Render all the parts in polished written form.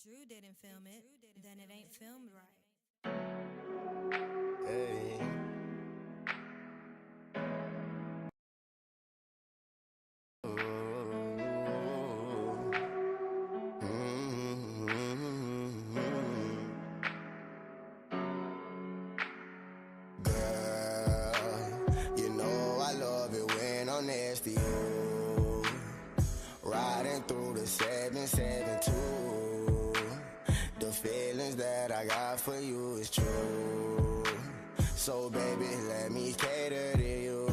Drew didn't film it, then it ain't filmed right. Hey. Girl, you know I love it when I'm next to you. Riding through the 772. The feelings that I got for you is true. So baby, let me cater to you.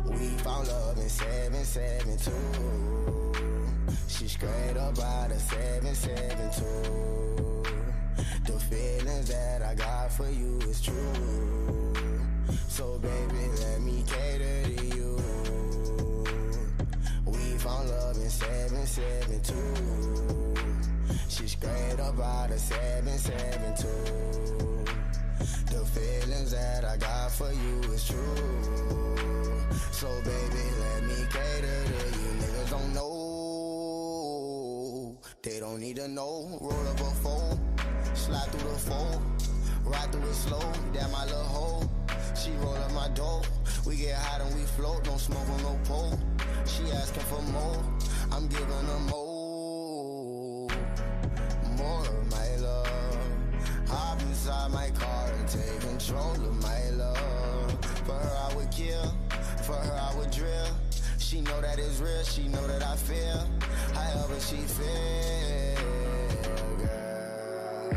We found love in 772. She straight up out of 772. The feelings that I got for you is true. So baby, let me cater to you. We found love in 772. She straight up out of 772. The feelings that I got for you is true. So baby, let me cater to you. Niggas don't know. They don't need to know. Roll up a phone, slide through the phone, ride through it slow. Damn my little hoe. She roll up my dough. We get hot and we float. Don't smoke on no pole. She asking for more. I'm giving her more. More of my love. Hop inside my car and take control of my love. For her I would kill. For her I would drill. She know that it's real. She know that I feel. However she feel, girl.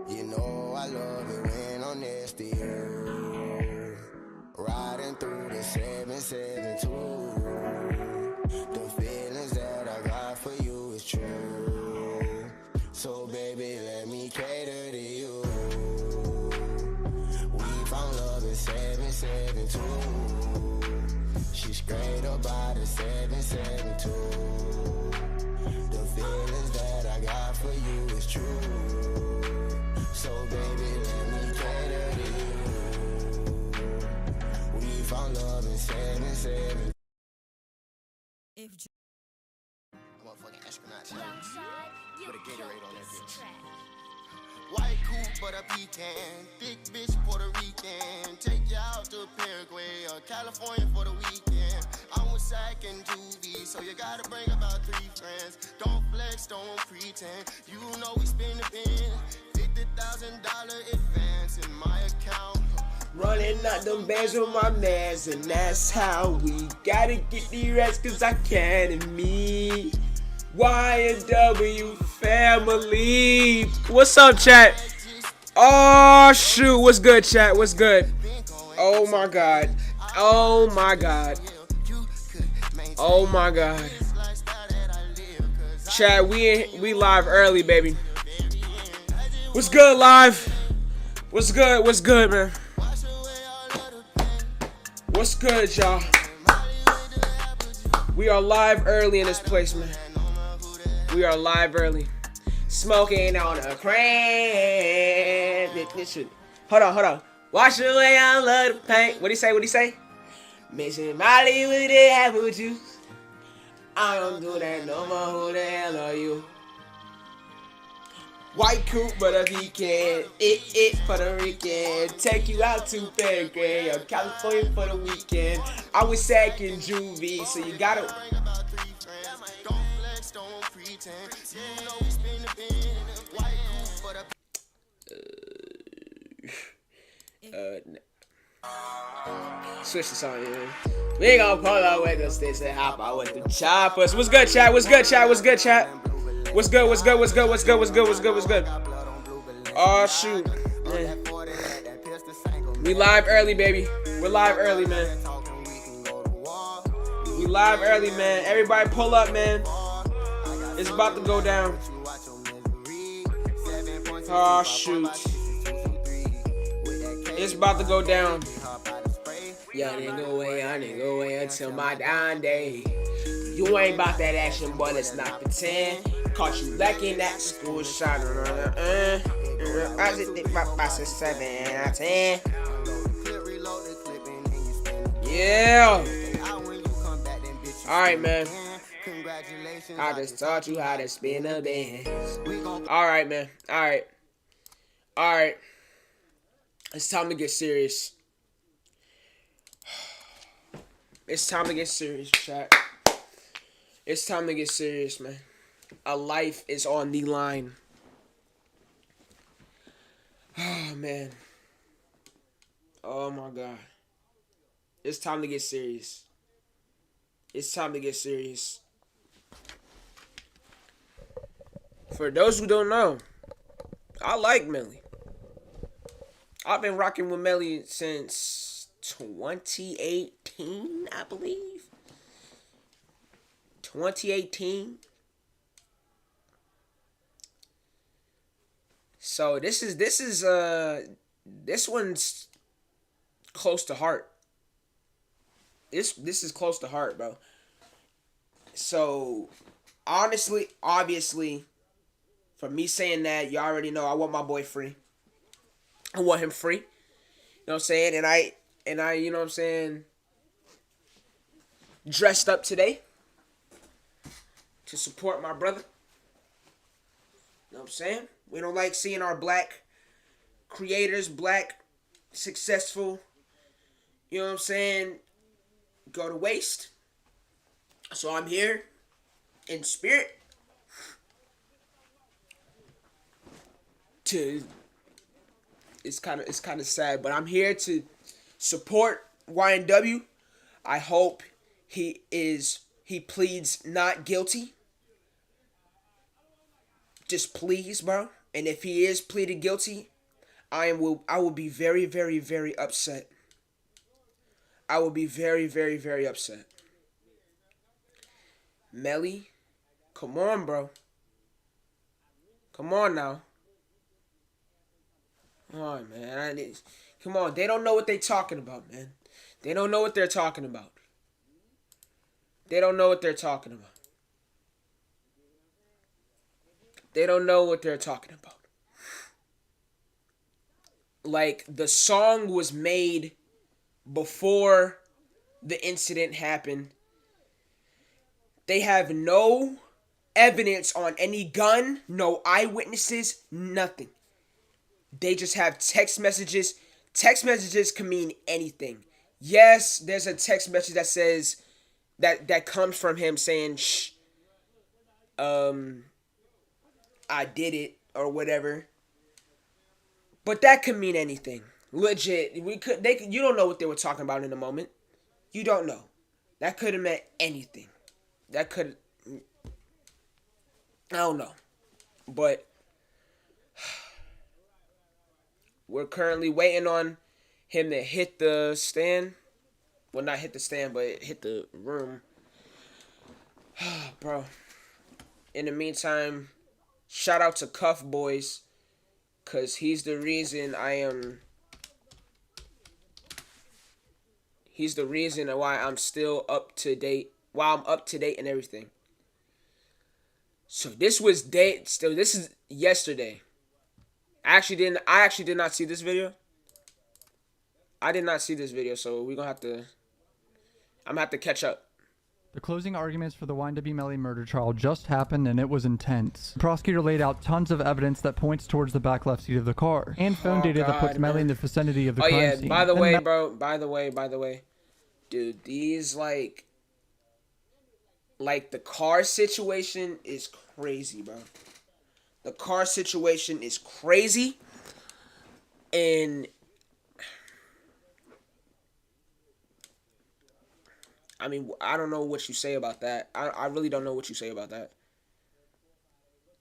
You know I love it when I'm next to you. Riding through the 772. The feelings that I got for you is true. So baby, let me cater to you. We found love in 772. She straight up out of 772. The feelings that I got for you is true. So baby, let me cater to you. We found love in 772. If I'm a fucking astronaut. Put a Gatorade on that bitch. White coupe but a pecan. Thick bitch Puerto Rican. Take you out to Paraguay or California for the weekend. I'm with Sack and Juvie, so you gotta bring about 3 friends. Don't flex, don't pretend. You know we spend the pen. $50,000 advance in my account. Running out them bands with my mans, and that's how we gotta get the rest, cause I can and me. YSL family. What's up, chat? Oh, shoot. What's good, chat? What's good? Oh, my God. Oh, my God. Oh, my God. Chat, we live early, baby. What's good, live? What's good? What's good, man? What's good, y'all? We are live early in this place, man. We are live early. Smoking on a crack. Hold on. Wash away, I love the paint. What'd he say? Mixing Molly with the apple juice. I don't do that no more. Who the hell are you? White coupe, but a weekend. It Puerto Rican. Take you out to Paraguay or California for the weekend. I was Sack and Juvie, so you gotta. Switch the song, man. We ain't gonna pull out with the sticks and hop out with the choppers. What's good, chat? What's good, chat? What's good, chat? What's good? Oh, shoot. Man. We live early, baby. We're live early, man. We live early, man. Everybody pull up, man. It's about to go down. Oh, shoot. It's about to go down. Young nigga way until my dying day. You ain't about that action, boy, let's not pretend. Caught you lacking that school shot. I just think my boss is 7 out of 10. Yeah. Alright, man. I just taught you how to spin a band. Alright, man. Alright. Alright. It's time to get serious. It's time to get serious, chat. It's time to get serious, man. A life is on the line. Oh, man. Oh, my God. It's time to get serious. It's time to get serious. For those who don't know, I like Melly. I've been rocking with Melly since 2018, I believe. 2018. So this one's close to heart. This is close to heart, bro. So honestly, obviously, for me saying that, you already know I want my boy free. I want him free. You know what I'm saying? And I, you know what I'm saying, dressed up today to support my brother. You know what I'm saying? We don't like seeing our black creators, black, successful, you know what I'm saying, go to waste. So I'm here in spirit to, it's kind of sad, but I'm here to support YNW. I hope he pleads not guilty. Just please, bro. And if he is pleaded guilty, I will be very, very, very upset. I will be very, very, very upset. Melly, come on, bro. Come on now. Come on, man. Come on. They don't know what they're talking about, man. They don't know what they're talking about. They don't know what they're talking about. They don't know what they're talking about. Like, the song was made before the incident happened. They have no evidence on any gun, no eyewitnesses, nothing. They just have text messages. Text messages can mean anything. Yes, there's a text message that says that comes from him saying, shh, I did it or whatever. But that could mean anything. Legit. You don't know what they were talking about in the moment. You don't know. That could have meant anything. That could, I don't know. But we're currently waiting on him to hit the stand. Well, not hit the stand, but hit the room. Bro. In the meantime, shout out to Cuff Boys, because he's the reason he's the reason why I'm still up to date. Why I'm up to date and everything. So this is yesterday. I actually did not see this video. I did not see this video, so I'm gonna have to catch up. The closing arguments for the YNW Melly murder trial just happened, and it was intense. The prosecutor laid out tons of evidence that points towards the back left seat of the car, and phone data that puts Melly in the vicinity of the crime scene. By the way, bro, by the way, dude, these like the car situation is crazy, bro. The car situation is crazy, and I mean, I don't know what you say about that. I really don't know what you say about that.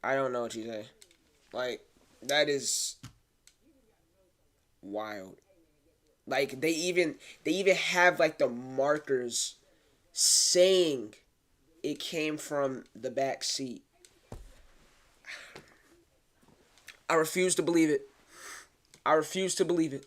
I don't know what you say. Like, that is wild. Like, they even have, like, the markers saying it came from the back seat. I refuse to believe it. I refuse to believe it.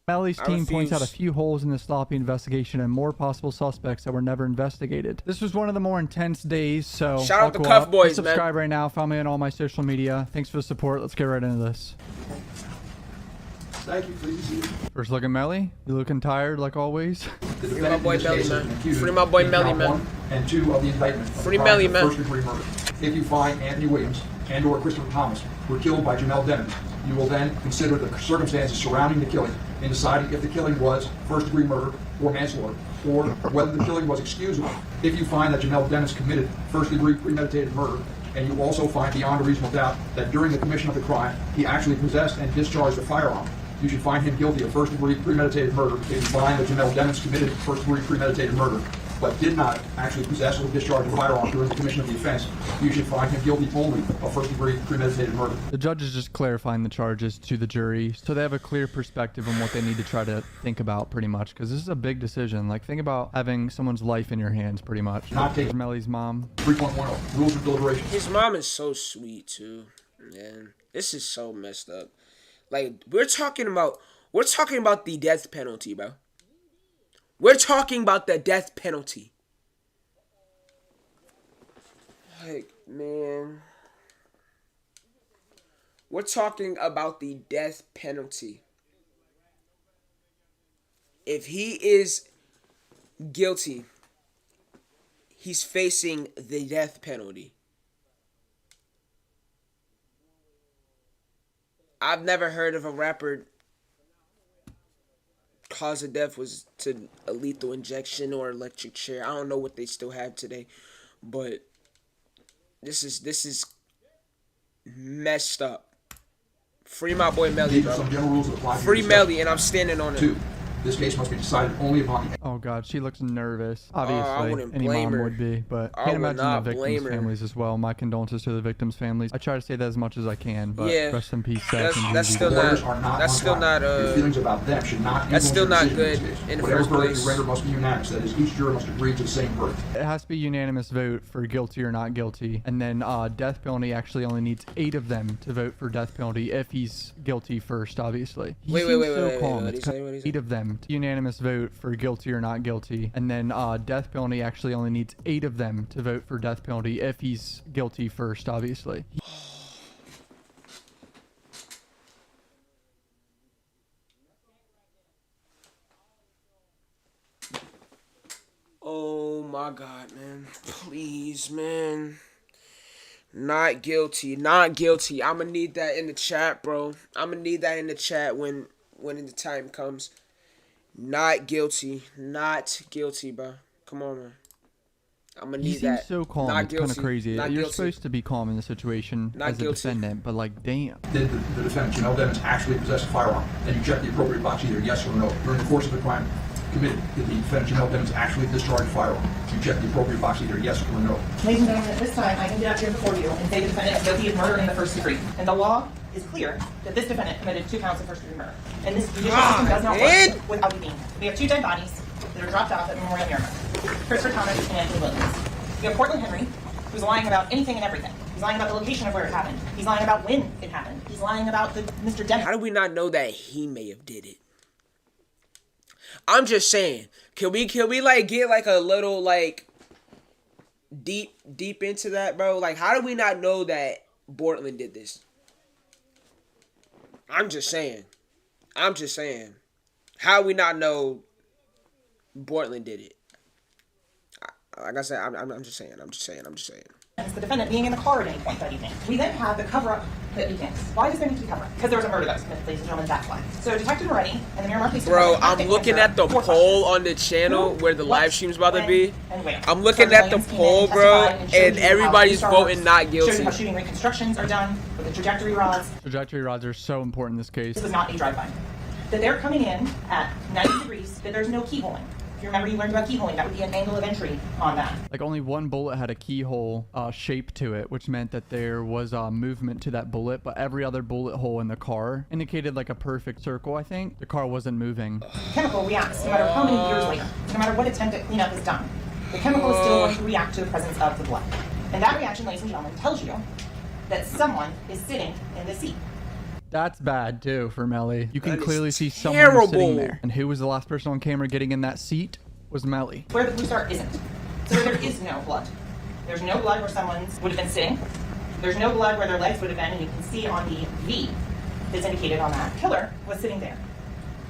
Melly's team points out a few holes in the sloppy investigation and more possible suspects that were never investigated. This was one of the more intense days, so shout out to Cuff Boys, man. Subscribe right now. Follow me on all my social media. Thanks for the support. Let's get right into this. Thank you. Please be seated. First look at Melly. You looking tired like always? The Free my defendant boy in this Melly, case has man. been accused Free my boy in Melly, count man. 1 and 2 of the indictment of Free the crime Melly, of man. first-degree murder. If you find Anthony Williams and/or Christopher Thomas were killed by Jamel Dennis, you will then consider the circumstances surrounding the killing in deciding if the killing was first-degree murder or manslaughter, or whether the killing was excusable. If you find that Jamel Dennis committed first-degree premeditated murder, and you also find beyond a reasonable doubt that during the commission of the crime, he actually possessed and discharged a firearm, you should find him guilty of first-degree premeditated murder. If you find that Jamel Dennis committed first-degree premeditated murder, but did not actually possess or discharge a firearm during the commission of the offense, you should find him guilty only of first-degree premeditated murder. The judge is just clarifying the charges to the jury so they have a clear perspective on what they need to try to think about pretty much, because this is a big decision. Like, think about having someone's life in your hands pretty much. Not taking Melly's mom. 3.10 Rules of Deliberation. His mom is so sweet too, man. This is so messed up. Like, we're talking about the death penalty, bro. We're talking about the death penalty. Like, man. We're talking about the death penalty. If he is guilty, he's facing the death penalty. I've never heard of a rapper cause of death was to a lethal injection or electric chair. I don't know what they still have today, but this is messed up. Free my boy Melly, These are bro. some general rules that apply to Free your Melly, and I'm standing on it. 2. This case must be decided only upon the Oh god, she looks nervous. I Obviously, wouldn't any blame mom her. would be, but I can't would imagine the not victims' blame her. families as well. My condolences to the victims' families. I try to say that as much as I can, but Yeah. rest in peace, Seth and That's Judy. still lawyers not- are not that's on still trial. not, Your feelings about them should not that's influence still your not decision good this case. in the Whatever first verdict place. you render must be unanimous. That is, each juror must agree to the same verdict. It has to be unanimous vote for guilty or not guilty, and then death penalty actually only needs 8 of them to vote for death penalty if he's guilty first, obviously. He Wait, seems wait, so wait, calm. what'd he It's say, what'd he say? 8 of them. Unanimous vote for guilty or not guilty, and then death penalty actually only needs 8 of them to vote for death penalty if he's guilty first, obviously. Oh my god, man. Please, man. Not guilty. Not guilty. I'ma need that in the chat, bro. I'ma need that in the chat when the time comes. Not guilty. Not guilty, bro. Come on, man. I'ma He need seems that. so calm. Not It's kind of guilty. crazy. Not You're guilty. supposed to be calm in the situation Not as a guilty. defendant, but like, damn. Did the defendant, Jamel Dennis, actually possess a firearm? Then you check the appropriate box, either yes or no. During the course of the crime committed, did the defendant, Jamel Dennis, actually discharge a firearm? You check the appropriate box, either yes or no. Ladies and gentlemen, at this time, I can get up here before you and say the defendant is guilty of murder in the first degree. And the law is clear that this defendant committed 2 counts of first degree murder. And this judicial system does not man. work without you being here. We have 2 dead bodies that are dropped off at Memorial Miramar. Christopher Thomas and Anthony Williams. We have Portland Henry, who's lying about anything and everything. He's lying about the location of where it happened. He's lying about when it happened. He's lying about the Mr. Dennis. How do we not know that he may have did it? I'm just saying. Can we like get like a little like deep into that, bro? Like, how do we not know that Portland did this? I'm just saying. How do we not know Portland did it? Like I said, I'm just saying. It's the defendant being in the car at any point that evening. We then have the cover-up that begins. Why does there need to be cover-up? Because there was a murder that was committed, ladies and gentlemen, that's why. So Detective Moretti and the Miramar Police Bro, Department... I'm looking at the poll on the channel where the live stream's about to be. I'm looking at the poll, bro, and everybody's voting not Shows you guilty. how shooting reconstructions are done with the trajectory rods. Trajectory rods are so important in this case. This was not a drive-by. That they're coming in at 90 degrees, that there's no keyholing. If you remember, you learned about keyholing. That would be an angle of entry on that. Like, only one bullet had a keyhole shape to it, which meant that there was movement to that bullet, but every other bullet hole in the car indicated like a perfect circle, I think. The car wasn't moving. Chemical reacts no matter how many years later, no matter what attempt at cleanup is done. The chemical is still going to react to the presence of the blood. And that reaction, ladies and gentlemen, tells you that someone is sitting in the seat. That's bad, too, for Melly. You can That is clearly see someone was sitting terrible. there. And who was the last person on camera getting in that seat? Was Melly. Where the blue star isn't. So there is no blood. There's no blood where someone would have been sitting. There's no blood where their legs would have been, and you can see on the V that's indicated on that killer was sitting there.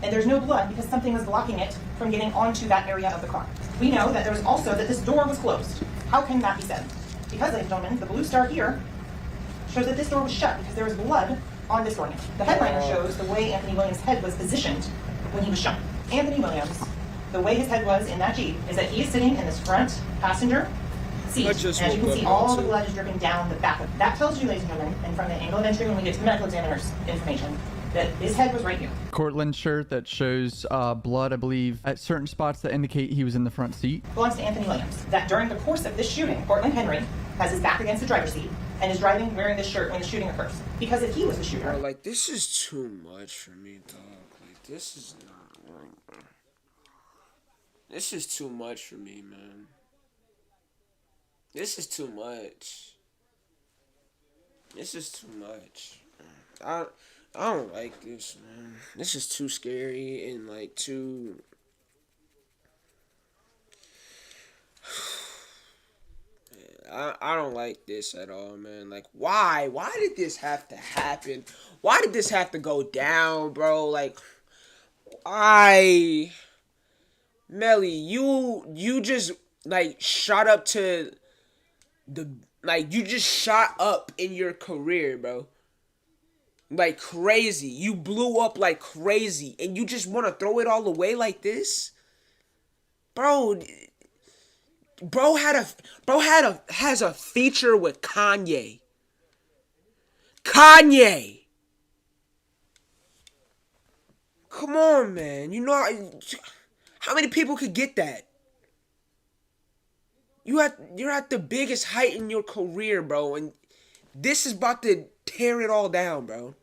And there's no blood because something was blocking it from getting onto that area of the car. We know that there was also that this door was closed. How can that be said? Because, ladies and gentlemen, the blue star here shows that this door was shut because there was blood on this door handle. The headliner shows the way Anthony Williams' head was positioned when he was shot. Anthony Williams, the way his head was in that Jeep is that he is sitting in this front passenger seat. And as you can see, all the blood is dripping down the back of it. That tells you, ladies and gentlemen, and from the angle of entry when we get to the medical examiner's information, that his head was right here. Cortland shirt that shows blood, I believe, at certain spots that indicate he was in the front seat. Belongs to Anthony Williams. That during the course of this shooting, Cortland Henry has his back against the driver's seat and is driving wearing this shirt when the shooting occurs. Because if he was the shooter... Bro, like, this is too much for me, dog. Like, this is not right, bro. This is too much for me, man. This is too much. This is too much. I don't like this, man. This is too scary and, like, too... I don't like this at all, man. Like, why? Why did this have to happen? Why did this have to go down, bro? Like, Melly, you just, like, shot up to the... Like, you just shot up in your career, bro. Like crazy. You blew up like crazy. And you just want to throw it all away like this? Bro... has a feature with Kanye. Kanye. Come on, man. You know how many people could get that? You're at the biggest height in your career, bro, and this is about to tear it all down, bro.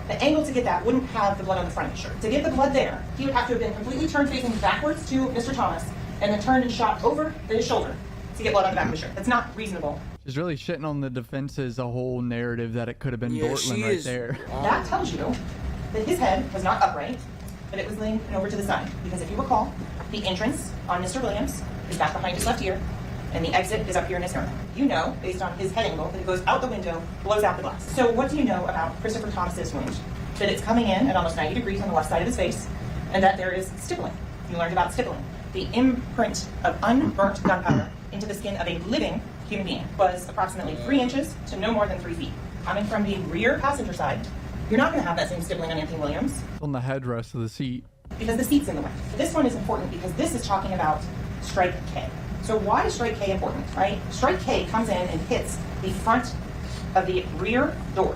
The angle to get that wouldn't have the blood on the front of the shirt. To get the blood there, he would have to have been completely turned facing backwards to Mr. Thomas and then turned and shot over his shoulder to get blood on the back of the shirt. That's not reasonable. She's really shitting on the defense's whole narrative that it could have been Bortland right there. That tells you that his head was not upright, but it was leaning over to the side. Because if you recall, the entrance on Mr. Williams is back behind his left ear, and the exit is up here in his sternum. You know, based on his head angle, that it goes out the window, blows out the glass. So what do you know about Christopher Thomas's wound? That it's coming in at almost 90 degrees on the left side of his face, and that there is stippling. You learned about stippling. The imprint of unburnt gunpowder into the skin of a living human being was approximately 3 inches to no more than 3 feet. Coming from the rear passenger side, you're not going to have that same stippling on Anthony Williams. On the headrest of the seat. Because the seat's in the way. This one is important because this is talking about strike K. So why is strike K important, right? Strike K comes in and hits the front of the rear door.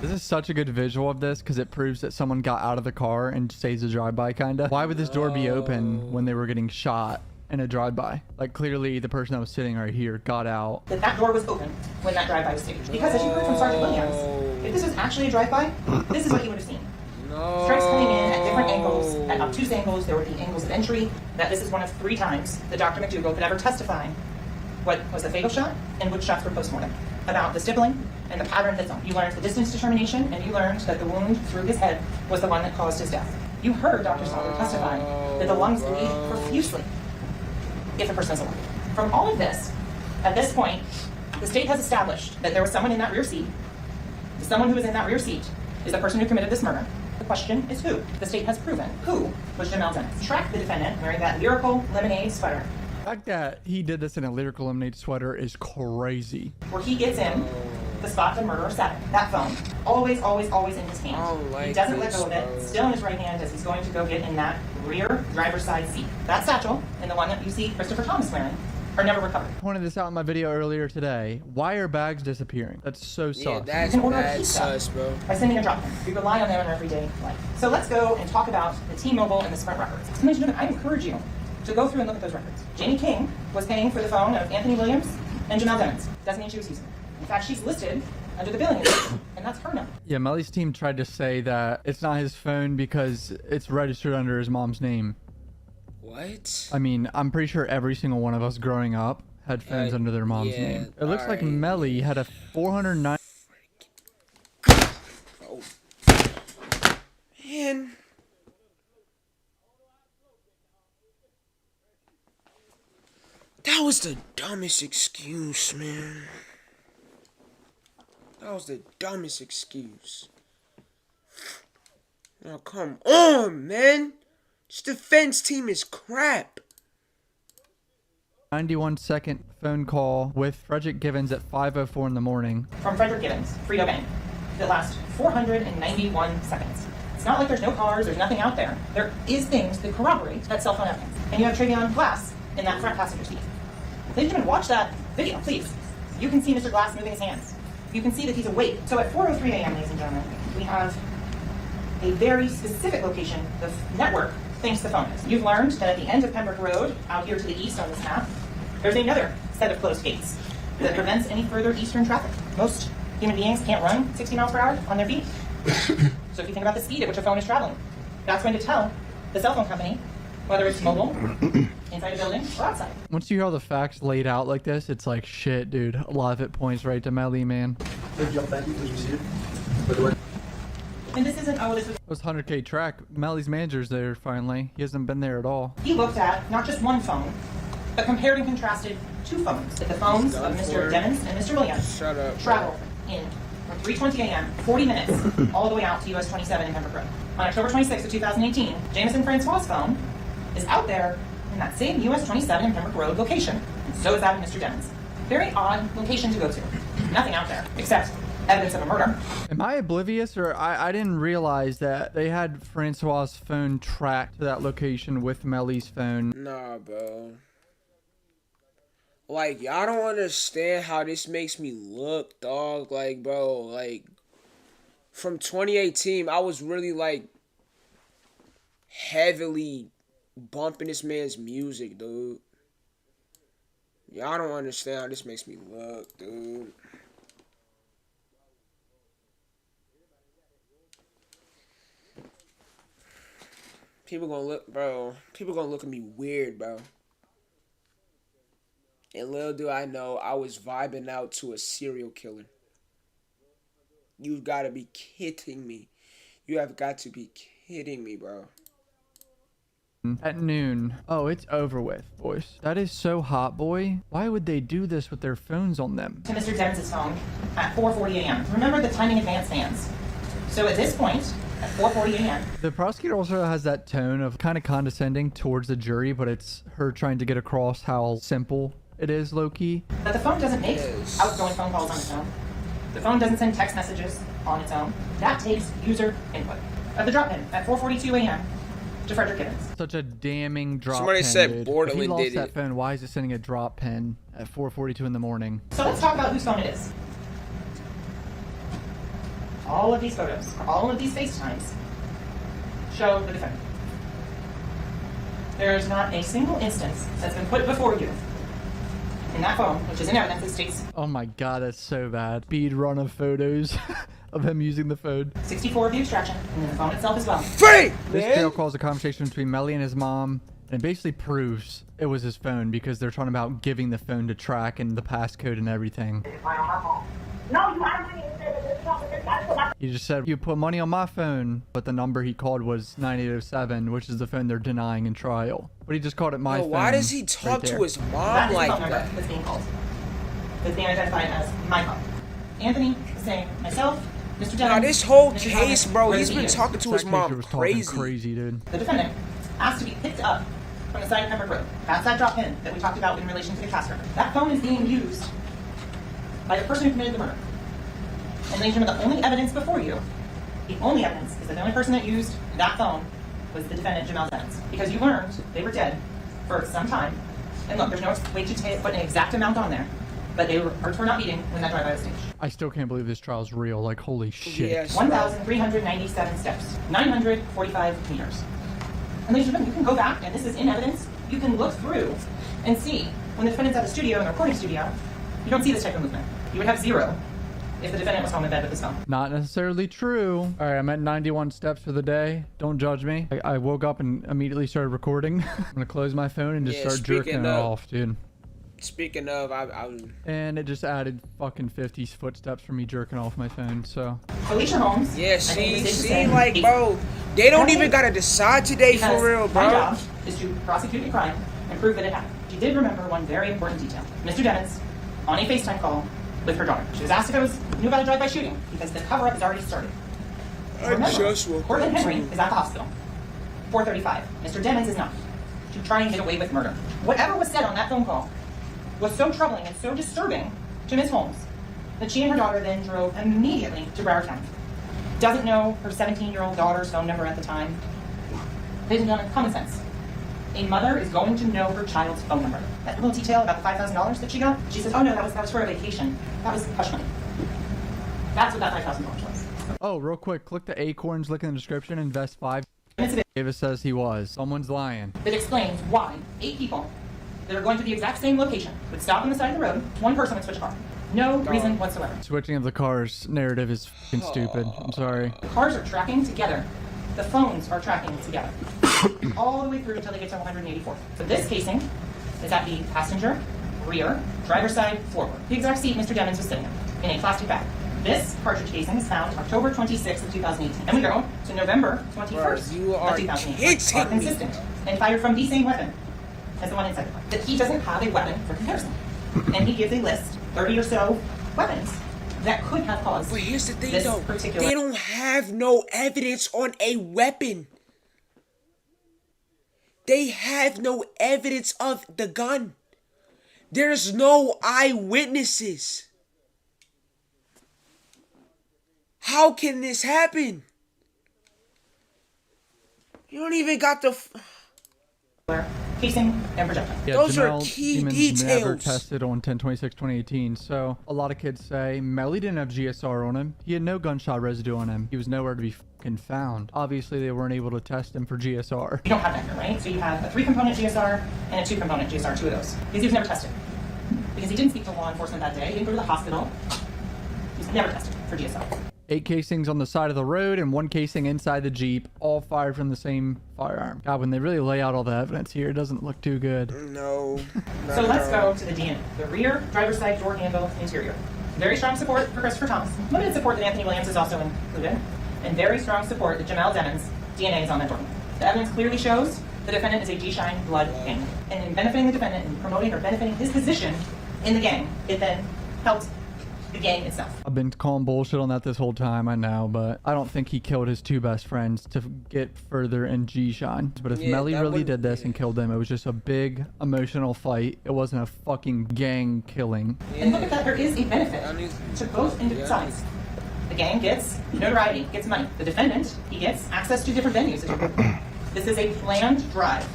This is such a good visual of this because it proves that someone got out of the car and stays a drive-by kinda. Why would this door be open when they were getting shot in a drive-by? Like clearly the person that was sitting right here got out. That door was open when that drive-by was staged. Because as you heard from Sergeant Williams, if this was actually a drive-by, this is what you would have seen. Strikes coming in at different angles, at obtuse angles. There would be angles of entry. That this is one of 3 times that Dr. McDougall could ever testify what was the fatal shot and which shots were post-mortem. About the stippling and the pattern that's on. You learned the distance determination, and you learned that the wound through his head was the one that caused his death. You heard Dr. Sauer testify that the lungs bleed profusely if a person is alive. From all of this, at this point, the state has established that there was someone in that rear seat. Someone who was in that rear seat is the person who committed this murder. The question is who? The state has proven who was Jamel Dennis. Track the defendant wearing that lyrical lemonade sweater. The fact that he did this in a lyrical lemonade sweater is crazy. Where he gets in the spot the murderer sat in. That phone. Always, always, always in his hand. He doesn't let go of it. Still in his right hand as he's going to go get in that rear driver's side seat. That satchel and the one that you see Christopher Thomas wearing are never recovered. I pointed this out in my video earlier today. Why are bags disappearing? That's so sus. Yeah, that's bad sus, bro. By sending a drop-in. We rely on them in our everyday life. So let's go and talk about the T-Mobile and the Sprint records. Ladies and gentlemen, I encourage you to go through and look at those records. Jamie King was paying for the phone of Anthony Williams and Jamel Dennis. Doesn't mean she was using it. In fact, she's listed under the billing information, and that's her number. Yeah, Melly's team tried to say that it's not his phone because it's registered under his mom's name. What? I mean, I'm pretty sure every single one of us growing up had phones under their mom's name. It looks like Melly had a 409. Oh. Man. That was the dumbest excuse, man. That That was the dumbest excuse. Now come on, man. This defense team is crap. 91-second phone call with Frederick Givens at 5:04 in the morning. From Frederick Givens, Frito Bank, that lasts 491 seconds. It's not like there's no cars, there's nothing out there. There is things that corroborate that cell phone evidence. And you have Travion Glass in that front passenger seat. Ladies and gentlemen, watch that video, please. You can see Mr. Glass moving his hands. You can see that he's awake. So at 4:03 a.m., ladies and gentlemen, we have a very specific location the network thinks the phone is. You've learned that at the end of Pembroke Road, out here to the east on this map, there's another set of closed gates that prevents any further eastern traffic. Most human beings can't run 60 miles per hour on their feet. So if you think about the speed at which a phone is traveling, that's going to tell the cell phone company whether it's mobile, inside a building, or outside. Once you hear all the facts laid out like this, it's like, shit, dude. A lot of it points right to Melly, man. Thank you. Please be seated. And this isn't, oh, this was... It was 100K track. Melly's manager's there, finally. He hasn't been there at all. He looked at not just one phone, but compared and contrasted two phones. The phones of Mr. Demmons and Mr. Williams traveled in from 3:20 a.m., 40 minutes, all the way out to US 27 in Pembroke Road. On October 26th of 2018, Jameson Francois' phone is out there in that same US 27 in Pembroke Road location. So is that of Mr. Demmons. Very odd location to go to. Nothing out there, except evidence of a murder. Am I oblivious, or I didn't realize that they had Francois' phone tracked to that location with Melly's phone? Nah, bro. Like, y'all don't understand how this makes me look, dog. Like, bro, like, from 2018, I was really, like, heavily bumping this man's music, dude. Y'all don't understand how this makes me look, dude. People gonna look, bro. People gonna look at me weird, bro. And little do I know, I was vibing out to a serial killer. You've got to be kidding me. You have got to be kidding me, bro. At noon. Oh, it's over with, boys. That is so hot, boy. Why would they do this with their phones on them? To Mr. Demmons' phone at 4:40 a.m. Remember the timing advance stands. So at this point, at 4:40 a.m. The prosecutor also has that tone of kind of condescending towards the jury, but it's her trying to get across how simple it is, low-key. But the phone doesn't make outgoing phone calls on its own. The phone doesn't send text messages on its own. That takes user input. At the drop-in at 4:42 a.m. to Frederick Givens. Such a damning drop Somebody pin, said dude. Borderland if he lost did that it. phone, why is it sending a drop pin at 4:42 in the morning? So let's talk about whose phone it is. All of these photos, all of these FaceTimes show the defendant. There is not a single instance that's been put before you in that phone, which is in evidence that states Oh my god, that's so bad. Speed run of photos of him using the phone. 64 of the extraction, and then the phone itself as well. Free! This Man. jail calls a conversation between Melly and his mom, and it basically proves it was his phone because they're talking about giving the phone to track and the passcode and everything. No, you already said that this phone is not my He just said, you put money on my phone, but the number he called was 9807, which is the phone they're denying in trial. But he just called it my Yo, phone. why does he right talk there. to his That mom is like the phone number that? that's being called. That's being identified as my phone. Anthony is saying myself, Mr. Now, Demmons, this whole Mr. case, Thomas, bro, where he's the been is. talking to his That picture mom was talking crazy. crazy, dude. The defendant asked to be picked up from the side of Pembroke Road. That's that drop pin that we talked about in relation to the cask record. That phone is being used by the person who committed the murder. And ladies and gentlemen, the only evidence before you, the only evidence is that the only person that used that phone was the defendant, Jamel Demmons. Because you learned they were dead for some time. And look, there's no way to put an exact amount on there. But they were not beating when that drive-by was staged. I still can't believe this trial's real. Like, holy shit. Yes. 1,397 steps, 945 meters. And ladies and gentlemen, you can go back, and this is in evidence. You can look through and see when the defendant's at the studio, in the recording studio, you don't see this type of movement. You would have 0 if the defendant was home in bed with his phone. Not necessarily true. All right, I'm at 91 steps for the day. Don't judge me. I woke up and immediately started recording. I'm going to close my phone and just Yeah, start jerking speaking it of- off, dude. Speaking of, And it just added fucking 50 footsteps for me jerking off my phone, so. Alicia Holmes. yeah, I think see, it's safe to say, like, is- bro, they don't even gotta decide today because for real, my bro. job is to prosecute a crime and prove that it happened. She did remember one very important detail. Mr. Demmons, on a FaceTime call with her daughter. She was asked if it knew about a drive-by shooting because the cover-up has already started. Remember, Portland Henry is at the hospital. 4:35. Mr. Demmons is not. To try and get away with murder. Whatever was said on that phone call was so troubling and so disturbing to Ms. Holmes that she and her daughter then drove immediately to Broward County. Doesn't know her 17-year-old daughter's phone number at the time. Ladies and gentlemen, common sense. A mother is going to know her child's phone number. That little detail about the $5,000 that she got, she says, oh no, that was for a vacation. That was hush money. That's what that $5,000 was. Oh, real quick, click the acorns link in the description, invest 5. Davis says he was. Someone's lying. That explains why 8 people that are going to the exact same location would stop on the side of the road, one person would switch a car. No reason whatsoever. Switching of the cars narrative is fucking stupid. I'm sorry. The cars are tracking together. The phones are tracking together. All the way through until they get to 184th. So this casing is at the passenger, rear, driver's side, forward. The exact seat Mr. Demmons was sitting in a plastic bag. This cartridge casing is found October 26th of 2018. And we go to November 21st of 2018. Are consistent and fired from the same weapon as the one inside the car. That he doesn't have a weapon for comparison. And he gives a list, 30 or so weapons that could have caused. But here's the thing this though, particular. they don't have no evidence on a weapon. They have no evidence of the gun. There's no eyewitnesses. How can this happen? You don't even got the... Casing and projectile. Yeah, those Jamel are key Demons never details. tested on 10/26/2018. So a lot of kids say Melly didn't have GSR on him. He had no gunshot residue on him. He was nowhere to be fucking found. Obviously, they weren't able to test him for GSR. You don't have that here, right? So you have a 3-component GSR and a 2-component GSR, 2 of those. Because he was never tested. Because he didn't speak to law enforcement that day. He didn't go to the hospital. He was never tested for GSR. 8 casings on the side of the road and 1 casing inside the Jeep, all fired from the same firearm. God, when they really lay out all the evidence here, it doesn't look too good. No. So let's go to the DNA. The rear driver's side door handle interior. Very strong support for Christopher Thomas. Limited support that Anthony Williams is also included. And very strong support that Jamel Demmons' DNA is on that door. The evidence clearly shows the defendant is a G-Shine blood gang. And in benefiting the defendant and promoting or benefiting his position in the gang, it then helped the gang itself. I've been calling bullshit on that this whole time, I know, but I don't think he killed his 2 best friends to get further in G-Shine. But if Melly really did this and killed them, it was just a big emotional fight. It wasn't a fucking gang killing. And look at that, there is a benefit to both sides. The gang gets notoriety, gets money. The defendant, he gets access to different venues. This is a planned drive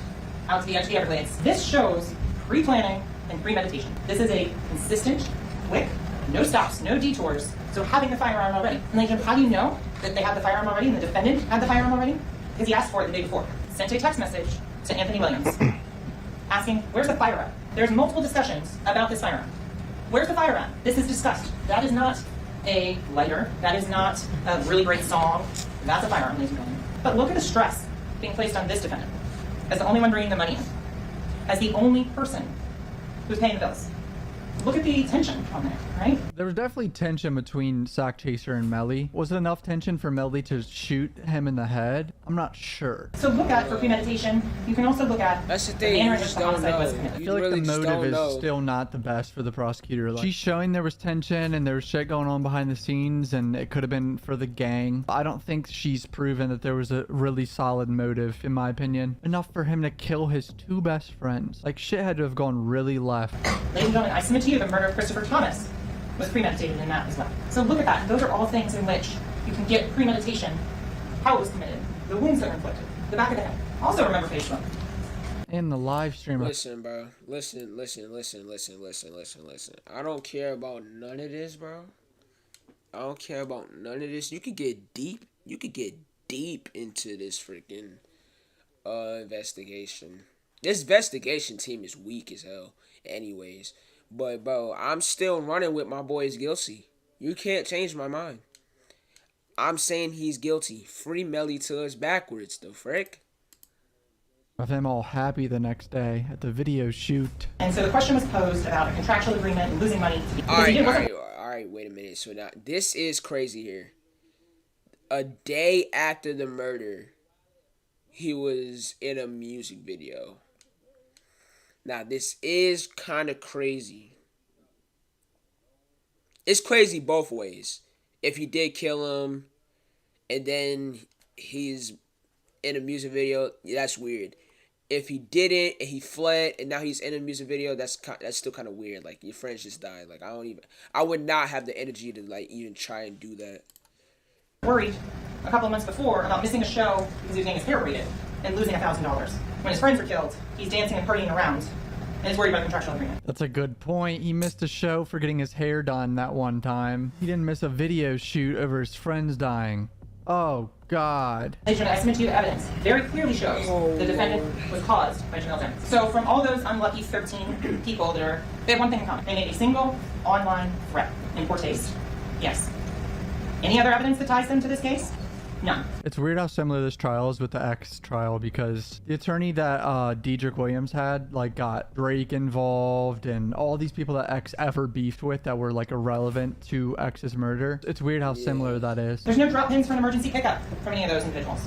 out to the edge of the Everglades. This shows pre-planning and premeditation. This is a consistent, quick, no stops, no detours. So having the firearm already. And like, how do you know that they have the firearm already and the defendant had the firearm already? Because he asked for it the day before. Sent a text message to Anthony Williams asking, where's the firearm? There's multiple discussions about this firearm. Where's the firearm? This is discussed. That is not a lighter. That is not a really great song. That's a firearm, ladies and gentlemen. But look at the stress being placed on this defendant as the only one bringing the money in, as the only person who's paying the bills. Look at the tension on there, right? There was definitely tension between Sack Chaser and Melly. Was it enough tension for Melly to shoot him in the head? I'm not sure. So look at, for premeditation, you can also look at That's the thing, manner you in which just the don't homicide was know. committed. I feel like really the just motive don't is know. still not the best for the prosecutor. Like, she's showing there was tension and there was shit going on behind the scenes and it could have been for the gang. I don't think she's proven that there was a really solid motive, in my opinion. Enough for him to kill his 2 best friends. Like, shit had to have gone really left. Ladies and gentlemen, I submit to you the murder of Christopher Thomas was premeditated in that as well. So look at that. Those are all things in which you can get premeditation, how it was committed, the wounds that were inflicted, the back of the head. Also remember Facebook. In the live stream. Listen, bro. Listen. I don't care about none of this, bro. I don't care about none of this. You could get deep. You could get deep into this freaking investigation. This investigation team is weak as hell. Anyways. But, bro, I'm still running with my boy is guilty. You can't change my mind. I'm saying he's guilty. Free Melly till it's backwards, the frick. Of him all happy the next day at the video shoot. And so the question was posed about a contractual agreement and losing money. All right, wait a minute. So now, this is crazy here. A day after the murder, he was in a music video. Now, this is kind of crazy. It's crazy both ways. If he did kill him, and then he's in a music video, that's weird. If he didn't and he fled and now he's in a music video, that's still kind of weird. Like, your friends just died. Like, I would not have the energy to like even try and do that. Worried a couple of months before about missing a show because he was getting his hair braided and losing $1,000. When his friends were killed, he's dancing and partying around and is worried about a contractual agreement. That's a good point. He missed a show for getting his hair done that one time. He didn't miss a video shoot over his friends dying. Oh, God. I submit to you the evidence very clearly shows the defendant was caused by Jamel Dennis. So from all those unlucky 13 people they have one thing in common. They made a single online threat in poor taste. Yes. Any other evidence that ties them to this case? None. It's weird how similar this trial is with the X trial, because the attorney that Dedrick Williams had like got Drake involved and all these people that X ever beefed with that were like irrelevant to X's murder. It's weird how similar that is. There's no drop pins for an emergency pickup from any of those individuals.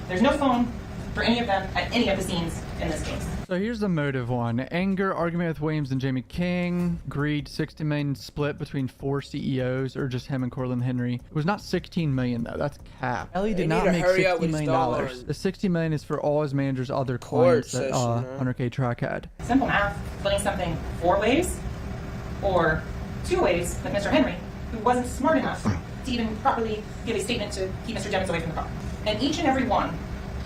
There's no phone for any of them at any of the scenes in this case. So here's the motive one. Anger, argument with Williams and Jamie King. Greed, $60 million split between 4 CEOs, or just him and Cortland Henry. It was not $16 million though. That's cap. Melly did not make $60 million. The $60 million is for all his manager's other clients that 100K Track had. Simple math, splitting something 4 ways or 2 ways with Mr. Henry, who wasn't smart enough to even properly give a statement to keep Mr. Jennings away from the car. And each and every one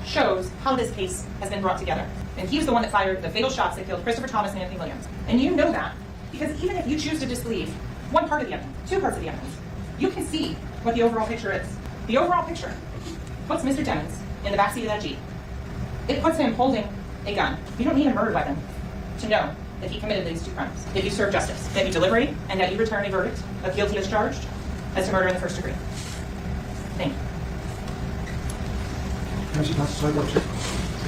shows how this case has been brought together. And he was the one that fired the fatal shots that killed Christopher Thomas and Anthony Williams. And you know that because even if you choose to disbelieve one part of the evidence, 2 parts of the evidence, you can see what the overall picture is. The overall picture puts Mr. Jennings in the backseat of that Jeep. It puts him holding a gun. You don't need a murder weapon to know that he committed these 2 crimes. That you serve justice, that you deliberate, and that you return a verdict of guilty as charged as to murder in the first degree. Thank you.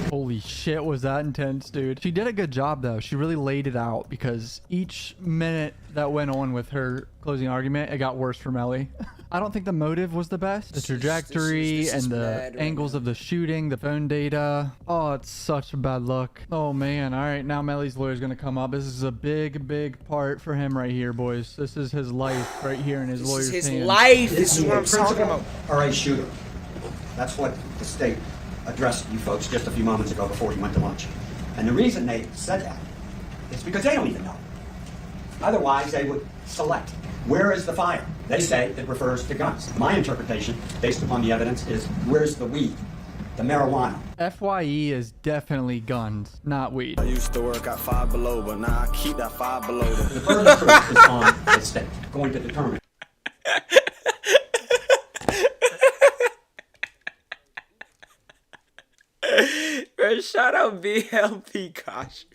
Holy shit, was that intense, dude. She did a good job though. She really laid it out, because each minute that went on with her closing argument, it got worse for Melly. I don't think the motive was the best. The trajectory and the angles of the shooting, the phone data. Oh, it's such a bad look. Oh man. All right, now Melly's lawyer's gonna come up. This is a big part for him right here, boys. This is his life right here in his lawyer's hands. This is his life. This is what I'm talking about. Or a shooter. That's what the state addressed you folks just a few moments ago before you went to lunch. And the reason they said that is because they don't even know. Otherwise, they would select. Where is the fire? They say it refers to guns. My interpretation, based upon the evidence, is where's the weed? The marijuana. FYE is definitely guns, not weed. I used to work at Five Below, but now I keep that Five Below. The burden of proof is on the state, going to determine. Shout out BLP, gosh.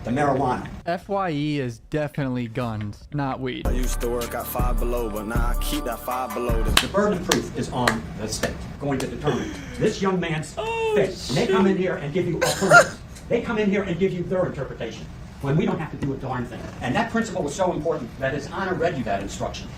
The marijuana. FYE is definitely guns, not weed. I used to work at Five Below, but now I keep that Five Below. The burden of proof is on the state, going to determine this young man's fit. And they come in here and give you alternatives. They come in here and give you their interpretation, when we don't have to do a darn thing. And that principle was so important that His Honor read you that instruction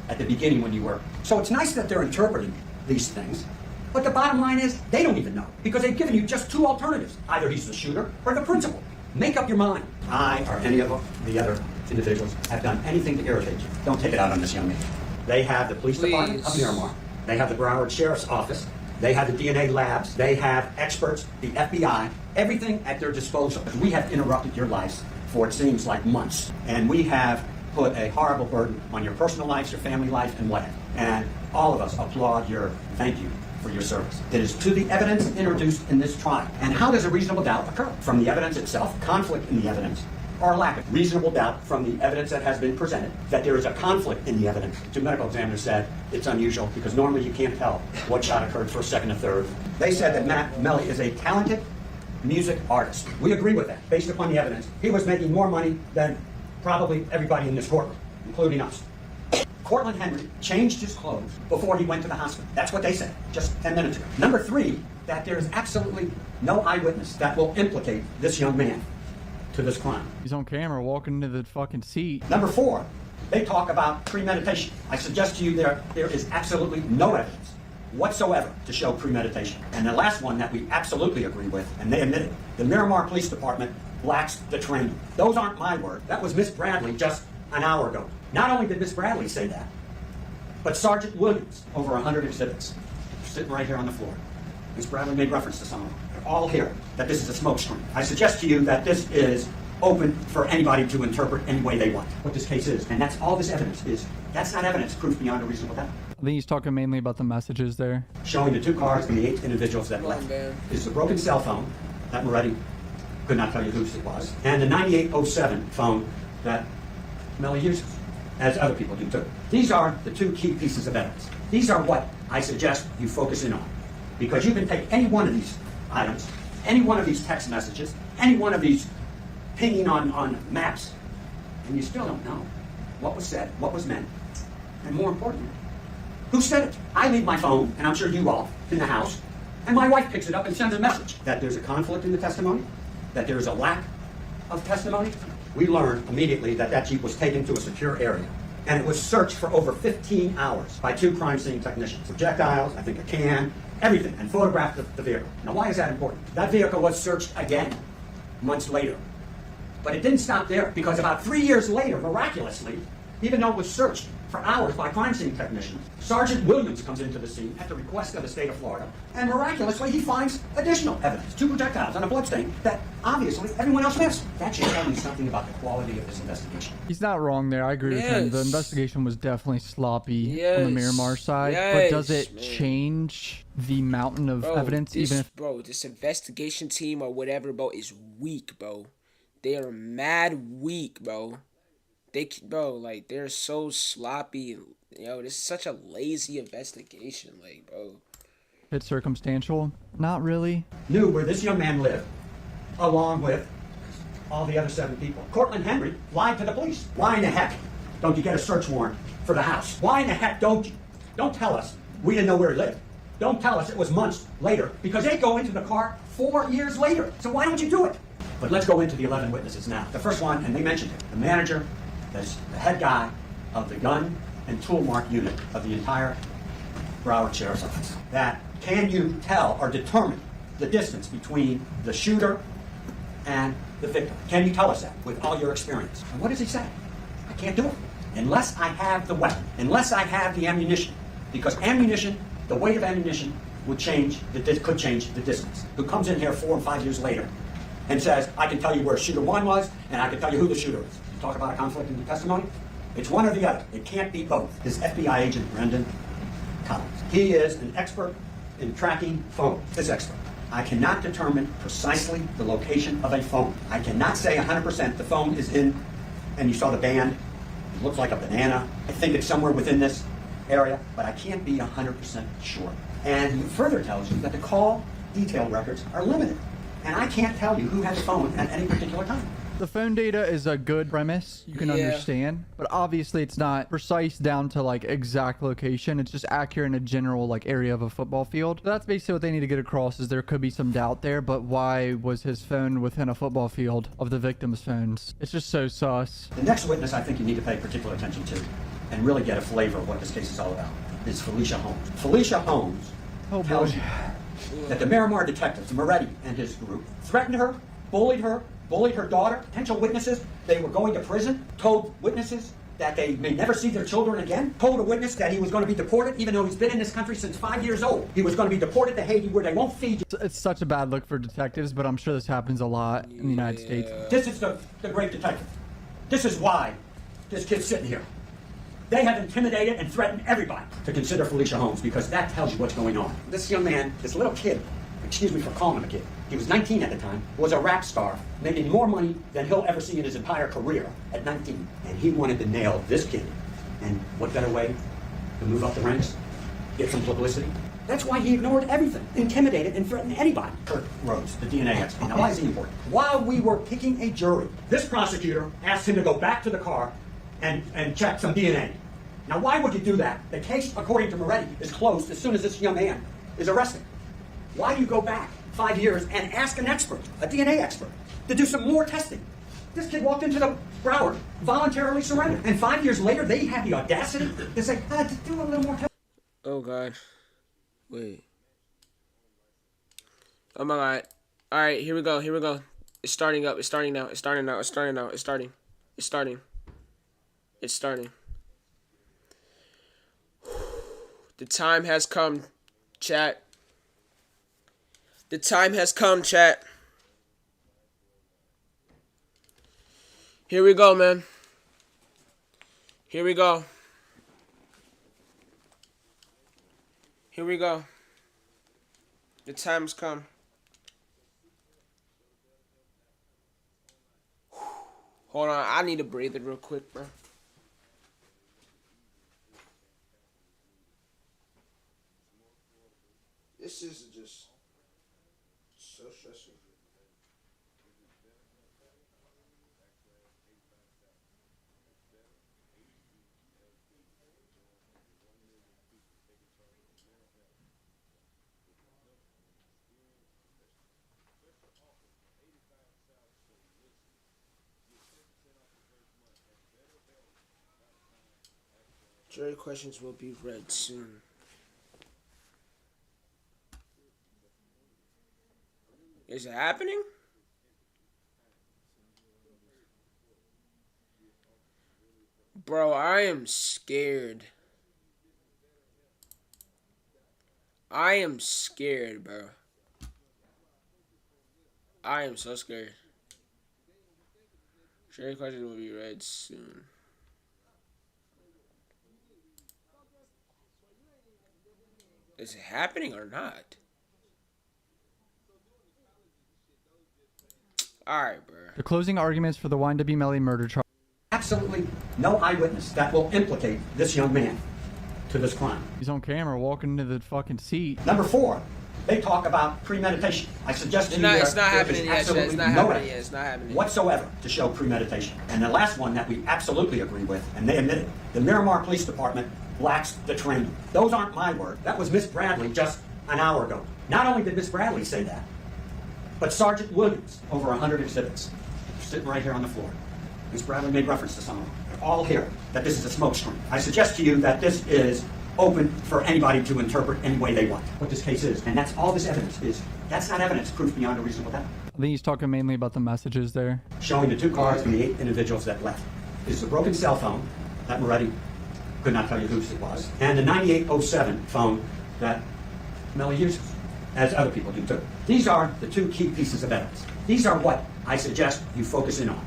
at the beginning when you were. So it's nice that they're interpreting these things, but the bottom line is they don't even know, because they've given you just 2 alternatives. Either he's the shooter or the principal. Make up your mind. I or any of the other individuals have done anything to irritate you. Don't take it out on this young man. They have the police department of Miramar. They have the Broward Sheriff's Office. They have the DNA labs. They have experts, the FBI, everything at their disposal. We have interrupted your lives for it seems like months. And we have put a horrible burden on your personal lives, your family life, and what have you. And all of us applaud your thank you for your service. It is to the evidence introduced in this trial. And how does a reasonable doubt occur? From the evidence itself, conflict in the evidence, or lack of reasonable doubt from the evidence that has been presented, that there is a conflict in the evidence. The medical examiner said it's unusual because normally you can't tell what shot occurred first, second, or third. They said that Matt Melly is a talented music artist. We agree with that. Based upon the evidence, he was making more money than probably everybody in this courtroom, including us. Courtland Henry changed his clothes before he went to the hospital. That's what they said just 10 minutes ago. Number 3, that there is absolutely no eyewitness that will implicate this young man to this crime. He's on camera walking into the fucking seat. Number 4, they talk about premeditation. I suggest to you there is absolutely no evidence whatsoever to show premeditation. And the last one that we absolutely agree with, and they admit it, the Miramar Police Department lacks the training. Those aren't my words. That was Miss Bradley just an hour ago. Not only did Miss Bradley say that, but Sergeant Williams, over 100 exhibits, sitting right here on the floor. Miss Bradley made reference to some of them. They're all here, that this is a smoke screen. I suggest to you that this is open for anybody to interpret any way they want what this case is. And that's all this evidence is. That's not evidence, proof beyond a reasonable doubt. I think he's talking mainly about the messages there. Showing the 2 cars and the 8 individuals that left. This is a broken cell phone that Moretti could not tell you whose it was, and the 9807 phone that Melly uses, as other people do too. These are the 2 key pieces of evidence. These are what I suggest you focus in on, because you can take any one of these items, any one of these text messages, any one of these pinging on maps, and you still don't know what was said, what was meant, and more importantly, who said it. I leave my phone, and I'm sure you all, in the house, and my wife picks it up and sends a message that there's a conflict in the testimony, that there's a lack of testimony. We learned immediately that that Jeep was taken to a secure area, and it was searched for over 15 hours by 2 crime scene technicians. Projectiles, I think a can, everything, and photographed the vehicle. Now, why is that important? That vehicle was searched again months later. But it didn't stop there, because about 3 years later, miraculously, even though it was searched for hours by crime scene technicians, Sergeant Williams comes into the scene at the request of the state of Florida, and miraculously he finds additional evidence, 2 projectiles and a bloodstain that obviously everyone else missed. That should tell you something about the quality of this investigation. He's not wrong there. I agree with him. The investigation was definitely sloppy on the Miramar side, but does it change the mountain of evidence? This, even if this investigation team or whatever, bro, is weak, bro. They are mad weak, bro. They're so sloppy. This is such a lazy investigation, bro. it's circumstantial, not really. Knew where this young man lived, along with all the other 7 people. Cortland Henry lied to the police. Why in the heck don't you get a search warrant for the house? Why in the heck don't you? Don't tell us we didn't know where he lived. Don't tell us it was months later, because they go into the car 4 years later. So why don't you do it? But let's go into the 11 witnesses now. The first one, and they mentioned it, the manager, that's the head guy of the gun and tool mark unit of the entire Broward Sheriff's Office. That can you tell or determine the distance between the shooter and the victim? Can you tell us that with all your experience? And what does he say? I can't do it unless I have the weapon, unless I have the ammunition, because ammunition, the weight of ammunition could change the distance. Who comes in here 4 and 5 years later and says, I can tell you where shooter 1 was, and I can tell you who the shooter is. You talk about a conflict in the testimony? It's one or the other. It can't be both. This FBI agent, Brendan Collins, he is an expert in tracking phones. This expert. I cannot determine precisely the location of a phone. I cannot say 100% the phone is in, and you saw the band, it looks like a banana. I think it's somewhere within this area, but I can't be 100% sure. And he further tells you that the call detail records are limited. And I can't tell you who had the phone at any particular time. The phone data is a good premise, you can understand, but obviously it's not precise down to exact location. It's just accurate in a general area of a football field. So that's basically what they need to get across, is there could be some doubt there, but why was his phone within a football field of the victim's phones? It's just so sus. The next witness I think you need to pay particular attention to and really get a flavor of what this case is all about is Felicia Holmes. Felicia Holmes tells you that the Miramar detectives, Moretti and his group, threatened her, bullied her daughter, potential witnesses. They were going to prison, told witnesses that they may never see their children again, told a witness that he was going to be deported, even though he's been in this country since 5 years old. He was going to be deported to Haiti, where they won't feed you. It's such a bad look for detectives, but I'm sure this happens a lot in the United States. This is the great detective. This is why this kid's sitting here. They have intimidated and threatened everybody to consider Felicia Holmes, because that tells you what's going on. This young man, this little kid, excuse me for calling him a kid, he was 19 at the time, was a rap star, making more money than he'll ever see in his entire career at 19. And he wanted to nail this kid. And what better way to move up the ranks? Get some publicity? That's why he ignored everything, intimidated and threatened anybody. Kurt Rhodes, the DNA expert. Now, why is he important? While we were picking a jury, this prosecutor asked him to go back to the car and check some DNA. Now, why would you do that? The case, according to Moretti, is closed as soon as this young man is arrested. Why do you go back 5 years and ask an expert, a DNA expert, to do some more testing? This kid walked into the Broward, voluntarily surrendered, and 5 years later, they had the audacity to say, to do a little more testing. Oh, God. Wait. Oh, my God. All right, here we go. It's starting up. It's starting now. It's starting. The time has come, chat. The time has come, chat. Here we go, man. Here we go. Here we go. The time's come. Hold on, I need to breathe it real quick, bro. This is just so stressful. Jury questions will be read soon. Is it happening? Bro, I am scared. I am scared, bro. I am so scared. Jury questions will be read soon. Is it happening or not? Alright, bro. The closing arguments for the YNW Melly murder trial. Absolutely no eyewitness that will implicate this young man to this crime. He's on camera walking into the fucking seat. Number 4, they talk about premeditation. I suggest to you it's not happening yet. Absolutely It's not no happening yet. It's not happening whatsoever to show premeditation. And the last one that we absolutely agree with, and they admitted, the Miramar Police Department lacks the training. Those aren't my words. That was Miss Bradley just an hour ago. Not only did Miss Bradley say that, but Sergeant Williams, over 100 exhibits, sitting right here on the floor. Miss Bradley made reference to some of them. They're all here, that this is a smoke screen. I suggest to you that this is open for anybody to interpret any way they want what this case is. And that's all this evidence is. That's not evidence, proof beyond a reasonable doubt. I think he's talking mainly about the messages there. Showing the 2 cars and the 8 individuals that left. This is a broken cell phone that Moretti could not tell you whose it was, and the 9807 phone that Melly uses, as other people do too. These are the 2 key pieces of evidence. These are what I suggest you focus in on,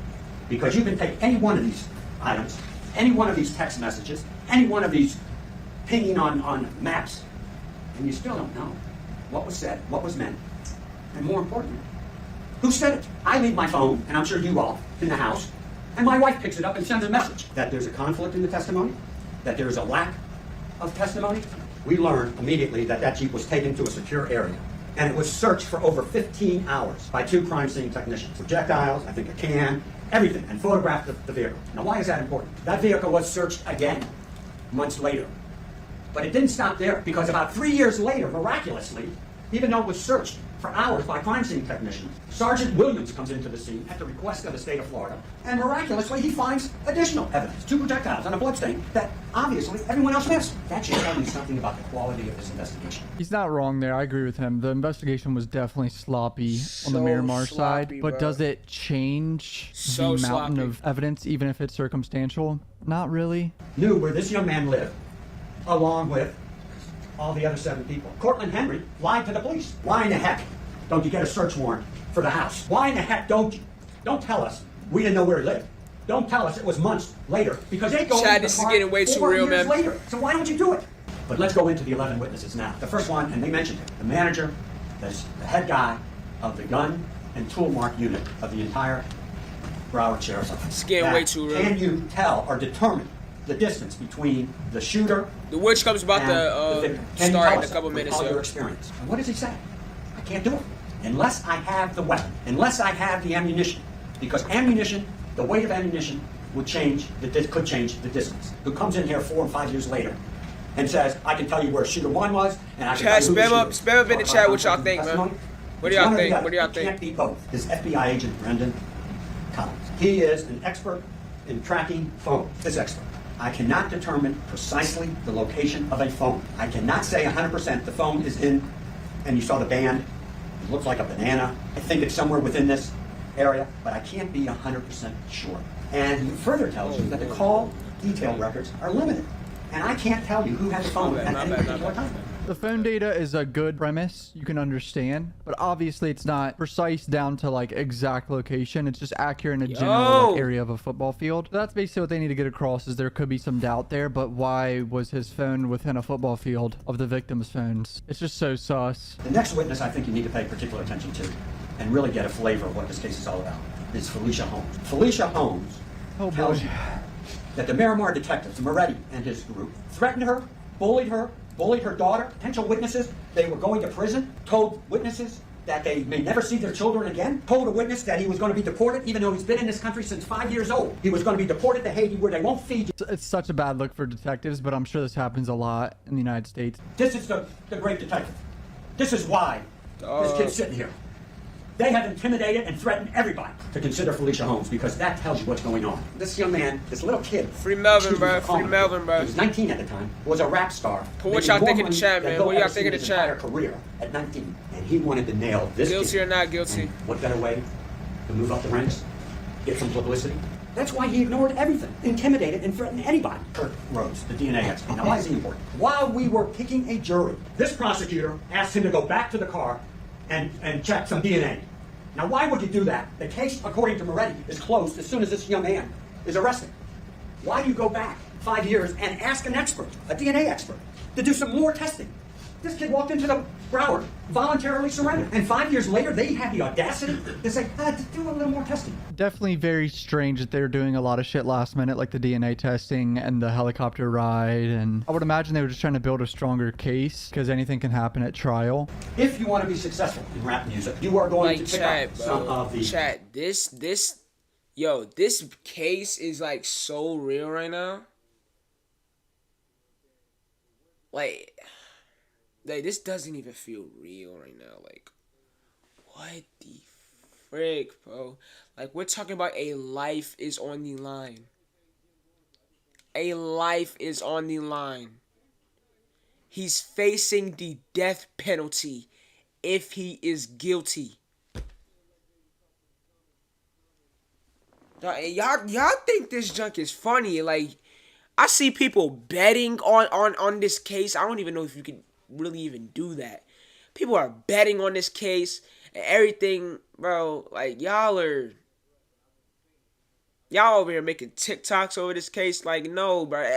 because you can take any one of these items, any one of these text messages, any one of these pinging on maps, and you still don't know what was said, what was meant, and more importantly, who said it. I leave my phone, and I'm sure you all, in the house, and my wife picks it up and sends a message that there's a conflict in the testimony, that there is a lack of testimony. We learned immediately that that Jeep was taken to a secure area, and it was searched for over 15 hours by 2 crime scene technicians. Projectiles, I think a can, everything, and photographed the vehicle. Now, why is that important? That vehicle was searched again months later. But it didn't stop there, because about 3 years later, miraculously, even though it was searched for hours by crime scene technicians, Sergeant Williams comes into the scene at the request of the state of Florida, and miraculously he finds additional evidence, 2 projectiles and a bloodstain that obviously everyone else missed. That should tell you something about the quality of this investigation. He's not wrong there. I agree with him. The investigation was definitely sloppy on the Miramar side, but bro. does it change the mountain of evidence, even if it's circumstantial? Not really. Knew where this young man lived, along with all the other 7 people. Cortland Henry lied to the police. Why in the heck don't you get a search warrant for the house? Why in the heck don't you? Don't tell us we didn't know where he lived. Don't tell us it was months later, because they go Chad, into this the is car getting way too 4 real, years man. later. So why don't you do it? But let's go into the 11 witnesses now. The first one, and they mentioned it, the manager, the head guy of the gun and tool mark unit of the entire Broward Sheriff's Office. It's getting way too real. Can you tell or determine the distance between the shooter The witch comes about and to victim? Can you start tell in a us couple with minutes, all your yo. experience? And what does he say? I can't do it unless I have the weapon, unless I have the ammunition, because ammunition, the weight of ammunition, could change the distance. Who comes in here 4 and 5 years later and says, I can tell you where shooter 1 was, and I can Chat, tell you who the spam up in the shooter chat was. what y'all think, man. Testimony? What do It's y'all one or the think? other. What do y'all It think? can't be both. This FBI agent, Brendan Collins, he is an expert in tracking phones. This expert. I cannot determine precisely the location of a phone. I cannot say 100% the phone is in, and you saw the band, it looks like a banana. I think it's somewhere within this area, but I can't be 100% sure. And he further tells you that the call detail records are limited. And I can't tell you who had the phone at any particular time. The phone data is a good premise you can understand, but obviously it's not precise down to like exact location. It's just accurate in a general like, area of a football field. So that's basically what they need to get across, is there could be some doubt there, but why was his phone within a football field of the victim's phones? It's just so sus. The next witness I think you need to pay particular attention to and really get a flavor of what this case is all about is Felicia Holmes. Felicia Holmes tells you that the Miramar detectives, Moretti and his group, threatened her, bullied her daughter, potential witnesses they were going to prison, told witnesses that they may never see their children again, told a witness that he was going to be deported, even though he's been in this country since 5 years old. He was going to be deported to Haiti where they won't feed you. It's such a bad look for detectives, but I'm sure this happens a lot in the United States. This is the great detective. This is why this kid's sitting here. They have intimidated and threatened everybody to consider Felicia Holmes because that tells you what's going on. This young man, this little kid. Free Melvin, bro. Free Melvin, bro. He was 19 at the time, was a rap star. Put what y'all think in the chat, man. What y'all think in the chat? Career at 19. And he wanted to nail this Guilty kid. or not guilty? And what better way to move up the ranks? Get some publicity? That's why he ignored everything, intimidated and threatened anybody. Kurt Rhodes, the DNA expert. Now, why is he important? While we were picking a jury, this prosecutor asked him to go back to the car and check some DNA. Now, why would you do that? The case, according to Moretti, is closed as soon as this young man is arrested. Why do you go back 5 years and ask an expert, a DNA expert, to do some more testing? This kid walked into the Broward, voluntarily surrendered, and 5 years later, they had the audacity to say, do a little more testing. Definitely very strange that they're doing a lot of shit last minute, like the DNA testing and the helicopter ride, and I would imagine they were just trying to build a stronger case because anything can happen at trial. If you want to be successful in rap music, you are going to pick up some of the... Chat, this case is like so real right now. Like, this doesn't even feel real right now. Like, what the frick, bro? Like, we're talking about a life is on the line. A life is on the line. He's facing the death penalty if he is guilty. Y'all think this junk is funny? Like, I see people betting on this case. I don't even know if you can really even do that. People are betting on this case and everything, bro. Like, y'all over here making TikToks over this case. Like, no, bro.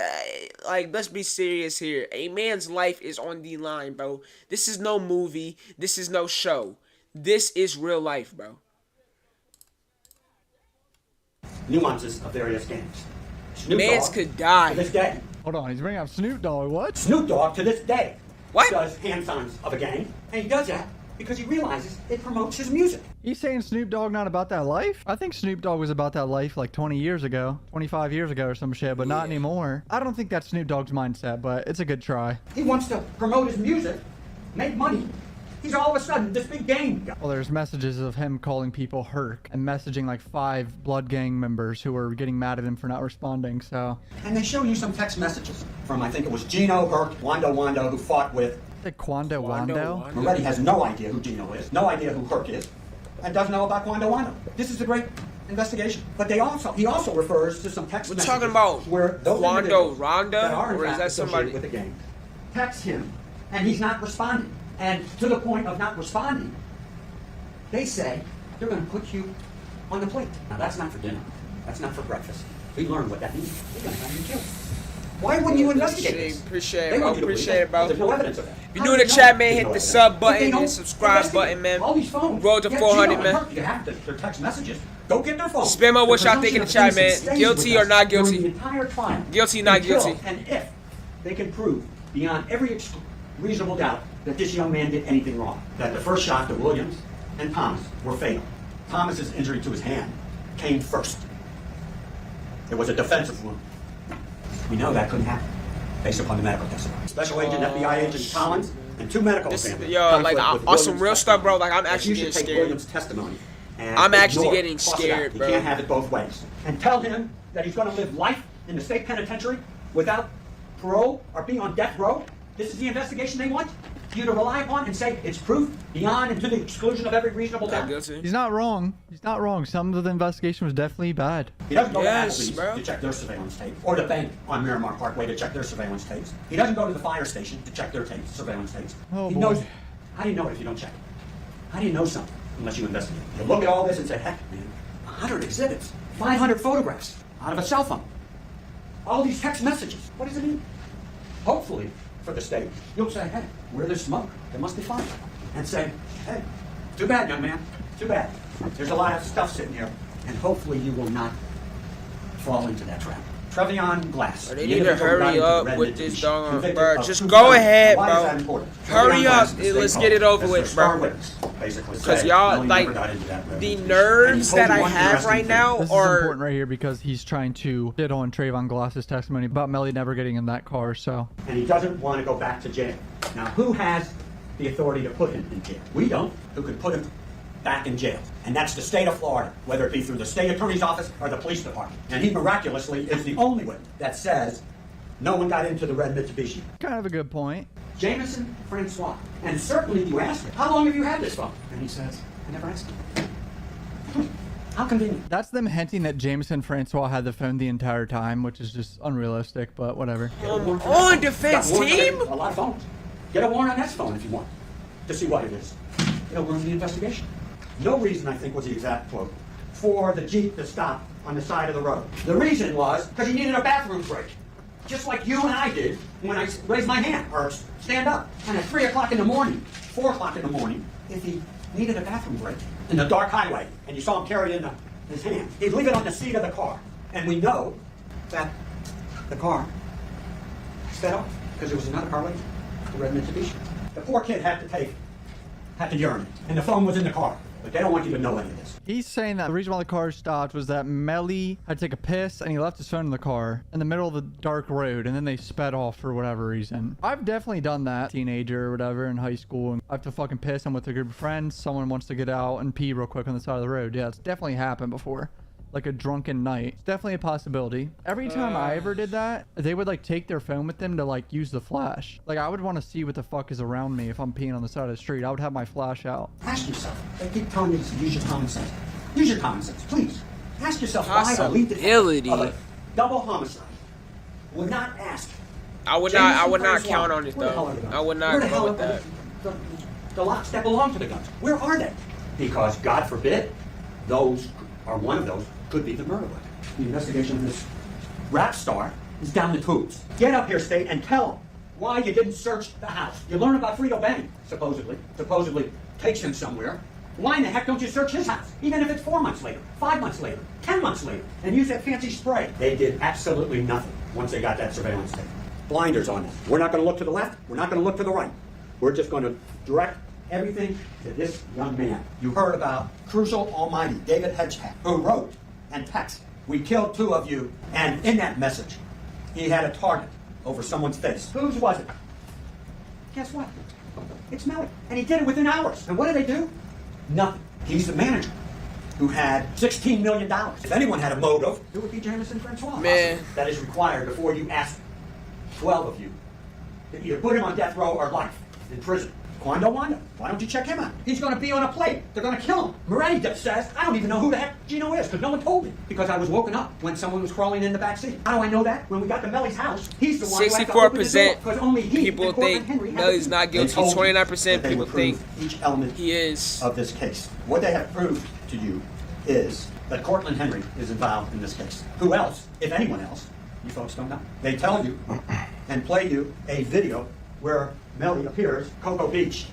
Like, let's be serious here. A man's life is on the line, bro. This is no movie. This is no show. This is real life, bro. Nuances of various games. Mans could die. To this day. Hold on, he's bringing up Snoop Dogg. What? Snoop Dogg to this day what? Does hand-signs of a gang, and he does that because he realizes it promotes his music. He's saying Snoop Dogg not about that life? I think Snoop Dogg was about that life like 20 years ago, 25 years ago or some shit, but not anymore. I don't think that's Snoop Dogg's mindset, but it's a good try. He wants to promote his music, make money. He's all of a sudden this big gang guy. Well, there's messages of him calling people Herc and messaging like 5 blood gang members who were getting mad at him for not responding, so. And they show you some text messages from, I think it was Gino, Herc, Wando, who fought with... Like Quando Wando? Moretti has no idea who Gino is, no idea who Herc is, and doesn't know about Wando. This is a great investigation. But he also refers to some text messages. We're talking about where those Wando Ronda, that are or is that somebody with the gang text him, and he's not responding. And to the point of not responding, they say they're going to put you on the plate. Now that's not for dinner. That's not for breakfast. We learned what that means. They're going to have you killed. Why wouldn't you investigate this? Appreciate it, bro. Appreciate it, bro. There's no evidence of that. If you're new to the chat, man, hit the sub button and subscribe button, man. All these phones. Roll to 400, man. You have their text messages. Go get their phone. Spam on what y'all think in the chat, man. Guilty or not guilty? The entire trial. Guilty, not guilty. And if they can prove beyond every reasonable doubt that this young man did anything wrong, that the first shot to Williams and Thomas were fatal. Thomas's injury to his hand came first. It was a defensive wound. We know that couldn't happen based upon the medical testimony. Special Agent FBI Agent Collins and 2 medical examiners. Yo, like on some real stuff, bro. Like I'm actually getting scared. Williams' testimony. I'm actually getting scared, bro. You can't have it both ways. And tell him that he's going to live life in the state penitentiary without parole or be on death row. This is the investigation they want. you to rely upon and say it's proof beyond and to the exclusion of every reasonable Not doubt? guilty. He's not wrong. He's not wrong. Some of the investigation was definitely bad. He doesn't go Yes, to Applebee's bro. to check their surveillance tape, or the bank on Miramar Parkway to check their surveillance tapes. He doesn't go to the fire station to check their tapes, surveillance tapes. Oh, He boy. knows. How do you know it if you don't check it? How do you know something unless you investigate? You look at all this and say, heck, man, 100 exhibits, 500 photographs out of a cell phone, all these text messages. What does it mean? Hopefully, for the state, you'll say, hey, where there's smoke, there must be fire. And say, hey, too bad, young man, too bad. There's a lot of stuff sitting here, and hopefully you will not fall into that trap. Trevion Glass. Bro, the they need to individual who got hurry into up Red with Dead this Division, dog, convicted bro. of Just true go felony. ahead, Why is bro. that important? Hurry Trevion up. Glass, the state Let's called get it over as with, their star bro. witness, basically Because said, y'all, "No, you like, never got into that Red the Dead." nerves And he that told I you one have interesting right thing. now This is are important right here because he's trying to sit on Trayvon Glass's testimony about Melly never getting in that car. So And he doesn't want to go back to jail. Now, who has the authority to put him in jail? We don't. Who can put him back in jail? And that's the state of Florida, whether it be through the state attorney's office or the police department. And he miraculously is the only one that says no one got into the red Mitsubishi. kind of a good point. Jameson Francois. And certainly you asked him, how long have you had this phone? And he says, I never asked him. How convenient. That's them hinting that Jameson Francois had the phone the entire time, which is just unrealistic, but whatever. on defense Got warrant team. on a lot of phones. Get a warrant on that phone if you want to see what it is. It'll ruin the investigation. No reason, I think, was the exact quote, for the Jeep to stop on the side of the road. The reason was because he needed a bathroom break. Just like you and I did when I raised my hand or stand up. And at 3 o'clock in the morning, 4 o'clock in the morning, if he needed a bathroom break in the dark highway and you saw him carry it in his hand, he'd leave it on the seat of the car. And we know that the car sped off because there was another car waiting, the red Mitsubishi. The poor kid had to urinate, and the phone was in the car. But they don't want you to know any of this. He's saying that the reason why the car stopped was that Melly had to take a piss and he left his phone in the car in the middle of the dark road and then they sped off for whatever reason. I've definitely done that, teenager or whatever, in high school, and I have to fucking piss. I'm with a group of friends. Someone wants to get out and pee real quick on the side of the road. Yeah, it's definitely happened before. Like a drunken night. It's definitely a possibility. Every time I ever did that, they would like take their phone with them to like use the flash. Like I would want to see what the fuck is around me if I'm peeing on the side of the street. I would have my flash out. Ask yourself. They keep telling you to use your common sense. Use your common sense, please. Ask yourself why a lead Possibility. of a double homicide would not ask. I would Jameson not Francois, count on it where the hell though. are the guns? I would not Where the go hell with are that. the locks that belong to the guns? Where are they? Because God forbid, those or one of those could be the murder weapon. The investigation of this rap star is down the tubes. Get up here, state, and tell them why you didn't search the house. You learn about Frito Bang, supposedly takes him somewhere. Why in the heck don't you search his house? Even if it's 4 months later, 5 months later, 10 months later, and use that fancy spray. They did absolutely nothing once they got that surveillance tape. Blinders on this. We're not going to look to the left. We're not going to look to the right. We're just going to direct everything to this young man. You heard about Crucial Almighty, David Hedgehat, who wrote and texted, "We killed 2 of you," and in that message, he had a target over someone's face. Whose was it? Guess what? It's Melly. And he did it within hours. And what did they do? Nothing. He's the manager who had $16 million. If anyone had a motive, it would be Jameson Francois. Man. That is required before you ask 12 of you to either put him on death row or life in prison. Quando Wanda, why don't you check him out? He's going to be on a plate. They're going to kill him. Moretti says, I don't even know who the heck Gino is because no one told me. Because I was woken up when someone was crawling in the back seat. How do I know that? When we got to Melly's house, he's the one who had to open the door, 'cause only he people and Courtland think Henry had Melly's the key. not guilty. They told me 29% that they people would prove think each element he is. of this case. What they have proved to you is that Courtland Henry is involved in this case. Who else, if anyone else, you folks don't know. They tell you and play you a video where Melly appears Cocoa Beach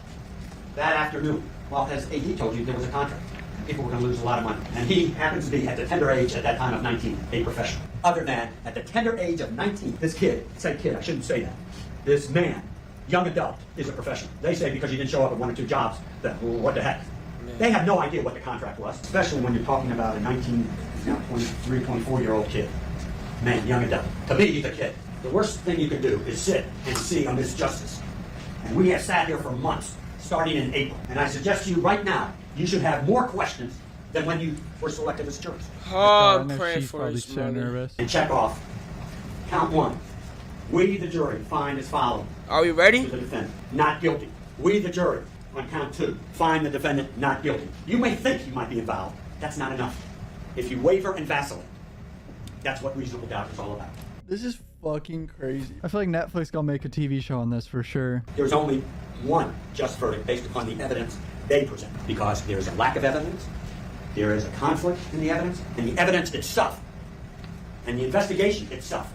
that afternoon. Well, as AD told you, there was a contract. People were going to lose a lot of money. And he happens to be, at the tender age at that time of 19, a professional. Other than, at the tender age of 19, this kid, say kid, I shouldn't say that. This man, young adult, is a professional. They say because he didn't show up at 1 or 2 jobs, that, well, what the heck? They have no idea what the contract was, especially when you're talking about a 19, now 23, 24-year-old kid. Man, young adult. To me, he's a kid. The worst thing you can do is sit and see a misjustice. And we have sat here for months, starting in April. And I suggest to you right now, you should have more questions than when you were selected as jurors. Oh, I I'm know praying she's for probably his so mother. nervous. And check off. Count 1. We, the jury, find as follows. Are we To ready? the defendant. Not guilty. We, the jury, on count 2, find the defendant not guilty. You may think you might be involved. That's not enough. If you waver and vacillate, that's what reasonable doubt is all about. This is fucking crazy. I feel like Netflix gonna make a TV show on this for sure. There's only one just verdict based upon the evidence they present, because there is a lack of evidence, there is a conflict in the evidence, and the evidence itself, and the investigation itself,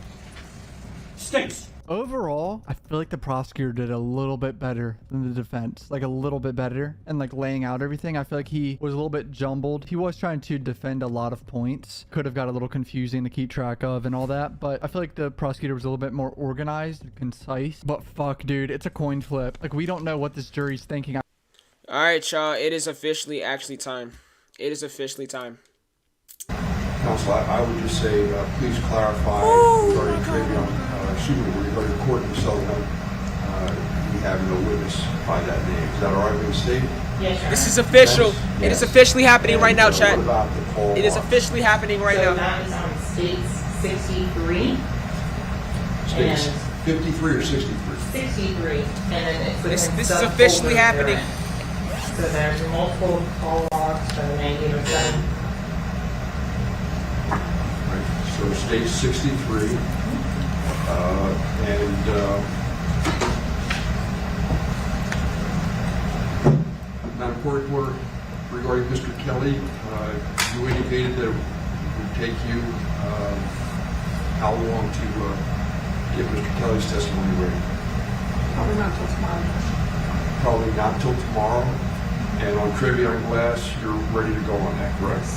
stinks. Overall, I feel like the prosecutor did a little bit better than the defense. Like a little bit better. And like laying out everything, I feel like he was a little bit jumbled. He was trying to defend a lot of points. Could have got a little confusing to keep track of and all that. But I feel like the prosecutor was a little bit more organized and concise. But fuck, dude, it's a coin flip. Like, we don't know what this jury's thinking. Alright, y'all. It is officially actually time. It is officially time. Counsel, I would just say, please clarify regarding Travion, regarding Courtroom Sullivan. We have no witness by that name. Is that all right with the state? Yes, Your This is Honor. official. Yes. It is officially happening right now, chat. What about the call It is log? officially happening right So now. that is on states 63 States and 53 or 63? 63, and then it's This within is subfolders officially happening. therein. So there's multiple call logs for the 9807. Right. So state 63, Madam Court Reporter, regarding Mr. Kelly, you indicated that it would take you how long to get Mr. Kelly's testimony ready? Probably not till tomorrow. Probably not till tomorrow. And on trivia and glass, you're ready to go on that, correct? Is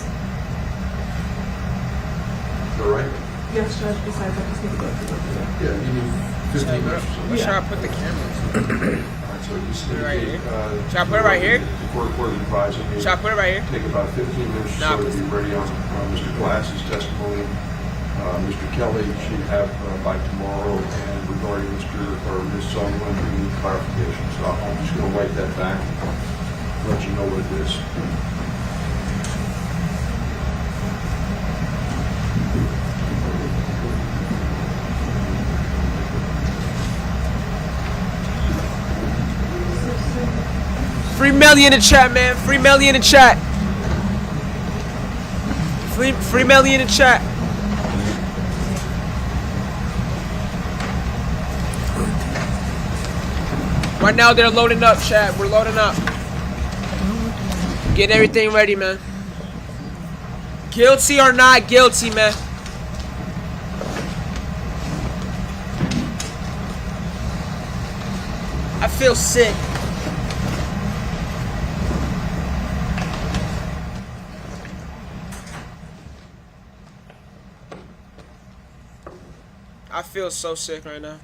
that right? Yes, Judge, besides, I just need to go through it. Yeah, you need 15 minutes. Where should I put the cameras? Alright, so you just Right indicate, here. Should I put it right here? The court reporter advising you. Should I put it right here? Take about 15 minutes Nah, or so to be ready on Mr. Glass's testimony. Mr. Kelly should have by tomorrow, and regarding Ms. Sullivan, we need clarification. So I'm just going to write that back, let you know what it is. Free Melly in the chat, man. Free Melly in the chat. Free Melly in the chat. Right now they're loading up, chat. We're loading up. Get everything ready, man. Guilty or not guilty, man. I feel sick. I feel so sick right now.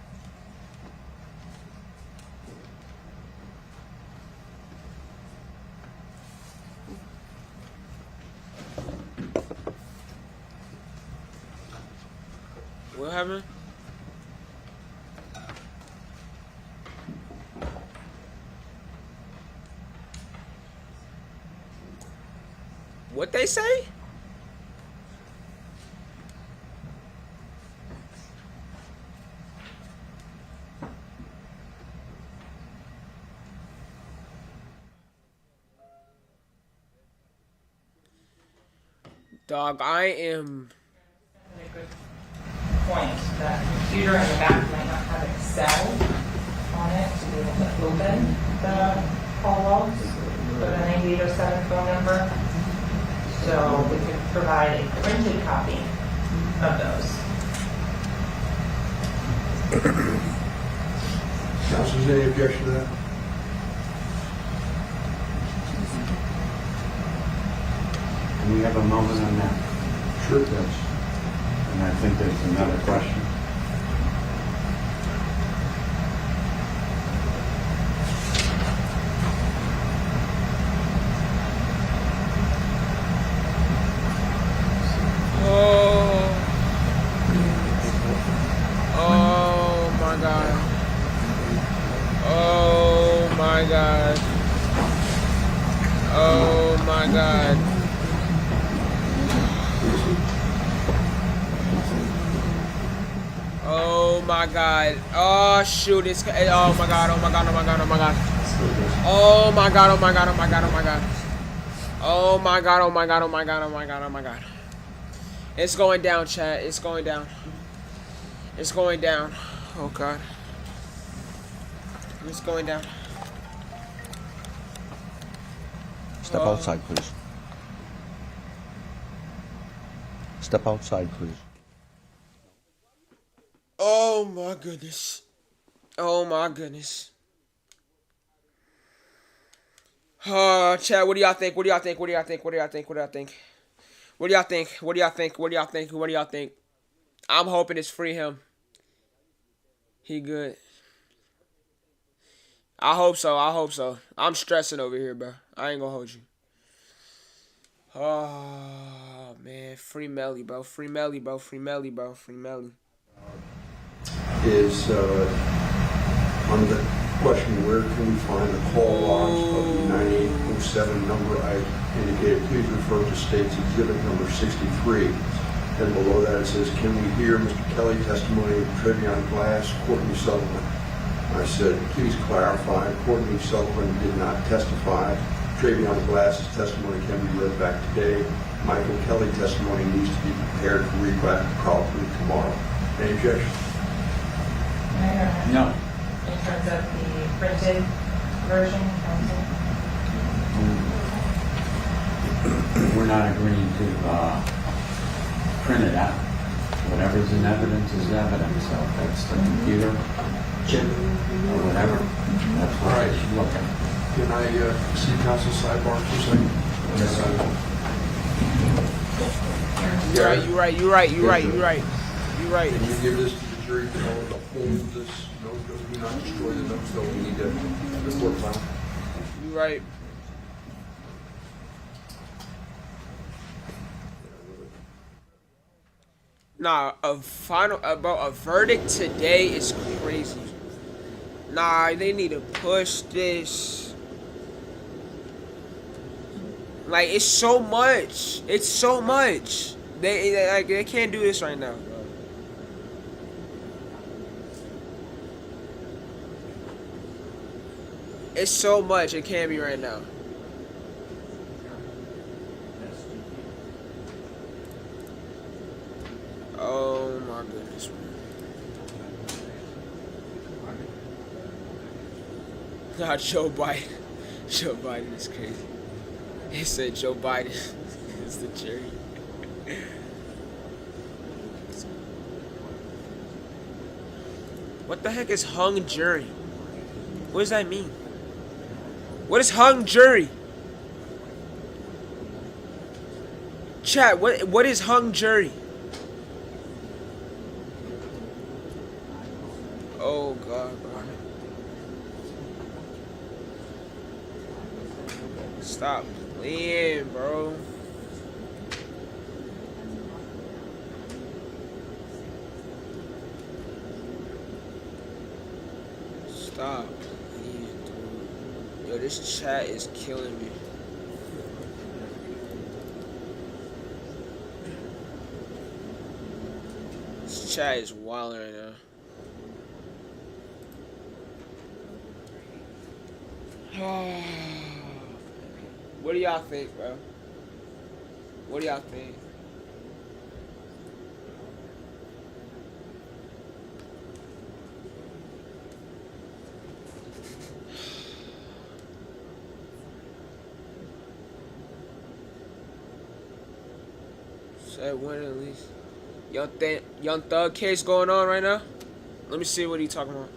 What happened? What they say? Dog, I am. Point that computer in the back might not have Excel on it to be able to open the call logs for the 9807 phone number. So we could provide a printed copy of those. Counsel, is there any objection to that? Can we have a moment on that? Sure, Judge. And I think there's another question. Oh my God. Oh my God. Oh my God. Oh my god. Oh shoot, it's oh my god, oh my god, oh my god, oh my god. Oh my god, oh my god, oh my god, oh my god. Oh my god, oh my god, oh my god, oh my god, oh my god. It's going down, chat. It's going down. It's going down. Oh god. It's going down. Step outside, please. Step outside, please. Oh my goodness. Oh my goodness. Oh, chat, what do y'all think? What do y'all think? What do y'all think? What do y'all think? What do y'all think? What do y'all think? What do y'all think? What do y'all think? What do y'all think? I'm hoping it's free him. He good. I hope so. I hope so. I'm stressing over here, bro. I ain't gonna hold you. Oh, man. Free Melly, bro. Free Melly, bro. Free Melly, bro. Free Melly. Is on the question, where can we find the call logs of the 9807 number I indicated? Please refer to State's Exhibit number 63. And below that it says, can we hear Mr. Kelly testimony of Trevion Glass, Courtney Sullivan? I said, please clarify, Courtney Sullivan did not testify. Trevion Glass's testimony can be read back today. Michael Kelly testimony needs to be prepared for read back probably tomorrow. Any objections? No. In terms of the printed version, counsel? We're not agreeing to print it out. Whatever's in evidence is evidence. So if that's the computer chip or whatever, that's what I should look at. Can I see counsel sidebar for a second? Yes, sir. You're right, you're right, you're right, you're right, you're right. You're right. Can you give this to the jury to hold this note? Do not destroy the notes, though. We need to have the court file. You're right. Nah, a verdict today is crazy. Nah, they need to push this. Like, it's so much. It's so much. They can't do this right now, bro. It's so much. It can't be right now. Oh my goodness, man. Nah, Joe Biden. Joe Biden is crazy. He said Joe Biden is the jury. What the heck is hung jury? What does that mean? What is hung jury? Chat, what is hung jury? Oh God, bro. Stop playing, bro. Stop playing, dude. Yo, this chat is killing me. This chat is wild right now. What do y'all think, bro? What do y'all think? Said when at least. Young Thug case going on right now? Let me see what he talking about.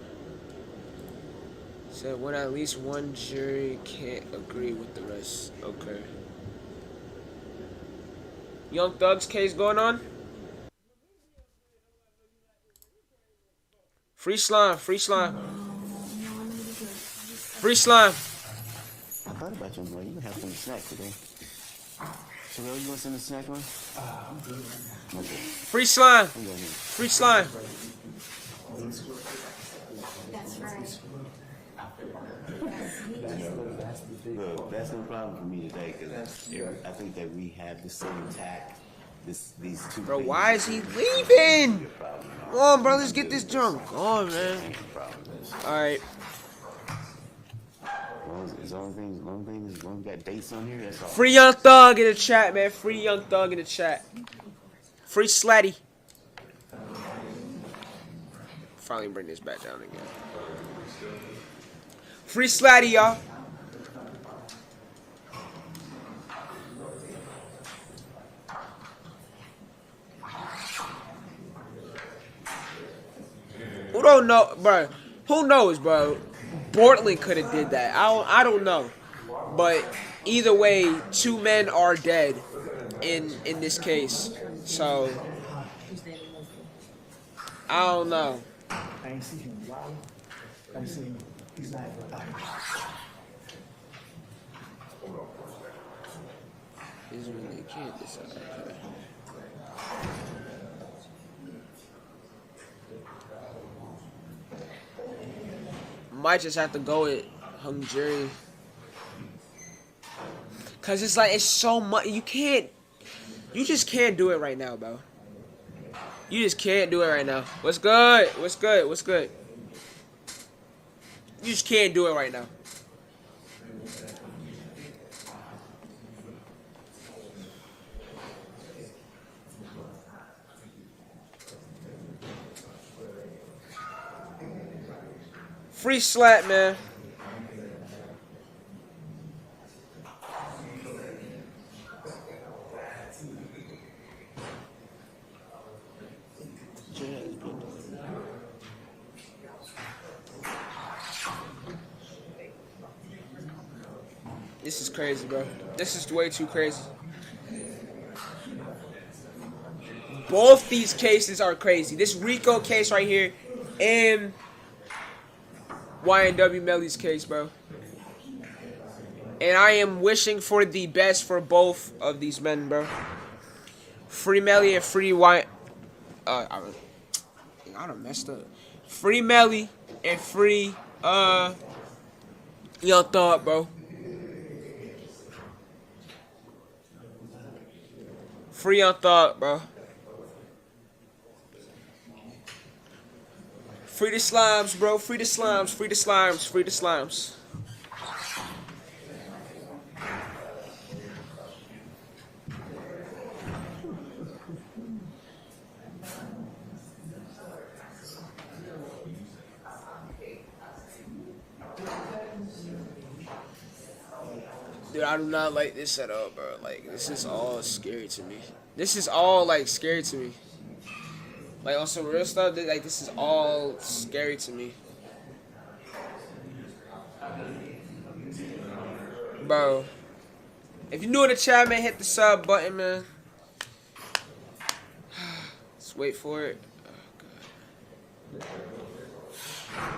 Said when at least one jury can't agree with the rest. Okay. Young Thug's case going on? Free slime, free slime. Free slime. I thought about you, boy. You can have some snack today. So, you want some snack on? I'm good right now. Okay. Free slime. Free slime. That's right. Look, that's no problem for me today because I think that we have the same tact these two. Bro, why is he leaving? Come on, bro, let's get this junk. Come on, man. Alright. As long as we got dates on here, that's all. Free Young Thug in the chat, man. Free Young Thug in the chat. Free Slatty. Finally bring this back down again. Free Slatty, y'all. Who don't know, bro? Who knows, bro? Portland could have did that. I don't know, but either way, 2 men are dead in this case. So I don't know. I ain't seen him. I ain't seen him. He's not. He's really a kid. This might just have to go with hung jury. Cause it's like, it's so much, you just can't do it right now, bro. You just can't do it right now. What's good? What's good? What's good? You just can't do it right now. Free Slat, man. This is crazy, bro. This is way too crazy. Both these cases are crazy. This RICO case right here and YNW Melly's case, bro. And I am wishing for the best for both of these men, bro. Free Melly and free I done messed up. Free Melly and free Young Thug, bro. Free Young Thug, bro. Free the slimes, bro. Free the slimes. Free the slimes. Free the slimes. Dude, I do not like this at all, bro. Like, this is all scary to me. This is all, like, scary to me. Like, on some real stuff, like, this is all scary to me. Bro. If you're new in the chat, man, hit the sub button, man. Let's wait for it. Oh, God.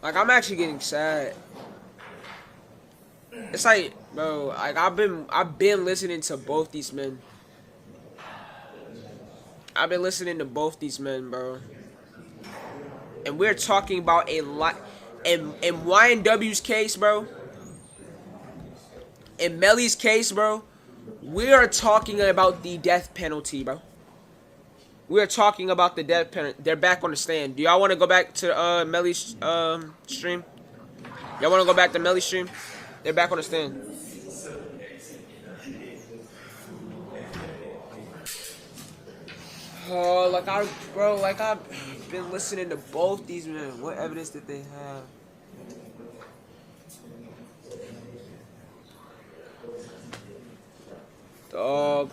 Like, I'm actually getting sad. It's like, bro, like, I've been listening to both these men. I've been listening to both these men, bro. And we're talking about a lot. In YNW's case, bro. In Melly's case, bro. We are talking about the death penalty, bro. We are talking about the death penalty. They're back on the stand. Do y'all want to go back to Melly's stream? Y'all want to go back to Melly's stream? They're back on the stand. Oh, like I've been listening to both these men. What evidence did they have? Dog.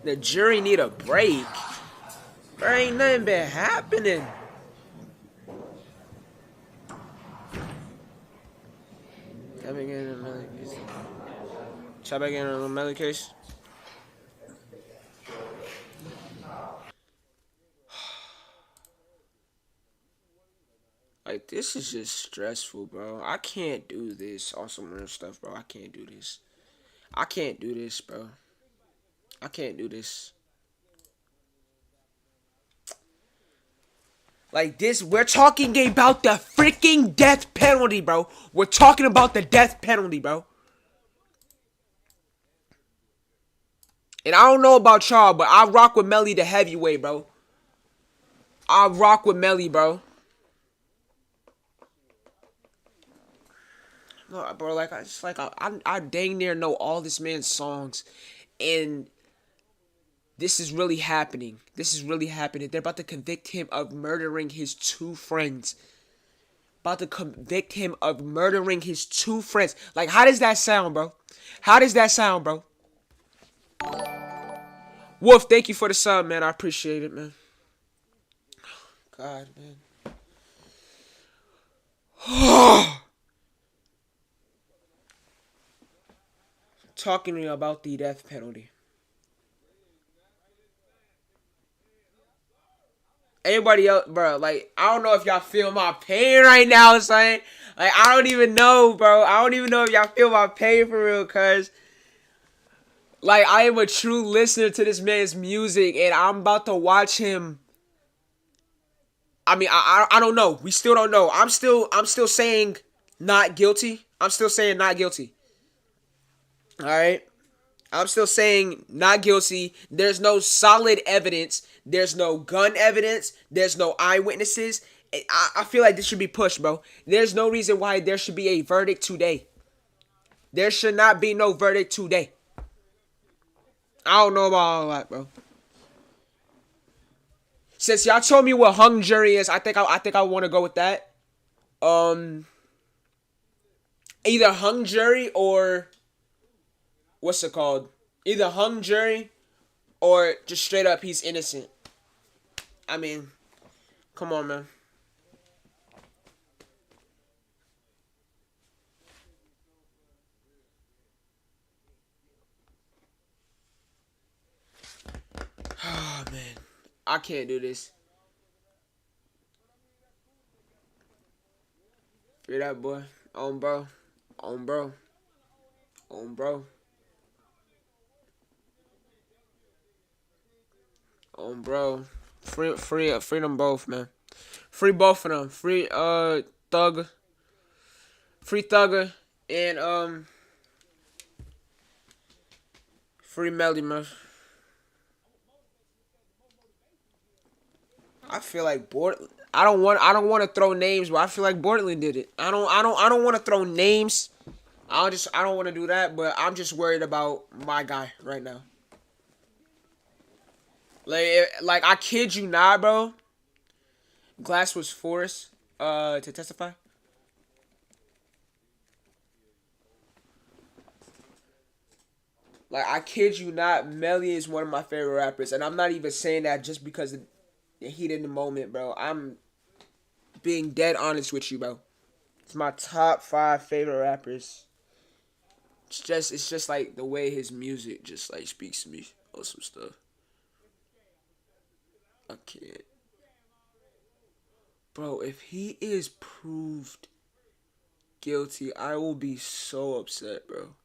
The jury need a break. There ain't nothing been happening. Try back in another case. Try back in another case. Like, this is just stressful, bro. I can't do this on some real stuff, bro. I can't do this. I can't do this, bro. I can't do this. Like this, we're talking about the freaking death penalty, bro. We're talking about the death penalty, bro. And I don't know about y'all, but I rock with Melly the heavyweight, bro. I rock with Melly, bro. No, bro, like I dang near know all this man's songs, and this is really happening. This is really happening. They're about to convict him of murdering his 2 friends. About to convict him of murdering his 2 friends. Like, how does that sound, bro? How does that sound, bro? Wolf, thank you for the sub, man. I appreciate it, man. God, man. Talking to me about the death penalty. Anybody else, bro? Like, I don't know if y'all feel my pain right now, son. Like, I don't even know, bro. I don't even know if y'all feel my pain for real, cuz. Like, I am a true listener to this man's music, and I'm about to watch him. I mean, I don't know. We still don't know. I'm still saying not guilty. I'm still saying not guilty. Alright? I'm still saying not guilty. There's no solid evidence. There's no gun evidence. There's no eyewitnesses. I feel like this should be pushed, bro. There's no reason why there should be a verdict today. There should not be no verdict today. I don't know about all that, bro. Since y'all told me what hung jury is, I think I want to go with that. Either hung jury or what's it called? Either hung jury or just straight up he's innocent. I mean, come on, man. Oh, man. I can't do this. Free that boy. On bro. On bro. On bro. On bro. Free them both, man. Free both of them. Free Thugger. Free Thugger and free Melly, man. I feel like I don't want to throw names, but I feel like Borderland did it. I don't want to throw names. I don't want to do that, but I'm just worried about my guy right now. Like I kid you not, bro. Glass was forced to testify. Like I kid you not, Melly is one of my favorite rappers, and I'm not even saying that just because of the heat in the moment, bro. I'm being dead honest with you, bro. It's my top 5 favorite rappers. It's just like the way his music just like speaks to me or some stuff. I can't. Bro, if he is proved guilty, I will be so upset, bro.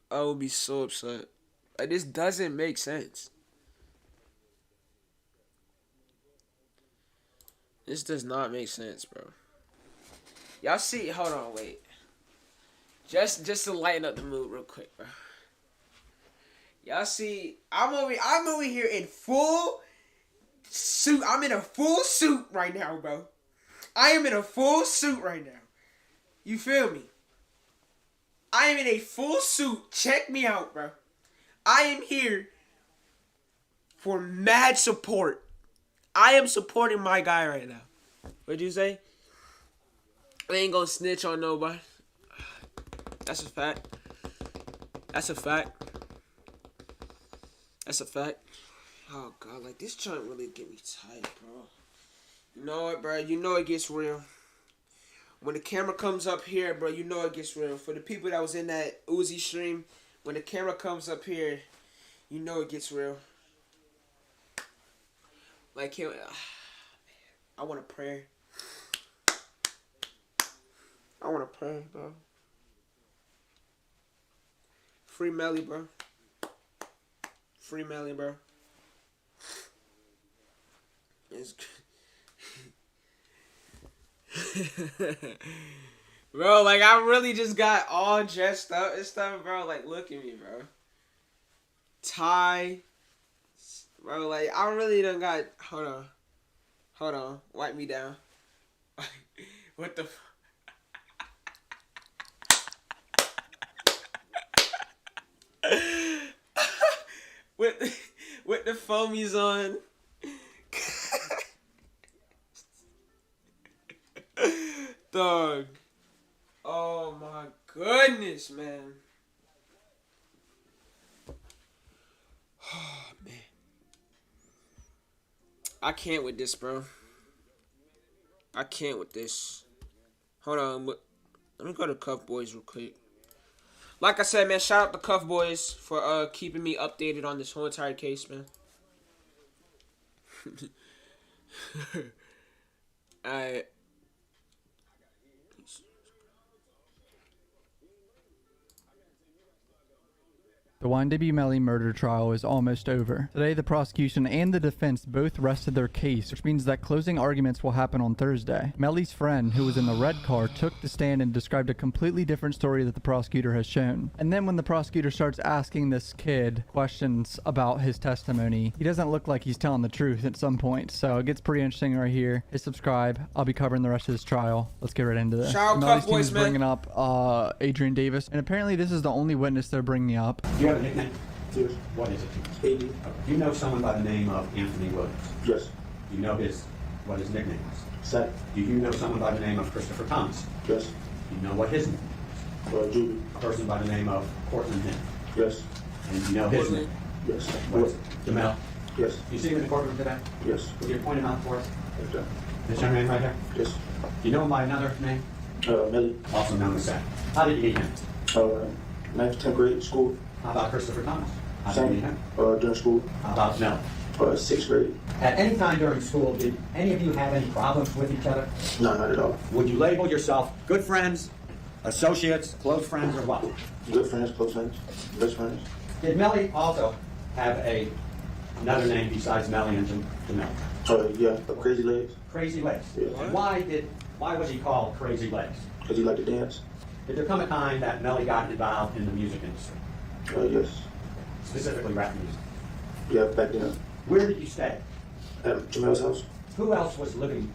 I will be so upset. Like, this doesn't make sense. This does not make sense, bro. Y'all see, hold on, wait. Just to lighten up the mood real quick, bro. Y'all see, I'm over here in full suit. I'm in a full suit right now, bro. I am in a full suit right now. You feel me? I am in a full suit. Check me out, bro. I am here for mad support. I am supporting my guy right now. What'd you say? I ain't gonna snitch on nobody. That's a fact. That's a fact. That's a fact. Oh, God. Like, this joint really get me tight, bro. You know what, bro? You know it gets real. When the camera comes up here, bro, you know it gets real. For the people that was in that Uzi stream, when the camera comes up here, you know it gets real. Like, I want to pray. I want to pray, bro. Free Melly, bro. Free Melly, bro. Bro, like, I really just got all dressed up and stuff, bro. Like, look at me, bro. Tie. Bro, like, I really done got... Hold on. Wipe me down. What the... with the foamies on. Dog. Oh my goodness, man. Oh, man. I can't with this, bro. I can't with this. Hold on. Let me go to Cuff Boys real quick. Like I said, man, shout out to Cuff Boys for keeping me updated on this whole entire case, man. The YNW Melly murder trial is almost over. Today, the prosecution and the defense both rested their case, which means that closing arguments will happen on Thursday. Melly's friend, who was in the red car, took the stand and described a completely different story that the prosecutor has shown. And then when the prosecutor starts asking this kid questions about his testimony, he doesn't look like he's telling the truth at some point. So it gets pretty interesting right here. Hit subscribe. I'll be covering the rest of this trial. Let's get right into this. Shout out Melly's Cuff team Boys, is man. bringing up Adrian Davis, and apparently this is the only witness they're bringing up. You have a nickname? Yes. What is it? AD. Do you know someone by the name of Anthony Williams? Yes. Do you know what his nickname was? Zach. Do you know someone by the name of Christopher Thomas? Yes. Do you know what his name was? Julie. A person by the name of Courtroom. Yes. And you know his name? Yes. What is it? Jamel. Yes. You see him in the courtroom today? Yes. Will you point him out for us? Okay. This young man right here? Yes. Do you know him by another name? Melly. Also known as Zach. How did you meet him? 9th, 10th grade school. How about Christopher Thomas? How did you meet him? During school. How about Mel? 6th grade. At any time during school, did any of you have any problems with each other? No, not at all. Would you label yourself good friends, associates, close friends, or what? Good friends, close friends, best friends. Did Melly also have another name besides Melly and Jamel? Yeah, Crazy Legs. Crazy Legs. Yeah. And why was he called Crazy Legs? Because he liked to dance. Did there come a time that Melly got involved in the music industry? Yes. Specifically rap music? Yeah, back then. Where did you stay? At Jamel's house. Who else was living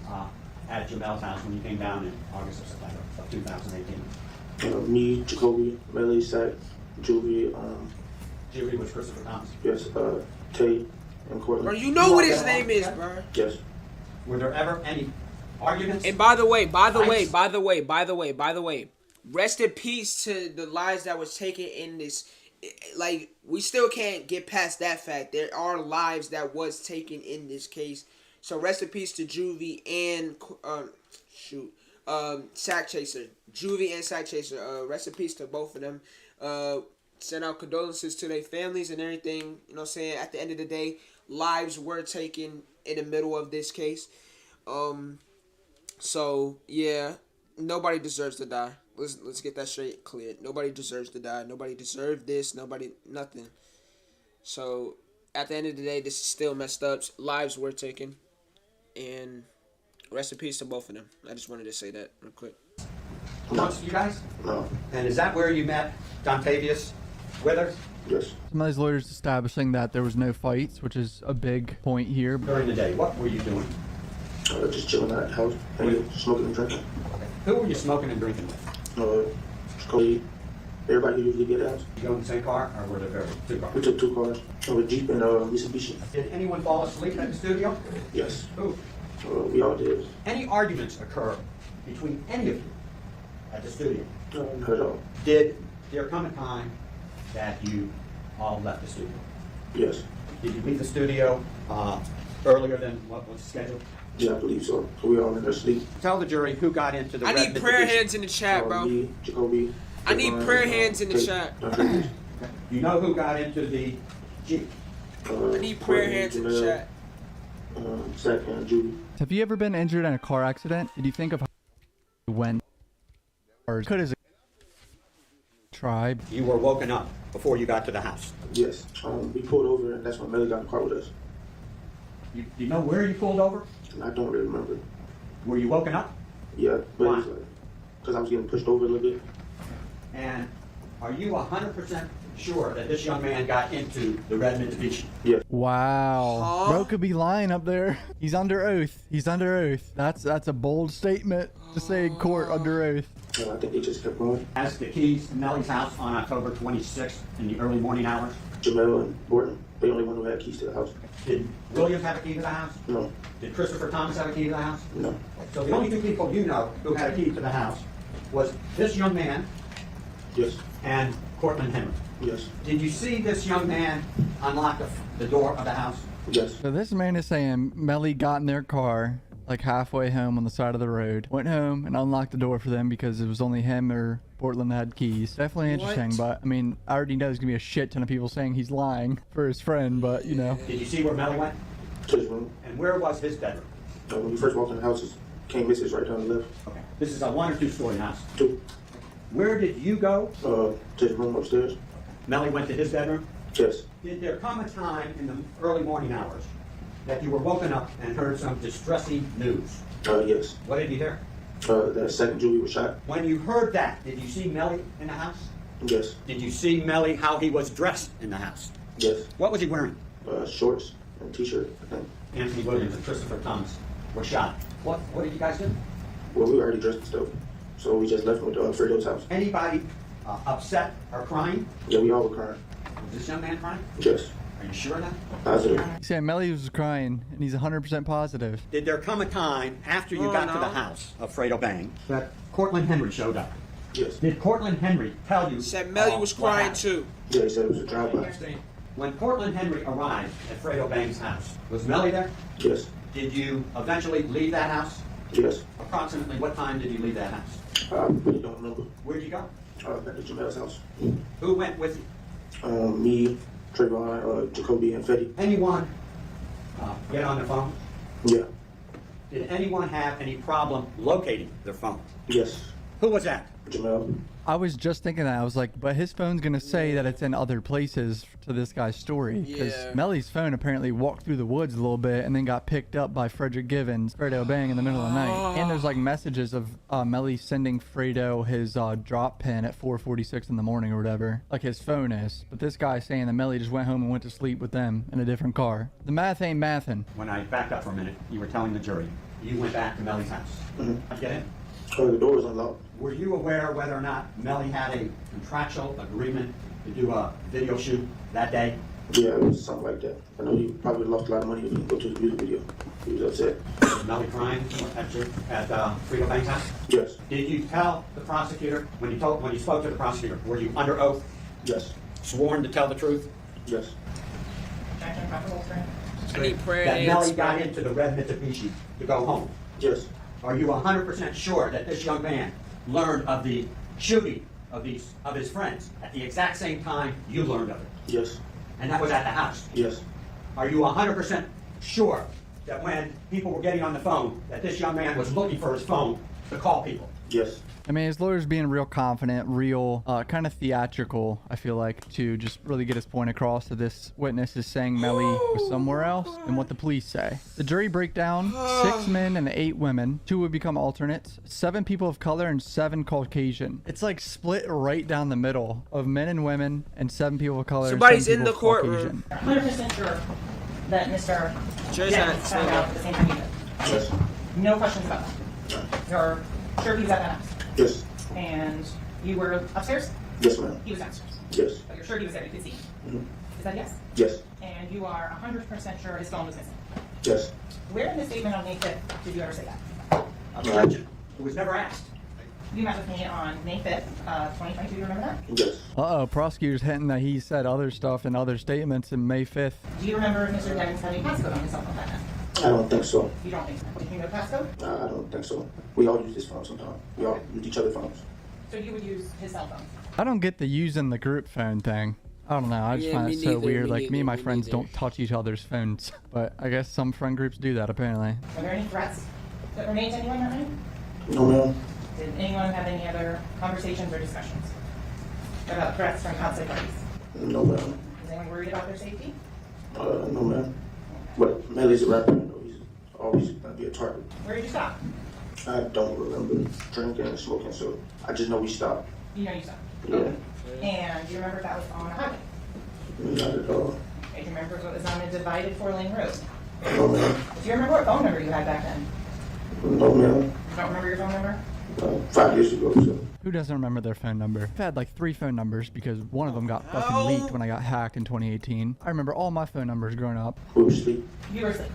at Jamel's house when you came down in August or September of 2018? Me, Jacoby, Melly, Zach, Julie, Julie was Christopher Thomas. yes, Tay, and Courtney. Bro, you know what his name is, bro. Yes. Were there ever any arguments? And by the way, rest in peace to the lives that was taken in this. Like, we still can't get past that fact. There are lives that was taken in this case. So rest in peace to Juvie and Sack Chaser. Juvie and Sack Chaser. Rest in peace to both of them. Send out condolences to their families and everything. You know what I'm saying? At the end of the day, lives were taken in the middle of this case. So yeah, nobody deserves to die. Let's get that straight cleared. Nobody deserves to die. Nobody deserved this. Nothing. So at the end of the day, this is still messed up. Lives were taken, and rest in peace to both of them. I just wanted to say that real quick. Amongst you guys? No. And is that where you met Dontavius Withers? Yes. Some of these lawyers establishing that there was no fights, which is a big point here. During the day, what were you doing? Just chilling at the house, smoking and drinking. Who were you smoking and drinking with? Jacoby, everybody who usually get out. You go in the same car, or were there two cars? We took 2 cars, a Jeep and a Mitsubishi. Did anyone fall asleep at the studio? Yes. Who? We all did. Any arguments occur between any of you at the studio? No, not at all. Did there come a time that you all left the studio? Yes. Did you leave the studio earlier than what was scheduled? Yeah, I believe so. We all in there sleep. Tell the jury who got into the I red need prayer Mitsubishi. hands in the chat, bro. Me, Jacoby. I need prayer hands in the chat. You know who got into the Jeep? I need prayer hands in the chat. Zach and Julie. Have you ever been injured in a car accident? Did you think of how you went or could as a tribe? You were woken up before you got to the house. Yes. We pulled over, and that's when Melly got in the car with us. You know where you pulled over? I don't really remember. Were you woken up? Yeah, but Why? it's like, because I was getting pushed over a little bit. And are you 100% sure that this young man got into the red Mitsubishi? Yeah. Wow. Bro could be lying up there. He's under oath. He's under oath. That's a bold statement to say in court under oath. And I think they just kept going. Has the keys to Melly's house on October 26th in the early morning hours? Jamel and Borton, they only one who had keys to the house. Did Williams have a key to the house? No. Did Christopher Thomas have a key to the house? No. So the only two people you know who had a key to the house was this young man Yes. and Cortland Henry. Yes. Did you see this young man unlock the door of the house? Yes. So this man is saying Melly got in their car like halfway home on the side of the road, went home and unlocked the door for them because it was only him or Portland that had keys. Definitely interesting, but I mean, I already know there's gonna be a shit ton of people saying he's lying for his friend, but you know. Did you see where Melly went? To his room. And where was his bedroom? When we first walked in the house, it came Mrs. right down the left. Okay. This is a 1 or 2 story house. 2. Where did you go? To his room upstairs. Melly went to his bedroom? Yes. Did there come a time in the early morning hours that you were woken up and heard some distressing news? Yes. What did you hear? That second Julie was shot. When you heard that, did you see Melly in the house? Yes. Did you see Melly how he was dressed in the house? Yes. What was he wearing? Shorts and t-shirt, I think. Anthony Williams and Christopher Thomas were shot. What did you guys do? Well, we were already dressed and stuff, so we just left with Fredo's house. Anybody upset or crying? Yeah, we all were crying. Was this young man crying? Yes. Are you sure of that? Positive. He said Melly was crying and he's 100% positive. Did there come a time after you got to the house of Fredo Bang that Cortland Henry showed up? Yes. Did Cortland Henry tell you? Said Melly was what crying happened? too. Yeah, he said it was a drive-by. When Cortland Henry arrived at Fredo Bang's house, was Melly there? Yes. Did you eventually leave that house? Yes. Approximately what time did you leave that house? I really don't remember. Where'd you go? Back to Jamel's house. Who went with you? Me, Trayvon, Jacoby, and Fetty. Anyone get on the phone? Yeah. Did anyone have any problem locating their phone? Yes. Who was that? Jamel. I was just thinking that. I was like, but his phone's gonna say that it's in other places to this guy's story. Because Melly's phone apparently walked through the woods a little bit and then got picked up by Frederick Givens, Fredo Bang in the middle of the night. And there's like messages of Melly sending Fredo his drop pin at 4:46 in the morning or whatever, like his phone is. But this guy's saying that Melly just went home and went to sleep with them in a different car. The math ain't mathin'. When I backed up for a minute, you were telling the jury you went back to Melly's house. Mm-hmm. How'd you get in? The door was unlocked. Were you aware whether or not Melly had a contractual agreement to do a video shoot that day? Yeah, it was something like that. I know he probably lost a lot of money if he didn't go to the music video. He was upset. Was Melly crying at Fredo Bang's house? Yes. Did you tell the prosecutor when you spoke to the prosecutor? Were you under oath? Yes. Sworn to tell the truth? Yes. That Melly got into the red Mitsubishi to go home? Yes. Are you 100% sure that this young man learned of the shooting of his friends at the exact same time you learned of it? Yes. And that was at the house? Yes. Are you 100% sure that when people were getting on the phone, that this young man was looking for his phone to call people? Yes. I mean, his lawyer's being real confident, real kind of theatrical, I feel like, to just really get his point across that this witness is saying Melly was somewhere else and what the police say. The jury breakdown, 6 men and 8 women. 2 would become alternates, 7 people of color and 7 Caucasian. It's like split right down the middle of men and women and 7 people of color. Somebody's and 7 in the people of courtroom. Caucasian. 100% sure that Mr. Jury's Jennings not found out at the same time you did. Yes. No questions about that. You're sure he was at that house? Yes. And you were upstairs? Yes, ma'am. He was downstairs? Yes. But you're sure he was there, you could see him? Mm-hmm. Is that yes? Yes. And you are 100% sure his phone was missing? Yes. Where in the statement on May 5th did you ever say that? Objection. It was never asked. You met with me on May 5th, 2022, you remember that? Yes. Uh-oh, prosecutor's hinting that he said other stuff in other statements in May 5th. Do you remember Mr. Jennings having passcode on his cell phone that night? I don't think so. You don't think so? Did you know passcode? I don't think so. We all use this phone sometimes. We all use each other's phones. So you would use his cell phone? I don't get the using the group phone thing. I don't know. I just find it so weird. Like, me and my friends don't touch each other's phones. But I guess some friend groups do that, apparently. Were there any threats that were made to anyone that night? No, ma'am. Did anyone have any other conversations or discussions about threats from outside parties? No, ma'am. Is anyone worried about their safety? No, ma'am. But Melly's a rapper, you know, he's always gonna be a target. Where did you stop? I don't remember drinking and smoking, so I just know we stopped. You know you stopped. Yeah. Okay. And do you remember if that was on a highway? Not at all. Okay, do you remember if it was on a divided 4-lane road? No, ma'am. Do you remember what phone number you had back then? No, ma'am. You don't remember your phone number? 5 years ago, so. Who doesn't remember their phone number? I've had like 3 phone numbers because one of them got fucking leaked when I got hacked in 2018. I remember all my phone numbers growing up. Who was asleep? You were asleep.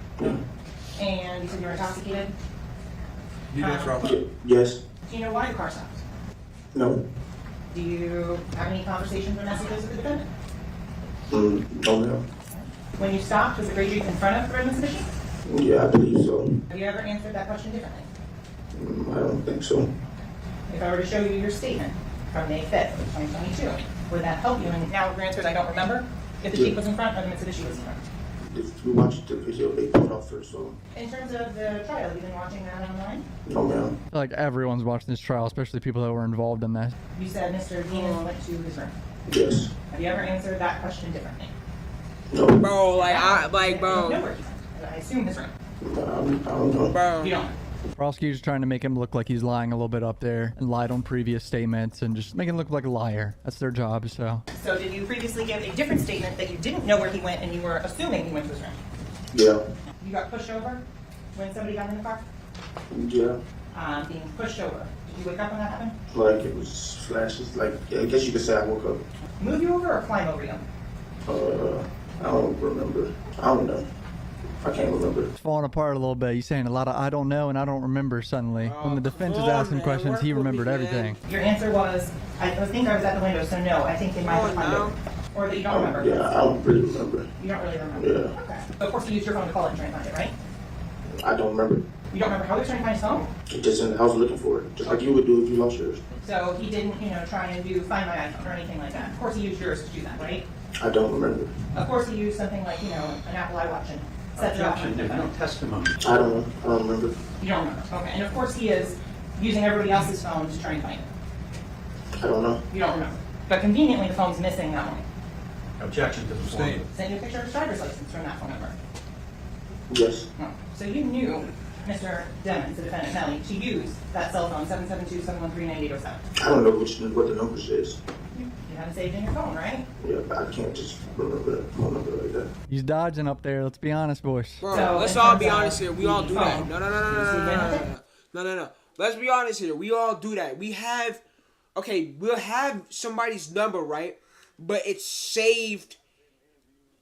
And you said you were intoxicated? You didn't drop it. Yes. Do you know why your car stopped? No. Do you have any conversations or messages with the defendant? No, ma'am. When you stopped, was the gray Jeep in front of the red Mitsubishi? Yeah, I believe so. Have you ever answered that question differently? I don't think so. If I were to show you your statement from May 5th, 2022, would that help you? And now your answer is I don't remember if the Jeep was in front or the Mitsubishi was in front. If you watched the video, they put off first, so. In terms of the trial, you've been watching that online? No, ma'am. I feel like everyone's watching this trial, especially people that were involved in this. You said Mr. Venus went to his room. Yes. Have you ever answered that question differently? No. Bro, bro. You don't know where he went. I assume his room. I don't know. Bro. You don't. Prosecutor's trying to make him look like he's lying a little bit up there and lied on previous statements and just make him look like a liar. That's their job, so. So did you previously give a different statement that you didn't know where he went and you were assuming he went to his room? Yeah. You got pushed over when somebody got in the car? Yeah. Being pushed over. Did you wake up when that happened? Like it was flashes. Like I guess you could say I woke up. Move you over or climb over you? I don't remember. I don't know. I can't remember. It's falling apart a little bit. He's saying a lot of I don't know and I don't remember suddenly. When the defense is asking questions, he remembered everything. Your answer was, I think I was at the window, so no, I think they might have climbed over. Or that you don't remember. Yeah, I don't really remember. You don't really remember? Yeah. Okay. But of course you used your phone to call it and try and find it, right? I don't remember. You don't remember how he was trying to find his phone? Just in the house looking for it, just like you would do if you lost yours. So he didn't, try and do Find My iPhone or anything like that. Of course he used yours to do that, right? I don't remember. Of course he used something like, an Apple iWatch and set it up. Objection, there's no testimony. I don't know. I don't remember. You don't remember. Okay. And of course he is using everybody else's phone to try and find it. I don't know. You don't remember. But conveniently the phone's missing that morning. Objection to the form. Send you a picture of his driver's license from that phone number. Yes. No. So you knew Mr. Demmons, the defendant Melly, to use that cell phone 772-713-9807. I don't know what the number says. You have it saved in your phone, right? Yeah, but I can't just remember that phone number like that. He's dodging up there. Let's be honest, boys. Bro, So, let's in all terms be of honest here. We all do that. phone, No. Let's be honest here. We all do that. We'll have somebody's number, right? But it's saved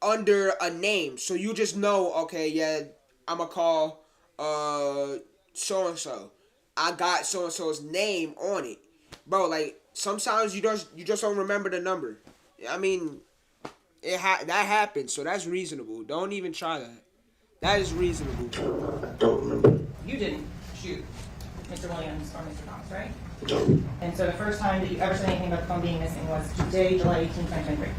under a name. So you just know, okay, yeah, I'm going to call so-and-so. I got so-and-so's name on it. Bro, like, sometimes you just don't remember the number. I mean, that happens, so that's reasonable. Don't even try that. That is reasonable. I don't remember. You didn't shoot Mr. Williams or Mr. Thomas, right? No. And so the first time that you ever said anything about the phone being missing was today, July 18, 2023.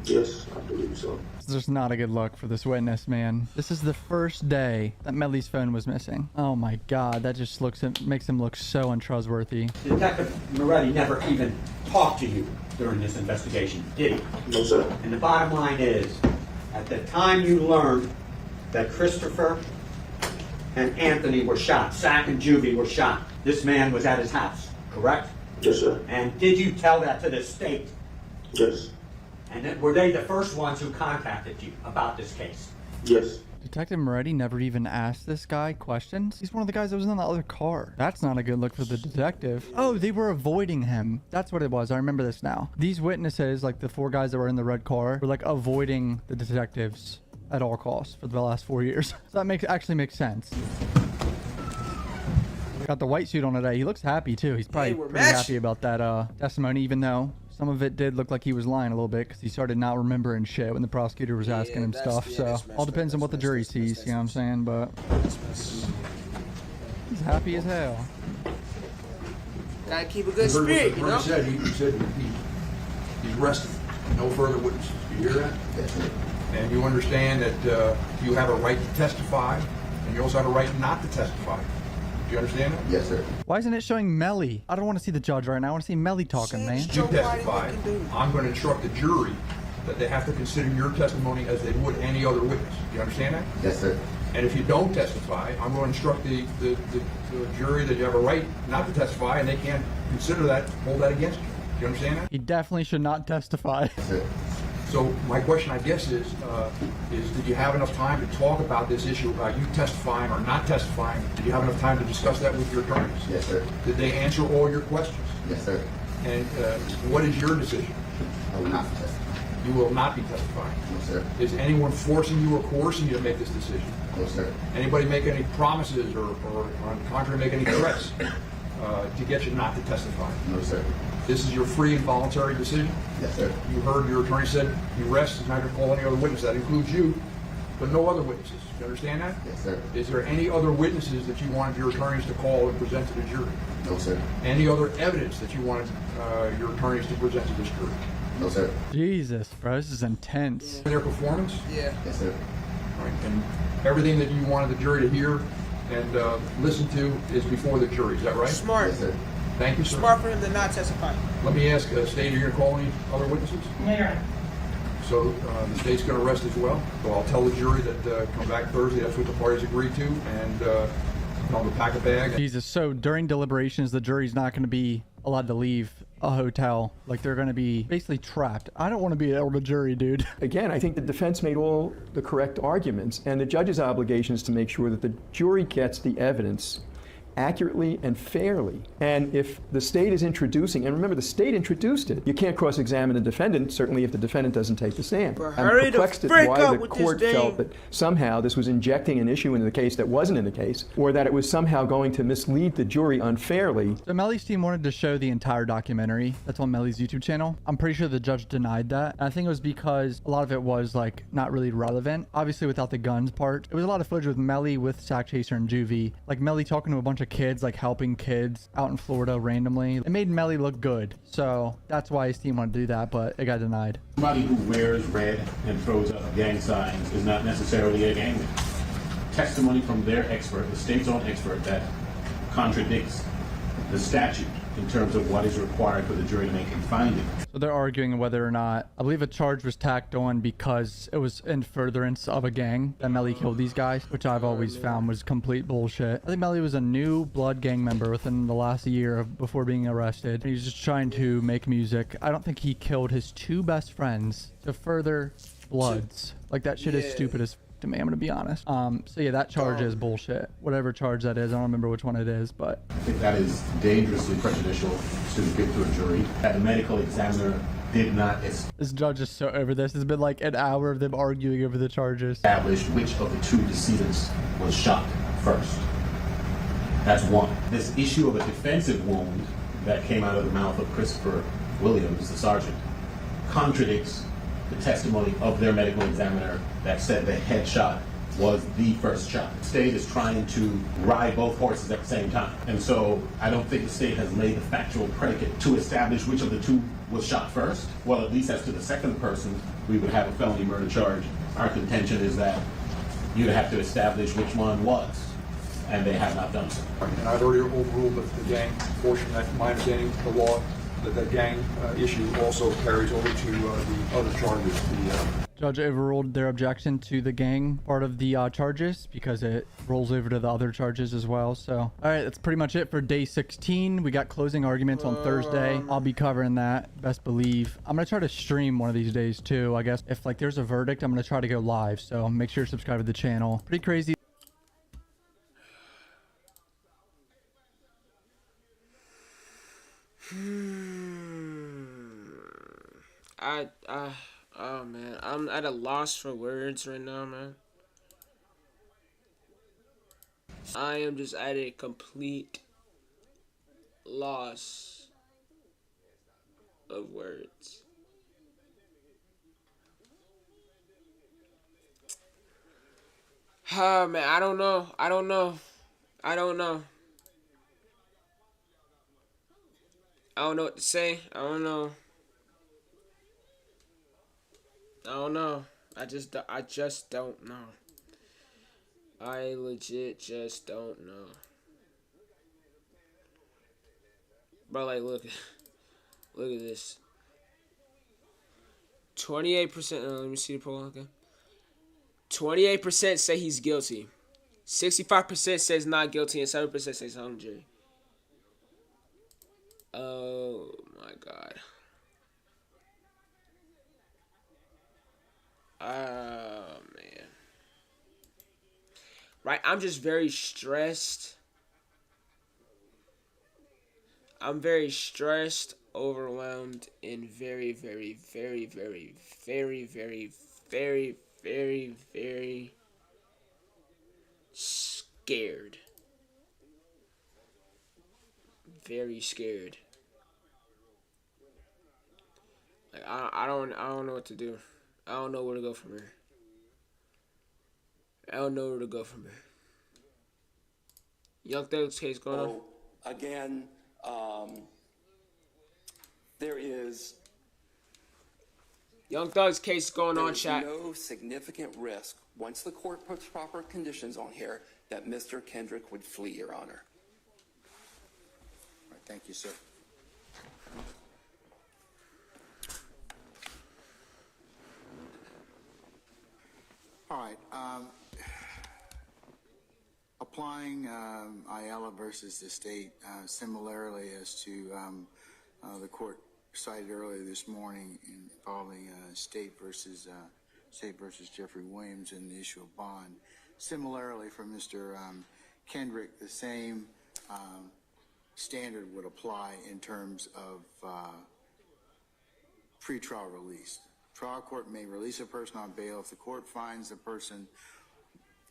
Yes, I believe so. It's just not a good look for this witness, man. This is the first day that Melly's phone was missing. Oh my God, that just makes him look so untrustworthy. Detective Moretti never even talked to you during this investigation, did he? No, sir. And the bottom line is, at the time you learned that Christopher and Anthony were shot, Sack and Juvie were shot, this man was at his house, correct? Yes, sir. And did you tell that to the state? Yes. And then were they the first ones who contacted you about this case? Yes. Detective Moretti never even asked this guy questions. He's one of the guys that was in the other car. That's not a good look for the detective. Oh, they were avoiding him. That's what it was. I remember this now. These witnesses, like the 4 guys that were in the red car, were like avoiding the detectives at all costs for the last 4 years. So that actually makes sense. Got the white suit on today. He looks happy too. He's probably pretty happy about that testimony, even though some of it did look like he was lying a little bit because he started not remembering shit when the prosecutor was asking him stuff. So all depends on what the jury sees, you know what I'm saying? But he's happy as hell. Gotta keep a good spirit, you know? He said he's resting. No further witnesses. You hear that? Yes, sir. And you understand that you have a right to testify, and you also have a right not to testify. Do you understand that? Yes, sir. Why isn't it showing Melly? I don't want to see the judge right now. I want to see Melly talking, man. You testify. I'm going to instruct the jury that they have to consider your testimony as they would any other witness. Do you understand that? Yes, sir. And if you don't testify, I'm going to instruct the jury that you have a right not to testify, and they can't consider that, hold that against you. Do you understand that? He definitely should not testify. So my question, I guess, is did you have enough time to talk about this issue about you testifying or not testifying? Did you have enough time to discuss that with your attorneys? Yes, sir. Did they answer all your questions? Yes, sir. And what is your decision? I will not testify. You will not be testifying. No, sir. Is anyone forcing you or coercing you to make this decision? No, sir. Anybody make any promises or on the contrary, make any threats to get you not to testify? No, sir. This is your free and voluntary decision? Yes, sir. You heard your attorney said you rest, he's not going to call any other witness. That includes you, but no other witnesses. You understand that? Yes, sir. Is there any other witnesses that you wanted your attorneys to call and present to the jury? No, sir. Any other evidence that you wanted your attorneys to present to this jury? No, sir. Jesus, bro, this is intense. Their performance? Yeah. Yes, sir. Right. And everything that you wanted the jury to hear and listen to is before the jury. Is that right? Smart. Yes, sir. Thank you, sir. Smart for him to not testify. Let me ask, State, are you going to call any other witnesses? No, Your Honor. So the state's going to rest as well. So I'll tell the jury that come back Thursday. That's what the parties agreed to, and tell them to pack a bag. Jesus, so during deliberations, the jury's not going to be allowed to leave a hotel. Like, they're going to be basically trapped. I don't want to be an elder jury, dude. Again, I think the defense made all the correct arguments, and the judge's obligation is to make sure that the jury gets the evidence accurately and fairly. And if the state is introducing, and remember, the state introduced it, you can't cross-examine the defendant, certainly if the defendant doesn't take the stand. But I'm hurry the perplexed at frick why up the with court this felt thing. that somehow this was injecting an issue into the case that wasn't in the case, or that it was somehow going to mislead the jury unfairly. So Melly's team wanted to show the entire documentary that's on Melly's YouTube channel. I'm pretty sure the judge denied that. And I think it was because a lot of it was like not really relevant. Obviously without the guns part. It was a lot of footage with Melly, with Sack Chaser and Juvie. Like Melly talking to a bunch of kids, like helping kids out in Florida randomly. It made Melly look good. So that's why his team wanted to do that, but it got denied. Somebody who wears red and throws up gang signs is not necessarily a gangman. Testimony from their expert, the state's own expert, that contradicts the statute in terms of what is required for the jury to make a finding. So they're arguing whether or not, I believe a charge was tacked on because it was in furtherance of a gang that Melly killed these guys, which I've always found was complete bullshit. I think Melly was a new blood gang member within the last year before being arrested. He was just trying to make music. I don't think he killed his two best friends to further bloods. Like, that shit is stupid as to me, I'm gonna be honest. So yeah, that charge is bullshit. Whatever charge that is, I don't remember which one it is, but I think that is dangerously prejudicial to give to a jury. That the medical examiner did not this judge is so over this. It's been like an hour of them arguing over the charges. establish which of the two decedents was shot first. That's one. This issue of a defensive wound that came out of the mouth of Christopher Williams, the sergeant, contradicts the testimony of their medical examiner that said the headshot was the first shot. The state is trying to ride both horses at the same time. And so I don't think the state has laid the factual predicate to establish which of the two was shot first. Well, at least as to the second person, we would have a felony murder charge. Our contention is that you'd have to establish which one was, and they have not done so. And I've already overruled the gang portion. That's my understanding of the law, that the gang issue also carries over to the other charges. Judge overruled their objection to the gang part of the charges because it rolls over to the other charges as well. So, all right, that's pretty much it for day 16. We got closing arguments on Thursday. I'll be covering that, best believe. I'm gonna try to stream one of these days too. I guess if like there's a verdict, I'm gonna try to go live. So make sure to subscribe to the channel. Pretty crazy. Oh man, I'm at a loss for words right now, man. I am just at a complete loss of words. Oh man, I don't know. I don't know what to say. I don't know. I just don't know. I legit just don't know. Bro, like, look at this. 28%. Let me see the poll again. 28% say he's guilty. 65% says not guilty and 7% says hung jury. Oh my god. Oh man. Right, I'm just very stressed. I'm very stressed, overwhelmed, and very, very, very, very, very, very, very, very, very scared. Very scared. Like I don't know what to do. I don't know where to go from here. I don't know where to go from here. Young Thug's case going on. Again, there is Young Thug's case going on, chat. no significant risk once the court puts proper conditions on here that Mr. Kendrick would flee, Your Honor. All right, thank you, sir. All right. Applying Ayala versus the state similarly as to the court cited earlier this morning involving state versus Jeffrey Williams and the issue of bond. Similarly, for Mr. Kendrick, the same standard would apply in terms of pretrial release. Trial court may release a person on bail if the court finds the person,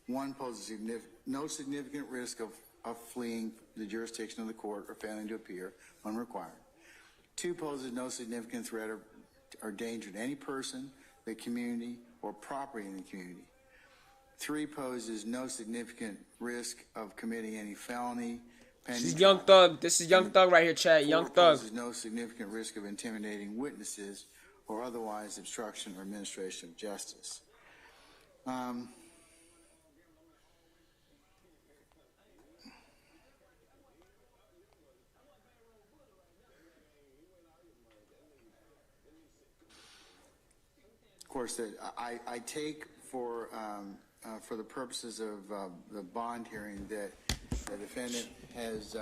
one, poses no significant risk of fleeing the jurisdiction of the court or failing to appear when required. Two, poses no significant threat or danger to any person, the community, or property in the community. Three, poses no significant risk of committing any felony. This is Young Thug. This is Young Thug right here, chat. Young Thug. Poses no significant risk of intimidating witnesses or otherwise obstruction or administration of justice. Of course, that I take for the purposes of the bond hearing that the defendant has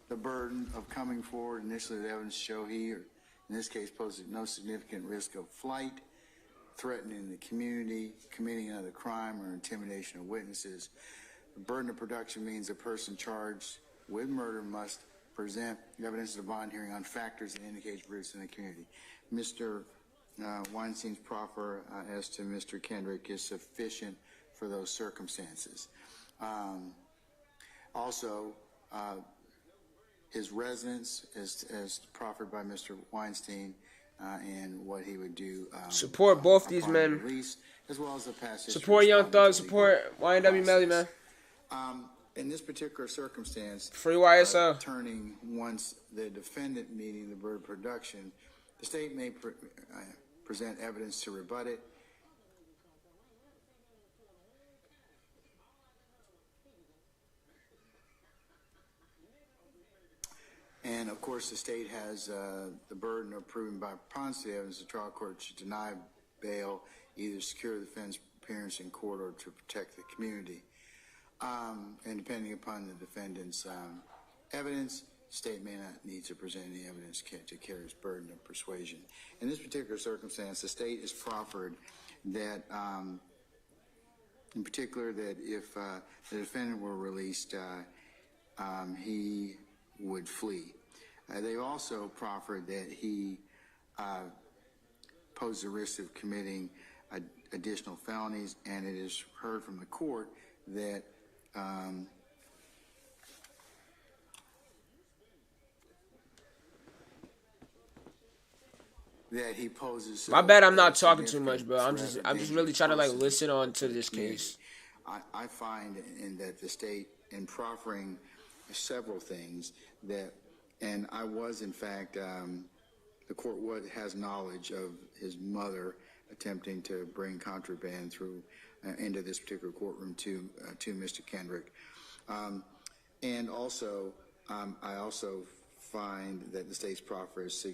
the burden of coming forward. Initially, the evidence show he, or in this case, poses no significant risk of flight, threatening the community, committing another crime, or intimidation of witnesses. The burden of production means a person charged with murder must present evidence of the bond hearing on factors that indicate risk in the community. Mr. Weinstein's proffer as to Mr. Kendrick is sufficient for those circumstances. Also, his residence, as proffered by Mr. Weinstein, and what he would do. Support both these men. Release, as well as the past support Young Thug. Support YNW Melly, man. In this particular circumstance, free YSL. Turning once the defendant meeting the burden of production, the state may present evidence to rebut it. And of course, the state has the burden of proving by preponderance of the evidence the trial court should deny bail, either secure the defendant's appearance in court or to protect the community. And depending upon the defendant's evidence, the state may not need to present any evidence to carry its burden of persuasion. In this particular circumstance, the state has proffered that, in particular, that if the defendant were released, he would flee. They also proffered that he posed the risk of committing additional felonies, and it is heard from the court that that he poses. My bad, I'm not talking too much, bro. I'm just really trying to like listen on to this case. I find in that the state, in proffering several things that, and I was in fact, the court has knowledge of his mother attempting to bring contraband through into this particular courtroom to Mr. Kendrick, and also I also find that the state's proffer is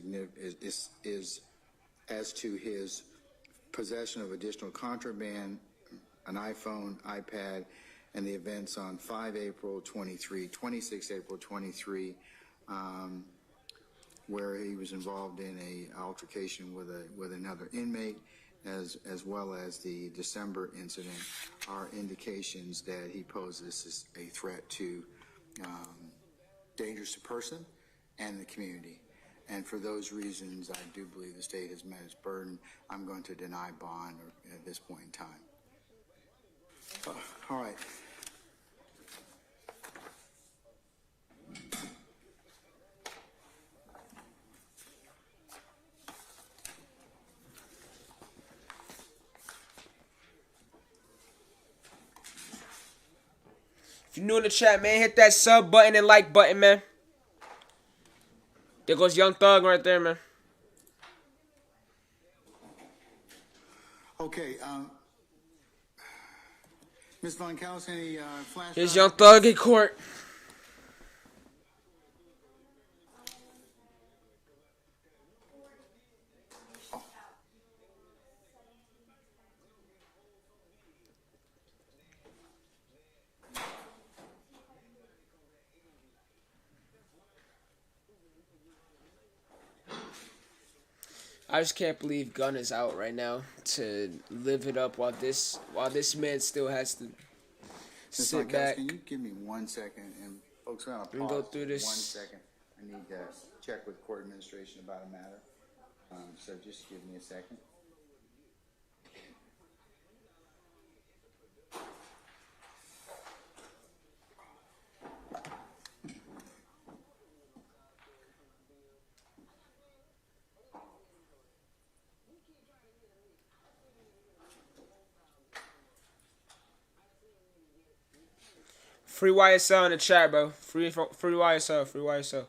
as to his possession of additional contraband, an iPhone, iPad, and the events on 5 April 23, 26 April 23, where he was involved in a altercation with another inmate, as well as the December incident, are indications that he poses a threat to dangerous to person and the community. And for those reasons, I do believe the state has met its burden. I'm going to deny bond at this point in time. All right. If you're new in the chat, man, hit that sub button and like button, man. There goes Young Thug right there, man. Okay, Ms. Von Callis, any flash? Here's Young Thug in court. I just can't believe Gunn is out right now to live it up while this man still has to sit back. Can you give me 1 second? And folks, we're going to go through this. 1 second. I need to check with court administration about a matter. So just give me a second. Free YSL in the chat, bro. Free YSL. Free YSL.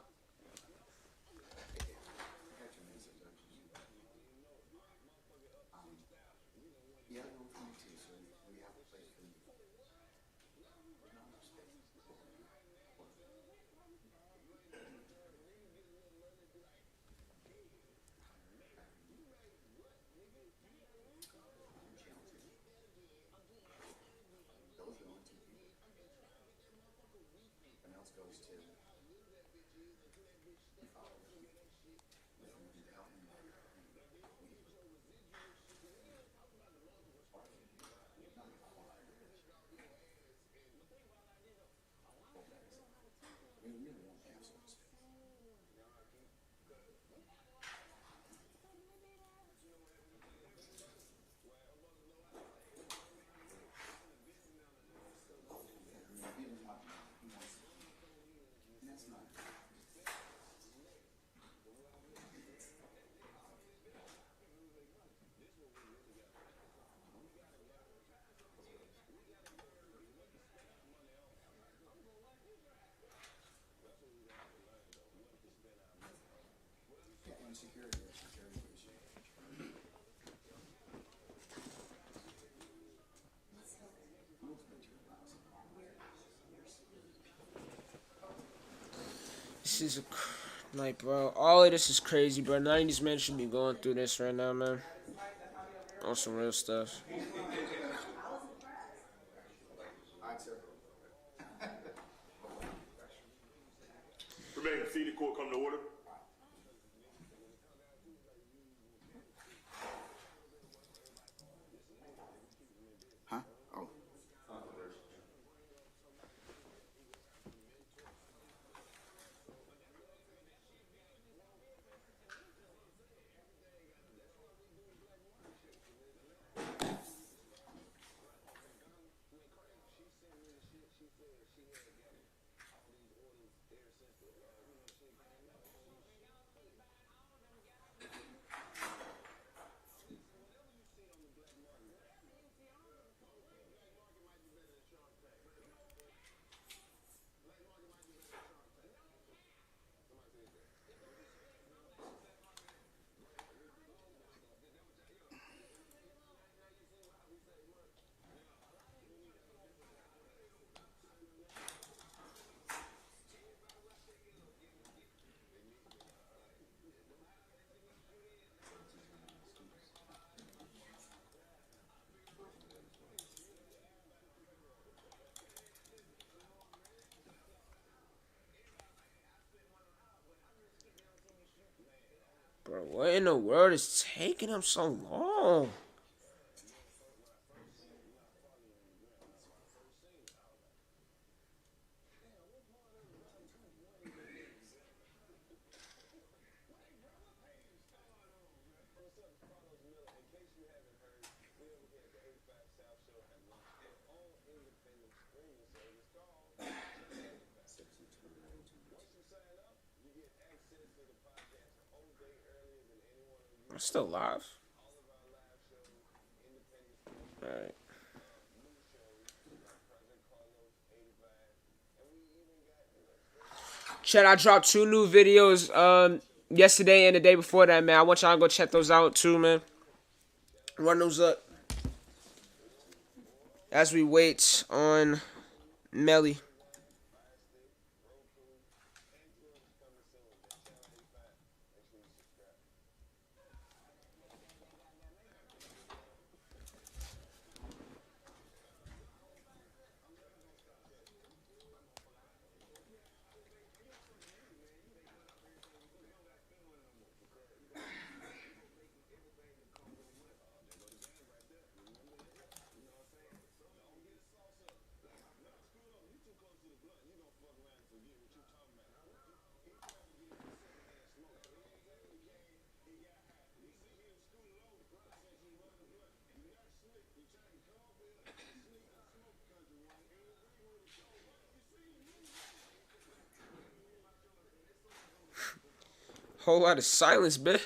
This is like, bro, all of this is crazy, bro. None of these men should be going through this right now, man. On some real stuff. Remain seated, court come to order. Huh? Oh. what in the world is taking him so long? I'm still live. Alright. Chat, I dropped 2 new videos yesterday and the day before that, man. I want y'all to go check those out too, man. Run those up. As we wait on Melly. Whole lot of silence, bitch.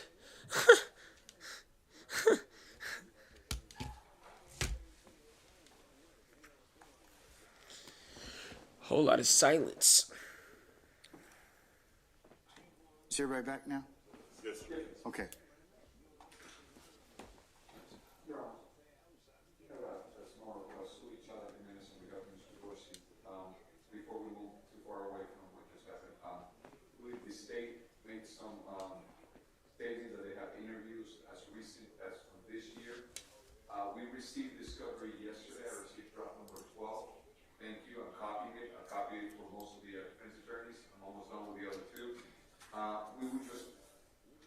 Whole lot of silence. Is everybody back now? Yes. Okay. Before we move too far away from what just happened, I believe the state made some statements that they have interviews as recent as from this year. We received discovery yesterday. I received draft number 12. Thank you. I'm copying it. I copied it for most of the defense attorneys. I'm almost done with the other 2. We would just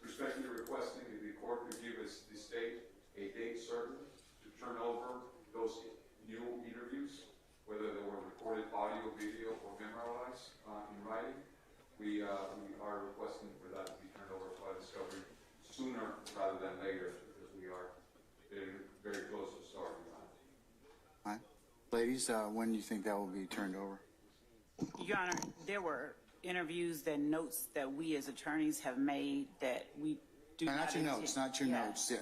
respectfully requesting that the court could give us the state a date certain to turn over those new interviews, whether they were recorded audio, video, or memorized in writing. We are requesting for that to be turned over by discovery sooner rather than later, because we are very, very close to starting that. All right. Ladies, when do you think that will be turned over? Your Honor, there were interviews and notes that we as attorneys have made that we do not your intend- notes, not your Yeah. notes,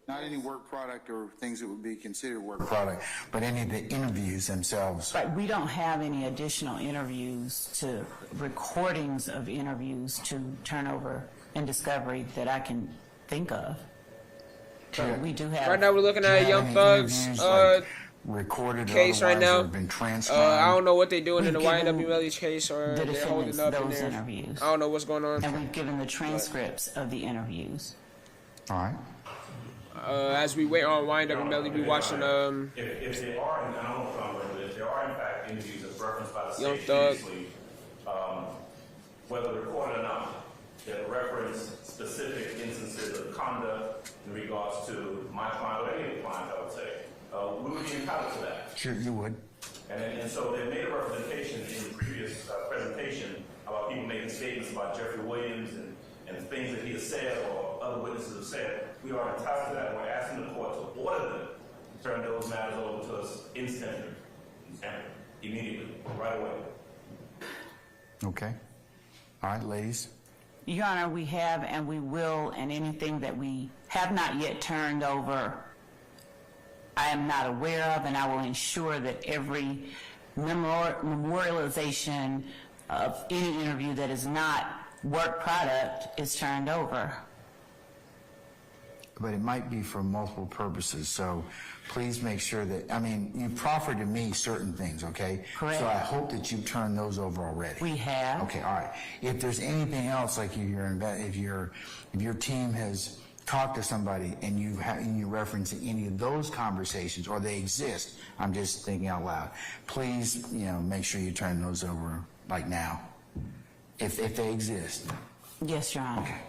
not any work product or things that would be considered work product, but any of the interviews themselves. Right, we don't have any additional interviews to recordings of interviews to turn over in discovery that I can think of. But we do have. Right now we're looking at Young Thug's recorded case right now. Been I don't know what they're doing in the We've given YNW Melly's case, or the they're holding defendants up in those there. interviews. I don't know what's going on. And we've given the transcripts of the interviews. All right. As we wait on YNW Melly, we watching If there are, and I don't know if I'm aware, if there are in fact interviews as referenced by the Young state Thug. previously, whether recorded or not, that reference specific instances of conduct in regards to my client or any of the clients, I would say, we would be entitled to that. Sure, you would. And so they made a representation in the previous presentation about people making statements about Jeffrey Williams and things that he has said or other witnesses have said. We are entitled to that, and we're asking the court to order them to turn those matters over to us instantly, immediately, right away. Okay. All right, ladies. Your Honor, we have and we will, and anything that we have not yet turned over, I am not aware of, and I will ensure that every memorialization of any interview that is not work product is turned over. But it might be for multiple purposes, so please make sure that, I mean, you proffered to me certain things, okay? Correct. So I hope that you turned those over already. We have. Okay, all right. If there's anything else, like if your team has talked to somebody and you reference any of those conversations, or they exist, I'm just thinking out loud, please, make sure you turn those over like now, if they exist. Yes, Your Honor. Okay.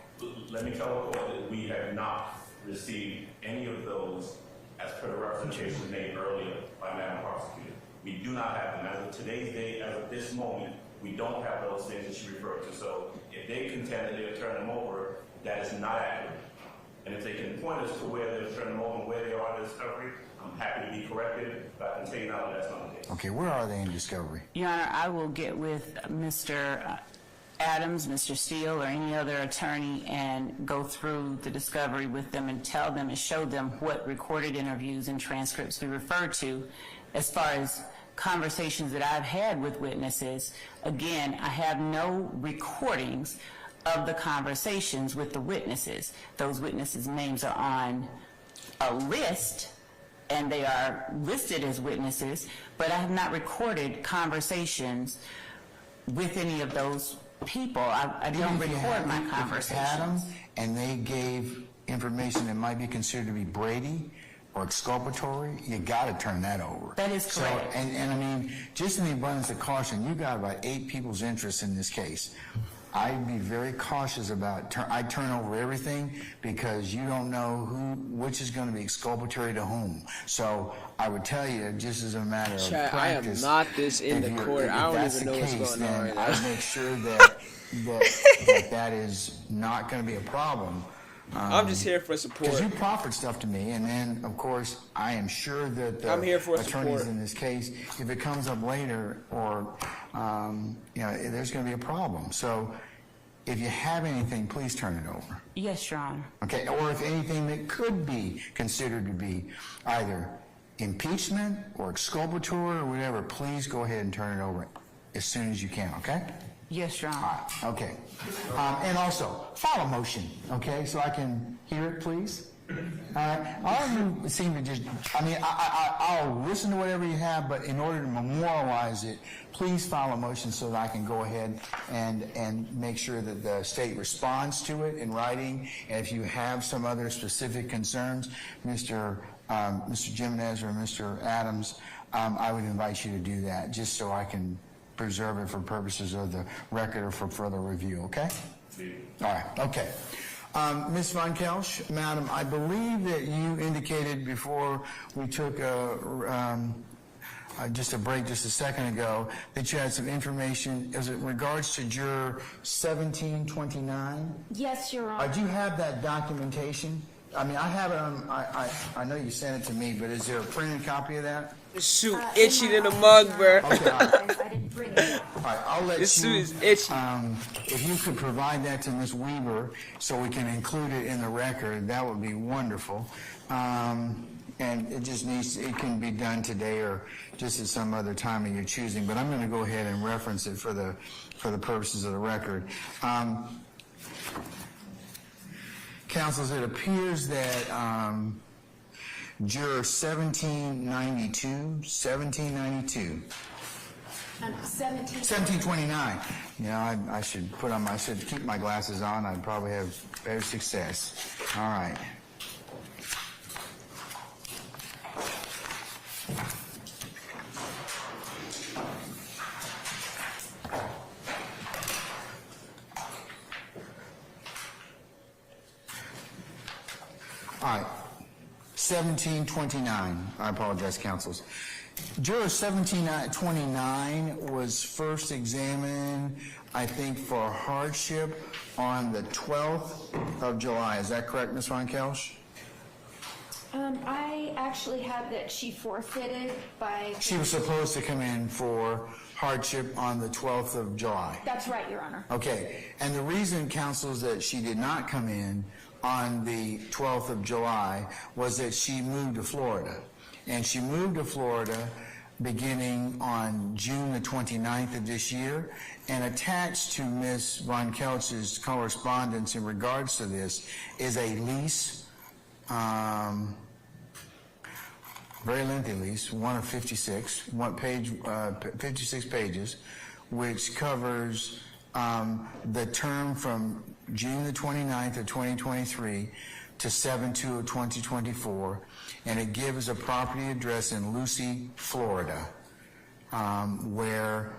let me tell the court that we have not received any of those as per the representation made earlier by Madam Prosecutor. We do not have them. As of today's date, as of this moment, we don't have those things that she referred to. So if they contend that they'll turn them over, that is not accurate. And if they can point us to where they'll turn them over and where they are in discovery, I'm happy to be corrected, but I can tell you now that that's not the case. Okay, where are they in discovery? Your Honor, I will get with Mr. Adams, Mr. Steele, or any other attorney and go through the discovery with them and tell them and show them what recorded interviews and transcripts we refer to as far as conversations that I've had with witnesses. Again, I have no recordings of the conversations with the witnesses. Those witnesses' names are on a list and they are listed as witnesses, but I have not recorded conversations with any of those people. I don't record my conversations. If you had them and they gave information that might be considered to be Brady or exculpatory, you got to turn that over. That is correct. So, and I mean, just in the abundance of caution, you got about 8 people's interests in this case. I'd be very cautious about, I'd turn over everything because you don't know which is going to be exculpatory to whom. So I would tell you, just as a matter of practice, I am not this in the court. I don't even know what's going on right now. I'd make sure that that is not going to be a problem. I'm just here for support. Because you proffered stuff to me, and then, of course, I am sure that the I'm here for attorneys support. in this case, if it comes up later, or there's going to be a problem. So, if you have anything, please turn it over. Yes, Your Honor. Okay, or if anything that could be considered to be either impeachment or exculpatory or whatever, please go ahead and turn it over as soon as you can. Okay. Yes, Your Honor. Okay. And also, file a motion, okay, so I can hear it, please. All of you seem to just, I'll listen to whatever you have, but in order to memorialize it, please file a motion so that I can go ahead and make sure that the state responds to it in writing. And if you have some other specific concerns, Mr. Jimenez or Mr. Adams, I would invite you to do that, just so I can preserve it for purposes of the record or for further review, okay? All right, okay. Ms. Von Kelsch, Madam, I believe that you indicated before we took just a break just a second ago that you had some information as it regards to Juror 1729. Yes, Your Honor. Do you have that documentation? I mean, I have it on, I know you sent it to me, but is there a printed copy of that? This suit itchy than a mug, bro. Okay, all right. I didn't bring it. All right, I'll let This suit you, is itchy. if you could provide that to Ms. Weaver so we can include it in the record, that would be wonderful. And it just it can be done today or just at some other time of your choosing, but I'm going to go ahead and reference it for the purposes of the record. Counsels, it appears that Juror 1729. You know, I should keep my glasses on. I'd probably have better success. All right. All right. 1729. I apologize, counsels. Juror 1729 was first examined, I think, for hardship on the 12th of July. Is that correct, Ms. Von Kelsch? I actually have that she forfeited by... She was supposed to come in for hardship on the 12th of July. That's right, Your Honor. Okay. And the reason, counsels, that she did not come in on the 12th of July was that she moved to Florida. And she moved to Florida beginning on June the 29th of this year, and attached to Ms. Von Kelch's correspondence in regards to this is a lease, very lengthy lease, one of 56, 56 pages, which covers the term from June the 29th of 2023 to 7/2 of 2024, and it gives a property address in Lucy, Florida, where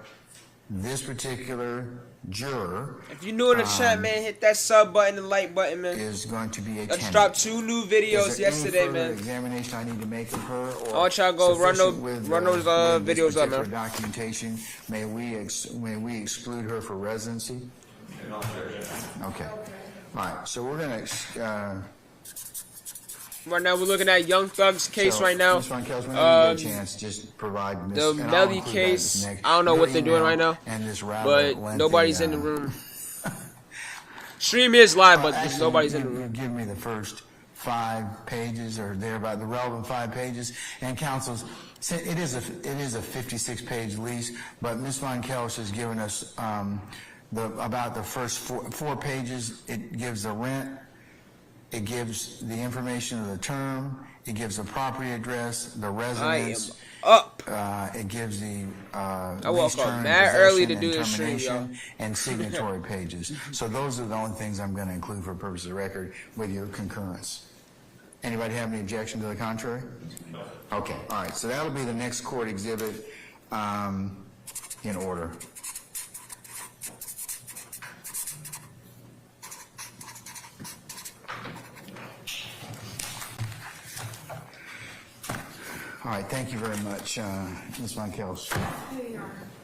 this particular juror If you're new in the chat, man, hit that sub button and like button, man. is going to be I attending. just dropped 2 new videos Is there yesterday, any further man. examination I need to make of her, or I want y'all to go run sufficient those, with this videos up, particular man. documentation? May we exclude her for residency? Okay. All right. So we're gonna. Right now, we're looking at Young Thug's case right now. Ms. Von Kels, whenever you get a chance, just provide The and I'll Melly include that case, next- I don't know your what they're doing email right now, and this rather but lengthy, nobody's in the room. Stream is live, but just actually, nobody's in the you room. give me the first 5 pages or thereabout, the relevant 5 pages, and counsels. It is a 56-page lease, but Ms. Von Kels has given us about the first 4 pages. It gives the rent. It gives the information of the term. It gives the property address, the residence. It gives the I lease woke up term, mad early to possession, do and this stream, termination, y'all. and signatory pages. So those are the only things I'm going to include for purposes of the record with your concurrence. Anybody have any objection to the contrary? No. Okay. All right. So that'll be the next court exhibit in order. All right, thank you very much, Ms. Von Kels.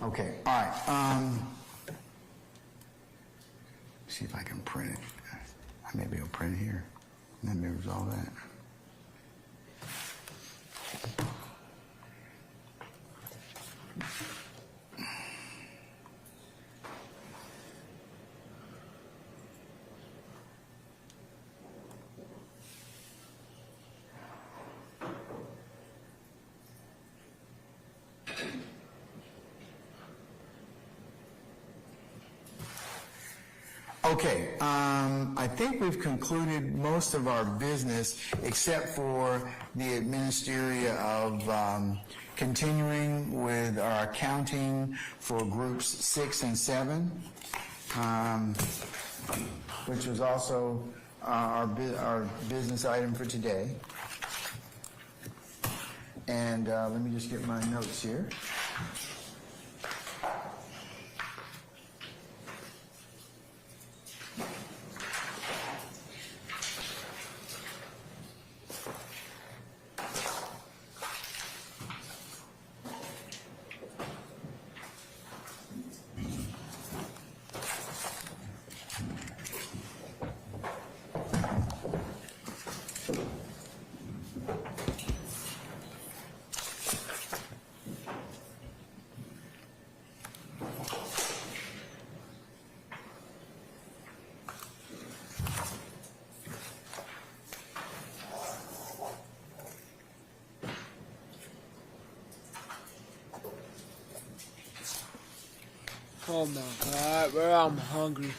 Okay, all right. See if I can print it. I may be able to print it here. That may resolve that. Okay, I think we've concluded most of our business except for the administeria of continuing with our accounting for groups 6 and 7, which was also our business item for today. And let me just get my notes here. Oh my God, bro, I'm hungry.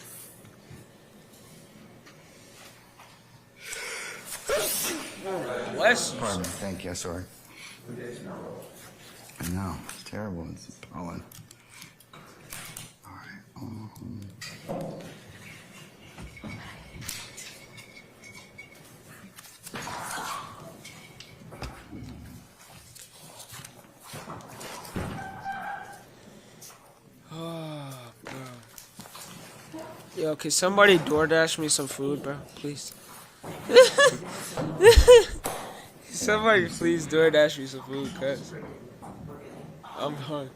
Bless you. Pardon me, thank you, sorry. I know, it's terrible, it's pollen. All right. Oh, bro. Yo, can somebody DoorDash me some food, bro? Please. Somebody please DoorDash me some food, cuz I'm hungry.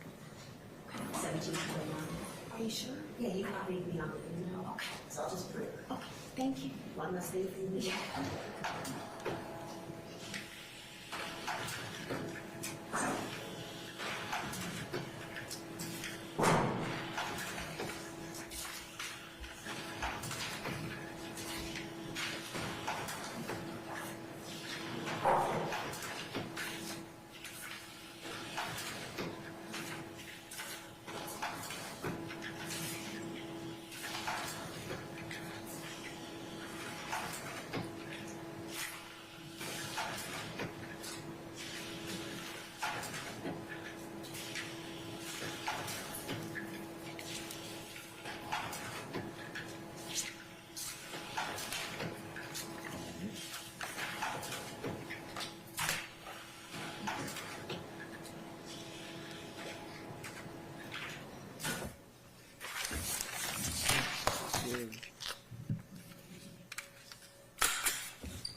Are you sure? Yeah, you copied me on the email. Okay, so I'll just put it. Okay, thank you. One last thing for me.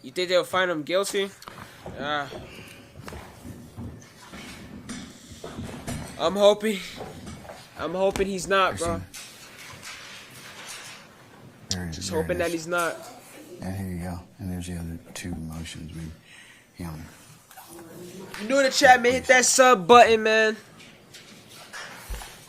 You think they'll find him guilty? I'm hoping he's not, bro. Just hoping that he's not. And here you go. And there's the other two motions. You New in the chat, man. Hit that sub button, man.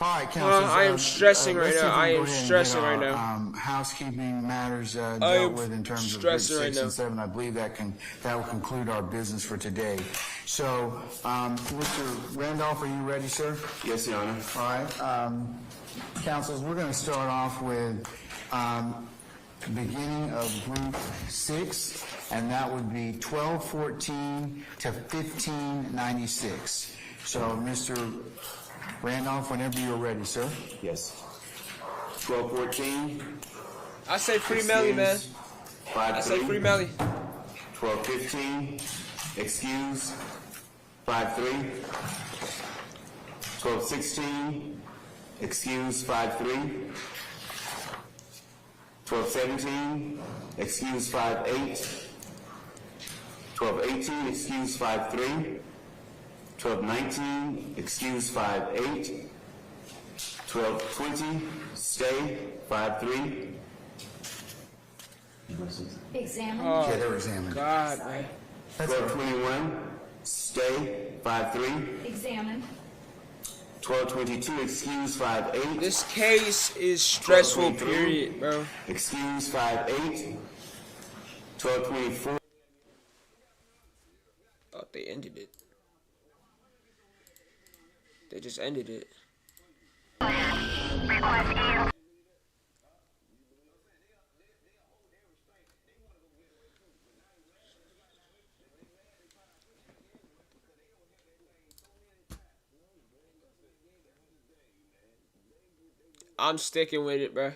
All right, counsel. I am stressing right now. I am stressing right now. Housekeeping matters dealt with in terms of Bridge 6 and 7. I believe that will conclude our business for today. So, Mr. Randolph, are you ready, sir? Yes, Your Honor. All right. Counsels, we're going to start off with beginning of Group 6, and that would be 1214 to 1596. So, Mr. Randolph, whenever you're ready, sir. Yes. 1214. I say free Melly, man. I say free Melly. 1215. Excuse. 5-3. 1216. Excuse. 5-3. 1217. Excuse. 5-8. 1218. Excuse. 5-3. 1219, excuse 5-8. 1220, stay 5-3. Examine. Yeah, they were examined. God, man. 1221, stay 5-3. Examine. 1222, excuse 5-8. This case is stressful, period, bro. Excuse 5-8. 1224. Oh, they ended it. They just ended it. I'm sticking with it, bro.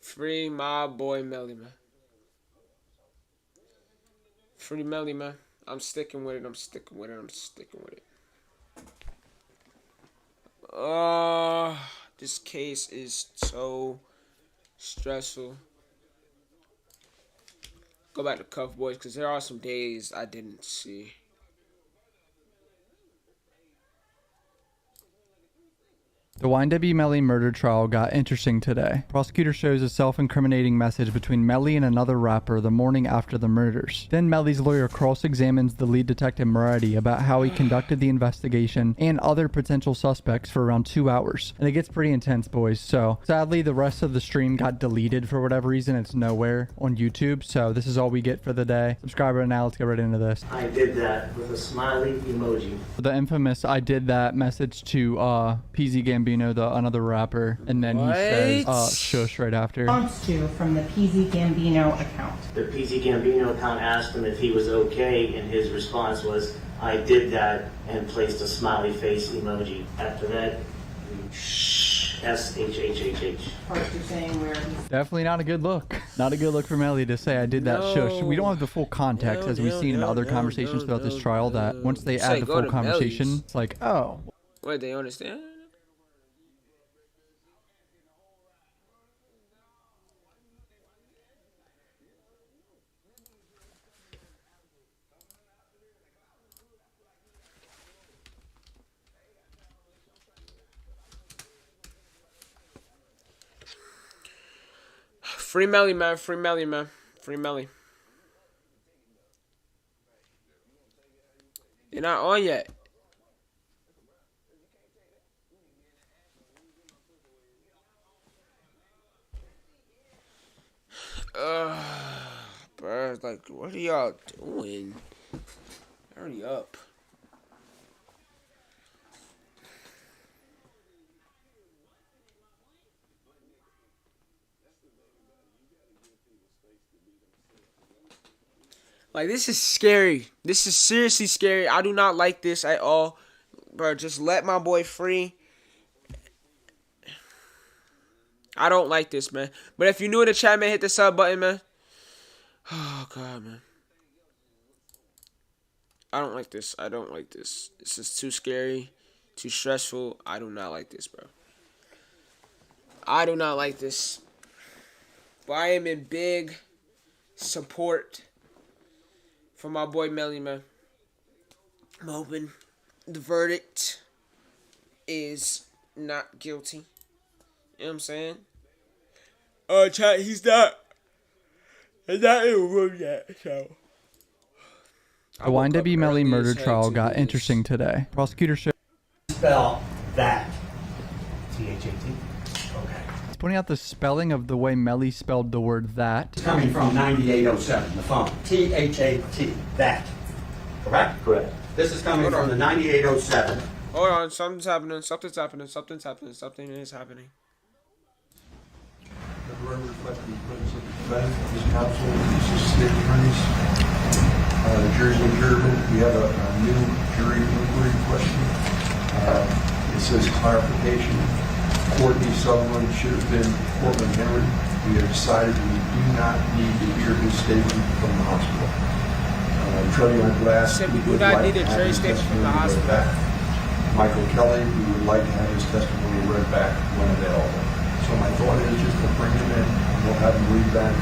Free my boy Melly, man. Free Melly, man. I'm sticking with it. I'm sticking with it. I'm sticking with it. This case is so stressful. Go back to Cuff Boys, because there are some days I didn't see. The YNW Melly murder trial got interesting today. Prosecutor shows a self-incriminating message between Melly and another rapper the morning after the murders. Then Melly's lawyer cross-examines the lead detective Moretti about how he conducted the investigation and other potential suspects for around 2 hours. And it gets pretty intense, boys. So sadly, the rest of the stream got deleted for whatever reason. It's nowhere on YouTube. So this is all we get for the day. Subscribe right now. Let's get right into this. I did that with a smiley emoji. The infamous "I did that" message to PZ Gambino, another rapper, and then he says shush right after. Response to from the PZ Gambino account. The PZ Gambino account asked him if he was okay, and his response was, "I did that," and placed a smiley face emoji. After that, SHHHH. Definitely not a good look. Not a good look for Melly to say, "I did that shush." We don't have the full context, as we've seen in other conversations throughout this trial, that once they add the full conversation, it's like, oh. Wait, they understand? Free Melly, man. Free Melly, man. Free Melly. You're not on yet. Bro, like, what are y'all doing? Hurry up. Like, this is scary. This is seriously scary. I do not like this at all. Bro, just let my boy free. I don't like this, man. But if you're new in the chat, man, hit the sub button, man. Oh, God, man. I don't like this. I don't like this. This is too scary. Too stressful. I do not like this, bro. I do not like this. But I am in big support for my boy Melly, man. I'm hoping the verdict is not guilty. You know what I'm saying? Chat, he's not in the room yet, so. The YNW Melly murder trial got interesting today. Prosecutor should spell that. T-H-A-T. Okay. He's pointing out the spelling of the way Melly spelled the word that. It's coming from 9807, the phone. T-H-A-T. That. Correct? Correct. This is coming from the 9807. Hold on, something's happening. Something is happening. The record reflects the presence of the defendant, his counsel, his state attorneys, jury's adjournment. We have a new jury inquiry question. It says clarification. Courtney Sutherland should have been Portland Henry. We have decided we do not need to hear his statement from the hospital. Treading on glass. We do not need a jury statement from the hospital. Michael Kelly, we would like to have his testimony read back when available. So my thought is just to bring him in, and we'll have him read back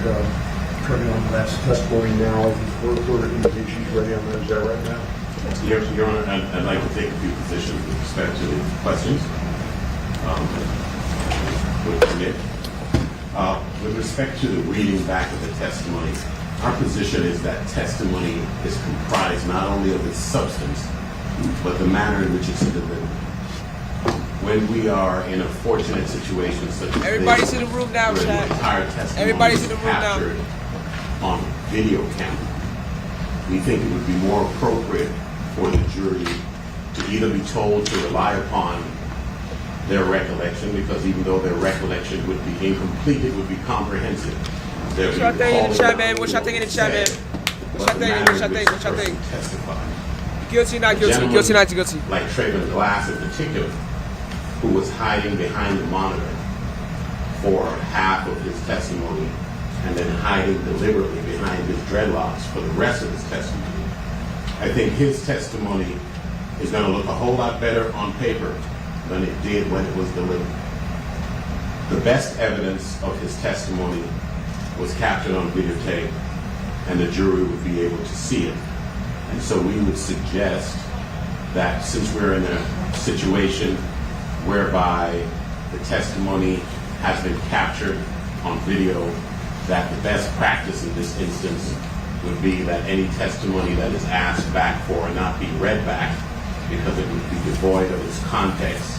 Treading on glass testimony now. Further indications ready on that. Is that right now? Your Honor, I'd like to take a few positions with respect to the questions. Would permit. With respect to the reading back of the testimony, our position is that testimony is comprised not only of its substance, but the manner in which it's delivered. When we are in a fortunate situation such as Everybody's this, in the room now, where chat. the entire testimony Everybody's in is the room now. captured on video camera, we think it would be more appropriate for the jury to either be told to rely upon their recollection, because even though their recollection would be incomplete, it would be comprehensive. What y'all think in the chat, man? What y'all think in the chat, man? What y'all think? Guilty, not guilty. Guilty, not guilty. Like Trayvon Glass in particular, who was hiding behind the monitor for half of his testimony and then hiding deliberately behind his dreadlocks for the rest of his testimony. I think his testimony is going to look a whole lot better on paper than it did when it was delivered. The best evidence of his testimony was captured on videotape, and the jury would be able to see it. And so we would suggest that since we're in a situation whereby the testimony has been captured on video, that the best practice in this instance would be that any testimony that is asked back for not be read back, because it would be devoid of its context,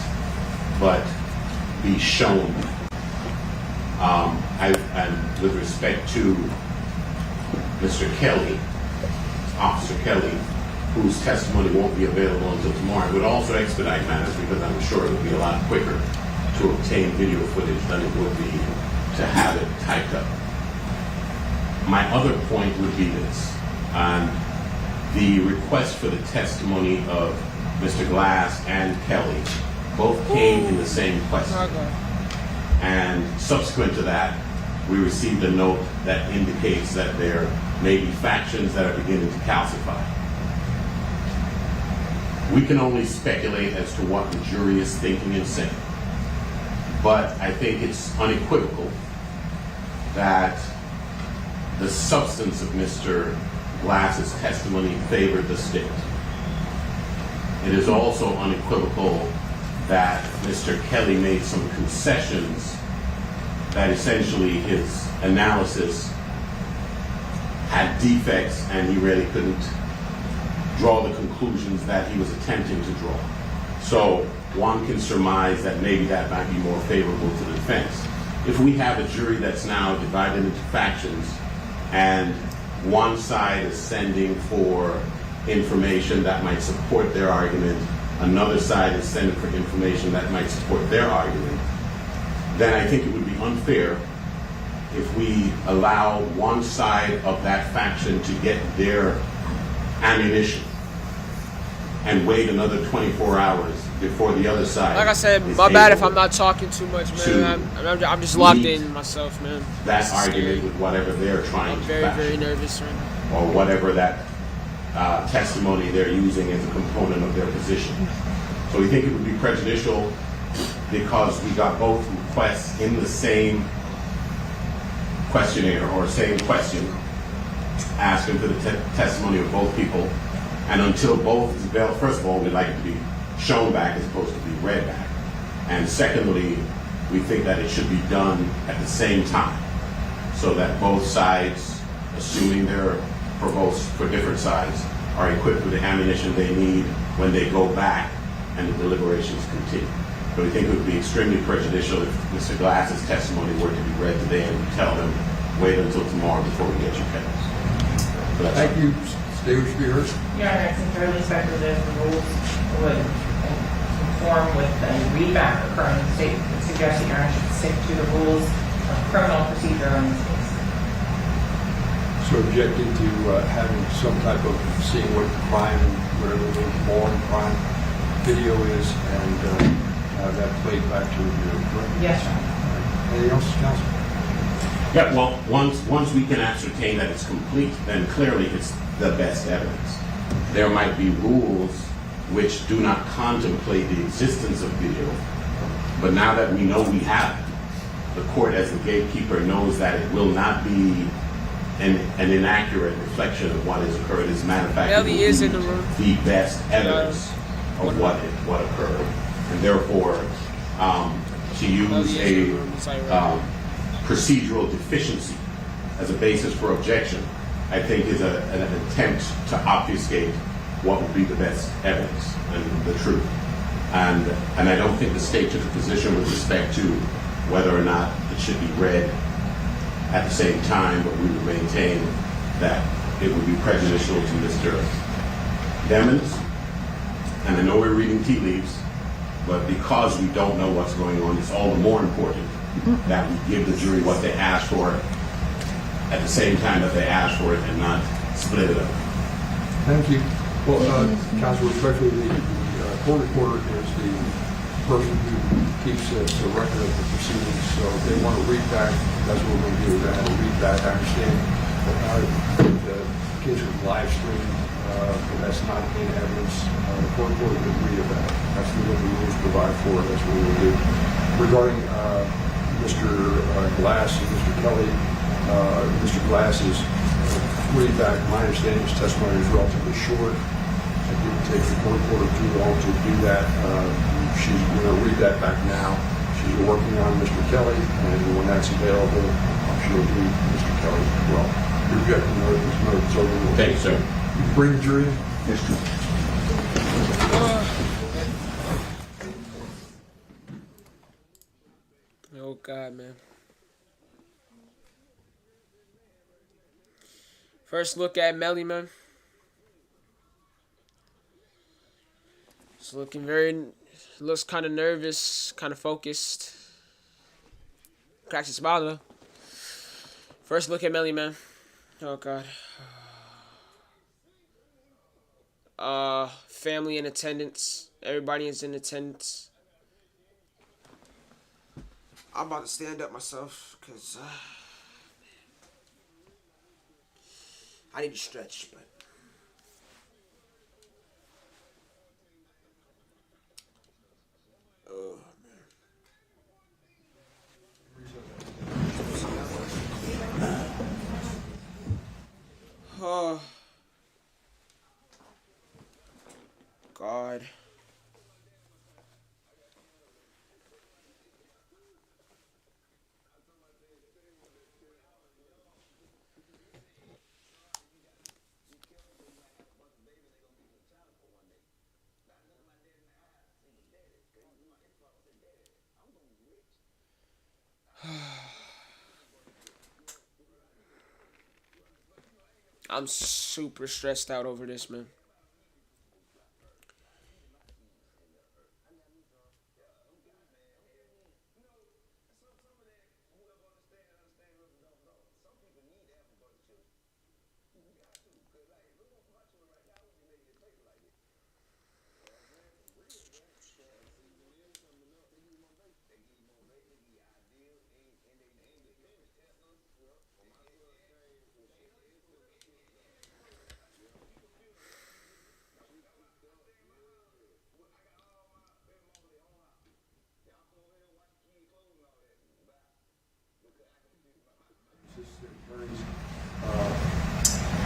but be shown. And with respect to Mr. Kelly, Officer Kelly, whose testimony won't be available until tomorrow, it would also expedite matters, because I'm sure it would be a lot quicker to obtain video footage than it would be to have it typed up. My other point would be this. The request for the testimony of Mr. Glass and Kelly both came in the same question. And subsequent to that, we received a note that indicates that there may be factions that are beginning to calcify. We can only speculate as to what the jury is thinking and saying. But I think it's unequivocal that the substance of Mr. Glass's testimony favored the state. It is also unequivocal that Mr. Kelly made some concessions that essentially his analysis had defects and he really couldn't draw the conclusions that he was attempting to draw. So one can surmise that maybe that might be more favorable to the defense. If we have a jury that's now divided into factions and one side is sending for information that might support their argument, another side is sending for information that might support their argument, then I think it would be unfair if we allow one side of that faction to get their ammunition and wait another 24 hours before the other side. Like I said, my bad if I'm not talking too much, man. I'm just locked in myself, man. That argument with whatever they're trying to fashion. I'm very nervous right now. Or whatever that testimony they're using as a component of their position. So we think it would be prejudicial because we got both requests in the same questionnaire or same question, asking for the testimony of both people. And until both is available, first of all, we'd like it to be shown back as opposed to be read back. And secondly, we think that it should be done at the same time so that both sides, assuming they're for different sides, are equipped with the ammunition they need when they go back and the deliberations continue. But we think it would be extremely prejudicial if Mr. Glass's testimony were to be read today and we tell them, wait until tomorrow before we get you case. Thank you. David Spears. Your Honor, it's entirely speculative. The rules would conform with a readback occurring in the state. It suggests that Your Honor should stick to the rules of criminal procedure in this case. So objecting to having some type of seeing what crime, whatever the more crime video is, and have that played back to you. Yes, Your Honor. Anything else, counsel? Yeah, well, once we can ascertain that it's complete, then clearly it's the best evidence. There might be rules which do not contemplate the existence of video, but now that we know we have it, the court as the gatekeeper knows that it will not be an inaccurate reflection of what has occurred. As a matter of fact, Melly is in the room. The best evidence of what occurred, and therefore to use a procedural deficiency as a basis for objection, I think is an attempt to obfuscate what would be the best evidence and the truth. And I don't think the state took a position with respect to whether or not it should be read at the same time, but we would maintain that it would be prejudicial to Mr. Demons. And I know we're reading tea leaves, but because we don't know what's going on, it's all the more important that we give the jury what they asked for at the same time that they asked for it and not split it up. Thank you. Well, counsel, respectfully, the court reporter is the person who keeps a record of the proceedings. So if they want to read back, that's what we're going to do. We're going to have to read back. I understand that the case was live streamed, but that's not in evidence. The court reporter would agree to that. That's what the rules provide for. That's what we will do. Regarding Mr. Glass and Mr. Kelly, Mr. Glass's read back, my understanding his testimony is relatively short. It didn't take the court reporter too long to do that. She's going to read that back now. She's working on Mr. Kelly, and when that's available, she'll read Mr. Kelly as well. You're good. It's over. Thank you, sir. You bring the jury in? Yes, sir. Oh, God, man. First look at Melly, man. It's looks kind of nervous, kind of focused. Cracks a smile, though. First look at Melly, man. Oh, God. Family in attendance. Everybody is in attendance. I'm about to stand up myself, because I need to stretch, but oh man. Oh God. I'm super stressed out over this, man.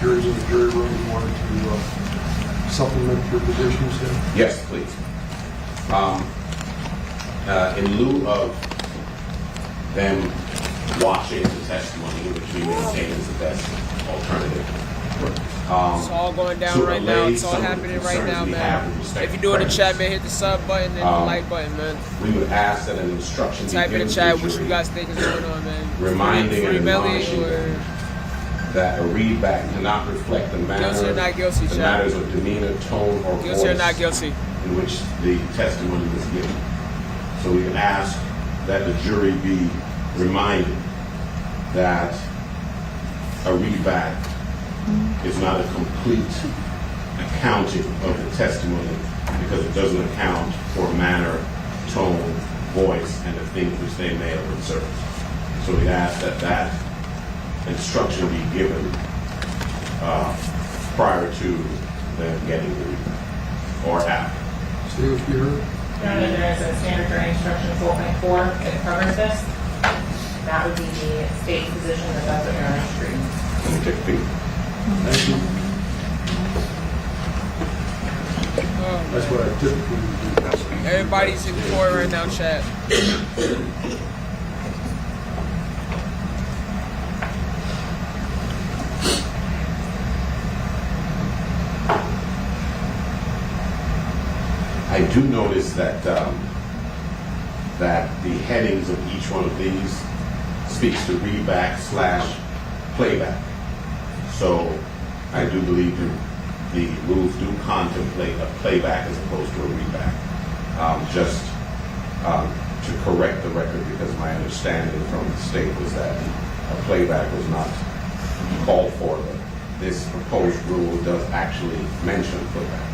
jury's in the jury room, you wanted to supplement your positions then? Yes, please. In lieu of them watching the testimony, which we maintain is the best alternative. It's all going down right now. It's all happening right now, man. If you're doing the chat, man, hit the sub button and the like button, man. We would ask that an instruction be Type in given the to chat the what you jury, guys think is going on, man. reminding and Free Melly admonishing or them that a readback cannot reflect the manner, guilty or not guilty, the chat. matters of demeanor, tone, or Guilty voice or not guilty. in which the testimony was given. So we can ask that the jury be reminded that a readback is not a complete accounting of the testimony because it doesn't account for manner, tone, voice, and the things which they may have observed. So we ask that that instruction be given prior to them getting the readback or after. Stay with your Your Honor, there is a standard jury instruction 4.4 that covers this. That would be the state's position that that's what Your Honor is reading. Let me take a peek. Thank you. That's what I typically do, Counsel. Everybody's in court right now, chat. I do notice that that the headings of each one of these speaks to readback / playback. So I do believe the rules do contemplate a playback as opposed to a readback. Just to correct the record, because my understanding from the state was that a playback was not called for, but this proposed rule does actually mention playback.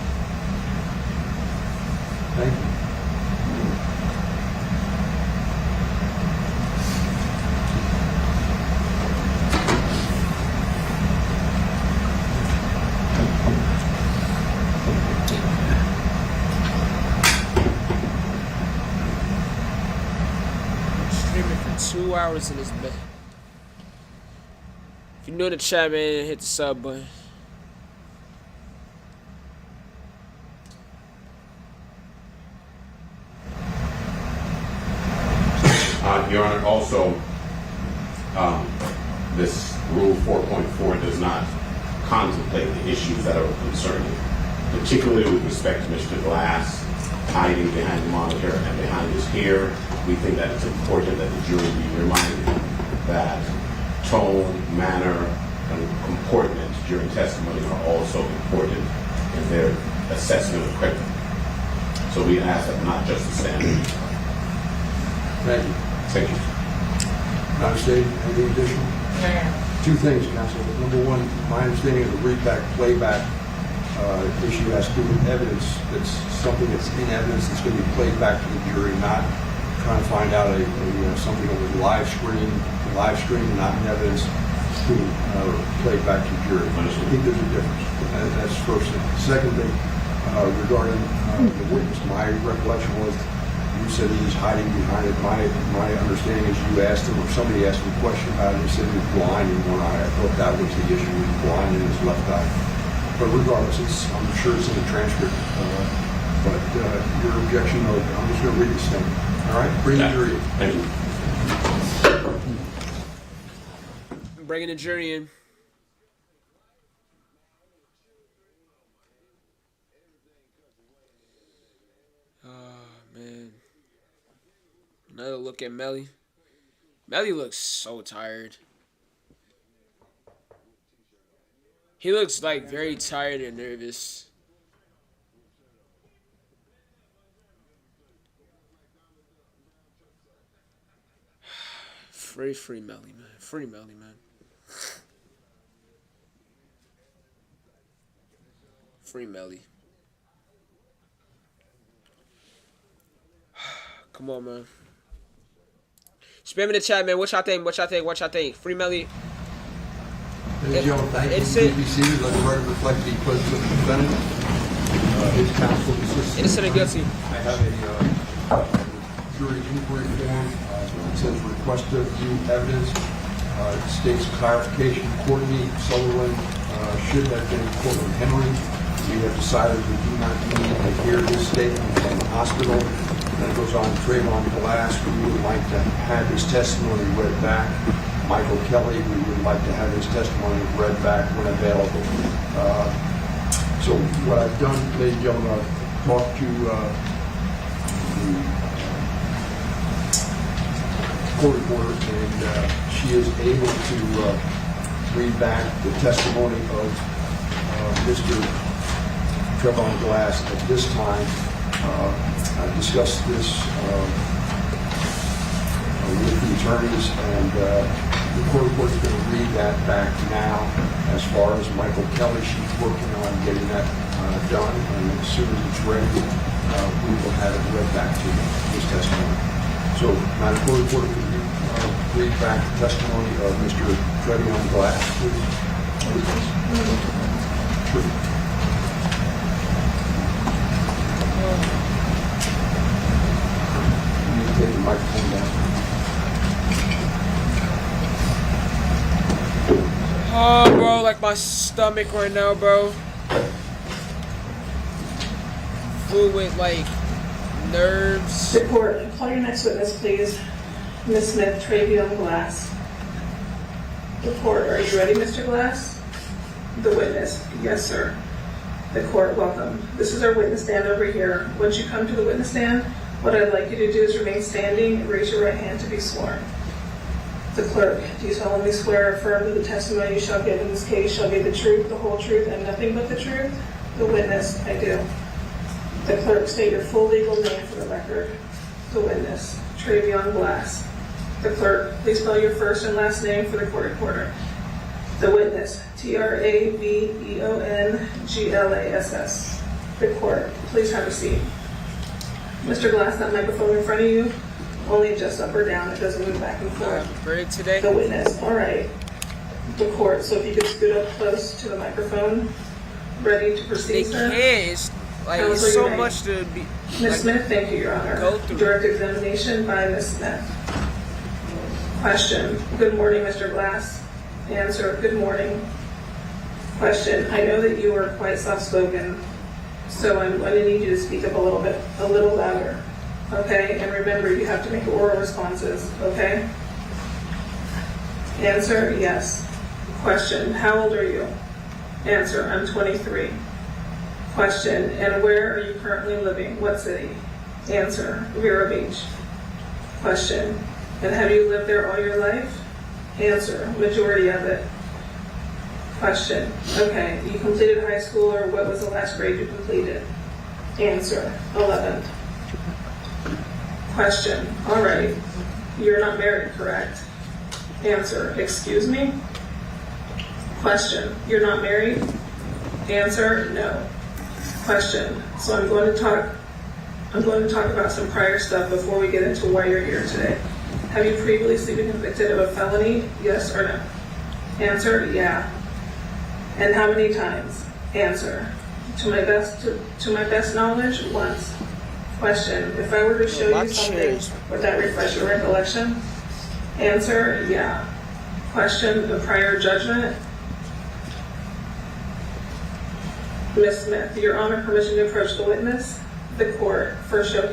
Thank you. Streaming for 2 hours in this bed. If you're new to the chat, man, hit the sub button. Your Honor, also, this Rule 4.4 does not contemplate the issues that are concerning, particularly with respect to Mr. Glass hiding behind the monitor and behind his hair. We think that it's important that the jury be reminded that tone, manner, and comportment during testimony are also important in their assessment of credibility. So we ask that not just the standard. Thank you. Thank you. Madam State, anything additional? Two things, Counsel. Number one, my understanding of the readback, playback issue has to do with evidence. That's something that's in evidence that's going to be played back to the jury, not trying to find out something that was live stream, not in evidence, to play back to the jury. I think there's a difference. That's the first thing. Second thing, regarding the witness, my recollection was you said he was hiding behind it. My understanding is you asked him, or somebody asked him a question about it, and he said he was blind in one eye. I thought that was the issue, he was blind in his left eye. But regardless, I'm sure it's in the transcript. But your objection, I'm just going to read this thing. All right? Bring the jury in. Thank you. I'm bringing the jury in. Man. Another look at Melly. Melly looks so tired. He looks like very tired and nervous. Free Melly, man. Free Melly, man. Free Melly. Come on, man. Spam in the chat, man. What y'all think? What y'all think? What y'all think? Free Melly. Ladies and gentlemen, thank you. Please be seated. Let the record reflect the presence of the defendant. His counsel consists. Innocent and guilty. I have a jury inquiry form. It says request to view evidence. It states clarification. Courtney Sutherland should have been Courtroom Henry. We have decided we do not need to hear this statement from the hospital. Then it goes on to Trayvon Glass. We would like to have his testimony read back. Michael Kelly, we would like to have his testimony read back when available. So what I've done, ladies and gentlemen, I've talked to the court reporter, and she is able to read back the testimony of Mr. Trayvon Glass at this time. I discussed this with the attorneys, and the court reporter is going to read that back now. As far as Michael Kelly, she's working on getting that done, and as soon as it's ready, we will have it read back to you, his testimony. So, Madam Court Reporter, can you read back the testimony of Mr. Trayvon Glass, please? Sure. You need to take the microphone down. Oh, bro, like my stomach right now, bro. Full with, like, nerves. The court, call your next witness, please. Ms. Smith, Trayvon Glass. The court, are you ready, Mr. Glass? The witness, yes, sir. The court, welcome. This is our witness stand over here. Once you come to the witness stand, what I'd like you to do is remain standing and raise your right hand to be sworn. The clerk, do you solemnly swear or affirm that the testimony you shall give in this case shall be the truth, the whole truth, and nothing but the truth? The witness, I do. The clerk, state your full legal name for the record. The witness, Trayvon Glass. The clerk, please spell your first and last name for the court reporter. The witness, Trayvon Glass. The court, please have a seat. Mr. Glass, that microphone in front of you, only adjust up or down, it doesn't move back and forth. Ready today? The witness, all right. The court, so if you could scoot up close to the microphone, ready to proceed, sir? It's like, it's so much to be. Ms. Smith, thank you, Your Honor. Go through. Direct examination by Ms. Smith. Question, good morning, Mr. Glass. Answer, good morning. Question, I know that you are quite soft-spoken, so I'm going to need you to speak up a little louder. Okay, and remember, you have to make oral responses, okay? Answer, yes. Question, how old are you? Answer, I'm 23. Question, and where are you currently living? What city? Answer, Vero Beach. Question, and have you lived there all your life? Answer, majority of it. Question, okay, you completed high school, or what was the last grade you completed? Answer, 11th. Question, all right, you're not married, correct? Answer, excuse me? Question, you're not married? Answer, no. Question, so I'm going to talk about some prior stuff before we get into why you're here today. Have you previously been convicted of a felony? Yes or no? Answer, yeah. And how many times? Answer, to my best knowledge, once. Question, if I were to show you something, would that refresh your recollection? Answer, yeah. Question, the prior judgment? Ms. Smith, Your Honor, permission to approach the witness? The court, first show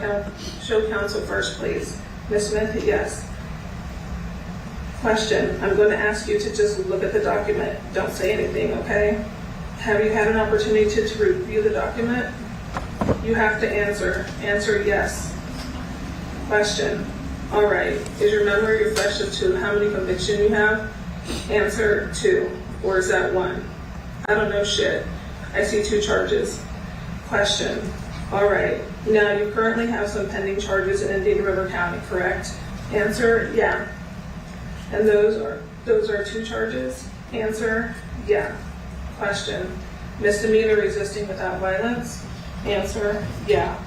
counsel first, please. Ms. Smith, yes. Question, I'm going to ask you to just look at the document. Don't say anything, okay? Have you had an opportunity to review the document? You have to answer. Answer, yes. Question, all right. Is your memory refreshed as to how many convictions you have? Answer, 2. Or is that 1? I don't know shit. I see 2 charges. Question, all right. Now, you currently have some pending charges in Indian River County, correct? Answer, yeah. And those are 2 charges? Answer, yeah. Question, misdemeanor resisting without violence? Answer, yeah.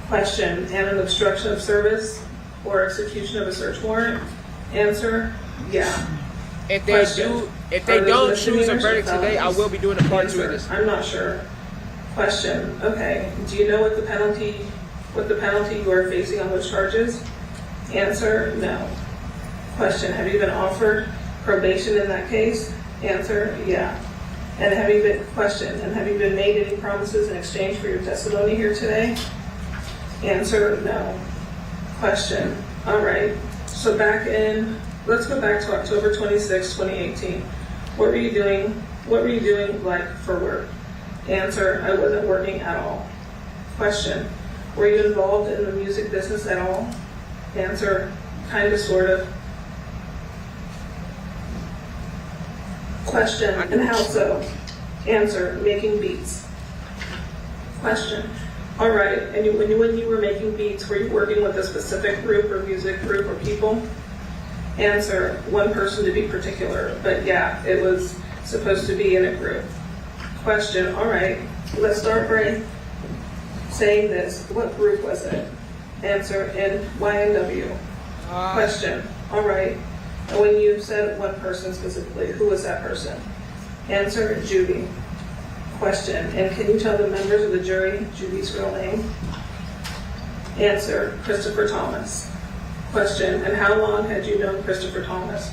Question, and an obstruction of service or execution of a search warrant? Answer, yeah. If they don't choose a verdict today, I will be doing a part 2 of this. I'm not sure. Question, okay. Do you know what the penalty you are facing on those charges? Answer, no. Question, have you been offered probation in that case? Answer, yeah. And have you been questioned? And have you been made any promises in exchange for your testimony here today? Answer, no. Question, all right. So let's go back to October 26, 2018. What were you doing like for work? Answer, I wasn't working at all. Question, were you involved in the music business at all? Answer, kind of, sort of. Question, and how so? Answer, making beats. Question, all right, and when you were making beats, were you working with a specific group or music group or people? Answer, one person to be particular, but yeah, it was supposed to be in a group. Question, all right, let's start by saying this. What group was it? Answer, YNW. Question, all right, and when you said one person specifically, who was that person? Answer, Judy. Question, and can you tell the members of the jury Judy's real name? Answer, Christopher Thomas. Question, and how long had you known Christopher Thomas,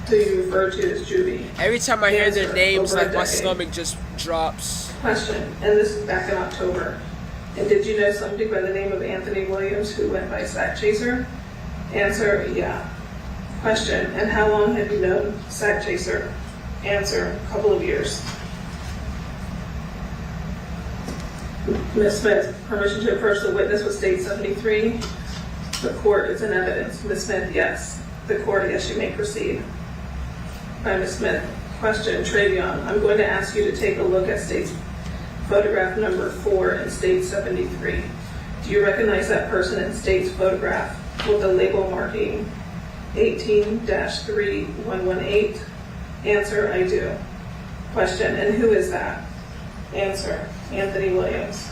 who you refer to as Judy? Every time I hear their Answer, names, over a like my decade. stomach just drops. Question, and this is back in October. And did you know somebody by the name of Anthony Williams who went by Sack Chaser? Answer, yeah. Question, and how long have you known Sack Chaser? Answer, a couple of years. Ms. Smith, permission to approach the witness with State 73. The court is in evidence. Ms. Smith, yes. The court, yes, you may proceed. By Ms. Smith. Question, Travion, I'm going to ask you to take a look at State's photograph number 4 in State 73. Do you recognize that person in State's photograph with the label marking 18-3118? Answer, I do. Question, and who is that? Answer, Anthony Williams.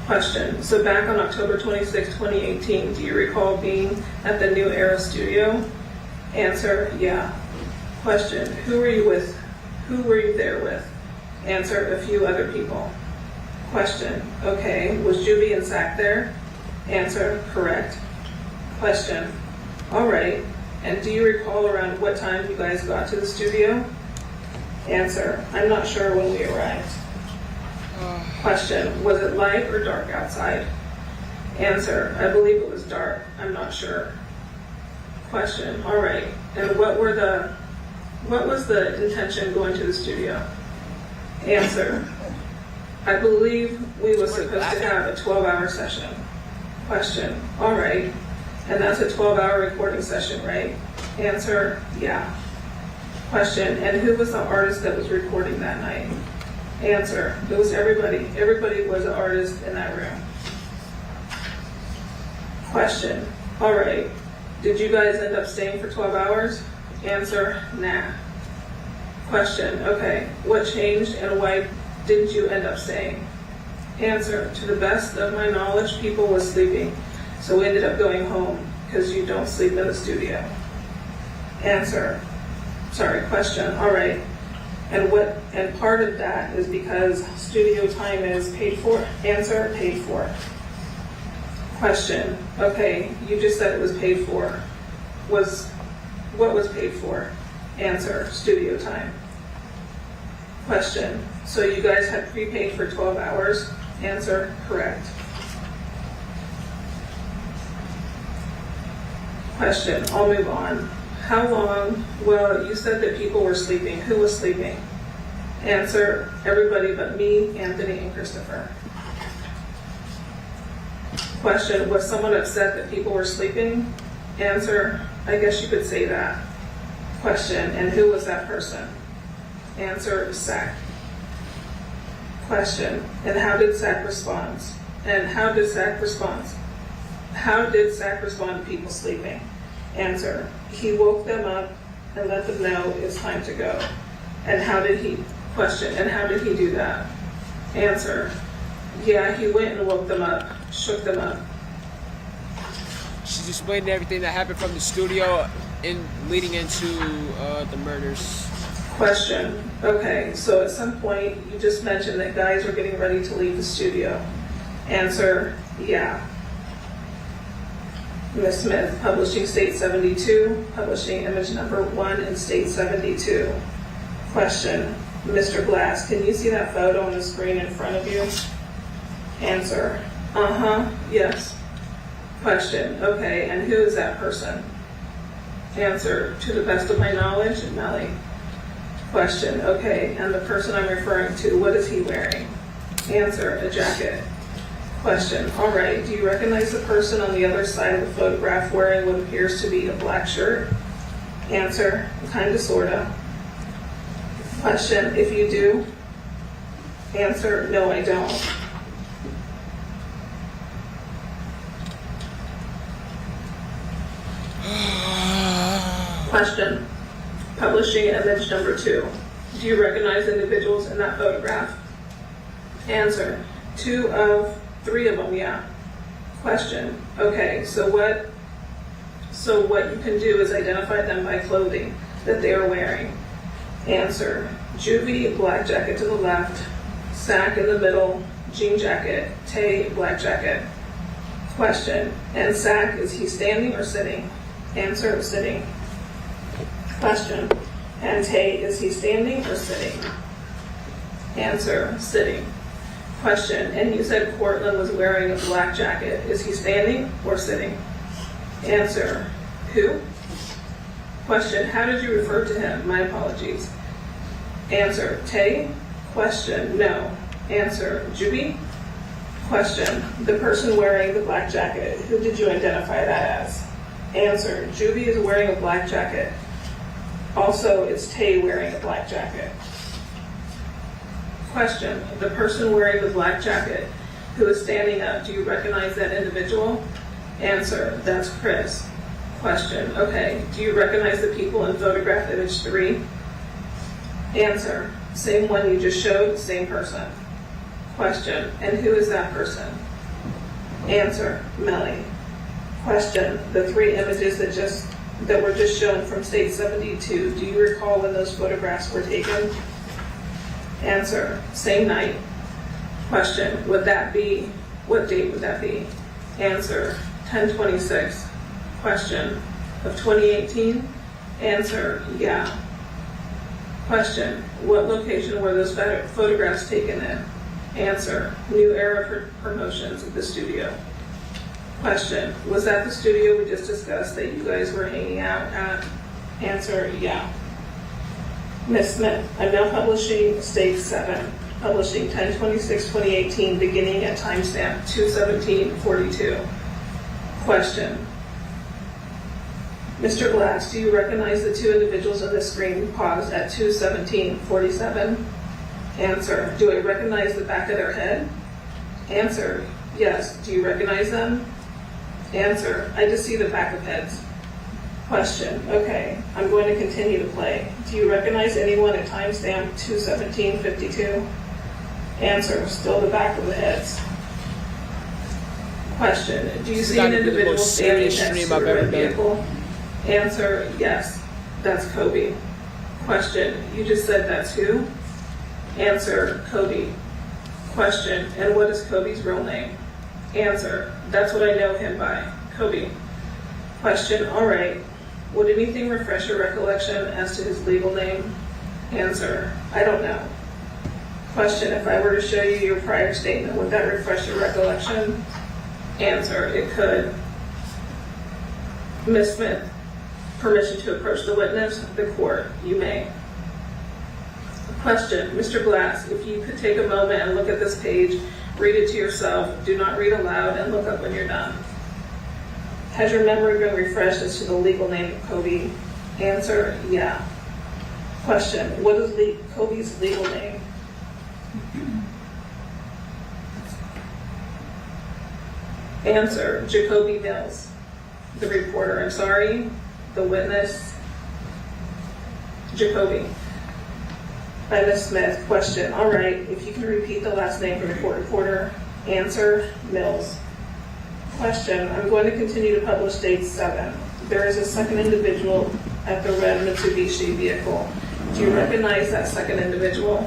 Question, so back on October 26, 2018, do you recall being at the New Era studio? Answer, yeah. Question, who were you with? Who were you there with? Answer, a few other people. Question, okay, was Juby and Sack there? Answer, correct. Question, all right, and do you recall around what time you guys got to the studio? Answer, I'm not sure when we arrived. Question, was it light or dark outside? Answer, I believe it was dark, I'm not sure. Question, all right, and what was the intention going to the studio? Answer, I believe we were supposed to have a 12-hour session. Question, all right, and that's a 12-hour recording session, right? Answer, yeah. Question, and who was the artist that was recording that night? Answer, it was everybody. Everybody was an artist in that room. Question, all right, did you guys end up staying for 12 hours? Answer, nah. Question, okay, what changed and why didn't you end up staying? Answer, to the best of my knowledge, people were sleeping, so we ended up going home because you don't sleep in the studio. Question, all right, and part of that is because studio time is paid for. Answer, paid for. Question, okay, you just said it was paid for. What was paid for? Answer, studio time. Question, so you guys had prepaid for 12 hours? Answer, correct. Question, I'll move on. How long? Well, you said that people were sleeping. Who was sleeping? Answer, everybody but me, Anthony, and Christopher. Question, was someone upset that people were sleeping? Answer, I guess you could say that. Question, and who was that person? Answer, Sack. Question, and how did Sack respond? How did Sack respond to people sleeping? Answer, he woke them up and let them know it's time to go. And how did he do that? Answer, yeah, he went and woke them up, shook them up. She's explaining everything that happened from the studio leading into the murders. Question, okay, so at some point you just mentioned that guys were getting ready to leave the studio. Answer, yeah. Ms. Smith, publishing State 72, publishing image number 1 in State 72. Question, Mr. Glass, can you see that photo on the screen in front of you? Answer, yes. Question, okay, and who is that person? Answer, to the best of my knowledge, Melly. Question, okay, and the person I'm referring to, what is he wearing? Answer, a jacket. Question, all right, do you recognize the person on the other side of the photograph wearing what appears to be a black shirt? Answer, kinda, sorta. Question, if you do? Answer, no, I don't. Question, publishing image number 2. Do you recognize individuals in that photograph? Answer, 2 of 3 of them, yeah. Question, okay, so what you can do is identify them by clothing that they are wearing. Answer, juvie, black jacket to the left, sack in the middle, jean jacket, Tay, black jacket. Question, and sack, is he standing or sitting? Answer, sitting. Question, and Tay, is he standing or sitting? Answer, sitting. Question, and you said Cortland was wearing a black jacket. Is he standing or sitting? Answer, who? Question, how did you refer to him? My apologies. Answer, Tay. Question, no. Answer, Juby. Question, the person wearing the black jacket, who did you identify that as? Answer, Juby is wearing a black jacket. Also, it's Tay wearing a black jacket. Question, the person wearing the black jacket who is standing up, do you recognize that individual? Answer, that's Chris. Question, okay, do you recognize the people in photograph image 3? Answer, same one you just showed, same person. Question, and who is that person? Answer, Melly. Question, the 3 images that were just shown from State 72, do you recall when those photographs were taken? Answer, same night. Question, what date would that be? Answer, 10/26. Question, of 2018? Answer, yeah. Question, what location were those photographs taken in? Answer, New Era Promotions at the studio. Question, was that the studio we just discussed that you guys were hanging out at? Answer, yeah. Ms. Smith, I'm now publishing Stage 7, publishing 10/26/2018, beginning at timestamp 2/17/42. Question, Mr. Glass, do you recognize the 2 individuals on the screen paused at 2/17/47? Answer, do I recognize the back of their head? Answer, yes. Do you recognize them? Answer, I just see the back of heads. Question, okay, I'm going to continue to play. Do you recognize anyone at timestamp 2/17/52? Answer, still the back of the heads. Question, do you see an individual standing next to a red vehicle? Answer, yes, that's Kobe. Question, you just said that's who? Answer, Kobe. Question, and what is Kobe's real name? Answer, that's what I know him by, Kobe. Question, all right, would anything refresh your recollection as to his legal name? Answer, I don't know. Question, if I were to show you your prior statement, would that refresh your recollection? Answer, it could. Ms. Smith, permission to approach the witness? The court, you may. Question, Mr. Glass, if you could take a moment and look at this page, read it to yourself, do not read aloud, and look up when you're done. Has your memory been refreshed as to the legal name of Kobe? Answer, yeah. Question, what is Kobe's legal name? Answer, Jacoby Mills. The reporter, I'm sorry, the witness, Jacoby. By Ms. Smith. Question, all right, if you can repeat the last name for the court reporter. Answer, Mills. Question, I'm going to continue to publish Stage 7. There is a second individual at the red Mitsubishi vehicle. Do you recognize that second individual?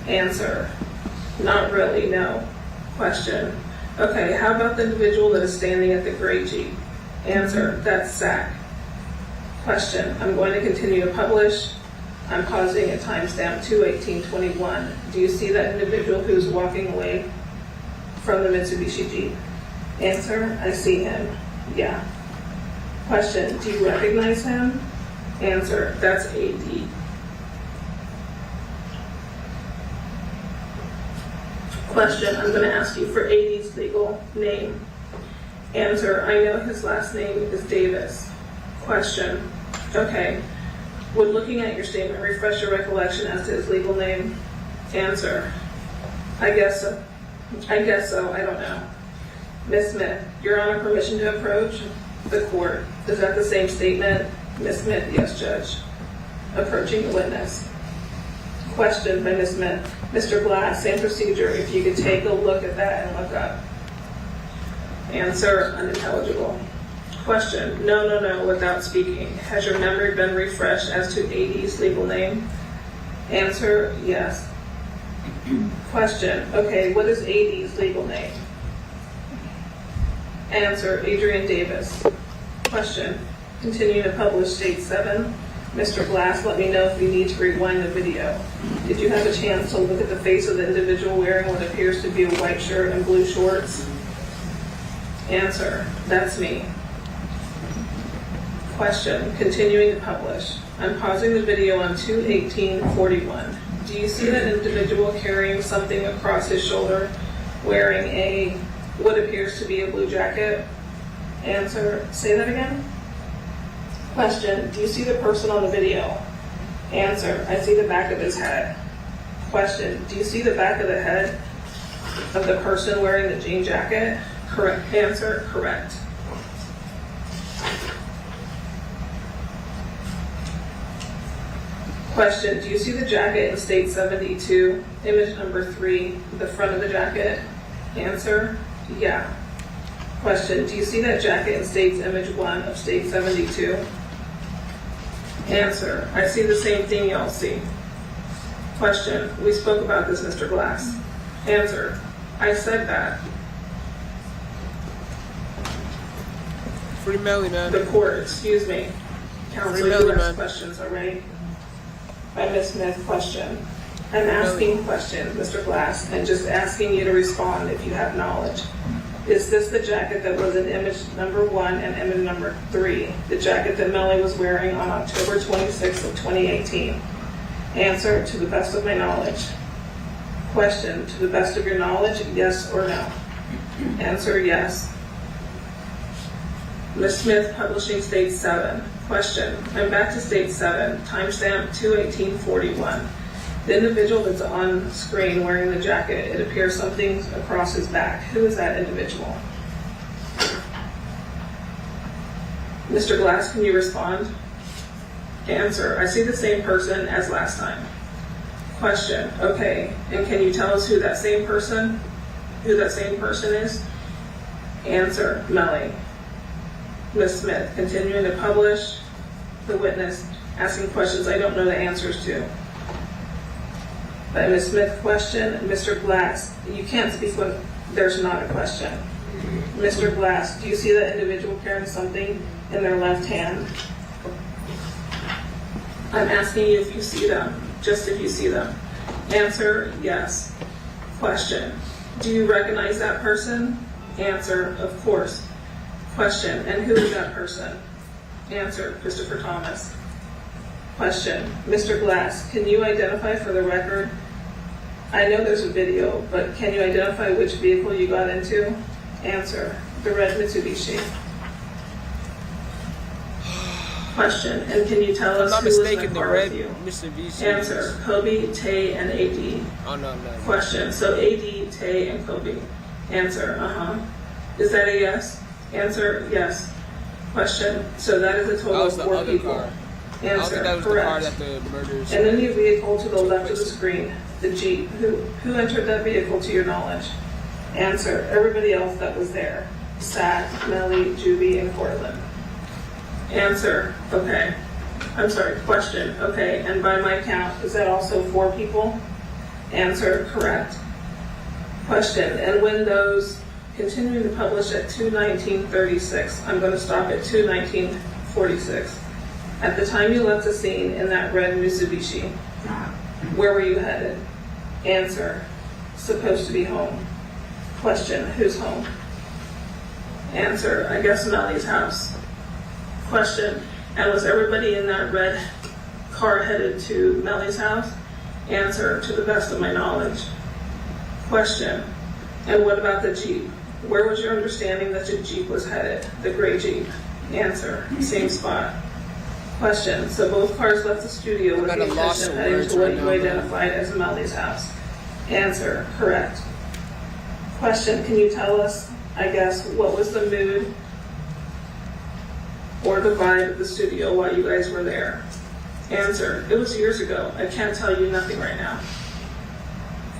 Answer, not really, no. Question, okay, how about the individual that is standing at the gray Jeep? Answer, that's Zach. Question, I'm going to continue to publish. I'm pausing at timestamp 2:18:21. Do you see that individual who's walking away from the Mitsubishi Jeep? Answer, I see him. Yeah. Question, do you recognize him? Answer, that's AD. Question, I'm going to ask you for AD's legal name. Answer, I know his last name is Davis. Question, okay. Would looking at your statement refresh your recollection as to his legal name? Answer, I guess so. I don't know. Ms. Smith, Your Honor, permission to approach the court. Is that the same statement? Ms. Smith, yes, Judge. Approaching the witness. Question by Ms. Smith. Mr. Glass, same procedure. If you could take a look at that and look up. Answer, unintelligible. Question, no, without speaking. Has your memory been refreshed as to AD's legal name? Answer, yes. Question, okay, what is AD's legal name? Answer, Adrian Davis. Question, continue to publish state 7. Mr. Glass, let me know if you need to rewind the video. Did you have a chance to look at the face of the individual wearing what appears to be a white shirt and blue shorts? Answer, that's me. Question, continuing to publish. I'm pausing the video on 2:18:41. Do you see that individual carrying something across his shoulder, wearing what appears to be a blue jacket? Answer, say that again. Question, do you see the person on the video? Answer, I see the back of his head. Question, do you see the back of the head of the person wearing the jean jacket? Correct. Answer, correct. Question, do you see the jacket in state 72, image number 3, the front of the jacket? Answer, yeah. Question, do you see that jacket in state's image 1 of state 72? Answer, I see the same thing y'all see. Question, we spoke about this, Mr. Glass. Answer, I said that. Free Melly, man. The court, excuse me. Counsel, you asked questions, all right? By Ms. Smith, question. I'm asking questions, Mr. Glass, and just asking you to respond if you have knowledge. Is this the jacket that was in image number 1 and image number 3, the jacket that Melly was wearing on October 26th of 2018? Answer, to the best of my knowledge. Question, to the best of your knowledge, yes or no? Answer, yes. Ms. Smith, publishing state 7. Question, I'm back to state 7, timestamp 2:18:41. The individual that's on screen wearing the jacket, it appears something across his back. Who is that individual? Mr. Glass, can you respond? Answer, I see the same person as last time. Question, okay, and can you tell us who that same person is? Answer, Melly. Ms. Smith, continuing to publish. The witness asking questions I don't know the answers to. By Ms. Smith, question. Mr. Glass, you can't speak when there's not a question. Mr. Glass, do you see that individual carrying something in their left hand? I'm asking you if you see them, just if you see them. Answer, yes. Question, do you recognize that person? Answer, of course. Question, and who is that person? Answer, Christopher Thomas. Question, Mr. Glass, can you identify for the record? I know there's a video, but can you identify which vehicle you got into? Answer, the red Mitsubishi. Question, and can you tell us who was in the car with you? Answer, Kobe, Tay, and AD. Oh, no. Question, so AD, Tay, and Kobe. Answer, Is that a yes? Answer, yes. Question, so that is a total of 4 people. Car. Answer, that was correct. The car that the murderers. And then your vehicle to the left of the screen, the Jeep. Who entered that vehicle to your knowledge? Answer, everybody else that was there. Sack, Melly, Juby, and Cortland. Answer, okay. I'm sorry, question, okay. And by my count, is that also 4 people? Answer, correct. Question, and when those continuing to publish at 2:19:36, I'm going to stop at 2:19:46. At the time you left the scene in that red Mitsubishi, where were you headed? Answer, supposed to be home. Question, who's home? Answer, I guess Melly's house. Question, and was everybody in that red car headed to Melly's house? Answer, to the best of my knowledge. Question, and what about the Jeep? Where was your understanding that the Jeep was headed, the gray Jeep? Answer, same spot. Question, so both cars left the studio with the intention of heading to what you identified as Melly's house? Answer, correct. Question, can you tell us, I guess, what was the mood or the vibe of the studio while you guys were there? Answer, it was years ago. I can't tell you nothing right now.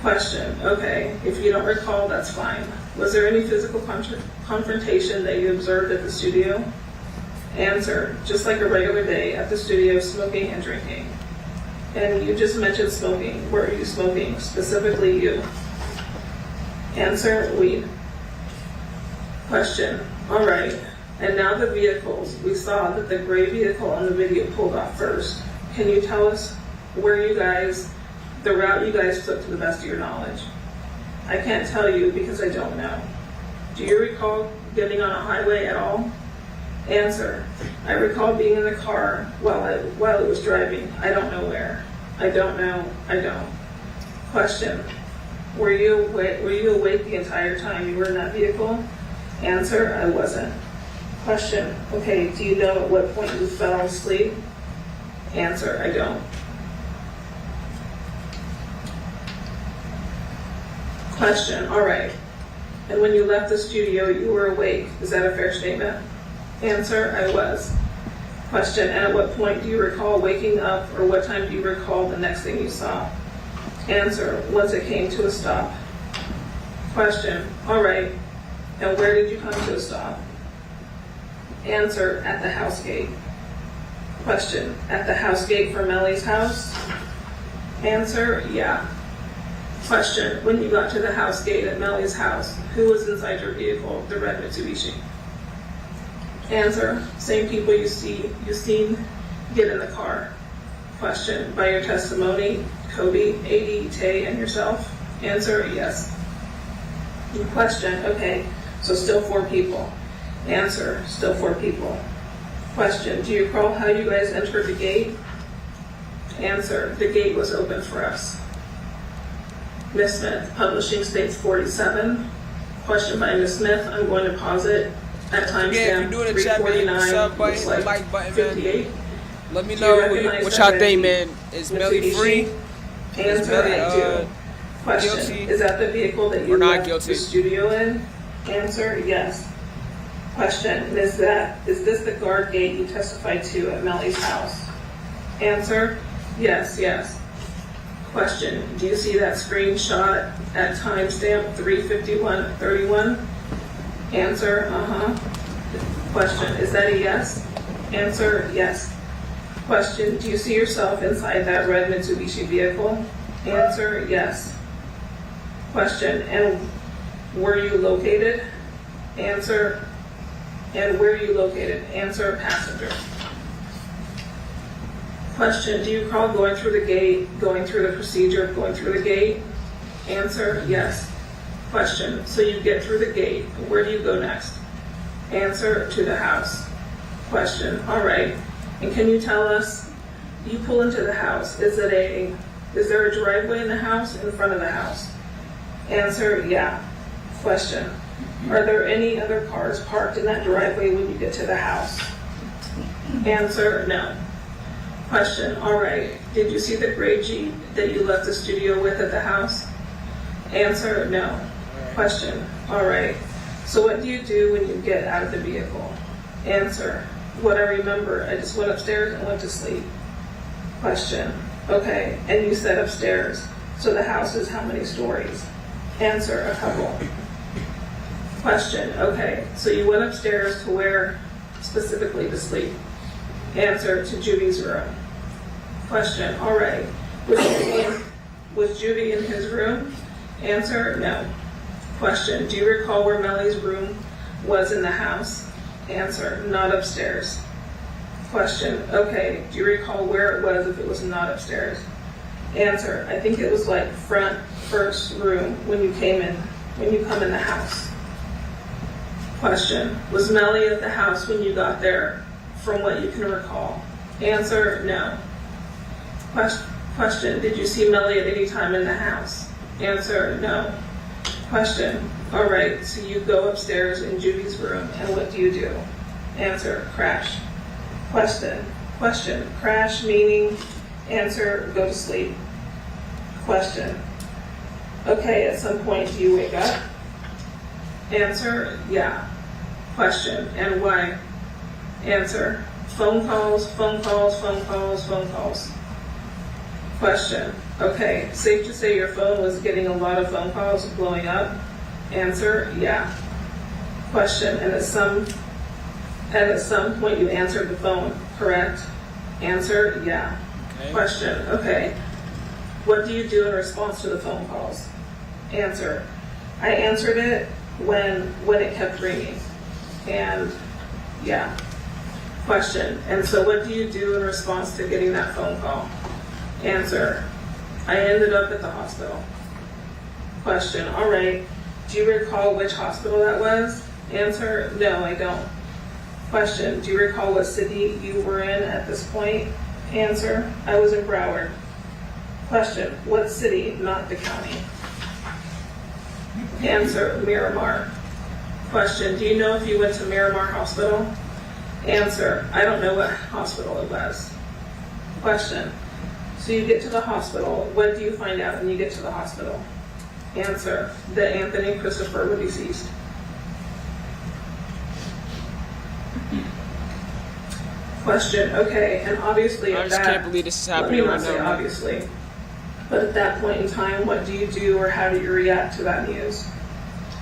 Question, okay, if you don't recall, that's fine. Was there any physical confrontation that you observed at the studio? Answer, just like a regular day at the studio, smoking and drinking. And you just mentioned smoking. Where are you smoking? Specifically you. Answer, weed. Question, all right. And now the vehicles. We saw that the gray vehicle on the video pulled off first. Can you tell us where you guys, the route you guys took to the best of your knowledge? I can't tell you because I don't know. Do you recall getting on a highway at all? Answer, I recall being in the car while it was driving. I don't know where. I don't know. I don't. Question, were you awake the entire time you were in that vehicle? Answer, I wasn't. Question, okay, do you know at what point you fell asleep? Answer, I don't. Question, all right. And when you left the studio, you were awake. Is that a fair statement? Answer, I was. Question, and at what point do you recall waking up, or what time do you recall the next thing you saw? Answer, once it came to a stop. Question, all right. And where did you come to a stop? Answer, at the house gate. Question, at the house gate for Melly's house? Answer, yeah. Question, when you got to the house gate at Melly's house, who was inside your vehicle, the red Mitsubishi? Answer, same people you've seen get in the car. Question, by your testimony, Kobe, AD, Tay, and yourself? Answer, yes. Question, okay, so still 4 people. Answer, still 4 people. Question, do you recall how you guys entered the gate? Answer, the gate was open for us. Ms. Smith, publishing states 47. Question by Ms. Smith, I'm going to pause it at timestamp 349, looks like 58. Let me know what y'all think, man. Is Melly free? Answer, I do. Question, guilty is that the vehicle that you or not left guilty? the studio in? Answer, yes. Question, is this the guard gate you testified to at Melly's house? Answer, yes, yes. Question, do you see that screenshot at timestamp 351:31? Answer, Question, is that a yes? Answer, yes. Question, do you see yourself inside that red Mitsubishi vehicle? Answer, yes. Question, and were you located? Answer, and where are you located? Answer, passenger. Question, do you recall going through the gate, going through the procedure of going through the gate? Answer, yes. Question, so you get through the gate, where do you go next? Answer, to the house. Question, all right. And can you tell us, you pull into the house, is there a driveway in the house, in front of the house? Answer, yeah. Question, are there any other cars parked in that driveway when you get to the house? Answer, no. Question, all right. Did you see the gray Jeep that you left the studio with at the house? Answer, no. Question, all right. So what do you do when you get out of the vehicle? Answer, what I remember, I just went upstairs and went to sleep. Question, okay. And you said upstairs. So the house is how many stories? Answer, a couple. Question, okay. So you went upstairs to where specifically to sleep? Answer, to Judy's room. Question, all right. Was Judy in his room? Answer, no. Question, do you recall where Melly's room was in the house? Answer, not upstairs. Question, okay, do you recall where it was if it was not upstairs? Answer, I think it was like front first room when you come in the house. Question, was Melly at the house when you got there from what you can recall? Answer, no. Question, did you see Melly at any time in the house? Answer, no. Question, all right, so you go upstairs in Judy's room and what do you do? Answer, crash. Question, crash meaning answer, go to sleep. Question, okay, at some point do you wake up? Answer, yeah. Question, and why? Answer, phone calls, phone calls, phone calls, phone calls. Question, okay, safe to say your phone was getting a lot of phone calls blowing up? Answer, yeah. Question, and at some point you answered the phone, correct? Answer, yeah. Okay. Question, okay, what do you do in response to the phone calls? Answer, I answered it when it kept ringing, and yeah. Question, and so what do you do in response to getting that phone call? Answer, I ended up at the hospital. Question, all right, do you recall which hospital that was? Answer, no, I don't. Question, do you recall what city you were in at this point? Answer, I was in Broward. Question, what city, not the county? Answer, Miramar. Question, do you know if you went to Miramar Hospital? Answer, I don't know what hospital it was. Question, so you get to the hospital, what do you find out when you get to the hospital? Answer, that Anthony and Christopher were deceased. Question, okay, and obviously I at just that, can't believe this is let happening me right not say now. obviously, but at that point in time, what do you do or how do you react to that news?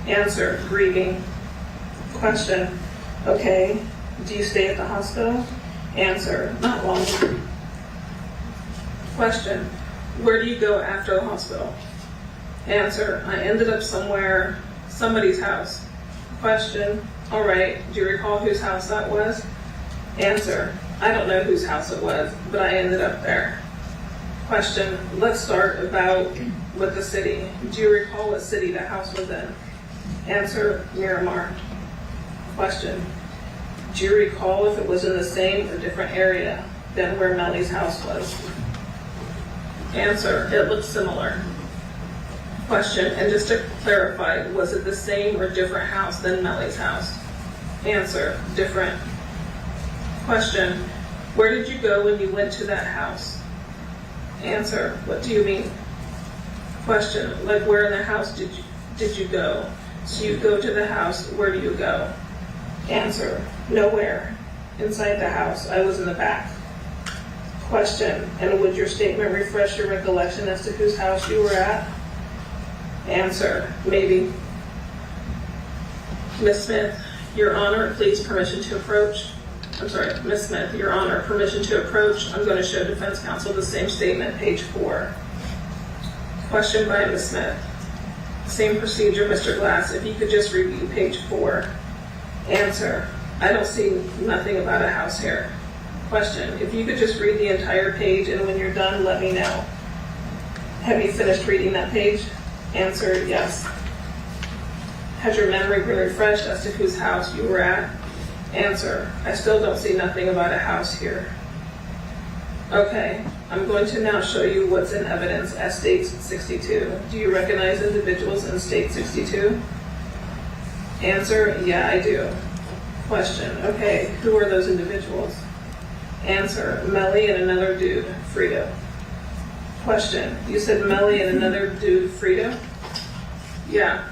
Answer, grieving. Question, okay, do you stay at the hospital? Answer, not long. Question, where do you go after the hospital? Answer, I ended up somewhere, somebody's house. Question, all right, do you recall whose house that was? Answer, I don't know whose house it was, but I ended up there. Question, let's start about with the city. Do you recall what city that house was in? Answer, Miramar. Question, do you recall if it was in the same or different area than where Melly's house was? Answer, it looked similar. Question, and just to clarify, was it the same or different house than Melly's house? Answer, different. Question, where did you go when you went to that house? Answer, what do you mean? Question, like where in the house did you go? So you go to the house, where do you go? Answer, nowhere. Inside the house, I was in the back. Question, and would your statement refresh your recollection as to whose house you were at? Answer, maybe. Ms. Smith, Your Honor, please permission to approach. I'm sorry, Ms. Smith, Your Honor, permission to approach. I'm going to show defense counsel the same statement, page 4. Question by Ms. Smith. Same procedure, Mr. Glass, if you could just review page 4. Answer, I don't see nothing about a house here. Question, if you could just read the entire page and when you're done, let me know. Have you finished reading that page? Answer, yes. Has your memory been refreshed as to whose house you were at? Answer, I still don't see nothing about a house here. Okay, I'm going to now show you what's in evidence as State 62. Do you recognize individuals in State 62? Answer, yeah, I do. Question, okay, who are those individuals? Answer, Melly and another dude, Frito. Question, you said Melly and another dude, Frito? Yeah.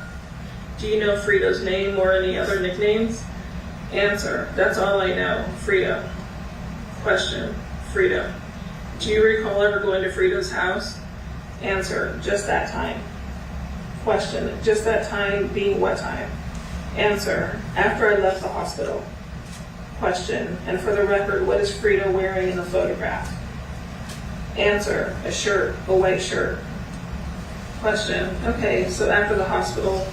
Do you know Frito's name or any other nicknames? Answer, that's all I know, Frito. Question, Frito. Do you recall ever going to Frito's house? Answer, just that time. Question, just that time being what time? Answer, after I left the hospital. Question, and for the record, what is Frito wearing in the photograph? Answer, a shirt, a white shirt. Question, okay, so after the hospital,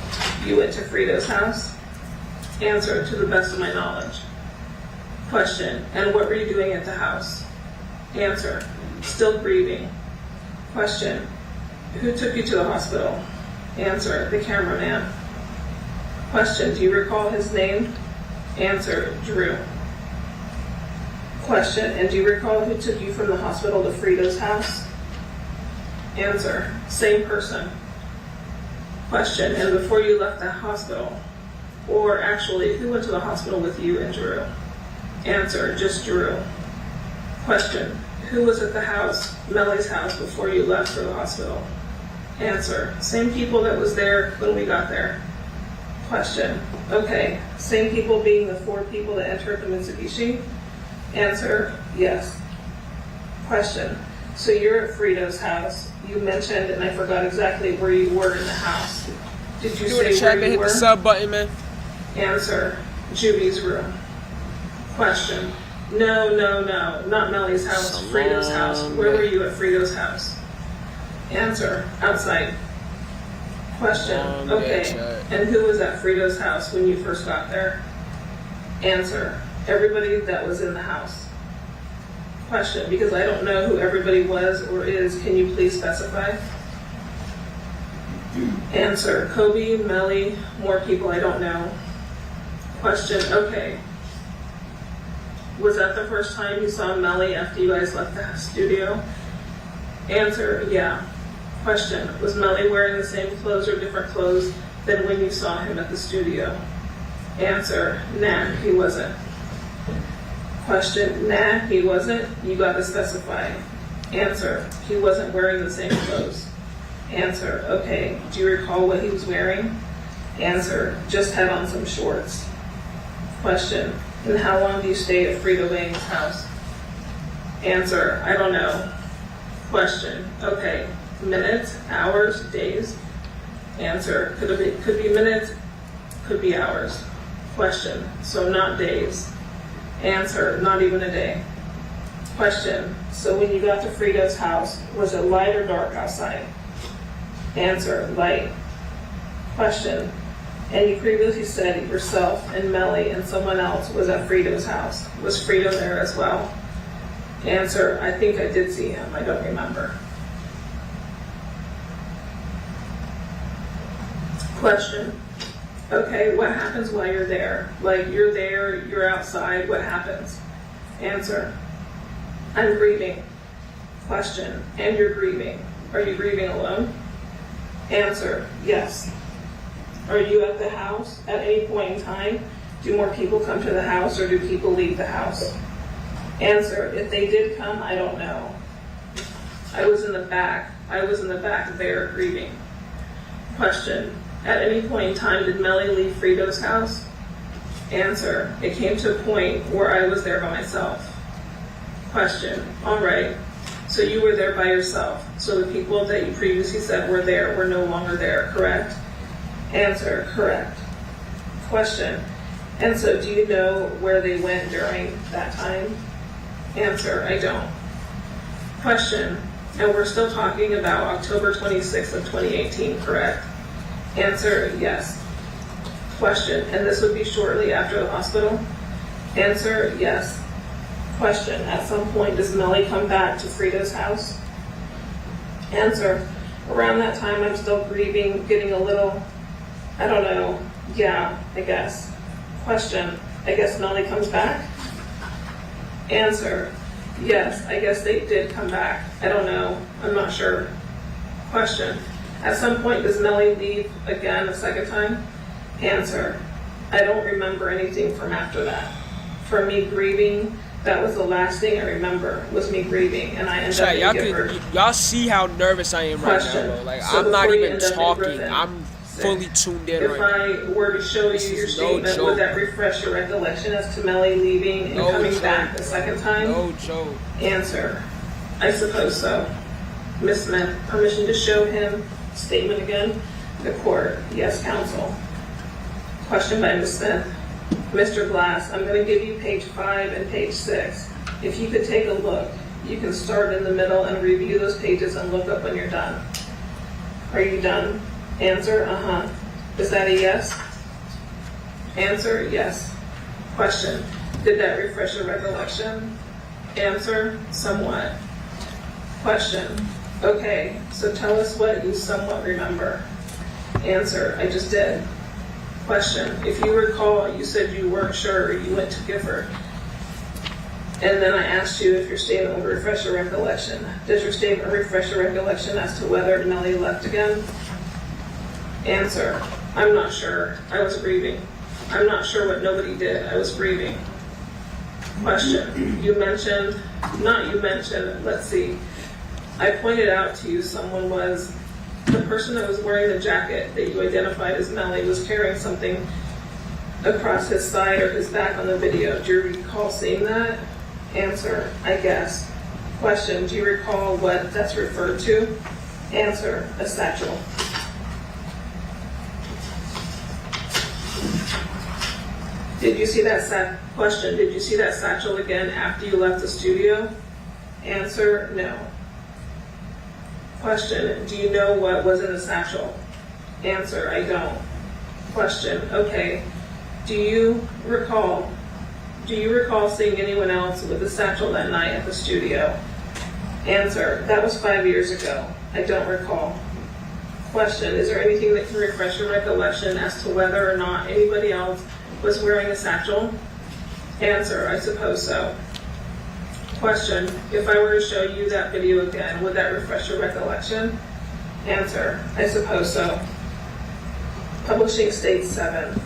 you went to Frito's house? Answer, to the best of my knowledge. Question, and what were you doing at the house? Answer, still grieving. Question, who took you to the hospital? Answer, the cameraman. Question, do you recall his name? Answer, Drew. Question, and do you recall who took you from the hospital to Frida's house? Answer, same person. Question, and before you left the hospital, or actually, who went to the hospital with you and Drew? Answer, just Drew. Question, who was at the house, Melly's house, before you left for the hospital? Answer, same people that was there when we got there. Question, okay, same people being the 4 people that entered the Mitsubishi? Answer, yes. Question, so you're at Frida's house. You mentioned, and I forgot exactly where you were in the house. Did you say chat, where you hit were? the sub button, man. Answer, Judy's room. Question, no, not Melly's house, Frida's house. Where were you at Frida's house? Answer, outside. Question, okay, and who was at Frida's house when you first got there? Answer, everybody that was in the house. Question, because I don't know who everybody was or is, can you please specify? Answer, Kobe, Melly, more people I don't know. Question, okay. Was that the first time you saw Melly after you guys left the studio? Answer, yeah. Question, was Melly wearing the same clothes or different clothes than when you saw him at the studio? Answer, nah, he wasn't. Question, nah, he wasn't. You got to specify. Answer, he wasn't wearing the same clothes. Answer, okay. Do you recall what he was wearing? Answer, just had on some shorts. Question, and how long do you stay at Frida Wayne's house? Answer, I don't know. Question, okay. Minutes, hours, days? Answer, could be minutes, could be hours. Question, so not days. Answer, not even a day. Question, so when you got to Frida's house, was it light or dark outside? Answer, light. Question, and you previously said yourself and Melly and someone else was at Frida's house. Was Frida there as well? Answer, I think I did see him, I don't remember. Question, okay, what happens while you're there? Like, you're there, you're outside, what happens? Answer, I'm grieving. Question, and you're grieving. Are you grieving alone? Answer, yes. Are you at the house at any point in time? Do more people come to the house or do people leave the house? Answer, if they did come, I don't know. I was in the back there grieving. Question, at any point in time, did Melly leave Frida's house? Answer, it came to a point where I was there by myself. Question, all right, so you were there by yourself. So the people that you previously said were there were no longer there, correct? Answer, correct. Question, and so do you know where they went during that time? Answer, I don't. Question, and we're still talking about October 26th of 2018, correct? Answer, yes. Question, and this would be shortly after the hospital? Answer, yes. Question, at some point does Melly come back to Frida's house? Answer, around that time I'm still grieving, getting a little, I don't know, yeah, I guess. Question, I guess Melly comes back? Answer, yes, I guess they did come back. I don't know, I'm not sure. Question, at some point does Melly leave again a second time? Answer, I don't remember anything from after that. For me grieving, that was the last thing I remember, was me grieving, and I ended up Chat, getting y'all see how nervous I am Question. right now, bro. Like, So I'm not before you even end up in talking. Griffin, I'm fully tuned in if right now. I were to show you This your is no statement, joke. would that refresh your recollection as to Melly leaving and No coming joke. back the second time? No joke. Answer, I suppose so. Ms. Smith, permission to show him statement again? The court, yes, counsel. Question by Ms. Smith. Mr. Glass, I'm going to give you page 5 and page 6. If you could take a look, you can start in the middle and review those pages and look up when you're done. Are you done? Answer, Is that a yes? Answer, yes. Question, Did that refresh your recollection? Answer, somewhat. Question, okay, so tell us what you somewhat remember. Answer, I just did. Question, if you recall, you said you weren't sure, you went to Gifford. And then I asked you if your statement would refresh your recollection. Does your statement refresh your recollection as to whether Melly left again? Answer, I'm not sure. I was grieving. I'm not sure what nobody did. I was grieving. Question, let's see. I pointed out to you the person that was wearing the jacket that you identified as Melly was carrying something across his side or his back on the video. Do you recall seeing that? Answer, I guess. Question, do you recall what that's referred to? Answer, a satchel. Did you see that question? Did you see that satchel again after you left the studio? Answer, no. Question, do you know what was in the satchel? Answer, I don't. Question, okay. Do you recall seeing anyone else with the satchel that night at the studio? Answer, that was 5 years ago. I don't recall. Question, is there anything that can refresh your recollection as to whether or not anybody else was wearing a satchel? Answer, I suppose so. Question, if I were to show you that video again, would that refresh your recollection? Answer, I suppose so. Publishing State 7.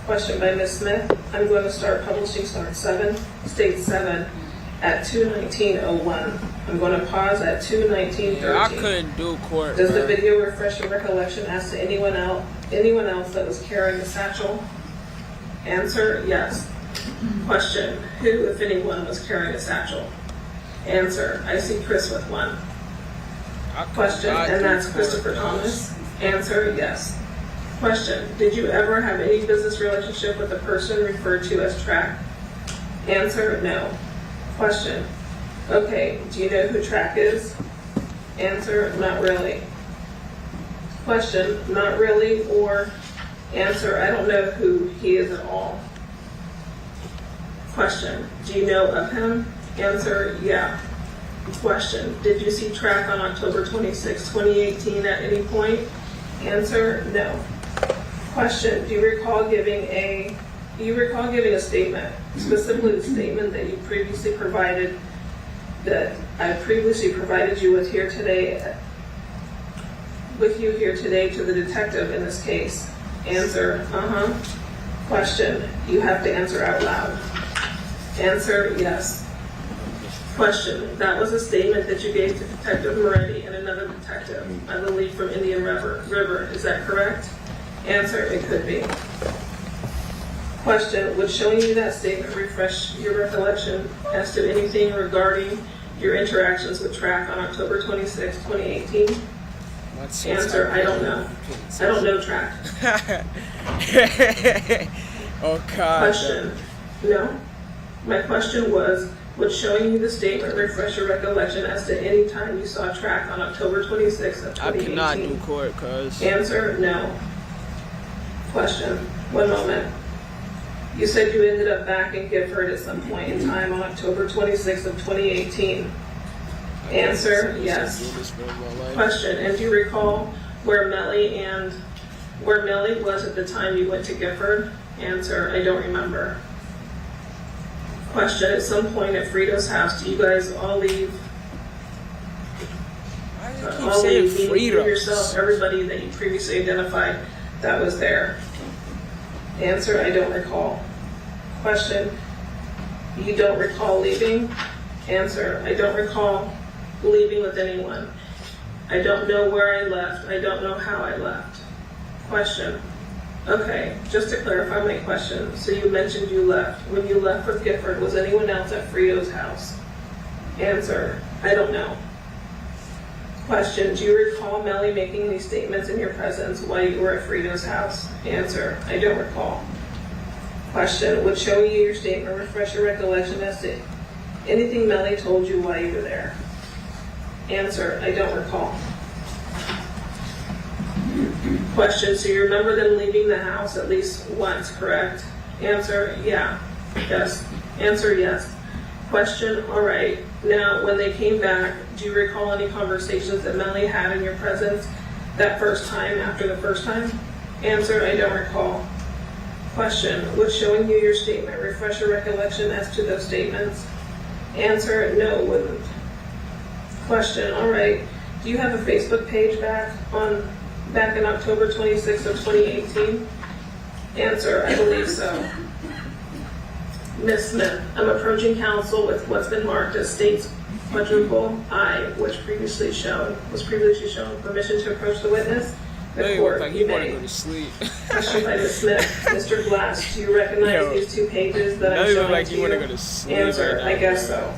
Question by Ms. Smith. I'm going to start publishing State 7 at 2:19:01. I'm going to pause at 2:19:13. I couldn't do court. Does the video refresh your recollection as to anyone else that was carrying a satchel? Answer, yes. Question, who, if anyone, was carrying a satchel? Answer, I see Chris with one. Question, and that's Christopher Thomas? Answer, yes. Question, did you ever have any business relationship with the person referred to as Track? Answer, no. Question, okay, do you know who Track is? Answer, not really. Question, not really, or answer, I don't know who he is at all. Question, do you know of him? Answer, yeah. Question, did you see Track on October 26, 2018 at any point? Answer, no. Question, do you recall giving a statement, specifically the statement that you previously provided, that I previously provided you with here today to the detective in this case? Answer, Question, you have to answer out loud. Answer, yes. Question, that was a statement that you gave to Detective Moretti and another detective, I believe from Indian River. Is that correct? Answer, it could be. Question, would showing you that statement refresh your recollection as to anything regarding your interactions with Track on October 26, 2018? Answer, I don't know. I don't know Track. Oh, God. Question, no. My question was, would showing you the statement refresh your recollection as to any time you saw Track on October 26th of 2018? I cannot do court, cuz. Answer, no. Question, one moment. You said you ended up back in Gifford at some point in time on October 26th of 2018. Answer, yes. Question, and do you recall where Melly was at the time you went to Gifford? Answer, I don't remember. Question, at some point at Frito's house, do you guys all leave? Yourself, everybody that you previously identified that was there. Answer, I don't recall. Question, you don't recall leaving? Answer, I don't recall leaving with anyone. I don't know where I left. I don't know how I left. Question, okay, just to clarify my question, so you mentioned you left. When you left with Gifford, was anyone else at Frito's house? Answer, I don't know. Question, do you recall Melly making any statements in your presence while you were at Frito's house? Answer, I don't recall. Question, would showing you your statement refresh your recollection as to anything Melly told you while you were there? Answer, I don't recall. Question, so you remember them leaving the house at least once, correct? Answer, yeah. Yes. Answer, yes. Question, all right. Now, when they came back, do you recall any conversations that Melly had in your presence that first time after the first time? Answer, I don't recall. Question, would showing you your statement refresh your recollection as to those statements? Answer, no, it wouldn't. Question, all right. Do you have a Facebook page back in October 26th of 2018? Answer, I believe so. Ms. Smith, I'm approaching counsel with what's been marked as state's quadruple I, which was previously shown permission to approach the witness. The court, like you he wanna may. go to sleep. Question by Ms. Smith. Mr. Glass, do you recognize these two pages that I'm Melly showing look like to he wanna you? go to sleep Answer, right now, I guess bro. so.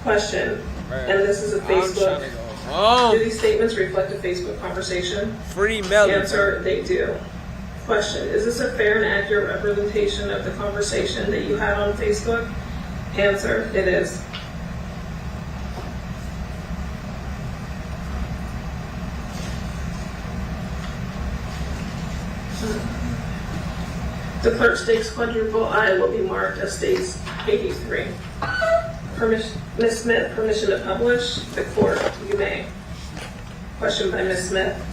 Question, Right. and this is a I'm trying Facebook. to go home. Do these statements reflect a Facebook conversation? Free Melly. Answer, they do. Question, is this a fair and accurate representation of the conversation that you had on Facebook? Answer, it is. The clerk states quadruple I will be marked as states 83. Ms. Smith, permission to publish? The court, you may. Question by Ms. Smith.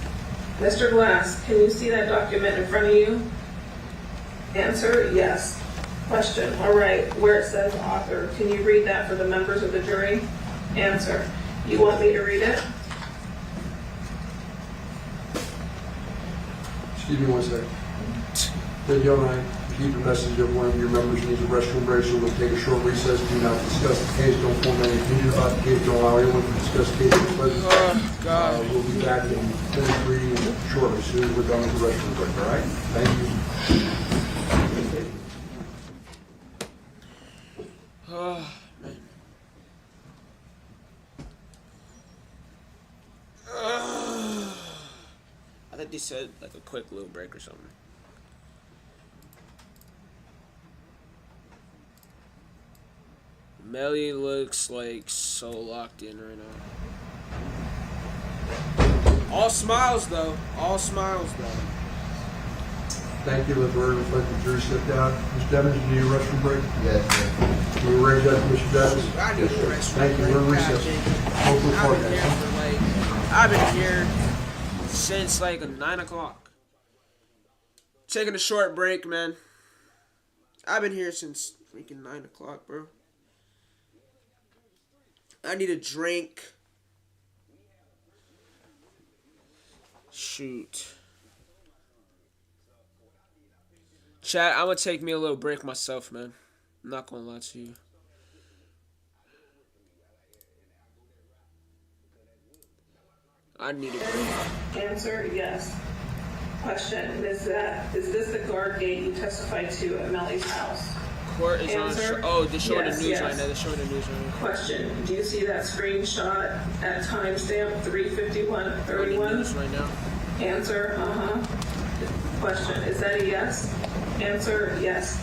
Mr. Glass, can you see that document in front of you? Answer, yes. Question, all right, where it says author, can you read that for the members of the jury? Answer, you want me to read it? Excuse me one second. Then you and I keep the message of one of your members needs a restroom break, so we'll take a short recess. Do not discuss the case. Don't form any opinion about the case. Don't allow anyone to discuss the case. Oh, God. We'll be back in 3 shortly, as soon as we're done with the restroom break, all right? Thank you. Oh, man. I thought they said like a quick little break or something. Melly looks like so locked in right now. All smiles though. All smiles though. Thank you. Let the record reflect the jury stepped out. Ms. Devins, you need a restroom break? Yes, sir. Can you raise that, Mr. Devins? I need a restroom Thank you. break. We're in recess. Hopefully, I've been here since like 9 o'clock. Taking a short break, man. I've been here since freaking 9 o'clock, bro. I need a drink. Shoot. Chat, I'm gonna take me a little break myself, man. I'm not gonna lie to you. I need a break. Answer, yes. Question, is this the guard gate you testified to at Melly's house? Court is Answer, on. Oh, they're showing yes, the news yes. right now. They're showing the news right now. Question, do you see that screenshot at timestamp 3:51:31? News right now. Answer, Question, is that a yes? Answer, yes.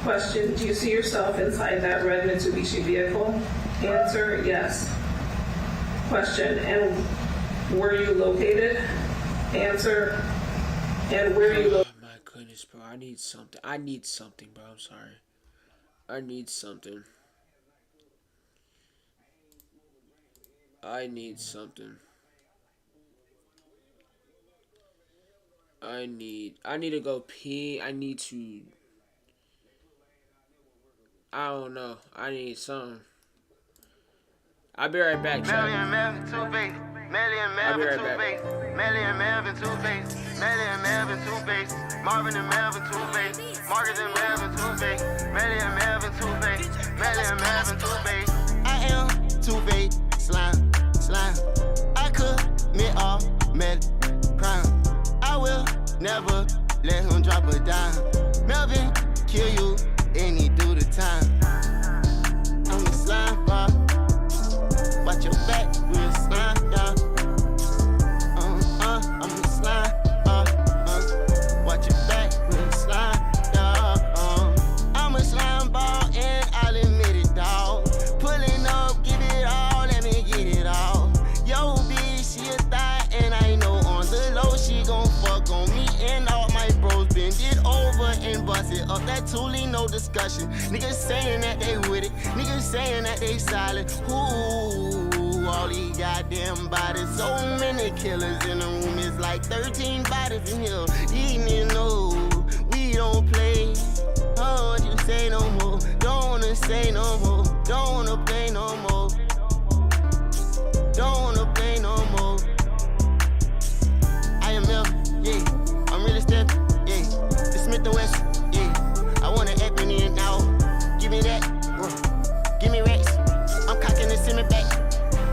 Question, do you see yourself inside that red Mitsubishi vehicle? Answer, yes. Question, and where you located? Answer, and where you located? Oh my goodness, bro. I need something. I need something, bro. I'm sorry. I need something. I need something. I need to go pee. I need to. I don't know. I need something. I'll be right back, chat. I'll be right back. Melly and Melvin, Two-Face. Melly and Melvin, Two-Face. Marvin and Melvin, Two-Face. Marcus and Melvin, Two-Face. Melly and Melvin, Two-Face. Melly and Melvin, Two-Face. I am Two-Face, slime. I commit all mad crime. I will never let him drop a dime. Melvin kill you and he do the time. I'm the slime bar. Watch your back, we'll slime down. I'm the slime bar. Watch your back, we'll slime down. I'm a slime ball and I'll admit it, dawg. Put absolutely no discussion. Niggas saying that they with it, niggas saying that they silent. Ooh, all these goddamn bodies. So many killers in the room, it's like 13 bodies in here. These niggas know we don't play. Oh, what you say no more, don't wanna say no more, don't wanna play no more, don't wanna play no more. I am Mel, yeah, I'm really Steph, yeah, the Smith & West, yeah, I want an Ebony now, give me that, give me racks, I'm cocking the semi back,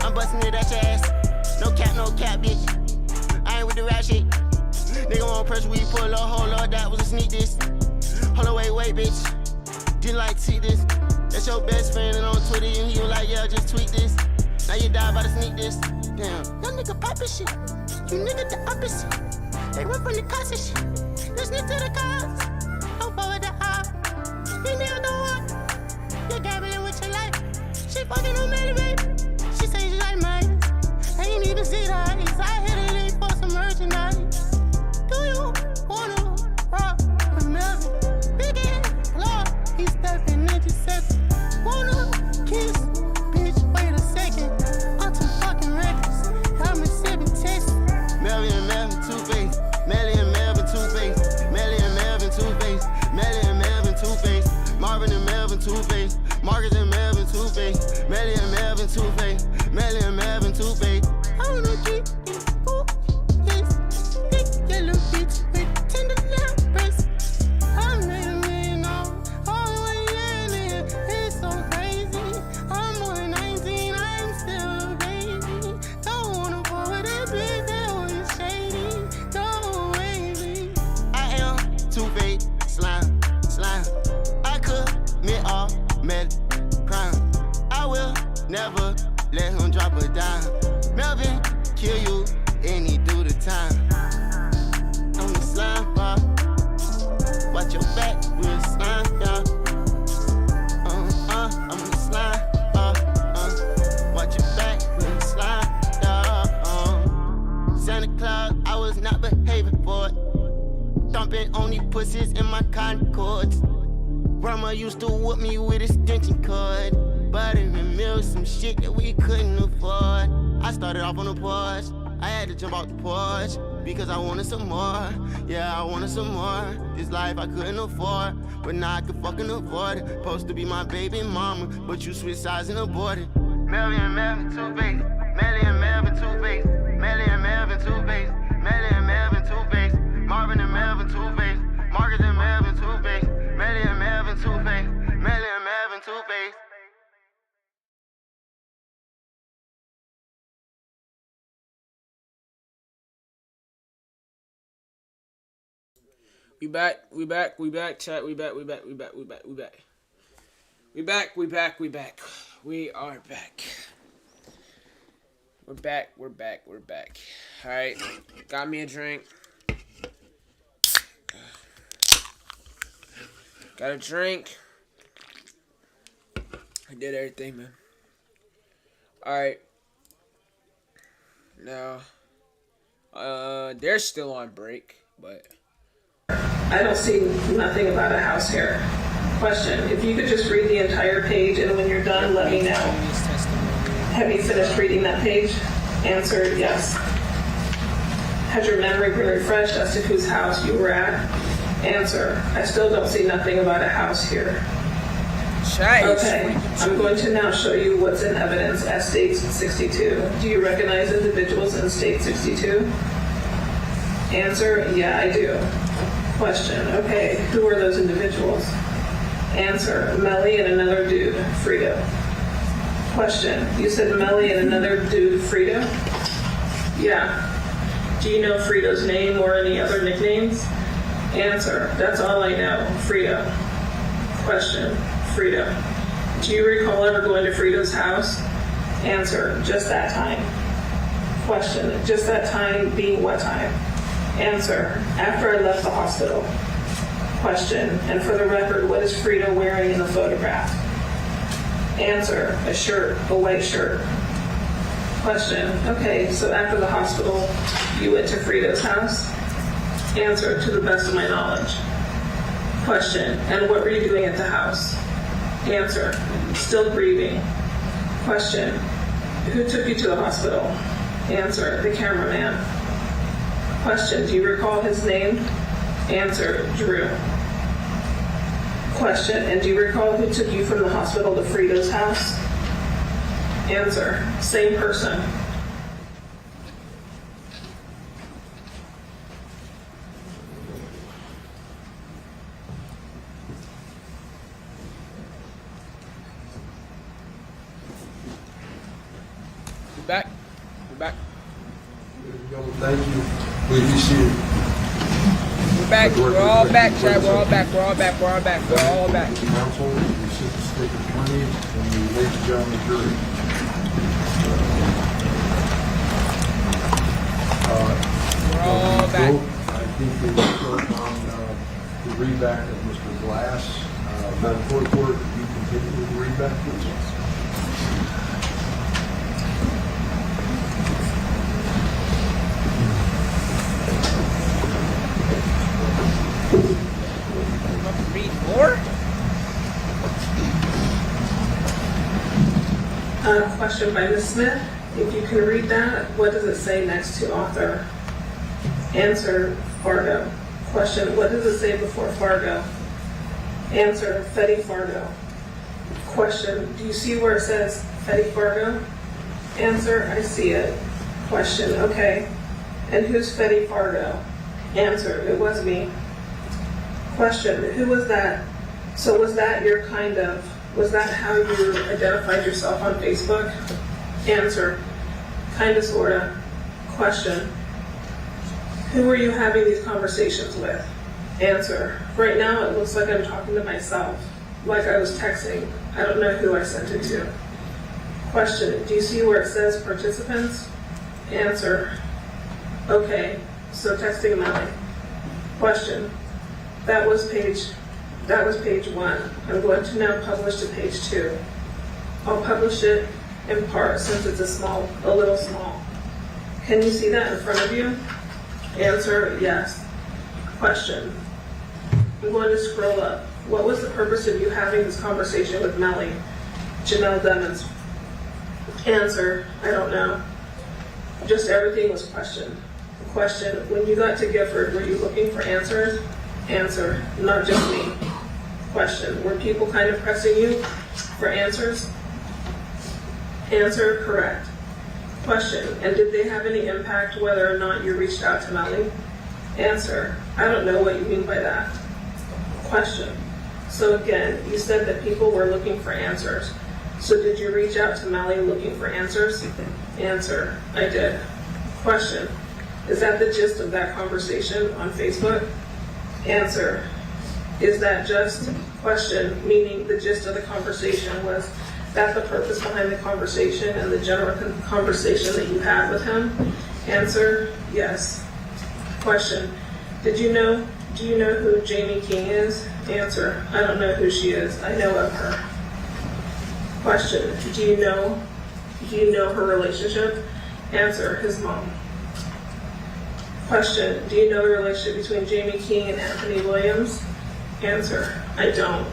I'm busting it at your ass, no cap, bitch, I ain't with the rat shit, nigga won't press we pull up, hold up, that was a sneak this. Hold on, wait, bitch. Didn't like to see this. That's your best friend and on Twitter and he was like, yeah, just tweet this. Now you die by the sneak this. Damn, that nigga poppin' shit. You nigga the opposite. They run from the cops and shit. Listen to the cops. Don't forward the op. You nigga don't want. You're gambling with your life. She fucking on Melly, baby. She say she like mine. I ain't even see the eyes. I hit it in for some merchandise. Do you wanna rock with Melvin? He's stepping into sex. Wanna kiss? Bitch, wait a second. I'm too fucking reckless. I'm a 7 test. Melly and Melvin, two-face. Melly and Melvin, two-face. Melly and Melvin, two-face. Melly and Melvin, two-face. Marvin and Melvin, two-face. Marcus and Melvin, two-face. Melly and Melvin, two-face. Melly and Melvin, two-face. I wanna keep it. Ooh, yes. Big yellow bitch with tender little breasts. I'm ready. Never let him drop a dime. Melvin kill you and he do the time. I'm the slime bar. Watch your back, we'll slime down. I'm the slime bar. Watch your back, we'll slime down. Santa Claus, I was not behaving for it. Dumping only pussies in my Concords. Grandma used to whoop me with extension cord. But in the mill, some shit that we couldn't afford. I started off on the porch. I had to jump off the porch because I wanted some more. Yeah, I wanted some more. This life I couldn't afford, but now I can fucking afford it. Supposed to be my baby mama, but you switched sides and aborted. Melly and Melvin, two-face. Melly and Melvin, two-face. Melly and Melvin, two-face. Melly and Melvin, two-face. Marvin and Melvin, two-face. Marcus and Melvin, two-face. Melly and Melvin, two-face. Melly and Melvin, two-face. We back, chat, we back. We are back. We're back. Alright, got me a drink. Got a drink. I did everything, man. Alright. Now, they're still on break, but... I don't see nothing about a house here. Question, if you could just read the entire page and when you're done, let me know. Have you finished reading that page? Answer, yes. Has your memory been refreshed as to whose house you were at? Answer, I still don't see nothing about a house here. Okay, I'm going to now show you what's in evidence at State 62. Do you recognize individuals in State 62? Answer, yeah, I do. Question, okay, who are those individuals? Answer, Melly and another dude, Frito. Question, you said Melly and another dude, Frito? Yeah. Do you know Frito's name or any other nicknames? Answer, that's all I know, Frito. Question, Frito. Do you recall ever going to Frito's house? Answer, just that time. Question, just that time being what time? Answer, after I left the hospital. Question, and for the record, what is Frito wearing in the photograph? Answer, a shirt, a white shirt. Question, okay, so after the hospital, you went to Frito's house? Answer, to the best of my knowledge. Question, and what were you doing at the house? Answer, still grieving. Question, who took you to the hospital? Answer, the cameraman. Question, do you recall his name? Answer, Drew. Question, and do you recall who took you from the hospital to Frida's house? Answer, same person. We're back. We're back. Thank you. Please be seated. We're back. We're all back, Chad. We're all back. We're all back. We're all back. We're all back. Counsel, the assistant state attorney, and the ladies and gentlemen jury. We're all back. I think we will start on the readback of Mr. Glass. Madam Court Reporter, could you continue with the readback, please? Read more? Question by Ms. Smith. If you can read that, what does it say next to author? Answer, Fargo. Question, what does it say before Fargo? Answer, Fetty Fargo. Question, do you see where it says Fetty Fargo? Answer, I see it. Question, okay. And who's Fetty Fargo? Answer, it was me. Question, who was that? So was that your was that how you identified yourself on Facebook? Answer, kinda, sorta. Question, who were you having these conversations with? Answer, right now it looks like I'm talking to myself, like I was texting. I don't know who I sent it to. Question, do you see where it says participants? Answer, okay, so texting Melly. Question, that was page 1. I'm going to now publish to page 2. I'll publish it in part since it's a little small. Can you see that in front of you? Answer, yes. Question, I'm going to scroll up. What was the purpose of you having this conversation with Melly? Janelle Demons. Answer, I don't know. Just everything was questioned. Question, when you got to Gifford, were you looking for answers? Answer, not just me. Question, were people kind of pressing you for answers? Answer, correct. Question, and did they have any impact whether or not you reached out to Melly? Answer, I don't know what you mean by that. Question, so again, you said that people were looking for answers. So did you reach out to Melly looking for answers? Answer, I did. Question, is that the gist of that conversation on Facebook? Answer, is that just? Question, meaning the gist of the conversation, was that the purpose behind the conversation and the general conversation that you had with him? Answer, yes. Question, do you know who Jamie King is? Answer, I don't know who she is. I know of her. Question, do you know her relationship? Answer, his mom. Question, do you know the relationship between Jamie King and Anthony Williams? Answer, I don't.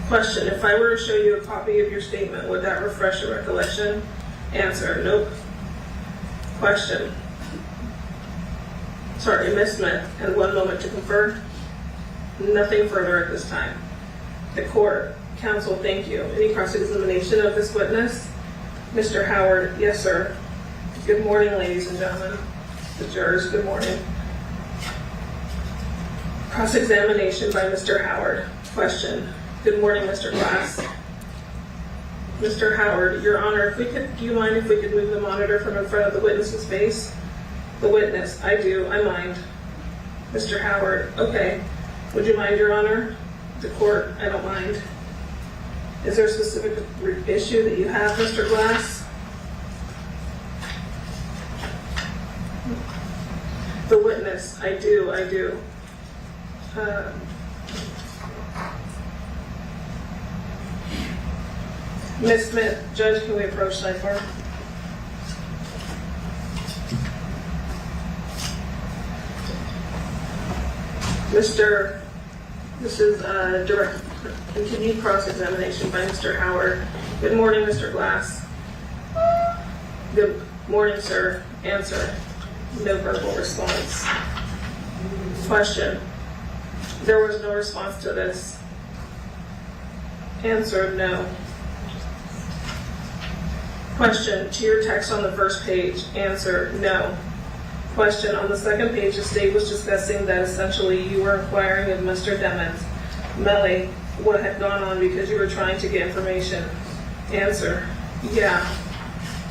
Question, if I were to show you a copy of your statement, would that refresh your recollection? Answer, nope. Question. Sorry, Ms. Smith, and 1 moment to confer. Nothing further at this time. The court, counsel, thank you. Any cross-examination of this witness? Mr. Howard, yes, sir. Good morning, ladies and gentlemen. The jurors, good morning. Cross-examination by Mr. Howard. Question. Good morning, Mr. Glass. Mr. Howard, Your Honor, do you mind if we could move the monitor from in front of the witness's face? The witness, I do, I mind. Mr. Howard, okay. Would you mind, Your Honor? The court, I don't mind. Is there a specific issue that you have, Mr. Glass? The witness, I do. Ms. Smith, Judge, can we approach sidebar? This is direct continued cross-examination by Mr. Howard. Good morning, Mr. Glass. Good morning, sir. Answer. No verbal response. Question. There was no response to this. Answer. No. Question. To your text on the first page. Answer. No. Question. On the second page, the state was discussing that essentially you were inquiring of Mr. Demons, Melly, what had gone on because you were trying to get information. Answer. Yeah.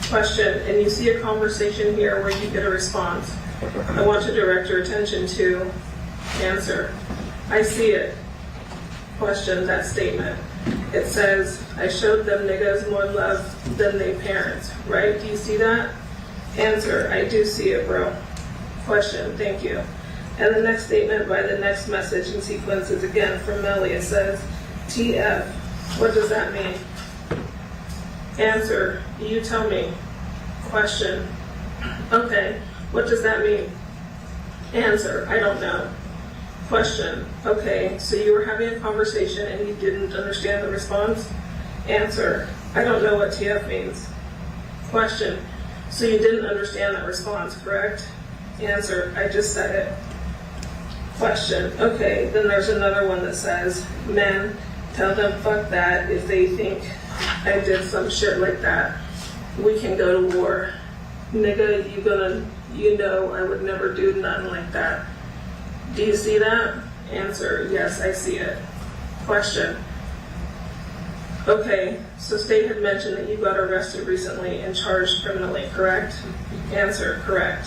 Question. And you see a conversation here where you get a response. I want to direct your attention to. Answer. I see it. Question. That statement. It says, I showed them niggas more love than they parents. Right? Do you see that? Answer. I do see it, bro. Question. Thank you. And the next statement by the next message in sequence is again from Melly. It says, TF. What does that mean? Answer. You tell me. Question. Okay. What does that mean? Answer. I don't know. Question. Okay. So you were having a conversation and you didn't understand the response? Answer. I don't know what TF means. Question. So you didn't understand that response, correct? Answer. I just said it. Question. Okay. Then there's another one that says, men, tell them fuck that if they think I did some shit like that. We can go to war. Nigga, you know I would never do nothing like that. Do you see that? Answer. Yes, I see it. Question. Okay, so state had mentioned that you got arrested recently and charged criminally, correct? Answer. Correct.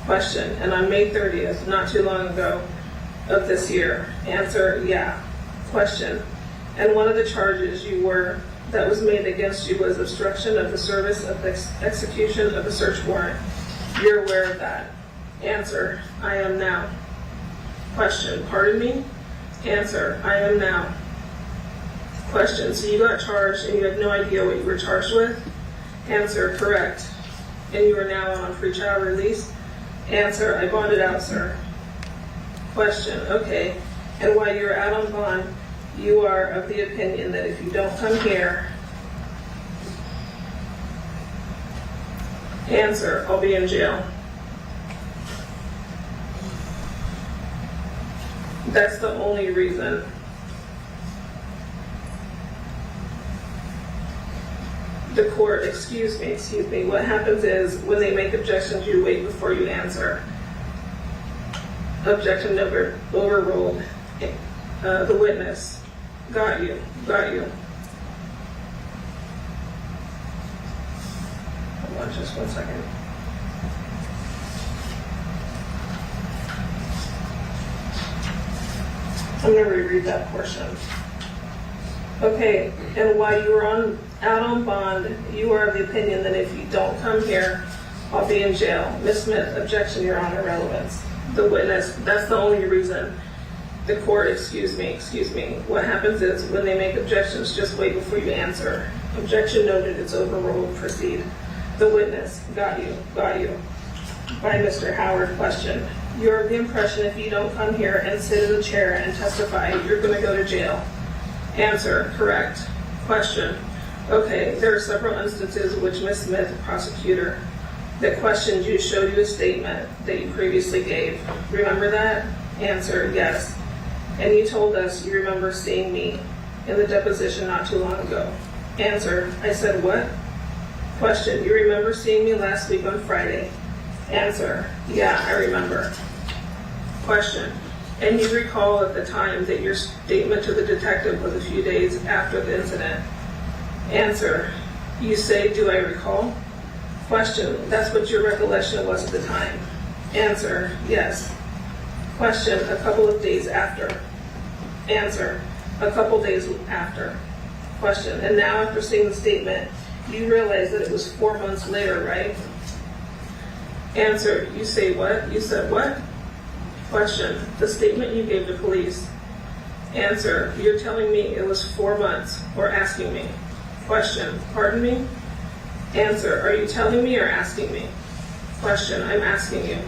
Question. And on May 30th, not too long ago of this year. Answer. Yeah. Question. And one of the charges that was made against you was obstruction of the service of the execution of a search warrant. You're aware of that? Answer. I am now. Question. Pardon me? Answer. I am now. Question. So you got charged and you had no idea what you were charged with? Answer. Correct. And you are now on pretrial release? Answer. I bonded out, sir. Question. Okay. And while you're out on bond, you are of the opinion that if you don't come here, answer, I'll be in jail. That's the only reason. The court, excuse me, what happens is when they make objections, you wait before you answer. Objection overruled. The witness. Got you. Hold on just 1 second. I'm going to reread that portion. Okay, and while you were out on bond, you are of the opinion that if you don't come here, I'll be in jail. Ms. Smith, objection, Your Honor, relevance. The witness, that's the only reason. The court, excuse me. What happens is when they make objections, just wait before you answer. Objection noted, it's overruled, proceed. The witness, got you. By Mr. Howard, question. You're of the impression if you don't come here and sit in the chair and testify, you're going to go to jail. Answer, correct. Question. Okay, there are several instances in which Ms. Smith, the prosecutor, that questioned you, showed you a statement that you previously gave. Remember that? Answer, yes. And you told us you remember seeing me in the deposition not too long ago. Answer, I said what? Question, you remember seeing me last week on Friday? Answer, yeah, I remember. Question, and you recall at the time that your statement to the detective was a few days after the incident? Answer, you say, do I recall? Question, that's what your recollection was at the time? Answer, yes. Question, a couple of days after. Answer, a couple days after. Question, and now after seeing the statement, you realize that it was 4 months later, right? Answer, you say what? You said what? Question, the statement you gave to police. Answer, you're telling me it was 4 months, or asking me. Question, pardon me? Answer, are you telling me or asking me? Question, I'm asking you.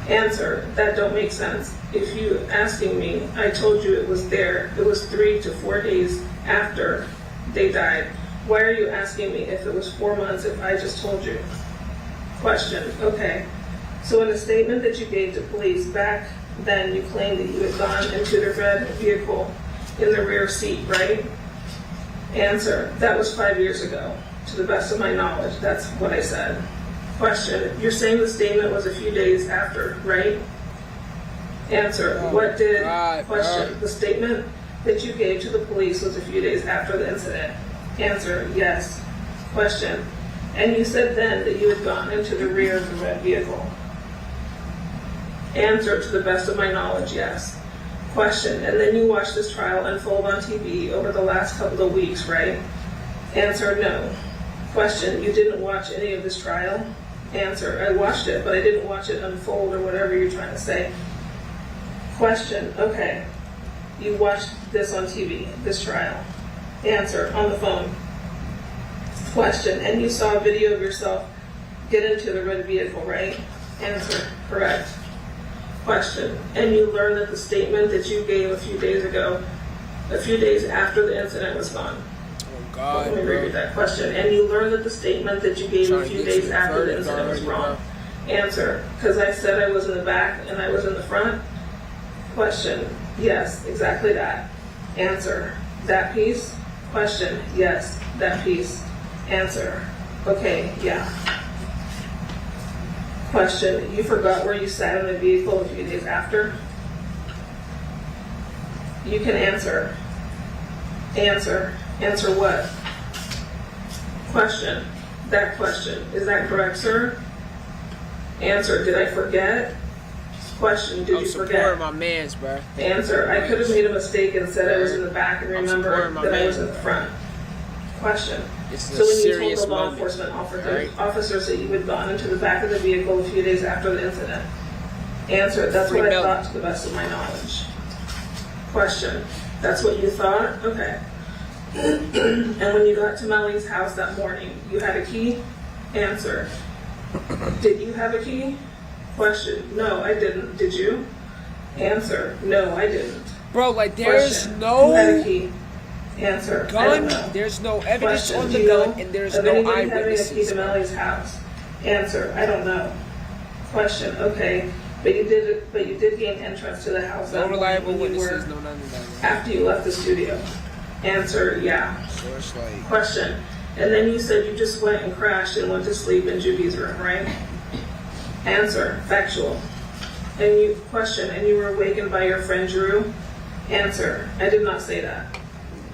Answer, that don't make sense. If you asking me, I told you it was there. It was 3 to 4 days after they died. Why are you asking me if it was 4 months if I just told you? Question, okay. So in a statement that you gave to police back then, you claimed that you had gone into the red vehicle in the rear seat, right? Answer, that was 5 years ago. To the best of my knowledge, that's what I said. Question, you're saying the statement was a few days after, right? Answer, what did, question, the statement that you gave to the police was a few days after the incident. Answer, yes. Question, and you said then that you had gone into the rear of the red vehicle. Answer, to the best of my knowledge, yes. Question, and then you watched this trial unfold on TV over the last couple of weeks, right? Answer, no. Question, you didn't watch any of this trial? Answer, I watched it, but I didn't watch it unfold or whatever you're trying to say. Question, okay. You watched this on TV, this trial. Answer, on the phone. Question, and you saw a video of yourself get into the red vehicle, right? Answer, correct. Question, and you learned that the statement that you gave a few days ago, a few days after the incident was gone. Oh God, let me repeat that question. And you learned that the statement that you gave a few days after the incident was wrong. Answer, because I said I was in the back and I was in the front. Question, yes, exactly that. Answer, that piece? Question, yes, that piece. Answer, okay, yeah. Question, you forgot where you sat in the vehicle a few days after? You can answer. Answer. Answer what? Question. That question. Is that correct, sir? Answer. Did I forget? Question. Did you forget? My mans, bro. Answer. I could have made a mistake and said I was in the back and remember that I was in the front. Question. So when you told the law enforcement officers that you had gone into the back of the vehicle a few days after the incident? Answer. That's what I thought to the best of my knowledge. Question. That's what you thought? Okay. And when you got to Melly's house that morning, you had a key? Answer. Did you have a key? Question. No, I didn't. Did you? Answer. No, I didn't. Bro, like there's Question. no You had a key. Answer. gun, there's no evidence Question. on Do the you gun, know and there's of no anybody having a key eyewitnesses. to Melly's house? Answer. I don't know. Question. Okay. But you did gain entrance to the house No that morning reliable when you witnesses, were- no none of that. after you left the studio. Answer, yeah. So it's like, Question, and then you said you just went and crashed and went to sleep in Juby's room, right? Answer, factual. And you question, and you were awakened by your friend Drew? Answer, I did not say that.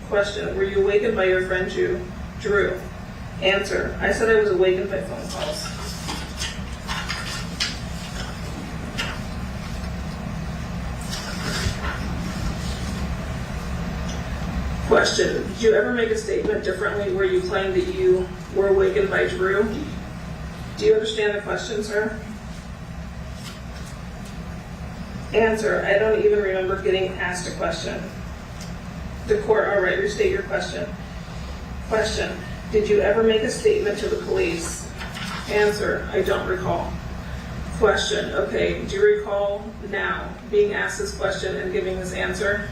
Question, were you awakened by your friend Drew? Answer, I said I was awakened by phone calls. Question, did you ever make a statement differently where you claimed that you were awakened by Drew? Do you understand the question, sir? Answer, I don't even remember getting asked a question. The court, all right, restate your question. Question, did you ever make a statement to the police? Answer, I don't recall. Question, okay, do you recall now being asked this question and giving this answer?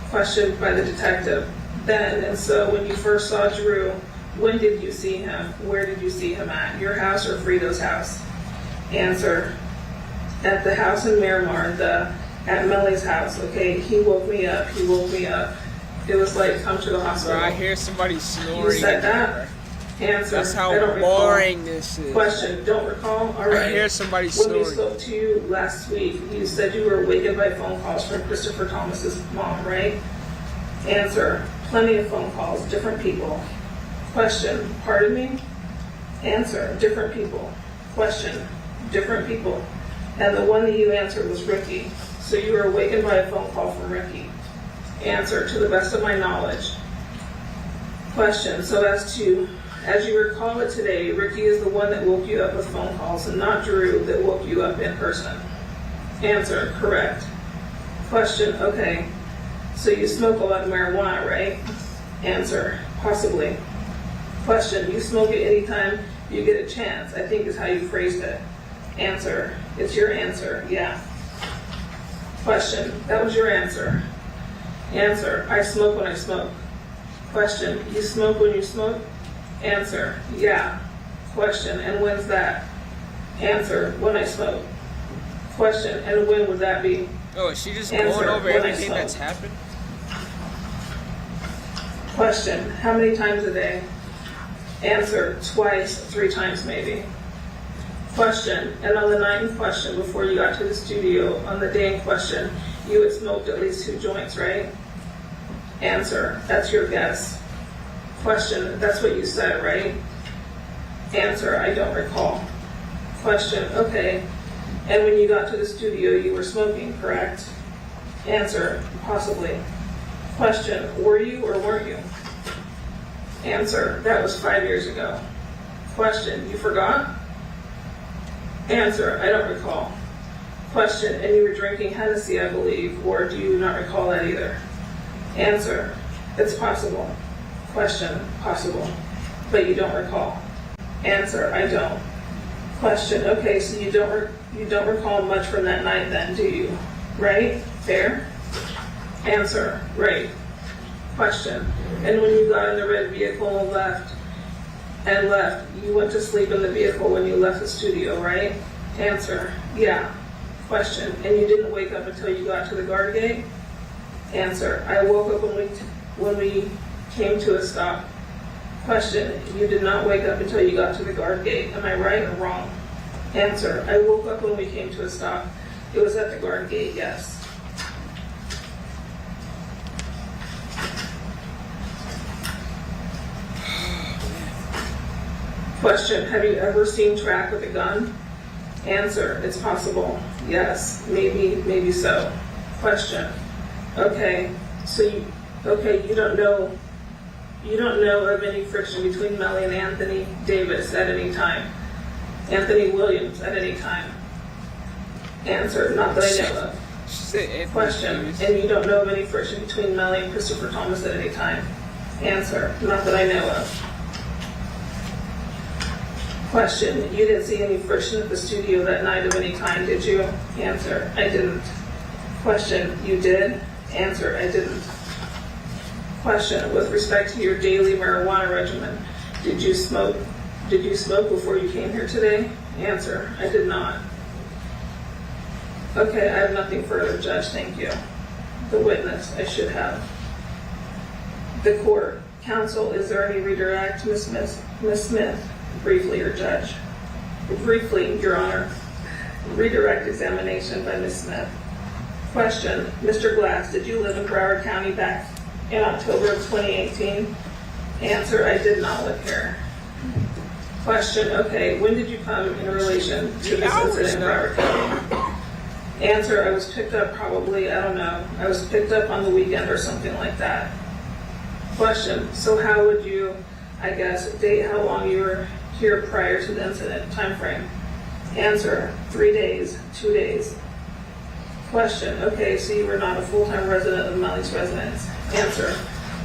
Questioned by the detective. Then, and so when you first saw Drew, when did you see him? Where did you see him at? Your house or Frida's house? Answer, at the house in Miramar, at Melly's house, okay? He woke me up. It was like, come to the hospital. bro, I hear somebody snoring. You said that? Answer, That's how I don't boring recall. this is. Question, don't recall? All right. I hear somebody When we snoring. spoke to you last week, you said you were awakened by phone calls from Christopher Thomas's mom, right? Answer, plenty of phone calls, different people. Question, pardon me? Answer, different people. Question, different people. And the one that you answered was Ricky. So you were awakened by a phone call from Ricky. Answer, to the best of my knowledge. Question, so as you recall it today, Ricky is the one that woke you up with phone calls and not Drew that woke you up in person. Answer, correct. Question, okay. So you smoke a lot of marijuana, right? Answer, possibly. Question, you smoke it anytime you get a chance, I think is how you phrased it. Answer. It's your answer. Yeah. Question. That was your answer. Answer. I smoke when I smoke. Question. You smoke when you smoke? Answer. Yeah. Question. And when's that? Answer. When I smoke. Question. And when would that be? Oh, is she just Answer. going over When I everything smoke. that's happened? Question. How many times a day? Answer. Twice, 3 times maybe. Question. And on the night in question, before you got to the studio, on the day in question, you had smoked at least 2 joints, right? Answer. That's your guess. Question. That's what you said, right? Answer. I don't recall. Question. Okay. And when you got to the studio, you were smoking, correct? Answer. Possibly. Question. Were you or weren't you? Answer. That was 5 years ago. Question. You forgot? Answer. I don't recall. Question. And you were drinking Hennessy, I believe, or do you not recall that either? Answer. It's possible. Question. Possible. But you don't recall. Answer. I don't. Question. Okay, so you don't recall much from that night then, do you? Right? Fair? Answer. Right. Question. And when you got in the red vehicle and left, you went to sleep in the vehicle when you left the studio, right? Answer. Yeah. Question. And you didn't wake up until you got to the guard gate? Answer. I woke up when we came to a stop. Question. You did not wake up until you got to the guard gate. Am I right or wrong? Answer. I woke up when we came to a stop. It was at the guard gate, yes. Question. Have you ever seen track with a gun? Answer. It's possible. Yes. Maybe so. Question. Okay. So you don't know of any friction between Melly and Anthony Davis at any time. Anthony Williams at any time. Answer. Not that I know of. Question. And you don't know of any friction between Melly and Christopher Thomas at any time. Answer. Not that I know of. Question. You didn't see any friction at the studio that night of any kind, did you? Answer. I didn't. Question. You did? Answer. I didn't. Question. With respect to your daily marijuana regimen, did you smoke before you came here today? Answer. I did not. Okay, I have nothing further, Judge. Thank you. The witness. I should have. The court. Counsel, is there any redirect? Ms. Smith. Briefly, your Judge. Briefly, Your Honor. Redirect examination by Ms. Smith. Question. Mr. Glass, did you live in Broward County back in October of 2018? Answer. I did not live here. Question. Okay. When did you come in relation to this incident in Broward County? Answer. I was picked up probably, I don't know. I was picked up on the weekend or something like that. Question. So how would you, I guess, date how long you were here prior to the incident time frame? Answer. 3 days, 2 days. Question. Okay, so you were not a full-time resident of Melly's residence. Answer.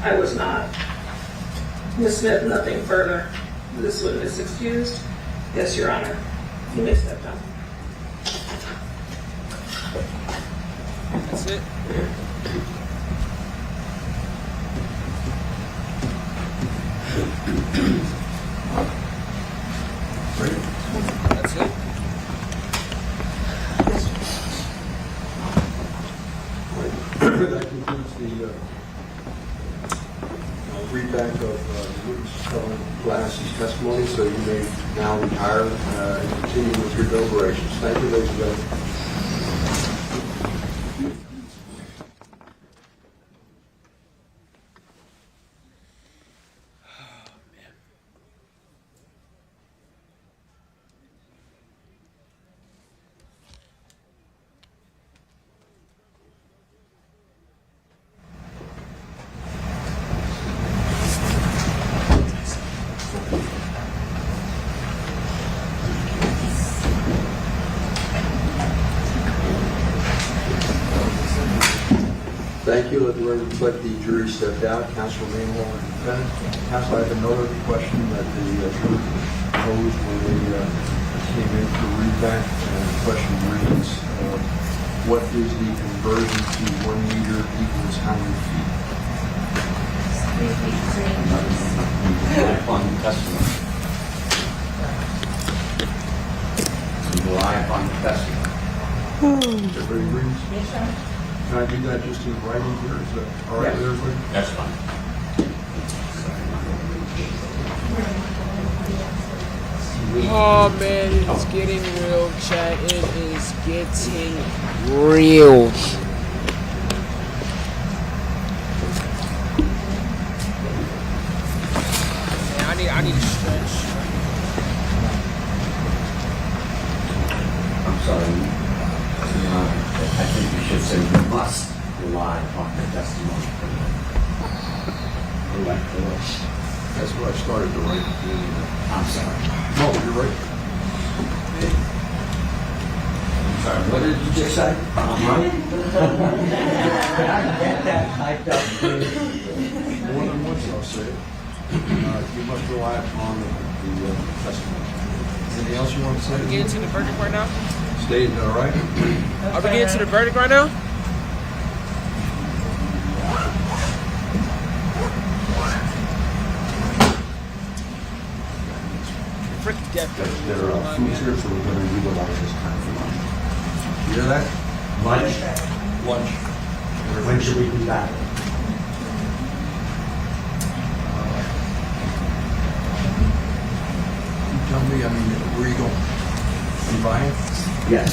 I was not. Ms. Smith, nothing further. This witness excused? Yes, Your Honor. You may step down. That's it. That's it. That concludes the readback of witness Glass's testimony, so you may now retire and continue with your deliberations. Thank you, ladies and gentlemen. Thank you. Let the record reflect the jury stepped out. Counsel remain on and defendant. Counsel, I have another question that the jury posed when they came in for readback, and the question reads, what is the conversion to 1 meter equals how many feet? 3 feet, 3 inches. Rely upon the testimony. Rely upon the testimony. Everybody agrees? Yes, sir. Can I do that just in writing here? Is that all right with everybody? That's fine. Oh man, it is getting real, chat. It is getting real. Man, I need to stretch. I'm sorry. I think you should say you must rely upon the testimony. That's what I started to write. I'm sorry. No, you're right. I'm sorry. What did you just say? Right? Can I get that typed up, please? More than once I'll say it. You must rely upon the testimony. Anything else you want to say? Are we getting to the verdict right now? Stay, all right? Are we getting to the verdict right now? Frick death. There are foods here, so we're going to utilize this time for lunch. You hear that? Lunch? Lunch. When should we be back? You tell me, I mean, where are you going? You buying? Yes.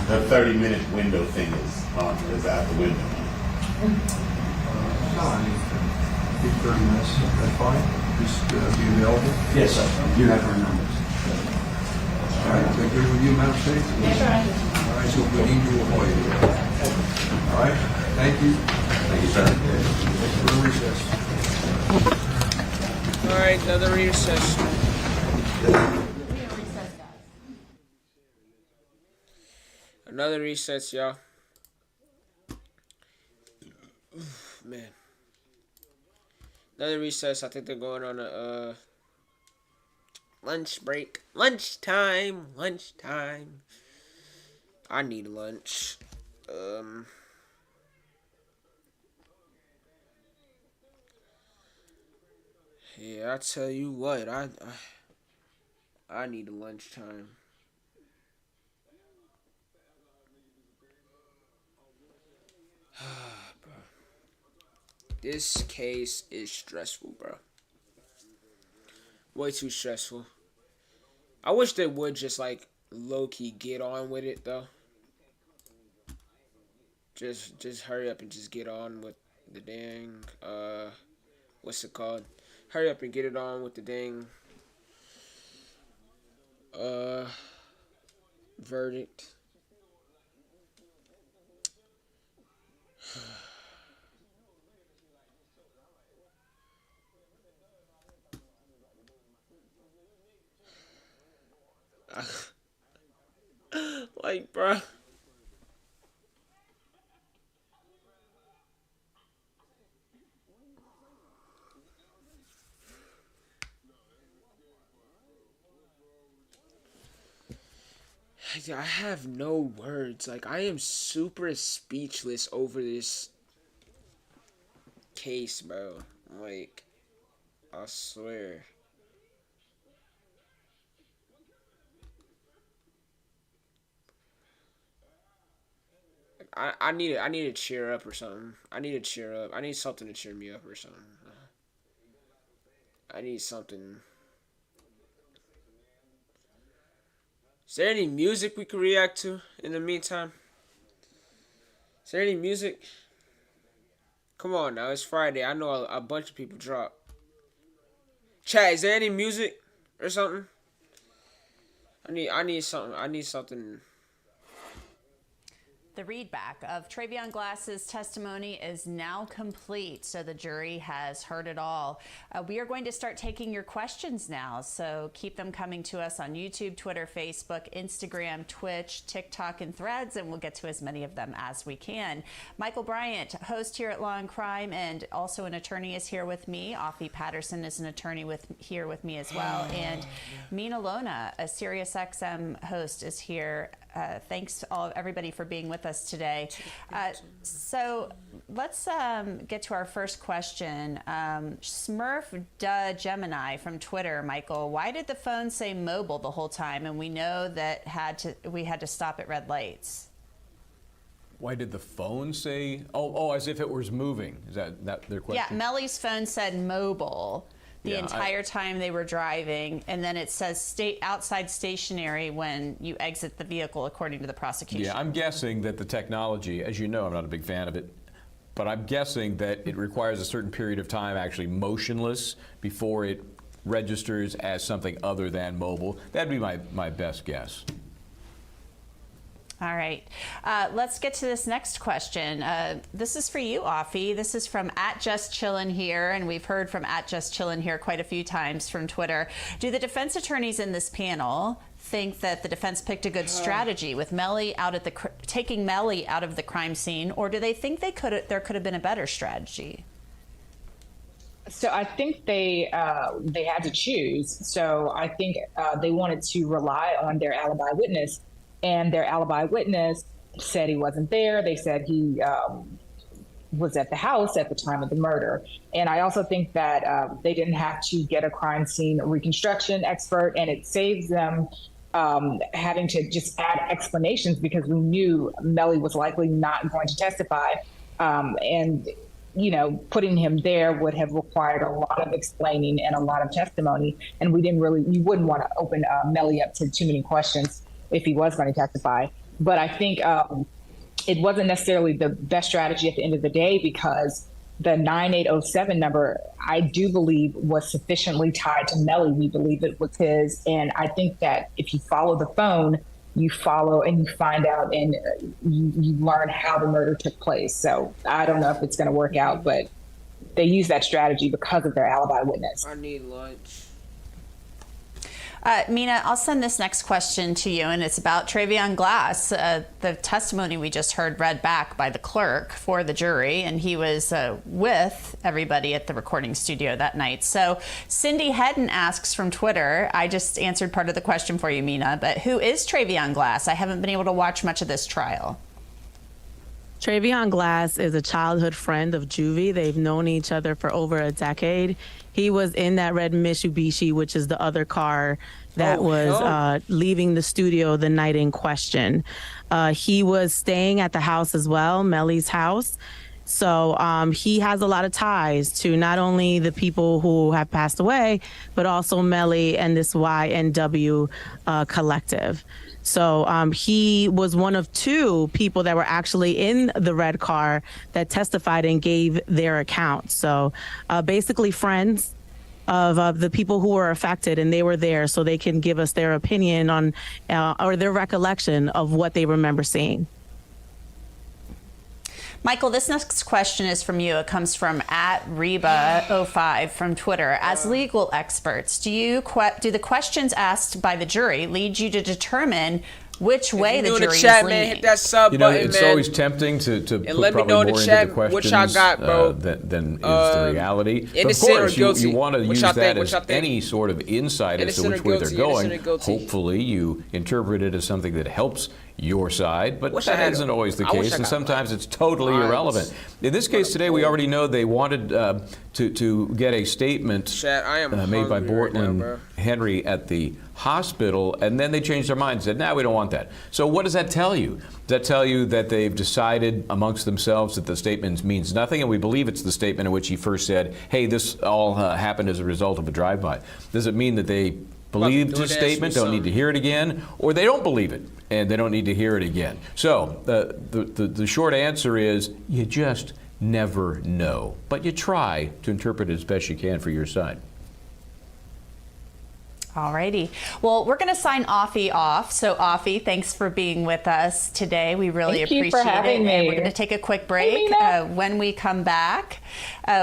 The 30-minute window thing is out the window. No, I mean, I think 30 minutes, that's fine. Just be available. Yes, sir. You have our numbers. All right, is that good with you, Madam State? Yes, sir. All right, so we need you avoid it. All right, thank you. Thank you, sir. We're in recess. Alright, another recess. Another recess, y'all. Man. Another recess. I think they're going on a lunch break. Lunchtime. Lunchtime. I need lunch. Yeah, I tell you what, I need a lunchtime. Bro. This case is stressful, bro. Way too stressful. I wish they would just like low-key get on with it though. Just hurry up and just get on with the dang what's it called? Hurry up and get it on with the dang verdict. Like, bruh. I have no words. Like, I am super speechless over this case, bro. Like, I swear. I need to cheer up or something. I need to cheer up. I need something to cheer me up or something. I need something. Is there any music we can react to in the meantime? Is there any music? Come on now, it's Friday. I know a bunch of people drop. Chat, is there any music or something? I need something. I need something. The readback of Travion Glass's testimony is now complete, so the jury has heard it all. We are going to start taking your questions now, so keep them coming to us on YouTube, Twitter, Facebook, Instagram, Twitch, TikTok, and Threads, and we'll get to as many of them as we can. Michael Bryant, host here at Law and Crime, and also an attorney, is here with me. Offie Patterson is an attorney here with me as well, and Mina Lona, a SiriusXM host, is here. Thanks everybody for being with us today. So let's get to our first question. Smurf Duh Gemini from Twitter, Michael, why did the phone say mobile the whole time, and we know that we had to stop at red lights? Why did the phone say, oh, as if it was moving? Is that their question? Yeah, Melly's phone said mobile the entire time they were driving, and then it says outside stationary when you exit the vehicle, according to the prosecution. Yeah, I'm guessing that the technology, as you know, I'm not a big fan of it, but I'm guessing that it requires a certain period of time actually motionless before it registers as something other than mobile. That'd be my best guess. All right, let's get to this next question. This is for you, Offie. This is from @JustChillin' here, and we've heard from @JustChillin' here quite a few times from Twitter. Do the defense attorneys in this panel think that the defense picked a good strategy with Melly taking Melly out of the crime scene, or do they think there could have been a better strategy? So I think they had to choose. So I think they wanted to rely on their alibi witness. And their alibi witness said he wasn't there. They said he was at the house at the time of the murder. And I also think that they didn't have to get a crime scene reconstruction expert, and it saves them having to just add explanations because we knew Melly was likely not going to testify. And putting him there would have required a lot of explaining and a lot of testimony. And you wouldn't want to open Melly up to too many questions if he was going to testify. But I think it wasn't necessarily the best strategy at the end of the day, because the 9807 number, I do believe, was sufficiently tied to Melly. We believe it was his. And I think that if you follow the phone, you follow and you find out and you learn how the murder took place. So I don't know if it's going to work out, but they use that strategy because of their alibi witness. I need lunch. Mina, I'll send this next question to you, and it's about Travion Glass. The testimony we just heard read back by the clerk for the jury, and he was with everybody at the recording studio that night. So Cindy Hedden asks from Twitter, I just answered part of the question for you, Mina, but who is Travion Glass? I haven't been able to watch much of this trial. Travion Glass is a childhood friend of Juvie. They've known each other for over a decade. He was in that red Mitsubishi, which is the other car that was leaving the studio the night in question. He was staying at the house as well, Melly's house. So he has a lot of ties to not only the people who have passed away, but also Melly and this YNW collective. So he was one of two people that were actually in the red car that testified and gave their account. So basically friends of the people who were affected, and they were there so they can give us their opinion on or their recollection of what they remember seeing. Michael, this next question is from you. It comes from @Reba05 from Twitter. As legal experts, do the questions asked by the jury lead you to determine which way the jury is leaning? Man, hit that sub button, it's man. always tempting to put let me probably know in more the into chat the questions what y'all got, bro. than is the reality. But of Innocent or course, guilty? you want to What use y'all that think? as What y'all think? any sort of insight as to Innocent which or way they're guilty? going. Innocent or guilty? Hopefully, you interpret it as something that helps your side, but Wish I that had isn't a- always the I wish case, I and got sometimes it's totally lines. irrelevant. In this case today, we already know they wanted to get a statement Chat, I am made by hungry right now, Bortland bro. Henry at the hospital, and then they changed their mind and said, "No, we don't want that." So what does that tell you? Does that tell you that they've decided amongst themselves that the statement means nothing, and we believe it's the statement in which he first said, "Hey, this all happened as a result of a drive-by"? Does it mean that they believed his statement, don't need to hear it again, or they don't believe it and they don't need to hear it again? So the short answer is you just never know, but you try to interpret it as best you can for your side. Alrighty. Well, we're going to sign Offie off. So, Offie, thanks for being with us today. We really Thank you appreciate for having it. me. And we're going to take a quick break. When we come back,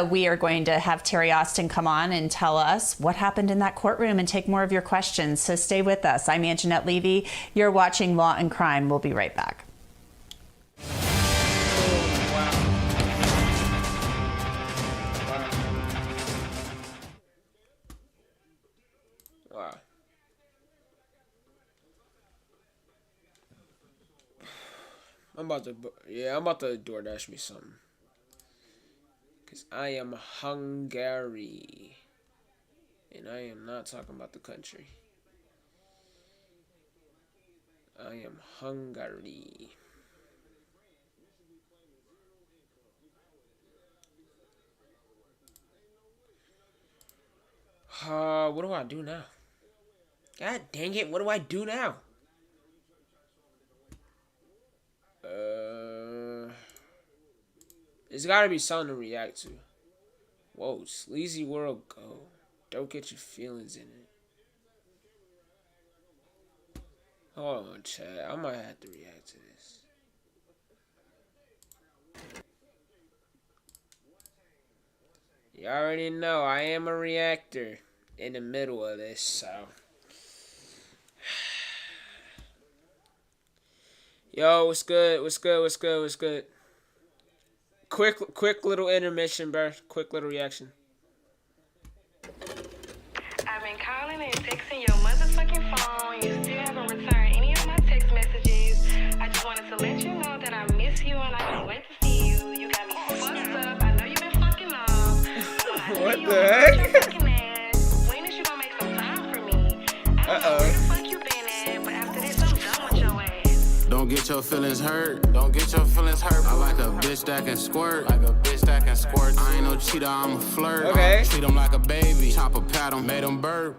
we are going to have Terry Austin come on and tell us what happened in that courtroom and take more of your questions. So, stay with us. I'm Anjanette Levy. You're watching Law and Crime. We'll be right back. Wow. I'm about to DoorDash me something. Cause I am hungry. And I am not talking about the country. I am hungry. What do I do now? God dang it, what do I do now? There's gotta be something to react to. Whoa, Sleazy World Go. Don't get your feelings in it. Hold on, chat. I might have to react to this. You already know I am a reactor in the middle of this, so. Yo, what's good? What's good? What's good? What's good? Quick little intermission, bro. Quick little reaction. I've been calling and texting your motherfucking phone. You still haven't returned any of my text messages. I just wanted to let you know that I miss you and I can't wait to see you. You got me fucked up. I know you've been fucking off. What the heck? When is you gonna make some time for me? I don't know where the fuck you been at, but after this I'm done with your ass. Don't get your feelings hurt. Don't get your feelings hurt. I like a bitch that can squirt. Like a bitch that can squirt. I ain't no cheater, I'm a flirt. Okay. Treat him like a baby. Chop a pat him, made him burp.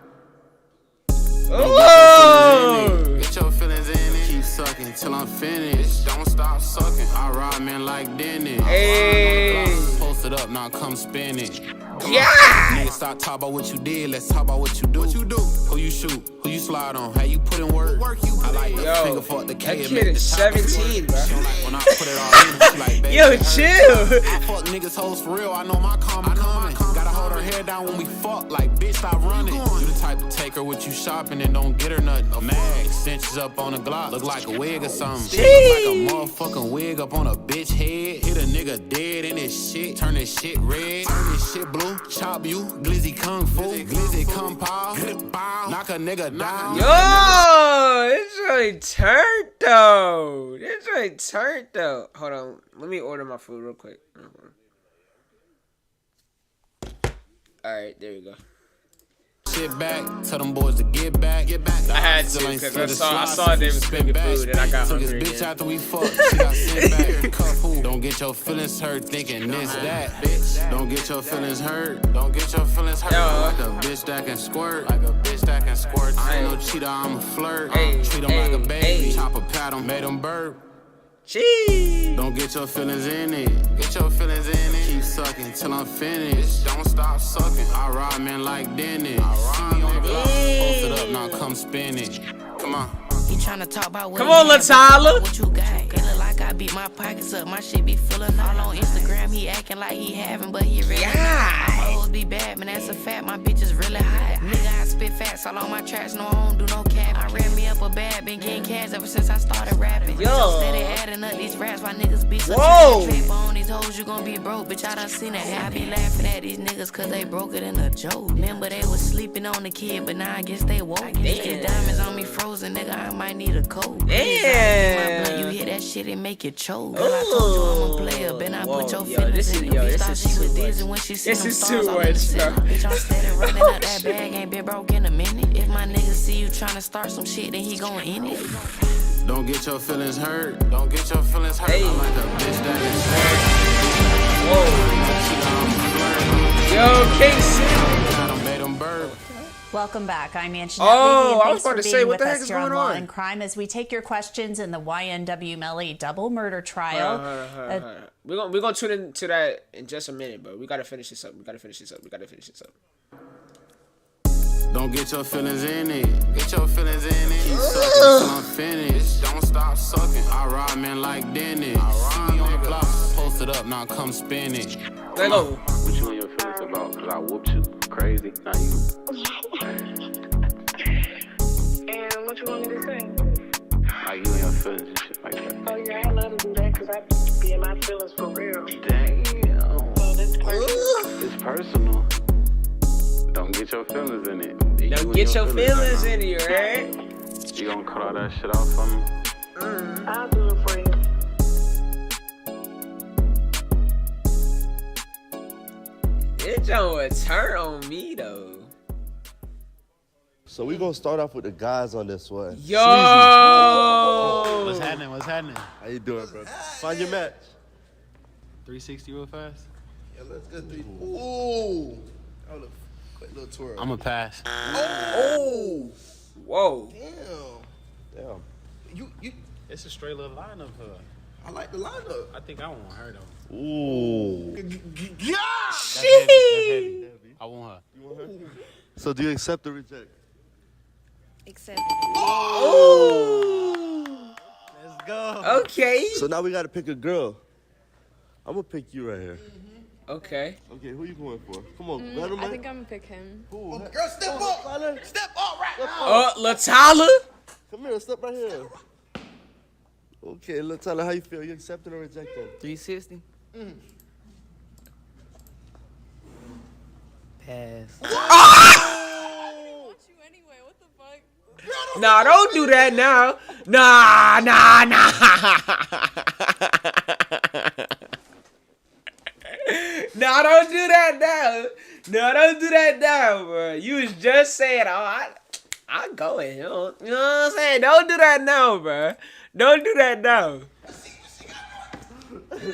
Oh! Get your feelings in it. Keep sucking till I'm finished. Don't stop sucking. I ride men like Dennis. Hey. Post it up, now come spin it. Come yeah! on. Nigga, stop talking about what you did. Let's talk about what you do. What you do? Who you shoot? Who you slide on? How you put in work? I like the finger fuck the K. That kid is 17, bro. When I put it all in, she like, baby, yo, chill. I fuck niggas hoes for real. I know my karma coming. Gotta hold her hair down when we fuck. Like, bitch, stop running. You the type to take her with you shopping and don't get her nothing. A mag, extensions up on the Glock. Look like a wig or something. Look like a motherfucking wig up on a bitch head. Hit a nigga dead in this shit. Turn this shit red. Turn this shit blue. Chop you. Glizzy kung fu. Glizzy kung pao. Knock a nigga down. Yo, this really turned though. Hold on, let me order my food real quick. All right, there you go. Sit back, tell them boys to get back. I had to because I saw they was cooking food and I got hungry bitch again. after we fucked, she got sent back. Cuff who? Don't get your feelings hurt thinking this, that, bitch. Don't get your feelings hurt. Don't get your feelings hurt. Like a bitch that can squirt. Like a bitch that can squirt. I ain't no cheater, I'm a flirt. Treat him like a baby. Chop a pat him, made him burp. Gee. Don't get your feelings in it. Get your feelings in it. Keep sucking till I'm finished. Don't stop sucking. I ride men like Dennis. See me on the block. Post it up, now come spin it. Come on. He tryna talk about what Come on, you Tyler. What you got? It look like I beat my pockets up. My shit be feeling all on Instagram. He acting like he having, but he really not. I'ma always be bad, man. That's a fact. My bitch is really hot. Nigga, I spit facts all on my tracks. No, I don't do no cap. I ran me up a bad. Been getting cash ever since I started rapping. Yo. Steady adding up these raps. Why niggas be so Whoa. trip on these hoes? You gon' be broke, bitch. I done seen it. I be laughing at these niggas cause they broke it in a joke. Remember they was sleeping on the kid, but now I guess they woke. These diamonds on me frozen, nigga. I might need a coat. Damn. You hear that shit and make you choke. Girl, I told you I'm a player, but I put your feelings in it. Bitch thought she was dizzy when she seen them stars all in the center. Bitch, I'm steady running up that bag, ain't been broke in a minute. If my nigga see you tryna start some shit, then he gon' end it. Don't get your feelings hurt. Don't get your feelings hurt. I'm like a bitch that is hurt. Whoa. Yo, Casey. Welcome back. I'm Anjanette Oh, Levy, and I was thanks about for to being say, what with the heck us is here on going Law on? and Crime as we take your questions in the YNW Melly double murder trial. We're gonna tune into that in just a minute, but we gotta finish this up. Don't get your feelings in it. Get your feelings in it. Keep sucking till I'm finished. Don't stop sucking. I ride men like Dennis. See me on the block, post it up, now come spin it. Let go. What you and your feelings about? Cause I whooped you. Crazy. Now you. And what you want me to say? How you and your feelings and shit like that. Oh yeah, I love to do that because I be in my feelings for real. Damn. So that's personal. It's personal. Don't get your feelings in it. Don't get your feelings in it, right? You gonna cut all that shit off for me? I'll do it for you. It don't turn on me though. So we gonna start off with the guys on this one. Yo! What's happening? What's happening? How you doing, bro? Find your match. 360 real fast? Yeah, let's go 3. Ooh. That was a quick little twirl. I'm a pass. Oh! Whoa. Damn. You. It's a straight little lineup for her. I like the lineup. I think I want her though. Ooh. That's heavy. I want her. You want her? So do you accept or reject? Accept. Oh! Let's go. Okay. So now we gotta pick a girl. I'm gonna pick you right here. Okay. Okay, who you going for? Come on, let him. I think I'm gonna pick him. Who? Girl, step up! Step up right now! LaTyla? Come here, step right here. Okay, LaTyla, how you feel? You accepting or rejecting? 360. Pass. Nah, don't do that now. Nah. Nah, don't do that now. No, don't do that now, bro. You was just saying, I go in. You know what I'm saying? Don't do that now, bro. Don't do that now. Kept it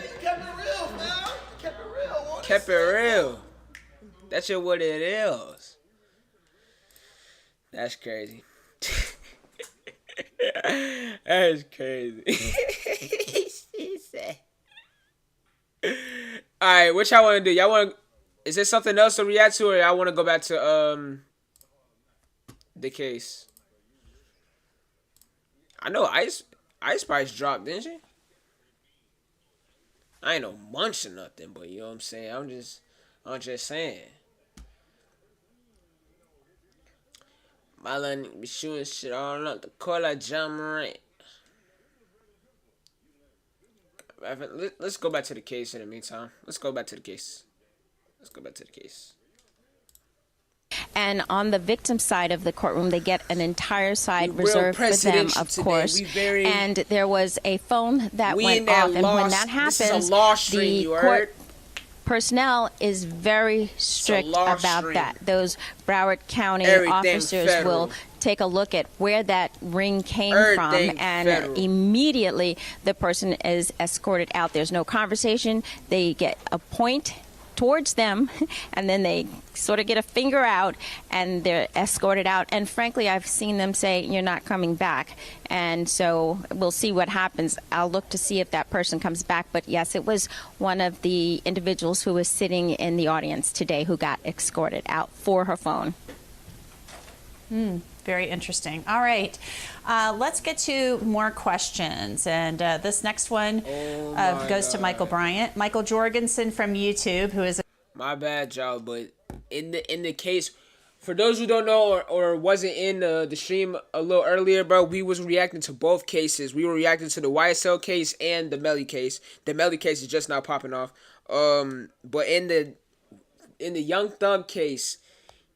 real, man. Kept it real. Kept it real. That's just what it is. That's crazy. That's crazy. All right, what y'all want to do? Y'all want? Is there something else to react to, or y'all want to go back to the case? I know Ice Spice dropped, didn't she? I ain't no munch or nothing, but you know what I'm saying. I'm just saying. My line be shooting shit all up the court like John Morant. Let's go back to the case in the meantime. Let's go back to the case. And on the victim side of the courtroom, they get an entire side reserved for them, of course. And there was a phone that went off, and when that happens, the court personnel is very strict about that. Those Broward County officers will take a look at where that ring came from, and immediately the person is escorted out. There's no conversation. They get a point towards them, and then they sort of get a finger out, and they're escorted out. And frankly, I've seen them say, "You're not coming back." And so we'll see what happens. I'll look to see if that person comes back. But yes, it was one of the individuals who was sitting in the audience today who got escorted out for her phone. Very interesting. All right, let's get to more questions. And this next one goes to Michael Bryant. Michael Jorgensen from YouTube, who is my bad, y'all, but in the case, for those who don't know or wasn't in the stream a little earlier, bro, we was reacting to both cases. We were reacting to the YSL case and the Melly case. The Melly case is just now popping off. But in the Young Thug case,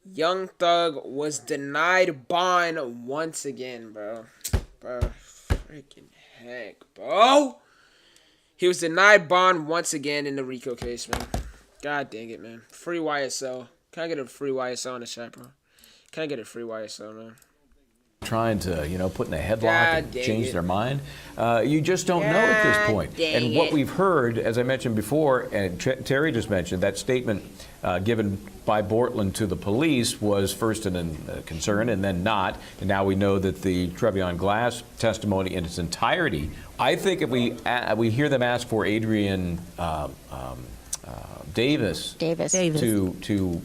Young Thug was denied bond once again, bro. Freaking heck, bro. He was denied bond once again in the RICO case, man. God dang it, man. Free YSL. Can I get a free YSL in the chat, bro? Can I get a free YSL, man? Trying to, put in a headlock and change their mind. You just don't know at this point. And what we've heard, as I mentioned before, and Terry just mentioned, that statement given by Bortland to the police was first a concern and then not. And now we know that the Trevion Glass testimony in its entirety, I think if we hear them ask for Adrian Davis to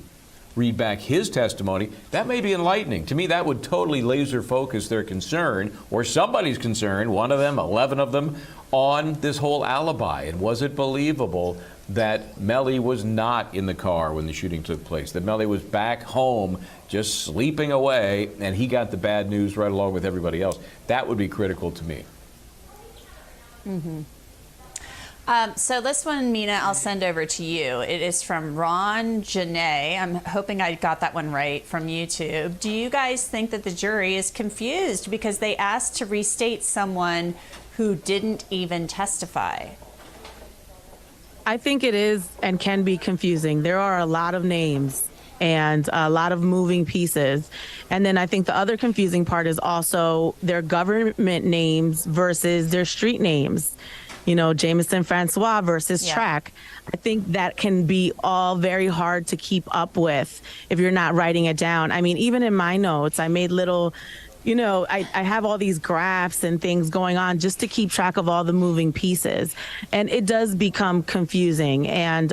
read back his testimony, that may be enlightening. To me, that would totally laser focus their concern, or somebody's concern, one of them, 11 of them, on this whole alibi. And was it believable that Melly was not in the car when the shooting took place, that Melly was back home just sleeping away, and he got the bad news right along with everybody else? That would be critical to me. Mm-hmm. So this one, Mina, I'll send over to you. It is from Ron Janae. I'm hoping I got that one right from YouTube. Do you guys think that the jury is confused because they asked to restate someone who didn't even testify? I think it is and can be confusing. There are a lot of names and a lot of moving pieces. And then I think the other confusing part is also their government names versus their street names. You know, Jameson Francois versus Track. I think that can be all very hard to keep up with if you're not writing it down. I mean, even in my notes, I made little, you know, I have all these graphs and things going on just to keep track of all the moving pieces. And it does become confusing. And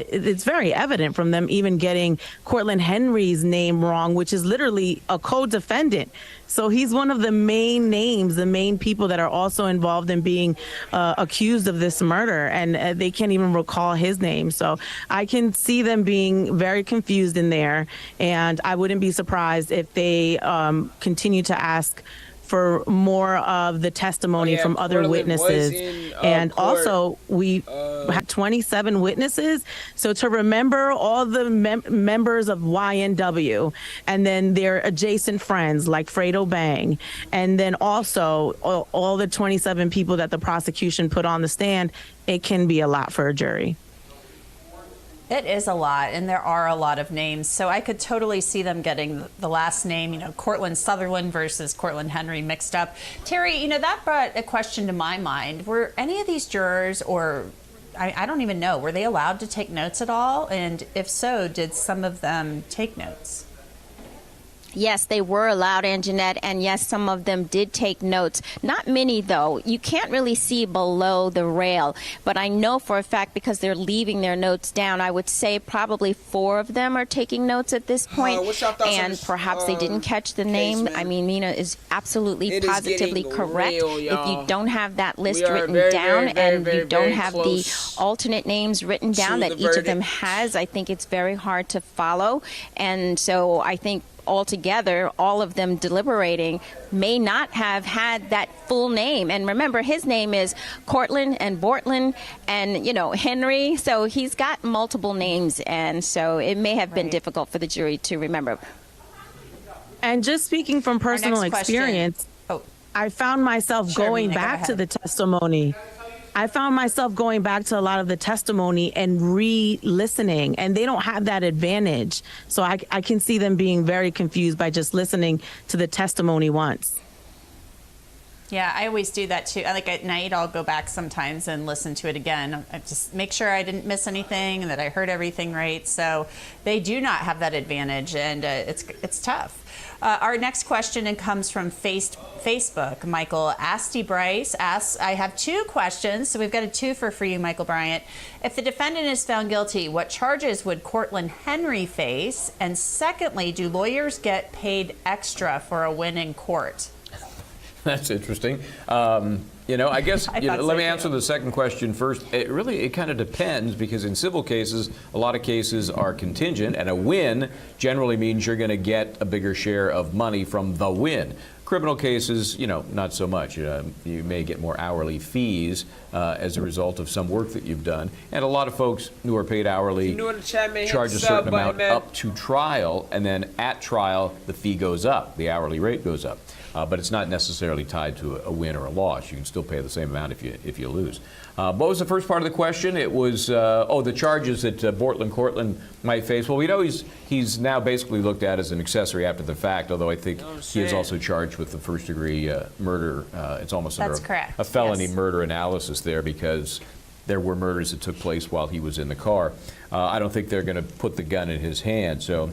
it's very evident from them even getting Cortland Henry's name wrong, which is literally a co-defendant. So he's one of the main names, the main people that are also involved in being accused of this murder, and they can't even recall his name. So I can see them being very confused in there, and I wouldn't be surprised if they continue to ask for more of the testimony from other witnesses. And also, we had 27 witnesses. So to remember all the members of YNW, and then their adjacent friends like Fredo Bang, and then also all the 27 people that the prosecution put on the stand, it can be a lot for a jury. It is a lot, and there are a lot of names. So I could totally see them getting the last name, you know, Cortland Sutherland versus Cortland Henry mixed up. Terry, you know, that brought a question to my mind. Were any of these jurors, or I don't even know, were they allowed to take notes at all? And if so, did some of them take notes? Yes, they were allowed, Anjanette, and yes, some of them did take notes. Not many, though. You can't really see below the rail, but I know for a fact because they're leaving their notes down. I would say probably 4 of them are taking notes at this point, and perhaps they didn't catch the name. I mean, Mina is absolutely positively correct. Real, if you don't have that list written very, down very, and you don't have the close alternate names written down that each of them has, I think it's very hard to follow. And so I think altogether, all of them deliberating may not have had that full name. And remember, his name is Cortland and Bortland and, you know, Henry. So he's got multiple names. And so it may have been difficult for the jury to remember. And just speaking from personal experience, I found myself going back to the testimony. I found myself going back to a lot of the testimony and re-listening, and they don't have that advantage. So I can see them being very confused by just listening to the testimony once. Yeah, I always do that too. Like at night, I'll go back sometimes and listen to it again. I just make sure I didn't miss anything and that I heard everything right. So they do not have that advantage, and it's tough. Our next question comes from Facebook. Michael Asti Bryce asks, I have 2 questions. So we've got a twofer for you, Michael Bryant. If the defendant is found guilty, what charges would Cortland Henry face? And secondly, do lawyers get paid extra for a win in court? That's interesting. You know, I guess, let me answer the second question first. It kind of depends, because in civil cases, a lot of cases are contingent, and a win generally means you're going to get a bigger share of money from the win. Criminal cases, you know, not so much. You may get more hourly fees as a result of some work that you've done. And a lot of folks who are paid hourly charge a certain amount up to trial, and then at trial, the fee goes up, the hourly rate goes up. But it's not necessarily tied to a win or a loss. You can still pay the same amount if you lose. What was the first part of the question? It was, the charges that Cortland might face. Well, we know he's now basically looked at as an accessory after the fact, although I think he is also charged with the first-degree murder. It's almost under a felony murder analysis there, because there were murders that took place while he was in the car. I don't think they're going to put the gun in his hand. So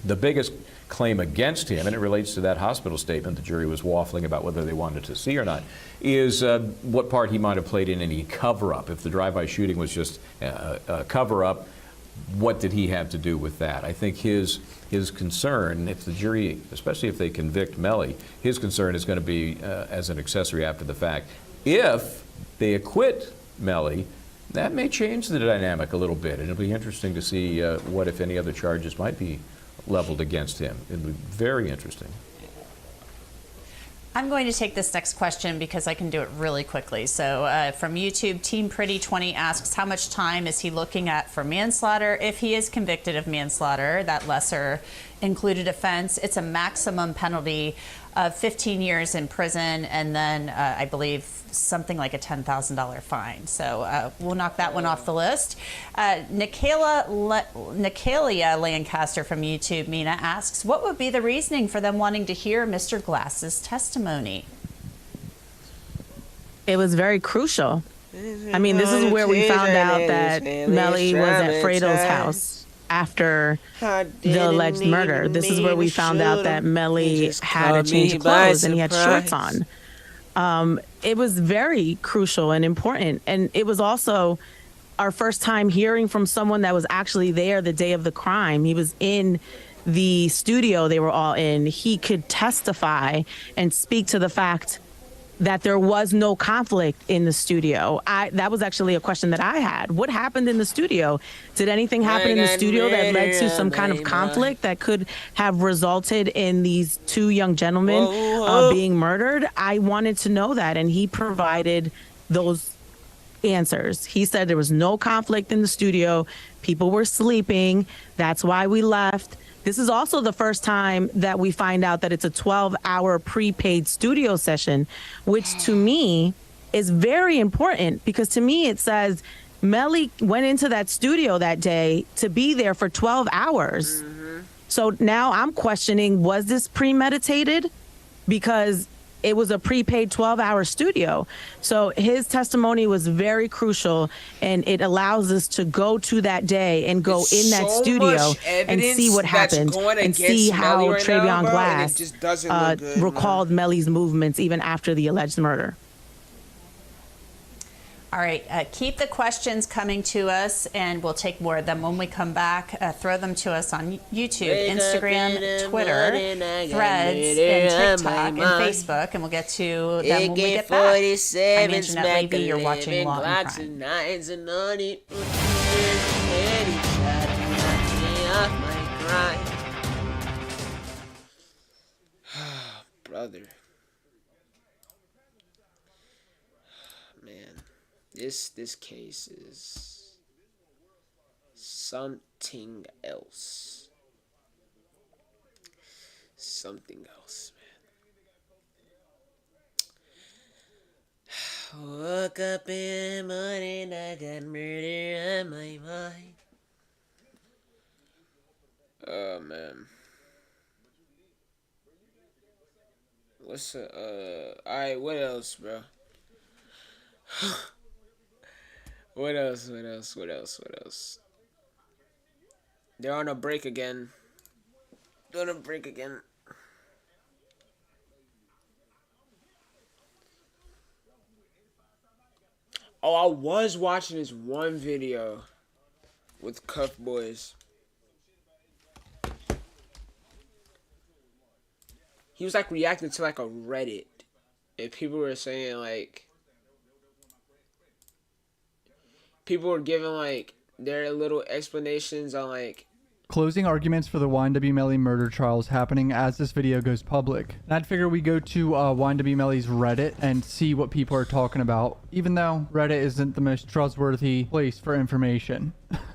the biggest claim against him, and it relates to that hospital statement the jury was waffling about whether they wanted to see or not, is what part he might have played in any cover-up. If the drive-by shooting was just a cover-up, what did he have to do with that? I think his concern, if the jury, especially if they convict Melly, his concern is going to be as an accessory after the fact. If they acquit Melly, that may change the dynamic a little bit, and it'll be interesting to see what, if any, other charges might be leveled against him. It'll be very interesting. I'm going to take this next question because I can do it really quickly. So from YouTube, Team Pretty 20 asks, how much time is he looking at for manslaughter? If he is convicted of manslaughter, that lesser included offense, it's a maximum penalty of 15 years in prison, and then I believe something like a $10,000 fine. So we'll knock that one off the list. Nicalia Lancaster from YouTube, Mina, asks, what would be the reasoning for them wanting to hear Mr. Glass's testimony? It was very crucial. I mean, this is where we found out that Melly was at Fredo's house after the alleged murder. This is where we found out that Melly had a change of clothes and he had shorts on. It was very crucial and important. And it was also our first time hearing from someone that was actually there the day of the crime. He was in the studio they were all in. He could testify and speak to the fact that there was no conflict in the studio. That was actually a question that I had. What happened in the studio? Did anything happen in the studio that led to some kind of conflict that could have resulted in these two young gentlemen being murdered? I wanted to know that, and he provided those answers. He said there was no conflict in the studio. People were sleeping. That's why we left. This is also the first time that we find out that it's a 12-hour prepaid studio session, which to me is very important, because to me it says Melly went into that studio that day to be there for 12 hours. So now I'm questioning, was this premeditated? Because it was a prepaid 12-hour studio. So his testimony was very crucial, and it allows us to go to that day and go in that studio and see what happened and see how Travion Glass recalled Melly's movements even after the alleged murder. All right, keep the questions coming to us, and we'll take more of them when we come back. Throw them to us on YouTube, Instagram, Twitter, Threads, and TikTok, and Facebook, and we'll get to them when we get back. I'm Anjanette Levy. You're watching Law and Crime. Brother. This case is something else. Something else, man. Woke up in the morning, I got murder on my mind. Oh, man. What's alright, what else, bro? What else? They're on a break again. Oh, I was watching this one video with Cuff Boys. He was like reacting to like a Reddit, and people were saying like, people were giving like their little explanations on like closing arguments for the YNW Melly murder trials happening as this video goes public. And I'd figure we go to YNW Melly's Reddit and see what people are talking about, even though Reddit isn't the most trustworthy place for information.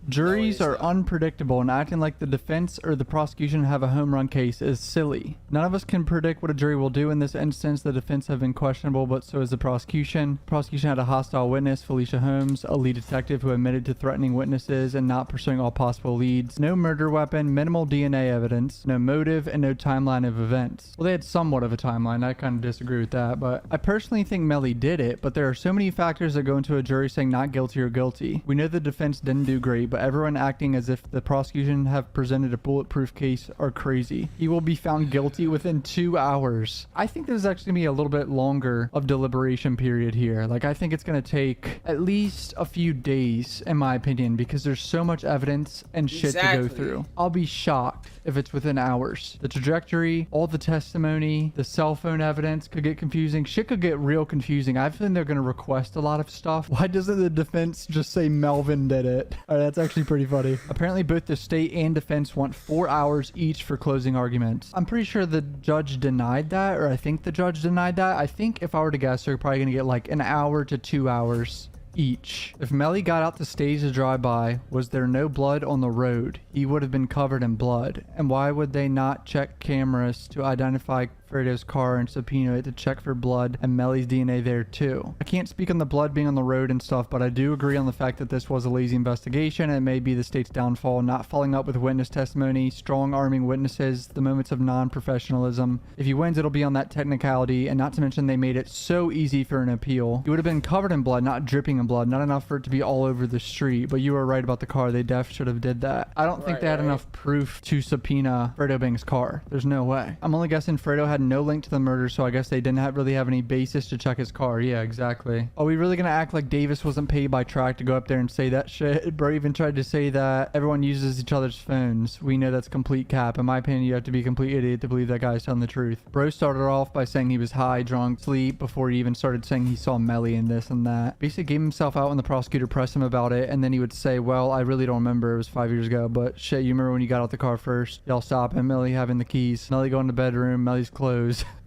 Juries are unpredictable, and acting like the defense or the prosecution have a home run case is silly. None of us can predict what a jury will do in this instance. The defense have been questionable, but so is the prosecution. Prosecution had a hostile witness, Felicia Holmes, a lead detective who admitted to threatening witnesses and not pursuing all possible leads. No murder weapon, minimal DNA evidence, no motive, and no timeline of events. Well, they had somewhat of a timeline. I kind of disagree with that, but I personally think Melly did it, but there are so many factors that go into a jury saying not guilty or guilty. We know the defense didn't do great, but everyone acting as if the prosecution have presented a bulletproof case are crazy. He will be found guilty within 2 hours. I think there's actually gonna be a little bit longer of deliberation period here. Like, I think it's gonna take at least a few days, in my opinion, because there's so much evidence and shit to go through. I'll be shocked if it's within hours. The trajectory, all the testimony, the cell phone evidence could get confusing. Shit could get real confusing. I think they're gonna request a lot of stuff. Why doesn't the defense just say Melvin did it? All right, that's actually pretty funny. Apparently both the state and defense want 4 hours each for closing arguments. I'm pretty sure the judge denied that, or I think the judge denied that. I think if I were to guess, they're probably gonna get like an hour to 2 hours each. If Melly got out to stage the drive-by, was there no blood on the road? He would have been covered in blood. And why would they not check cameras to identify Fredo's car and subpoena it to check for blood and Melly's DNA there too? I can't speak on the blood being on the road and stuff, but I do agree on the fact that this was a lazy investigation and it may be the state's downfall, not following up with witness testimony, strong arming witnesses, the moments of non-professionalism. If he wins, it'll be on that technicality, and not to mention they made it so easy for an appeal. He would have been covered in blood, not dripping in blood, not enough for it to be all over the street, but you were right about the car. They def should have did that. I don't think they had enough proof to subpoena Fredo Bang's car. There's no way. I'm only guessing Fredo had no link to the murder, so I guess they didn't really have any basis to check his car. Yeah, exactly. Are we really gonna act like Davis wasn't paid by Track to go up there and say that shit? Bro even tried to say that everyone uses each other's phones. We know that's complete cap. In my opinion, you have to be a complete idiot to believe that guy's telling the truth. Bro started off by saying he was high, drunk, sleep, before he even started saying he saw Melly and this and that. Basically gave himself out when the prosecutor pressed him about it, and then he would say, well, I really don't remember, it was 5 years ago, but shit, you remember when you got out the car first? Y'all stop and Melly having the keys, Melly going to bedroom, Melly's clothes.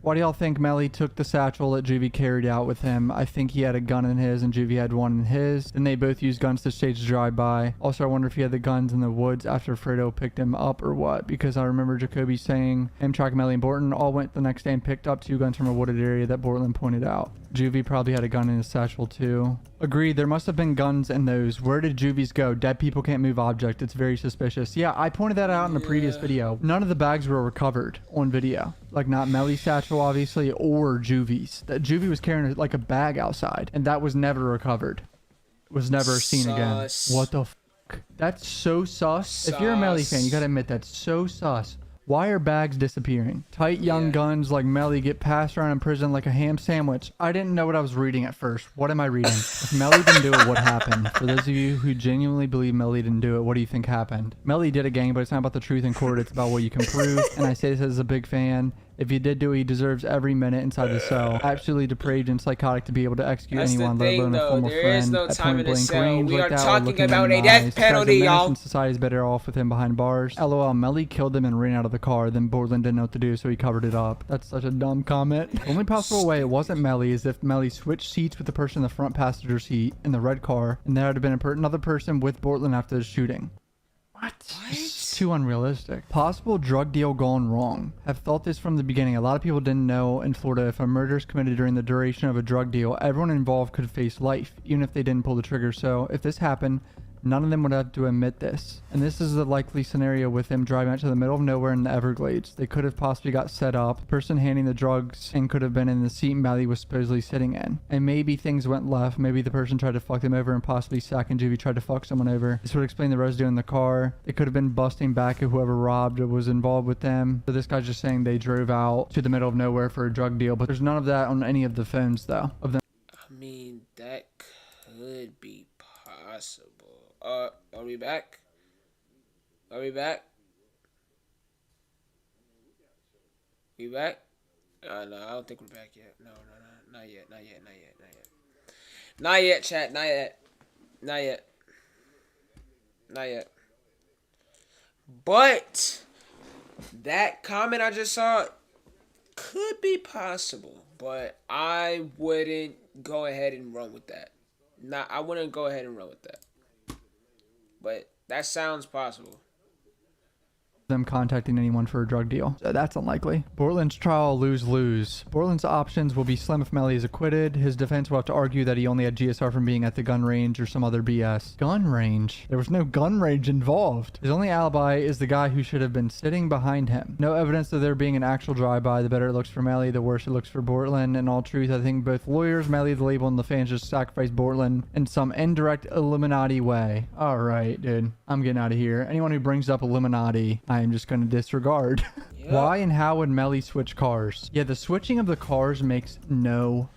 Why do y'all think Melly took the satchel that Juvie carried out with him? I think he had a gun in his and Juvie had one in his. Then they both used guns to stage the drive-by. Also, I wonder if he had the guns in the woods after Fredo picked him up or what, because I remember Jacoby saying him, Track, Melly, and Borton all went the next day and picked up 2 guns from a wooded area that Bortland pointed out. Juvie probably had a gun in his satchel too. Agreed, there must have been guns in those. Where did Juvie's go? Dead people can't move objects. It's very suspicious. Yeah, I pointed that out in the previous video. None of the bags were recovered on video. Like, not Melly's satchel, obviously, or Juvie's. That Juvie was carrying like a bag outside, and that was never recovered. Was never seen again. What the fuck? That's so sus. If you're a Melly fan, you gotta admit that's so sus. Why are bags disappearing? Tight young guns like Melly get passed around in prison like a ham sandwich. I didn't know what I was reading at first. What am I reading? If Melly didn't do it, what happened? For those of you who genuinely believe Melly didn't do it, what do you think happened? Melly did it, gang, but it's not about the truth in court. It's about what you can prove. And I say this as a big fan. If he did do it, he deserves every minute inside the cell. Absolutely depraved and psychotic to be able to execute anyone, let alone a former friend. There is no time in the cell. We are talking about a death death penalty, y'all. Society's better off with him behind bars. LOL, Melly killed him and ran out of the car. Then Bortland didn't know what to do, so he covered it up. That's such a dumb comment. The only possible way it wasn't Melly is if Melly switched seats with the person in the front passenger seat in the red car, and there had been another person with Bortland after the shooting. What? It's too unrealistic. Possible drug deal gone wrong. I've thought this from the beginning. A lot of people didn't know in Florida if a murder is committed during the duration of a drug deal, everyone involved could face life, even if they didn't pull the trigger. So if this happened, none of them would have to admit this. And this is the likely scenario with him driving out to the middle of nowhere in the Everglades. They could have possibly got set up. The person handing the drugs and could have been in the seat Melly was supposedly sitting in. And maybe things went left. Maybe the person tried to fuck them over and possibly Sack and Juvie tried to fuck someone over. This would explain the residue in the car. They could have been busting back at whoever robbed or was involved with them. So this guy's just saying they drove out to the middle of nowhere for a drug deal. But there's none of that on any of the phones though. Of them. I mean, that could be possible. Are we back? Are we back? We back? No, I don't think we're back yet. No, not yet. Not yet, chat. Not yet. But that comment I just saw could be possible, but I wouldn't go ahead and run with that. I wouldn't go ahead and run with that. But that sounds possible. them contacting anyone for a drug deal. So that's unlikely. Bortland's trial lose-lose. Bortland's options will be slim if Melly is acquitted. His defense will have to argue that he only had GSR from being at the gun range or some other BS. Gun range? There was no gun range involved. His only alibi is the guy who should have been sitting behind him. No evidence of there being an actual drive-by. The better it looks for Melly, the worse it looks for Bortland. In all truth, I think both lawyers, Melly, the label, and the fans just sacrificed Bortland in some indirect Illuminati way. All right, dude. I'm getting out of here. Anyone who brings up Illuminati, I am just going to disregard. Yep. Why and how would Melly switch cars? Yeah, the switching of the cars makes no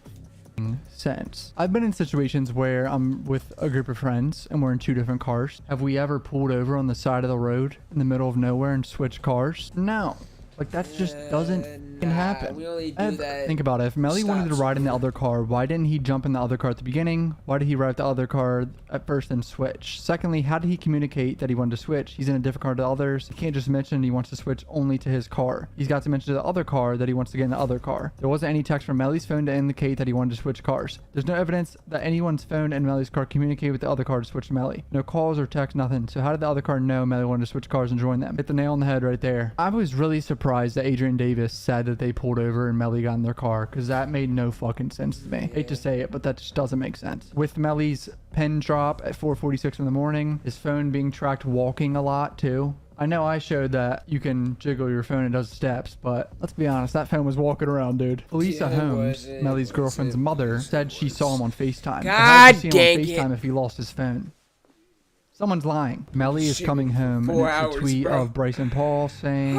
sense. I've been in situations where I'm with a group of friends and we're in 2 different cars. Have we ever pulled over on the side of the road in the middle of nowhere and switched cars? No. Like, that just doesn't happen. We only do that. Think about it. If Melly wanted to ride in the other car, why didn't he jump in the other car at the beginning? Why did he ride the other car at first and switch? Secondly, how did he communicate that he wanted to switch? He's in a different car to others. He can't just mention he wants to switch only to his car. He's got to mention to the other car that he wants to get in the other car. There wasn't any text from Melly's phone to indicate that he wanted to switch cars. There's no evidence that anyone's phone and Melly's car communicated with the other car to switch to Melly. No calls or text, nothing. So how did the other car know Melly wanted to switch cars and join them? Hit the nail on the head right there. I was really surprised that Adrian Davis said that they pulled over and Melly got in their car, because that made no fucking sense to me. Hate to say it, but that just doesn't make sense. With Melly's pen drop at 4:46 in the morning, his phone being tracked walking a lot too. I know I showed that you can jiggle your phone and it does steps, but let's be honest, that phone was walking around, dude. Felisa Holmes, Melly's girlfriend's mother, said she saw him on FaceTime. God dang it. On FaceTime if he lost his phone. Someone's lying. Melly is coming home. And it's a tweet of Bryson Paul saying,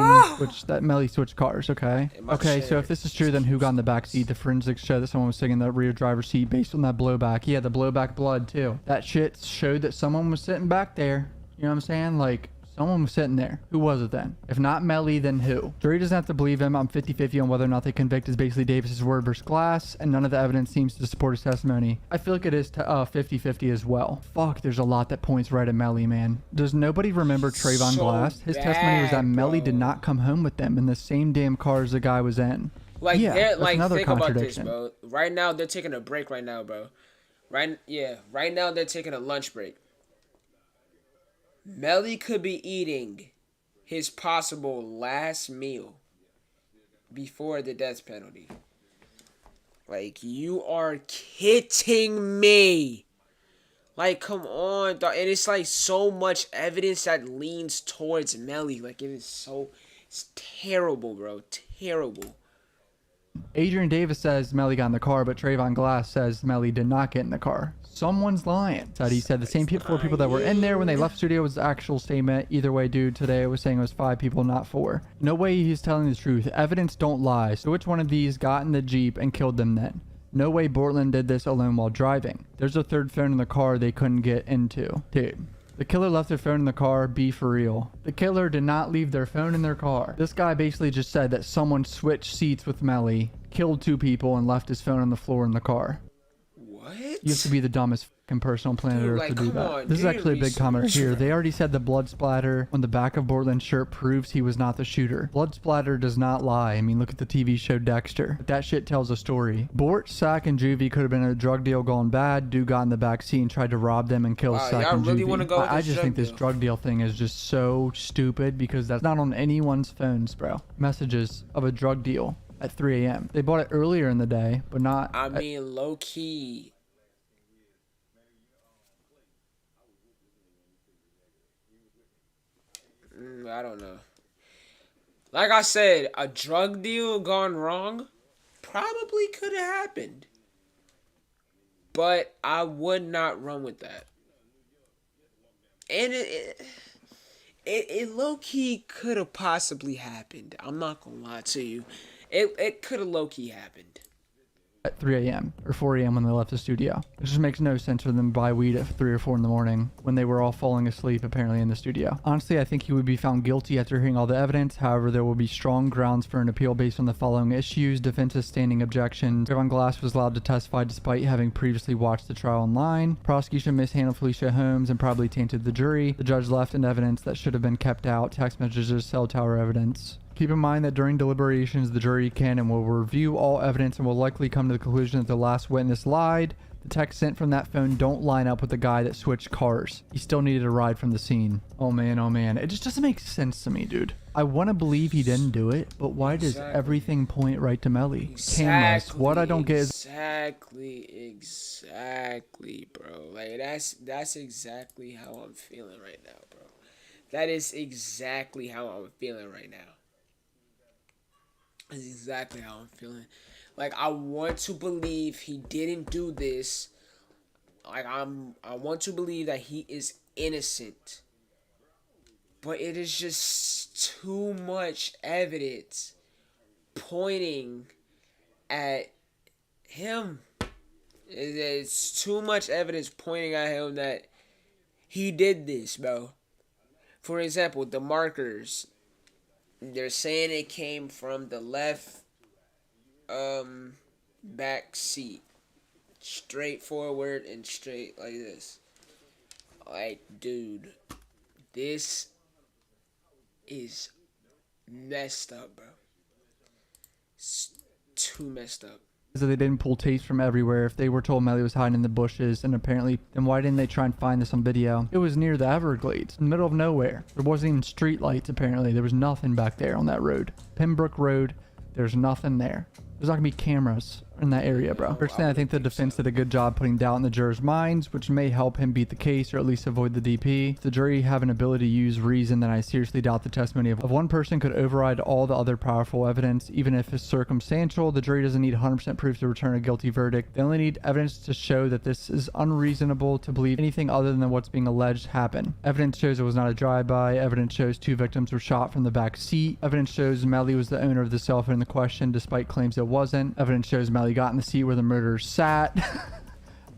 that Melly switched cars, okay? Okay, so if this is true, then who got in the back seat? The forensics show that someone was sitting in the rear driver's seat based on that blowback. Yeah, the blowback blood, too. That shit showed that someone was sitting back there. You know what I'm saying? Like, someone was sitting there. Who was it then? If not Melly, then who? Jury doesn't have to believe him. I'm 50-50 on whether or not they convict is basically Davis's word versus Glass, and none of the evidence seems to support his testimony. I feel like it is 50-50 as well. Fuck, there's a lot that points right at Melly, man. Does nobody remember Trayvon Glass? His testimony was that Melly did not come home with them in the same damn cars the guy was in. Like, yeah, they're like, another think about this, contradiction. bro. Right now, they're taking a break right now, bro. Right now, they're taking a lunch break. Melly could be eating his possible last meal before the death penalty. Like, you are kidding me. Like, come on, dog. And it's like so much evidence that leans towards Melly. Like, it's terrible, bro. Terrible. Adrian Davis says Melly got in the car, but Trayvon Glass says Melly did not get in the car. Someone's lying. He said the same 4 people that were in there when they left the studio was the actual statement. Either way, dude, today was saying it was 5 people, not 4. No way he's telling the truth. Evidence don't lie. So which one of these got in the Jeep and killed them then? No way Bortland did this alone while driving. There's a third phone in the car they couldn't get into. Dude. The killer left their phone in the car. Be for real. The killer did not leave their phone in their car. This guy basically just said that someone switched seats with Melly, killed 2 people, and left his phone on the floor in the car. What? You have to be the dumbest fucking person on planet Earth to do that. This is actually a big comment here. They already said the blood splatter on the back of Bortland's shirt proves he was not the shooter. Blood splatter does not lie. I mean, look at the TV show Dexter. But that shit tells a story. Bort, Sack, and Juvie could have been a drug deal gone bad. Dude got in the back seat and tried to rob them and kill Sack and really Juvie. I just think this drug deal thing is just so stupid because that's not on anyone's phones, bro. Messages of a drug deal at 3 a.m. They bought it earlier in the day, but not... I mean, low-key... I don't know. Like I said, a drug deal gone wrong probably could have happened. But I would not run with that. And it low-key could have possibly happened. I'm not gonna lie to you. It could have low-key happened. At 3 a.m. or 4 a.m. when they left the studio. It just makes no sense for them to buy weed at 3 or 4 in the morning when they were all falling asleep apparently in the studio. Honestly, I think he would be found guilty after hearing all the evidence. However, there will be strong grounds for an appeal based on the following issues. Defense's standing objections. Trayvon Glass was allowed to testify despite having previously watched the trial online. Prosecution mishandled Felisa Holmes and probably tainted the jury. The judge left in evidence that should have been kept out. Text messages, cell tower evidence. Keep in mind that during deliberations, the jury can and will review all evidence and will likely come to the conclusion that the last witness lied. The texts sent from that phone don't line up with the guy that switched cars. He still needed a ride from the scene. Oh man, it just doesn't make sense to me, dude. I want to believe he didn't do it, but why does everything point right to Melly? Cameras. What I don't get is exactly, bro. Like that's exactly how I'm feeling right now, bro. That is exactly how I'm feeling right now. That's exactly how I'm feeling. Like, I want to believe he didn't do this. Like, I want to believe that he is innocent. But it is just too much evidence pointing at him. It's too much evidence pointing at him that he did this, bro. For example, the markers. They're saying it came from the left back seat. Straight forward and straight like this. Like, dude, this is messed up, bro. It's too messed up. So they didn't pull tapes from everywhere. If they were told Melly was hiding in the bushes, and apparently, then why didn't they try and find this on video? It was near the Everglades, in the middle of nowhere. There wasn't even street lights, apparently. There was nothing back there on that road. Pembroke Road, there's nothing there. There's not gonna be cameras in that area, bro. Personally, I think the defense did a good job putting doubt in the jurors' minds, which may help him beat the case or at least avoid the DP. If the jury have an ability to use reason, then I seriously doubt the testimony of one person could override all the other powerful evidence. Even if it's circumstantial, the jury doesn't need 100% proof to return a guilty verdict. They only need evidence to show that this is unreasonable to believe anything other than what's being alleged happened. Evidence shows it was not a drive-by. Evidence shows 2 victims were shot from the back seat. Evidence shows Melly was the owner of the cell phone in the question, despite claims it wasn't. Evidence shows Melly got in the seat where the murderer sat.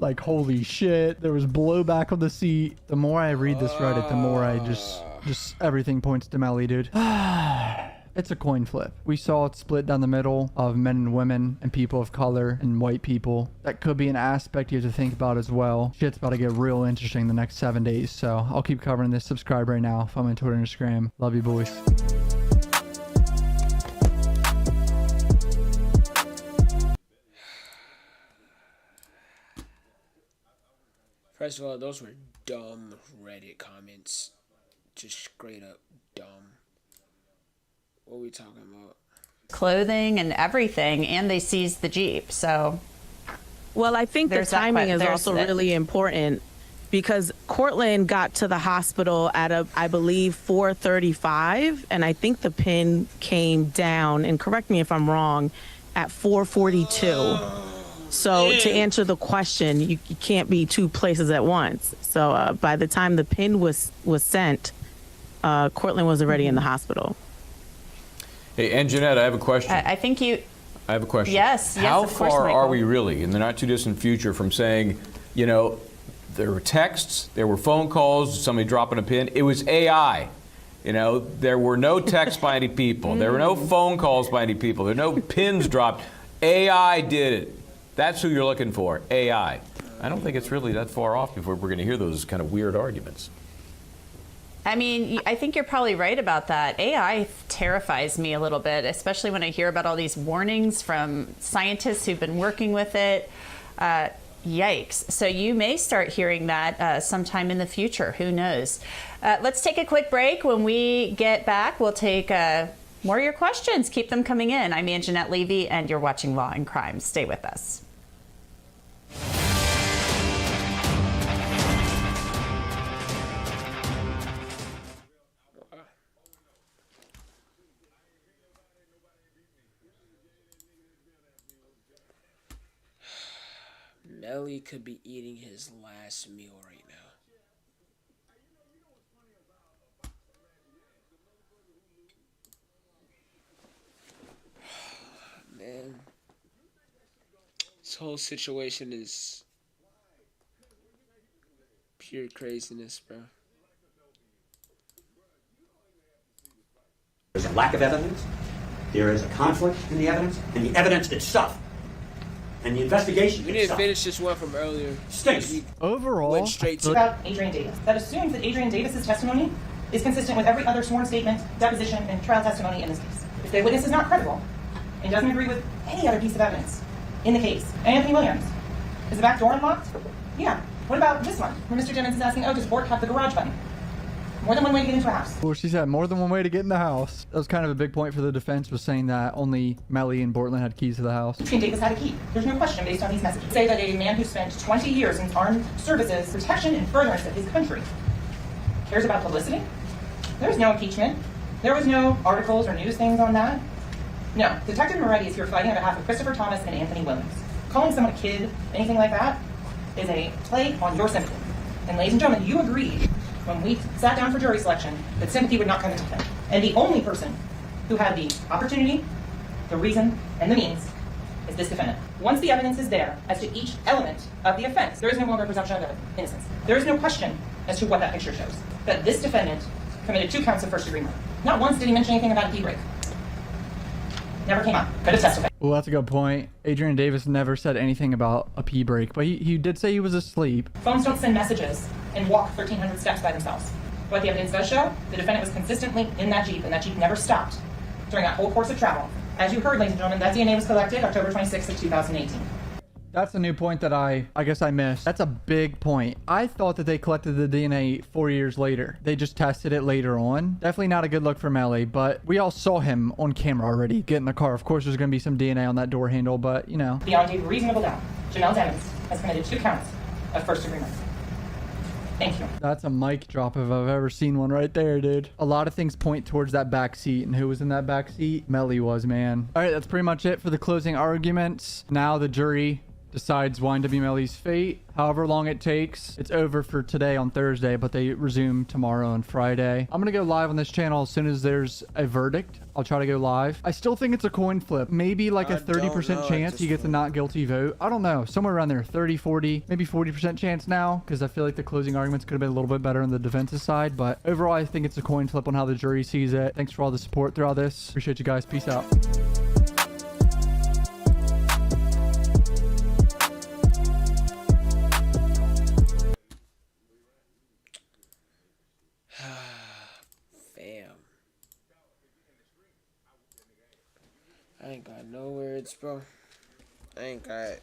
Like, holy shit, there was blowback on the seat. The more I read this Reddit, the more I just everything points to Melly, dude. It's a coin flip. We saw it split down the middle of men and women and people of color and white people. That could be an aspect you have to think about as well. Shit's about to get real interesting the next 7 days, so I'll keep covering this. Subscribe right now. Follow me on Twitter and Instagram. Love you, boys. First of all, those were dumb Reddit comments. Just straight up dumb. What are we talking about? Clothing and everything, and they seized the Jeep, so... Well, I think the timing is also really important because Cortland got to the hospital at, I believe, 4:35, and I think the pin came down, and correct me if I'm wrong, at 4:42. So to answer the question, you can't be 2 places at once. So by the time the pin was sent, Cortland was already in the hospital. Hey, and Jeanette, I have a question. I think you... I have a question. Yes, How of course, far Michael. are we really in the not too distant future from saying, you know, there were texts, there were phone calls, somebody dropping a pin. It was AI. You know, there were no texts by any people. There were no phone calls by any people. There were no pins dropped. AI did it. That's who you're looking for, AI. I don't think it's really that far off before we're going to hear those kind of weird arguments. I mean, I think you're probably right about that. AI terrifies me a little bit, especially when I hear about all these warnings from scientists who've been working with it. Yikes. So you may start hearing that sometime in the future. Who knows? Let's take a quick break. When we get back, we'll take more of your questions. Keep them coming in. I'm Anjanette Levy, and you're watching Law and Crime. Stay with us. Melly could be eating his last meal right now. Man, this whole situation is pure craziness, bro. There's a lack of evidence, there is a conflict in the evidence, and the evidence itself, and the investigation We didn't finish this one from earlier. Stinks. Overall, went straight to about Adrian Davis. That assumes that Adrian Davis's testimony is consistent with every other sworn statement, deposition, and trial testimony in this case. If the witness is not credible and doesn't agree with any other piece of evidence in the case, Anthony Williams Is the back door unlocked? Yeah. What about this one, where Mr. Jennings is asking, oh, does Bort have the garage button? More than one way to get into a house. Well, she said more than one way to get in the house. That was kind of a big point for the defense, was saying that only Melly and Bortland had keys to the house. Adrian Davis had a key. There's no question based on these messages. Say that a man who spent 20 years in armed services, protection and furtherance of his country, cares about publicity? There's no impeachment. There was no articles or news things on that. No, Detective Moretti is here fighting on behalf of Christopher Thomas and Anthony Williams. Calling someone a kid, anything like that, is a play on your sympathy. And ladies and gentlemen, you agreed when we sat down for jury selection that sympathy would not come into play. And the only person who had the opportunity, the reason, and the means is this defendant. Once the evidence is there as to each element of the offense, there is no longer a presumption of innocence. There is no question as to what that picture shows. That this defendant committed 2 counts of first-degree murder. Not once did he mention anything about a key break. Never came up. Could have testified. Well, that's a good point. Adrian Davis never said anything about a pee break, but he did say he was asleep. Phones don't send messages and walk 1,300 steps by themselves. What the evidence does show, the defendant was consistently in that Jeep, and that Jeep never stopped during that whole course of travel. As you heard, ladies and gentlemen, that DNA was collected October 26th of 2018. That's a new point that I guess I missed. That's a big point. I thought that they collected the DNA 4 years later. They just tested it later on. Definitely not a good look for Melly, but we all saw him on camera already get in the car. Of course, there's going to be some DNA on that door handle, but you know. Beyond a reasonable doubt, Jamel Demmons has committed 2 counts of first-degree murder. Thank you. That's a mic drop if I've ever seen one right there, dude. A lot of things point towards that back seat, and who was in that back seat? Melly was, man. All right, that's pretty much it for the closing arguments. Now the jury decides YNW Melly's fate. However long it takes. It's over for today on Thursday, but they resume tomorrow and Friday. I'm gonna go live on this channel as soon as there's a verdict. I'll try to go live. I still think it's a coin flip. Maybe like a 30% chance he gets a not guilty vote. I don't know. Somewhere around there. 30, 40, maybe 40% chance now, because I feel like the closing arguments could have been a little bit better on the defense's side. But overall, I think it's a coin flip on how the jury sees it. Thanks for all the support throughout this. Appreciate you guys. Peace out. I ain't got no words, bro. I ain't got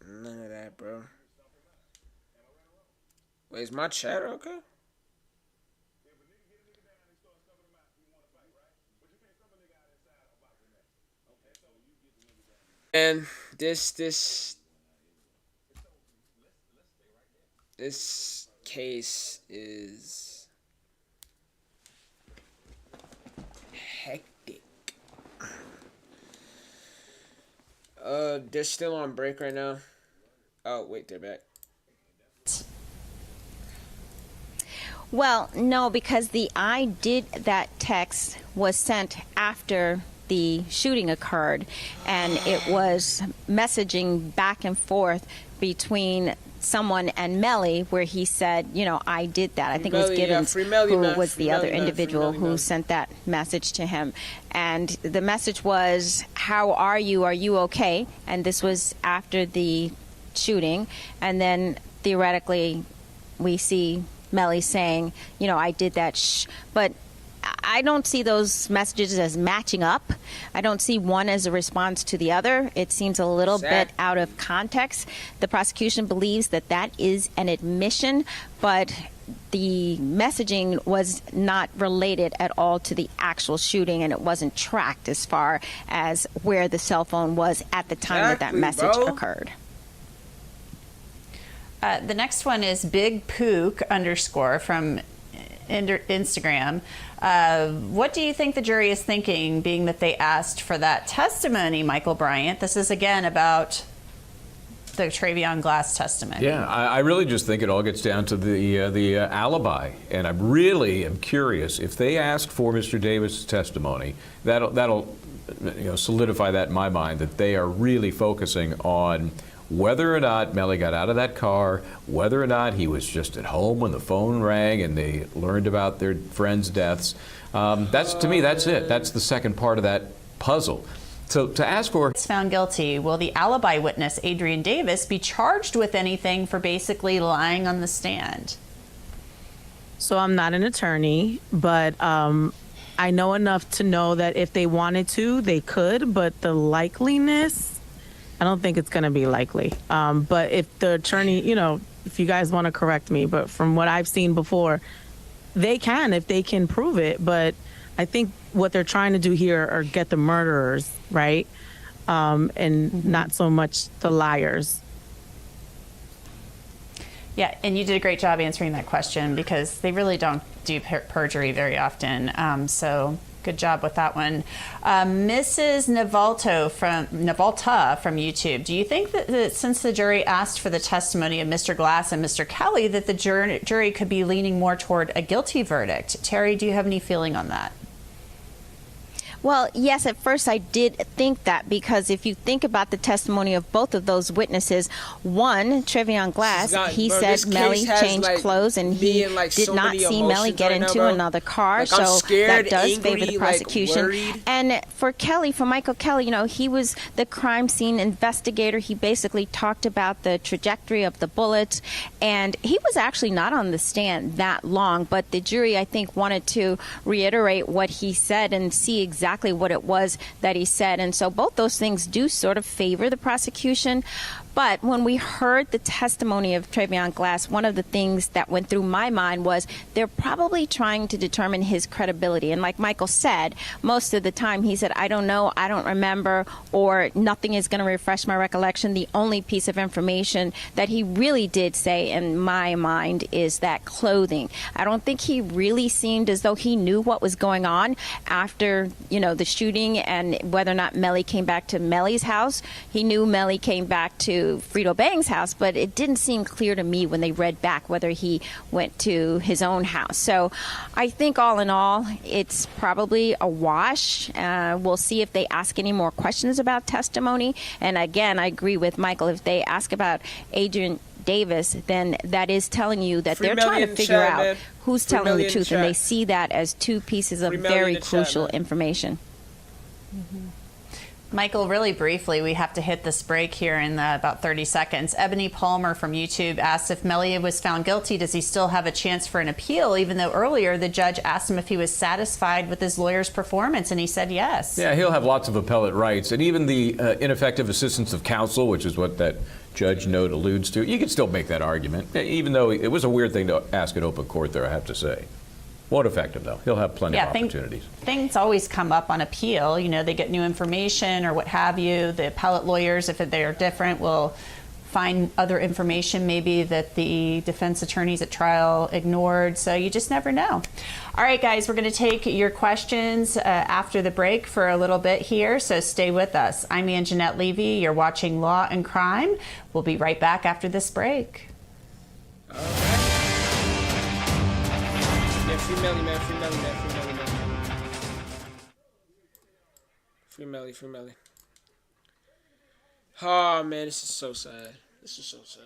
none of that, bro. Wait, is my chat okay? And this case is hectic. They're still on break right now. Oh, wait, they're back. Well, no, because the I did that text was sent after the shooting occurred, and it was messaging back and forth between someone and Melly, where he said, you know, I did that. I think Melly, it was Gibbons, Melly, who was the other individual who sent that message to him. And the message was, how are you? Are you okay? And this was after the shooting. And then theoretically, we see Melly saying, you know, I did that. But I don't see those messages as matching up. I don't see one as a response to the other. It seems a little bit out of context. The prosecution believes that that is an admission, but the messaging was not related at all to the actual shooting, and it wasn't tracked as far as where the cell phone was at the time that message occurred. The next one is Big Pook _ from Instagram. What do you think the jury is thinking, being that they asked for that testimony, Michael Bryant? This is again about the Travion Glass testimony. Yeah, I really just think it all gets down to the alibi, and I really am curious if they ask for Mr. Davis' testimony. That'll solidify that in my mind, that they are really focusing on whether or not Melly got out of that car, whether or not he was just at home when the phone rang and they learned about their friends' deaths. To me, that's it. That's the second part of that puzzle. So to ask for... It's found guilty. Will the alibi witness, Adrian Davis, be charged with anything for basically lying on the stand? So I'm not an attorney, but I know enough to know that if they wanted to, they could, but the likeliness I don't think it's going to be likely. But if the attorney, you know, if you guys want to correct me, but from what I've seen before, they can if they can prove it. But I think what they're trying to do here are get the murderers, right? And not so much the liars. Yeah, and you did a great job answering that question because they really don't do perjury very often. So good job with that one. Mrs. Navalta from YouTube, do you think that since the jury asked for the testimony of Mr. Glass and Mr. Kelly, that the jury could be leaning more toward a guilty verdict? Terry, do you have any feeling on that? Well, yes, at first I did think that because if you think about the testimony of both of those witnesses, one, Trevion Glass, he said Melly changed clothes and he did not see Melly get into another car. So that does favor the prosecution. And for Kelly, for Michael Kelly, you know, he was the crime scene investigator. He basically talked about the trajectory of the bullets. And he was actually not on the stand that long. But the jury, I think, wanted to reiterate what he said and see exactly what it was that he said. And so both those things do sort of favor the prosecution. But when we heard the testimony of Trevion Glass, one of the things that went through my mind was they're probably trying to determine his credibility. And like Michael said, most of the time he said, I don't know, I don't remember, or nothing is going to refresh my recollection. The only piece of information that he really did say in my mind is that clothing. I don't think he really seemed as though he knew what was going on after, you know, the shooting and whether or not Melly came back to Melly's house. He knew Melly came back to Frito Bang's house, but it didn't seem clear to me when they read back whether he went to his own house. So I think all in all, it's probably a wash. We'll see if they ask any more questions about testimony. And again, I agree with Michael. If they ask about Adrian Davis, then that is telling you that they're trying to figure out who's telling the truth, and they see that as two pieces of very crucial information. Michael, really briefly, we have to hit this break here in about 30 seconds. Ebony Palmer from YouTube asked if Melly was found guilty, does he still have a chance for an appeal, even though earlier the judge asked him if he was satisfied with his lawyer's performance, and he said yes. Yeah, he'll have lots of appellate rights. And even the ineffective assistance of counsel, which is what that judge note alludes to, you can still make that argument, even though it was a weird thing to ask in open court there, I have to say. Won't affect him, though. He'll have plenty of opportunities. Things always come up on appeal. You know, they get new information or what have you. The appellate lawyers, if they are different, will find other information maybe that the defense attorneys at trial ignored. So you just never know. All right, guys, we're going to take your questions after the break for a little bit here. So stay with us. I'm Anjanette Levy. You're watching Law and Crime. We'll be right back after this break. All right. Free Melly, man. Free Melly, man. Free Melly, man. Free Melly, free Melly. Oh, man, this is so sad. This is so sad.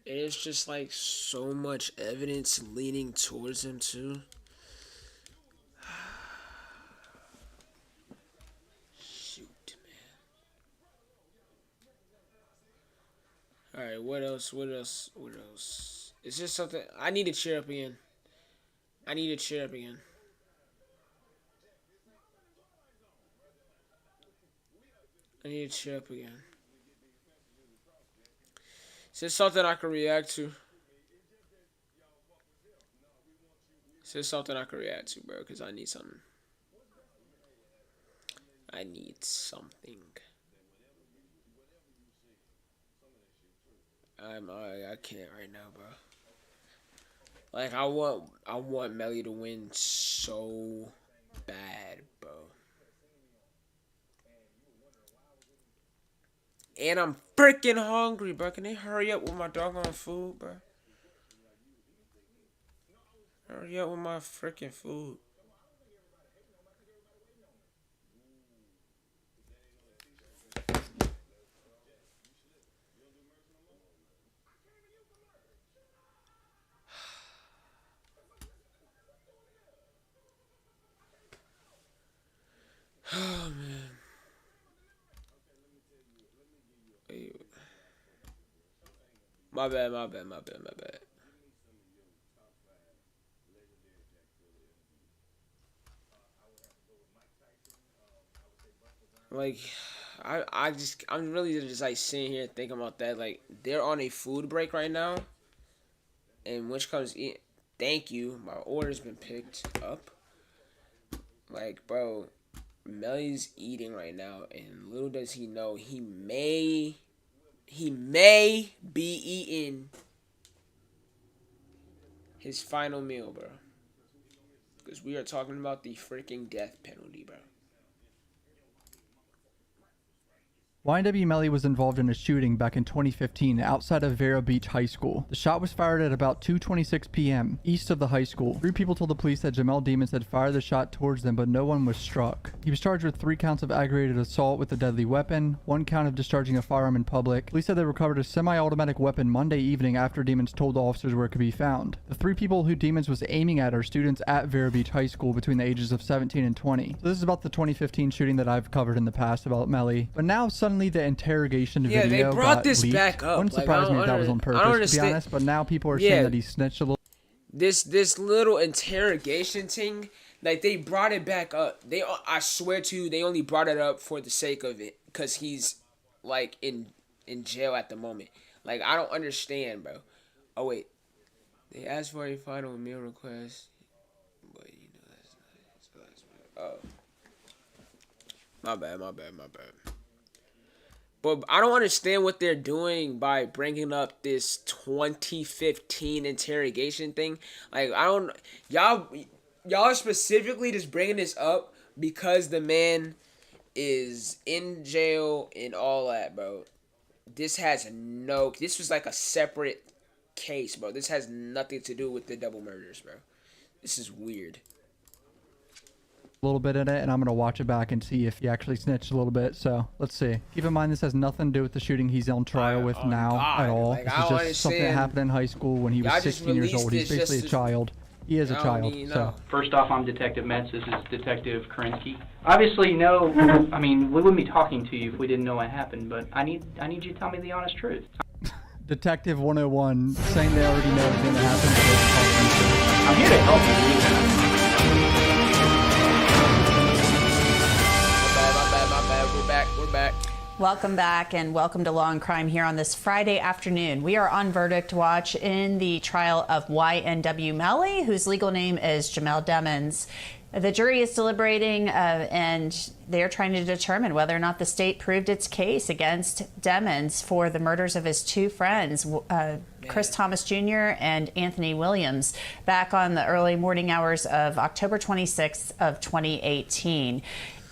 It's just like so much evidence leaning towards him, too. Shoot, man. Alright, what else? What else? What else? It's just something. I need to cheer up again. I need to cheer up again. I need to cheer up again. Is this something I can react to? Is this something I can react to, bro? Because I need something. I need something. I can't right now, bro. Like, I want Melly to win so bad, bro. And I'm freaking hungry, bro. Can they hurry up with my doggone food, bro? Hurry up with my freaking food. Oh, man. My bad. Like, I'm really just like sitting here thinking about that. Like, they're on a food break right now, and which comes eat. Thank you, my order's been picked up. Like, bro, Melly's eating right now, and little does he know he may be eating his final meal, bro. Because we are talking about the freaking death penalty, bro. YNW Melly was involved in a shooting back in 2015 outside of Vero Beach High School. The shot was fired at about 2:26 p.m. east of the high school. 3 people told the police that Jamel Demons had fired the shot towards them, but no one was struck. He was charged with 3 counts of aggravated assault with a deadly weapon, 1 count of discharging a firearm in public. Police said they recovered a semi-automatic weapon Monday evening after Demons told the officers where it could be found. The 3 people who Demons was aiming at are students at Vero Beach High School between the ages of 17 and 20. So this is about the 2015 shooting that I've covered in the past about Melly. But now suddenly the interrogation video they brought got this leaked. back up. Wouldn't surprise me if that was on purpose, to be honest, but now people are saying that he snitched a little. This little interrogation thing, like, they brought it back up. I swear to you, they only brought it up for the sake of it, because he's, like, in jail at the moment. Like, I don't understand, bro. Oh, wait. They asked for a final meal request. But, you know, that's oh. My bad. But I don't understand what they're doing by bringing up this 2015 interrogation thing. Like, I don't... Y'all are specifically just bringing this up because the man is in jail and all that, bro. This was like a separate case, bro. This has nothing to do with the double murders, bro. This is weird. Little bit in it, and I'm gonna watch it back and see if he actually snitched a little bit. So let's see. Keep in mind, this has nothing to do with the shooting he's on trial with now at all. Like, this is just something that happened in high school when he was 16 years old. He's basically a child. He is a child. So first off, I'm Detective Metz. This is Detective Kerensky. Obviously, no. I mean, we wouldn't be talking to you if we didn't know what happened. But I need you to tell me the honest truth. Detective 101 saying they already know everything that happened. I'm here to help you. We're back. Welcome back and welcome to Law and Crime here on this Friday afternoon. We are on verdict watch in the trial of YNW Melly, whose legal name is Jamel Demons. The jury is deliberating and they're trying to determine whether or not the state proved its case against Demons for the murders of his 2 friends, Chris Thomas Jr. and Anthony Williams, back on the early morning hours of October 26th of 2018.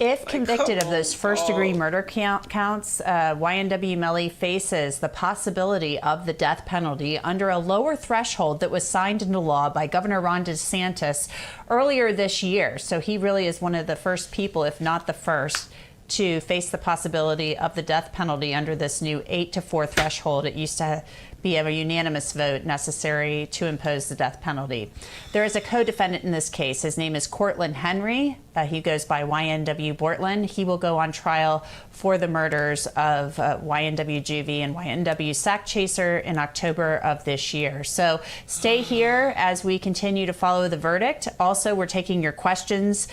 If convicted of those first-degree murder counts, YNW Melly faces the possibility of the death penalty under a lower threshold that was signed into law by Governor Ron DeSantis earlier this year. So he really is one of the first people, if not the first, to face the possibility of the death penalty under this new 8-4 threshold. It used to be a unanimous vote necessary to impose the death penalty. There is a co-defendant in this case. His name is Cortland Henry. He goes by YNW Bortland. He will go on trial for the murders of YNW Juvie and YNW Sack Chaser in October of this year. So stay here as we continue to follow the verdict. Also, we're taking your questions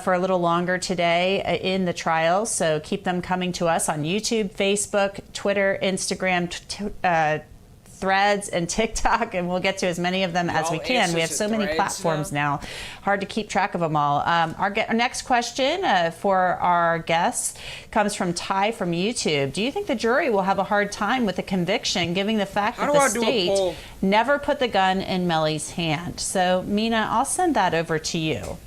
for a little longer today in the trial. So keep them coming to us on YouTube, Facebook, Twitter, Instagram, Threads and TikTok, and we'll get to as many of them as we can. We have so many platforms now, hard to keep track of them all. Our next question for our guests comes from Ty from YouTube. Do you think the jury will have a hard time with the conviction, given the fact that the state never put the gun in Melly's hand? So, Mina, I'll send that over to you.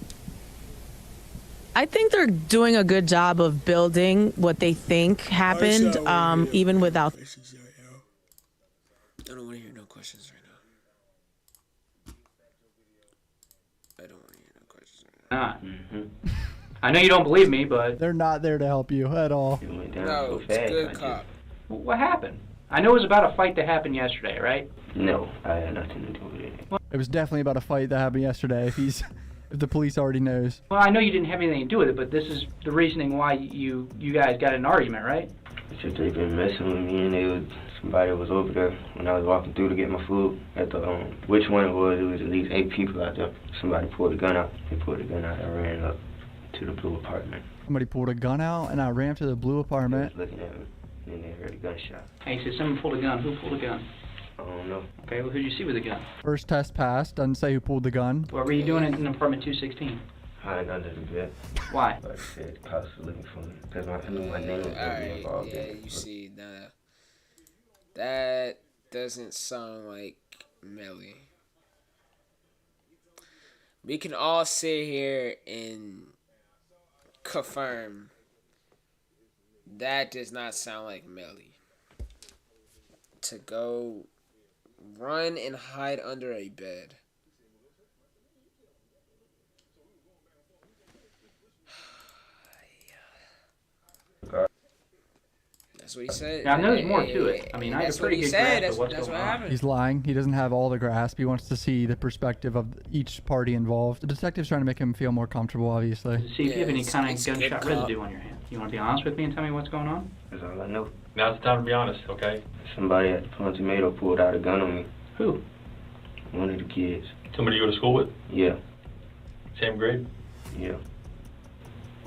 I think they're doing a good job of building what they think happened, even without... I don't want to hear no questions right now. I don't want to hear no questions right now. I know you don't believe me, but... They're not there to help you at all. No, it's good cop. What happened? I know it was about a fight that happened yesterday, right? No, I had nothing to do with it. It was definitely about a fight that happened yesterday, if the police already knows. Well, I know you didn't have anything to do with it, but this is the reasoning why you guys got in an argument, right? Because they've been messing with me, and somebody was over there when I was walking through to get my food. At the which one it was at least 8 people out there. Somebody pulled the gun out. They pulled the gun out and ran up to the blue apartment. Somebody pulled a gun out, and I ran to the blue apartment. They was looking at me, and then they heard a gunshot. Hey, you said someone pulled a gun. Who pulled a gun? I don't know. Okay, well, who'd you see with a gun? First test passed. Doesn't say who pulled the gun. What were you doing in apartment 216? Hiding under the bed. Why? Like I said, the cops were looking for me. Because I knew my name was going to be involved in it. You see, now, that doesn't sound like Melly. We can all sit here and confirm that does not sound like Melly. To go run and hide under a bed. That's what he said. Now, I know there's more to it. I mean, I have a pretty good grasp of what's going on. He's lying. He doesn't have all the grasp. He wants to see the perspective of each party involved. The detective's trying to make him feel more comfortable, obviously. See if you have any kind of gunshot residue on your hand. You want to be honest with me and tell me what's going on? That's all I know. Now's the time to be honest, okay? Somebody at the Plum Tomato pulled out a gun on me. Who? One of the kids. Somebody you go to school with? Yeah. Same grade? Yeah.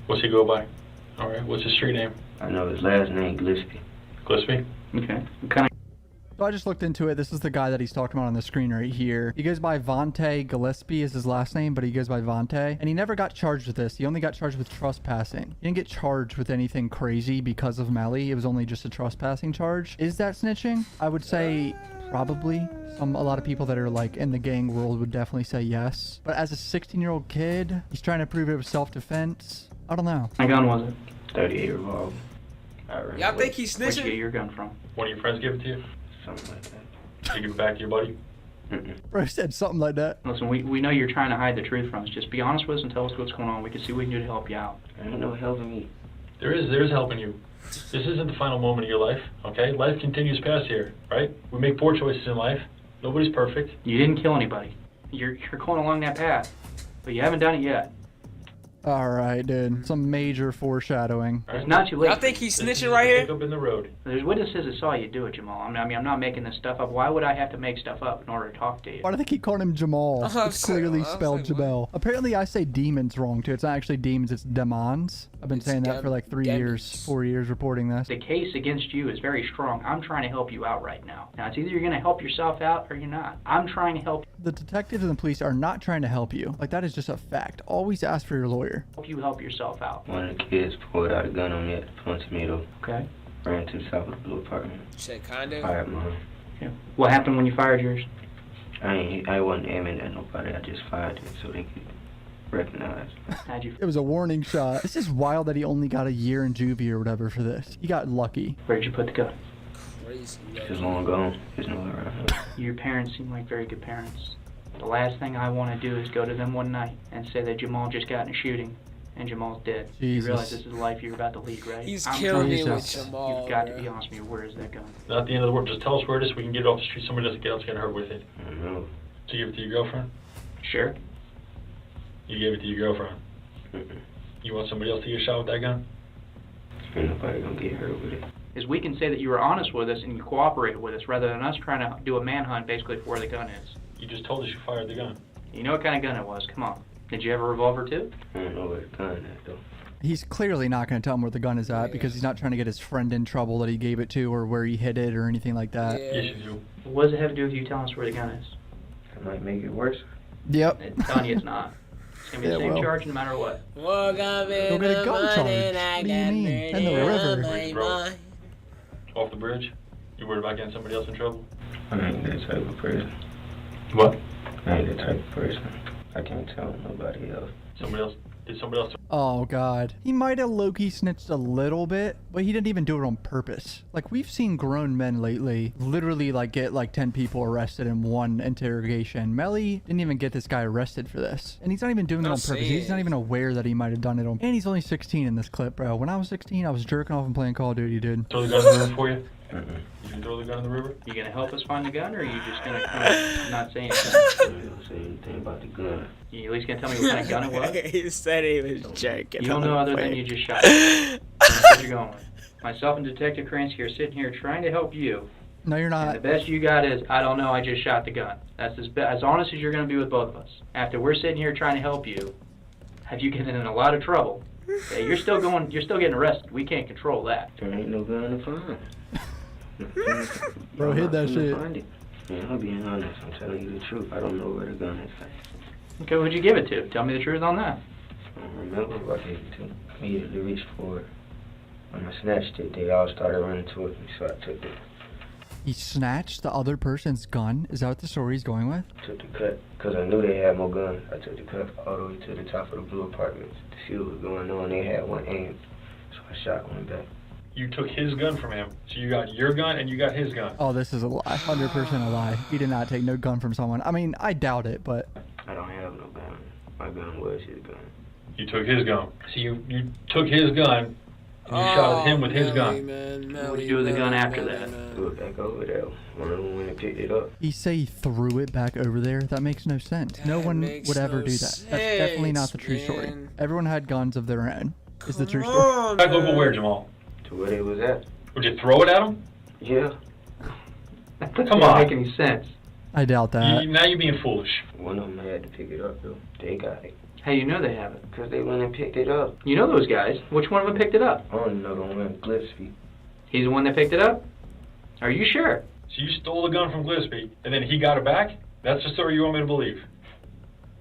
What's he go by? All right. What's his street name? I know his last name, Gillespie. Gillespie? Okay. Kind of. So I just looked into it. This is the guy that he's talking about on the screen right here. He goes by Vontae Gillespie is his last name, but he goes by Vontae. And he never got charged with this. He only got charged with trespassing. He didn't get charged with anything crazy because of Melly. It was only just a trespassing charge. Is that snitching? I would say probably. A lot of people that are like in the gang world would definitely say yes. But as a 16-year-old kid, he's trying to prove it was self-defense. I don't know. My gun was it? 38 revolver. Y'all think he's snitching? Where'd you get your gun from? One of your friends give it to you? Something like that. Did you give it back to your buddy? Bro said something like that. Listen, we know you're trying to hide the truth from us. Just be honest with us and tell us what's going on. We can see what we can do to help you out. Ain't no helping me. There's helping you. This isn't the final moment of your life, okay? Life continues past here, right? We make poor choices in life. Nobody's perfect. You didn't kill anybody. You're going along that path, but you haven't done it yet. All right, dude. Some major foreshadowing. It's not too late. Y'all think he's snitching right here? Up in the road. There's witnesses that saw you do it, Jamal. I mean, I'm not making this stuff up. Why would I have to make stuff up in order to talk to you? Why do they keep calling him Jamal? It's clearly spelled Jabel. Apparently, I say demons wrong, too. It's not actually demons, it's demons. I've been saying that for like 4 years reporting this. The case against you is very strong. I'm trying to help you out right now. Now, it's either you're going to help yourself out or you're not. I'm trying to help The detectives and the police are not trying to help you. Like, that is just a fact. Always ask for your lawyer. you help yourself out. One of the kids pulled out a gun on me at the Plum Tomato. Okay. Ran to the south of the blue apartment. Shit, kind of. Fired mine. Yeah. What happened when you fired yours? I wasn't aiming at nobody. I just fired it so they could recognize. How'd you? It was a warning shot. This is wild that he only got a year in juvie or whatever for this. He got lucky. Where'd you put the gun? Crazy. It's long gone. There's nowhere around here. Your parents seem like very good parents. The last thing I want to do is go to them one night and say that Jamal just got in a shooting and Jamal's dead. Jesus. You realize this is the life you're about to lead, right? He's killing me with Jamal. You've got to be honest with me. Where is that gun? Not the end of the world. Just tell us where it is so we can get it off the street. Somebody doesn't get else get hurt with it. I don't know. So you give it to your girlfriend? Sure. You gave it to your girlfriend? You want somebody else to get shot with that gun? Ain't nobody gonna get hurt with it. Is we can say that you were honest with us and you cooperated with us rather than us trying to do a manhunt basically for where the gun is. You just told us you fired the gun. You know what kind of gun it was. Come on. Did you have a revolver too? I don't know where the gun is though. He's clearly not going to tell him where the gun is at because he's not trying to get his friend in trouble that he gave it to or where he hid it or anything like that. Yes, you do. What does it have to do with you telling us where the gun is? It might make it worse. Yep. I'm telling you it's not. It's going to be the same charge no matter what. Woke up You'll in get a the gun charge. morning, I What do you got mean? murdered In the river. on my mind. Off the bridge? You worried about getting somebody else in trouble? I ain't that type of person. What? I ain't that type of person. I can't tell nobody else. Somebody else? Did somebody else? Oh, God. He might have low-key snitched a little bit, but he didn't even do it on purpose. Like, we've seen grown men lately literally, like, get, like, 10 people arrested in one interrogation. Melly didn't even get this guy arrested for this. And he's not even doing it on purpose. He's not even aware that he might have done it on... And he's only 16 in this clip, bro. When I was 16, I was jerking off and playing Call of Duty, dude. Throw the gun in the river for you? You can throw the gun in the river? You going to help us find the gun or are you just going to kind of not say anything? I don't say anything about the gun. You at least going to tell me what kind of gun it was? He said he was jerking. You don't know other than you just shot it. That's what you're going with. Myself and Detective Kransky are sitting here trying to help you. No, you're not. And the best you got is, I don't know, I just shot the gun. That's as honest as you're going to be with both of us. After we're sitting here trying to help you, have you gotten in a lot of trouble Yeah, you're still getting arrested. We can't control that. There ain't no gun to find. Bro, hit that shit. Find it. Yeah, I'm being honest. I'm telling you the truth. I don't know where the gun is. Okay, who'd you give it to? Tell me the truth on that. I don't remember who I gave it to. I needed to reach for it. When I snatched it, they all started running towards me, so I took it. He snatched the other person's gun? Is that what the story he's going with? Took the cut, because I knew they had more guns. I took the cut all the way to the top of the blue apartments to see what was going on. They had one aimed, so I shot one back. You took his gun from him, so you got your gun and you got his gun. Oh, this is a lie. 100% a lie. He did not take no gun from someone. I mean, I doubt it, but... I don't have no gun. My gun was his gun. You took his gun. So you took his gun and you shot at him with his gun. What did you do with the gun after that? Threw it back over there. One of them went and picked it up. He say he threw it back over there? That makes no sense. No one would ever do that. That's definitely not the true story. Everyone had guns of their own. Is the true story. Back over where, Jamal? To where they was at. Would you throw it at him? Yeah. That Come doesn't on. make any sense. I doubt that. Now you're being foolish. One of them had to pick it up, though. They got it. How you know they have it? Because they went and picked it up. You know those guys. Which one of them picked it up? I don't know the one, Gillespie. He's the one that picked it up? Are you sure? So you stole the gun from Gillespie and then he got it back? That's the story you want me to believe?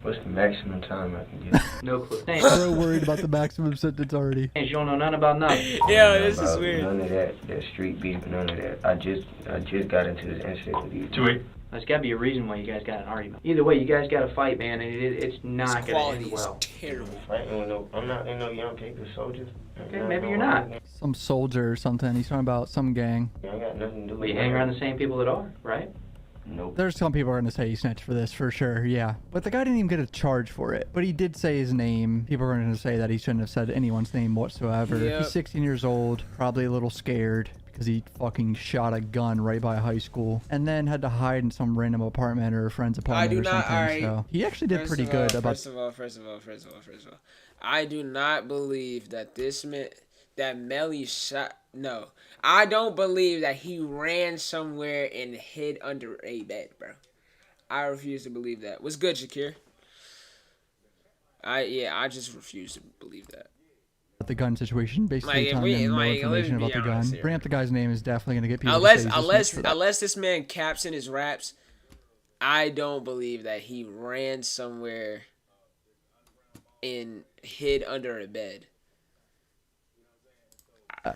What's the maximum time I can get? No clue. I'm so worried about the maximum sentence already. You don't know nothing about nothing. Yeah, this is weird. None of that street beef, none of that. I just got into this incident with you. There's got to be a reason why you guys got an argument. Either way, you guys got to fight, man, and it's not going to end well. Terrible. I'm not in no young paper soldier. Okay, maybe you're not. Some soldier or something. He's talking about some gang. I got nothing to do with Well, you hang around the same people that are, right? Nope. There's some people are going to say he snitched for this, for sure, yeah. But the guy didn't even get a charge for it. But he did say his name. People are going to say that he shouldn't have said anyone's name whatsoever. Yep. He's 16 years old, probably a little scared because he fucking shot a gun right by a high school and then had to hide in some random apartment or a friend's apartment or something. Alright. So he actually did pretty good about... First of all, I do not believe that that Melly shot... No. I don't believe that he ran somewhere and hid under a bed, bro. I refuse to believe that. What's good, Shakir? I just refuse to believe that. The gun situation, basically telling him more information about the gun. Bring up the guy's name is definitely going to get people Unless this man caps in his raps, I don't believe that he ran somewhere and hid under a bed.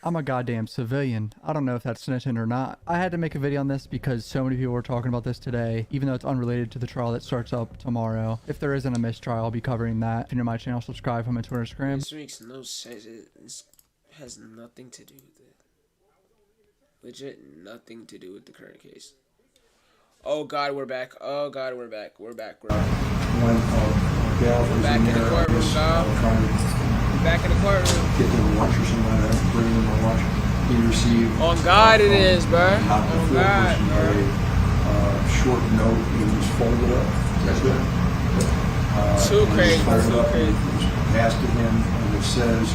I'm a goddamn civilian. I don't know if that's snitching or not. I had to make a video on this because so many people were talking about this today, even though it's unrelated to the trial that starts up tomorrow. If there isn't a mistrial, I'll be covering that. If you're new to my channel, subscribe, comment, Twitter, Instagram. This makes no sense. This has nothing to do with it. Legit nothing to do with the current case. Oh God, we're back. Oh God, we're back. We're back. We're back. We're back in the courtroom, dog. Back in the courtroom. Get them lunch or something like that. Bring them a lunch. He received. On God, it is, bro. On God, bro. Short note. It was folded up. That's good. Too crazy. Too crazy. Asked to him, and it says,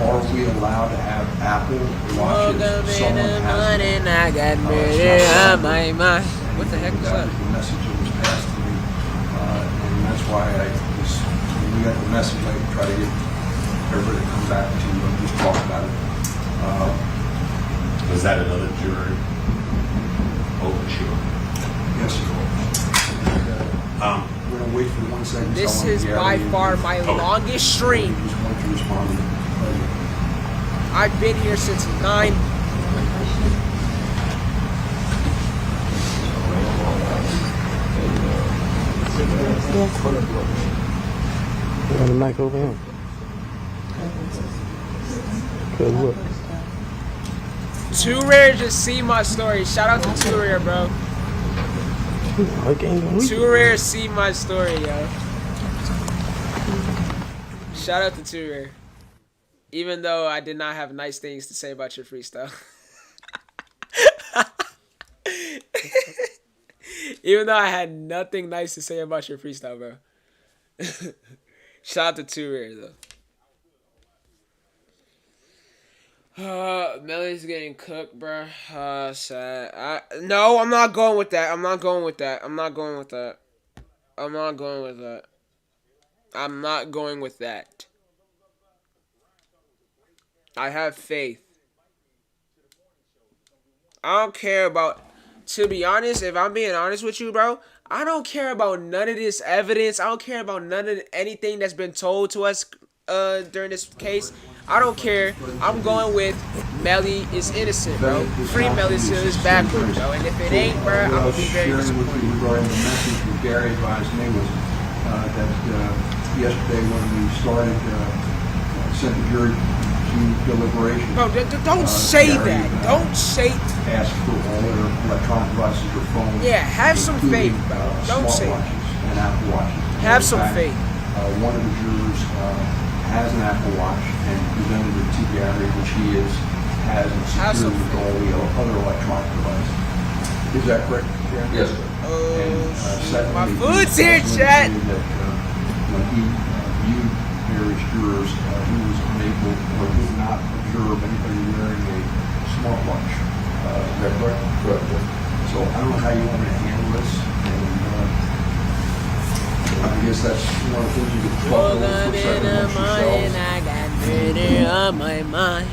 "Are we allowed to have Apple watches?" Someone has. I got murder on my mind. What the heck is that? The message that was passed to me, and that's why when we got the message, I try to get everybody to come back to just talk about it. Was that another jury? Oh, sure. Yes. We're going to wait for 1 second. This is by far my longest stream. Just want to respond to it. I've been here since 9. Got the mic over here. Good look. Too Rare just see my story. Shout out to Too Rare, bro. Too Rare see my story, yo. Shout out to Too Rare. Even though I did not have nice things to say about your freestyle. Even though I had nothing nice to say about your freestyle, bro. Shout out to Too Rare, though. Melly's getting cooked, bro. Sad. No, I'm not going with that. I'm not going with that. I'm not going with that. I'm not going with that. I'm not going with that. I have faith. I don't care about, to be honest, if I'm being honest with you, bro, I don't care about none of this evidence. I don't care about none of anything that's been told to us during this case. I don't care. I'm going with Melly is innocent, bro. Free Melly till his backwards, bro. And if it ain't, bro, I'm gonna be very disappointed. Regarding the message that Gary advised me was that yesterday when we started, sent the jury to deliberation. Bro, don't say that. Don't say. Ask for all their electronic devices or phones. Yeah, have some faith, bro. Don't say. And Apple Watches. Have some faith. One of the jurors has an Apple Watch and presented it to Gary, which he has secured with all the other electronic devices. Is that correct, Gary? Yes, sir. Secondly, My food's here, chat. When he viewed various jurors, he was unable or did not observe anybody wearing a smartwatch. Is that correct? Correct. So I don't know how you want me to handle this, and I guess that's one of the things you could talk about for a second amongst yourselves. I got murder on my mind.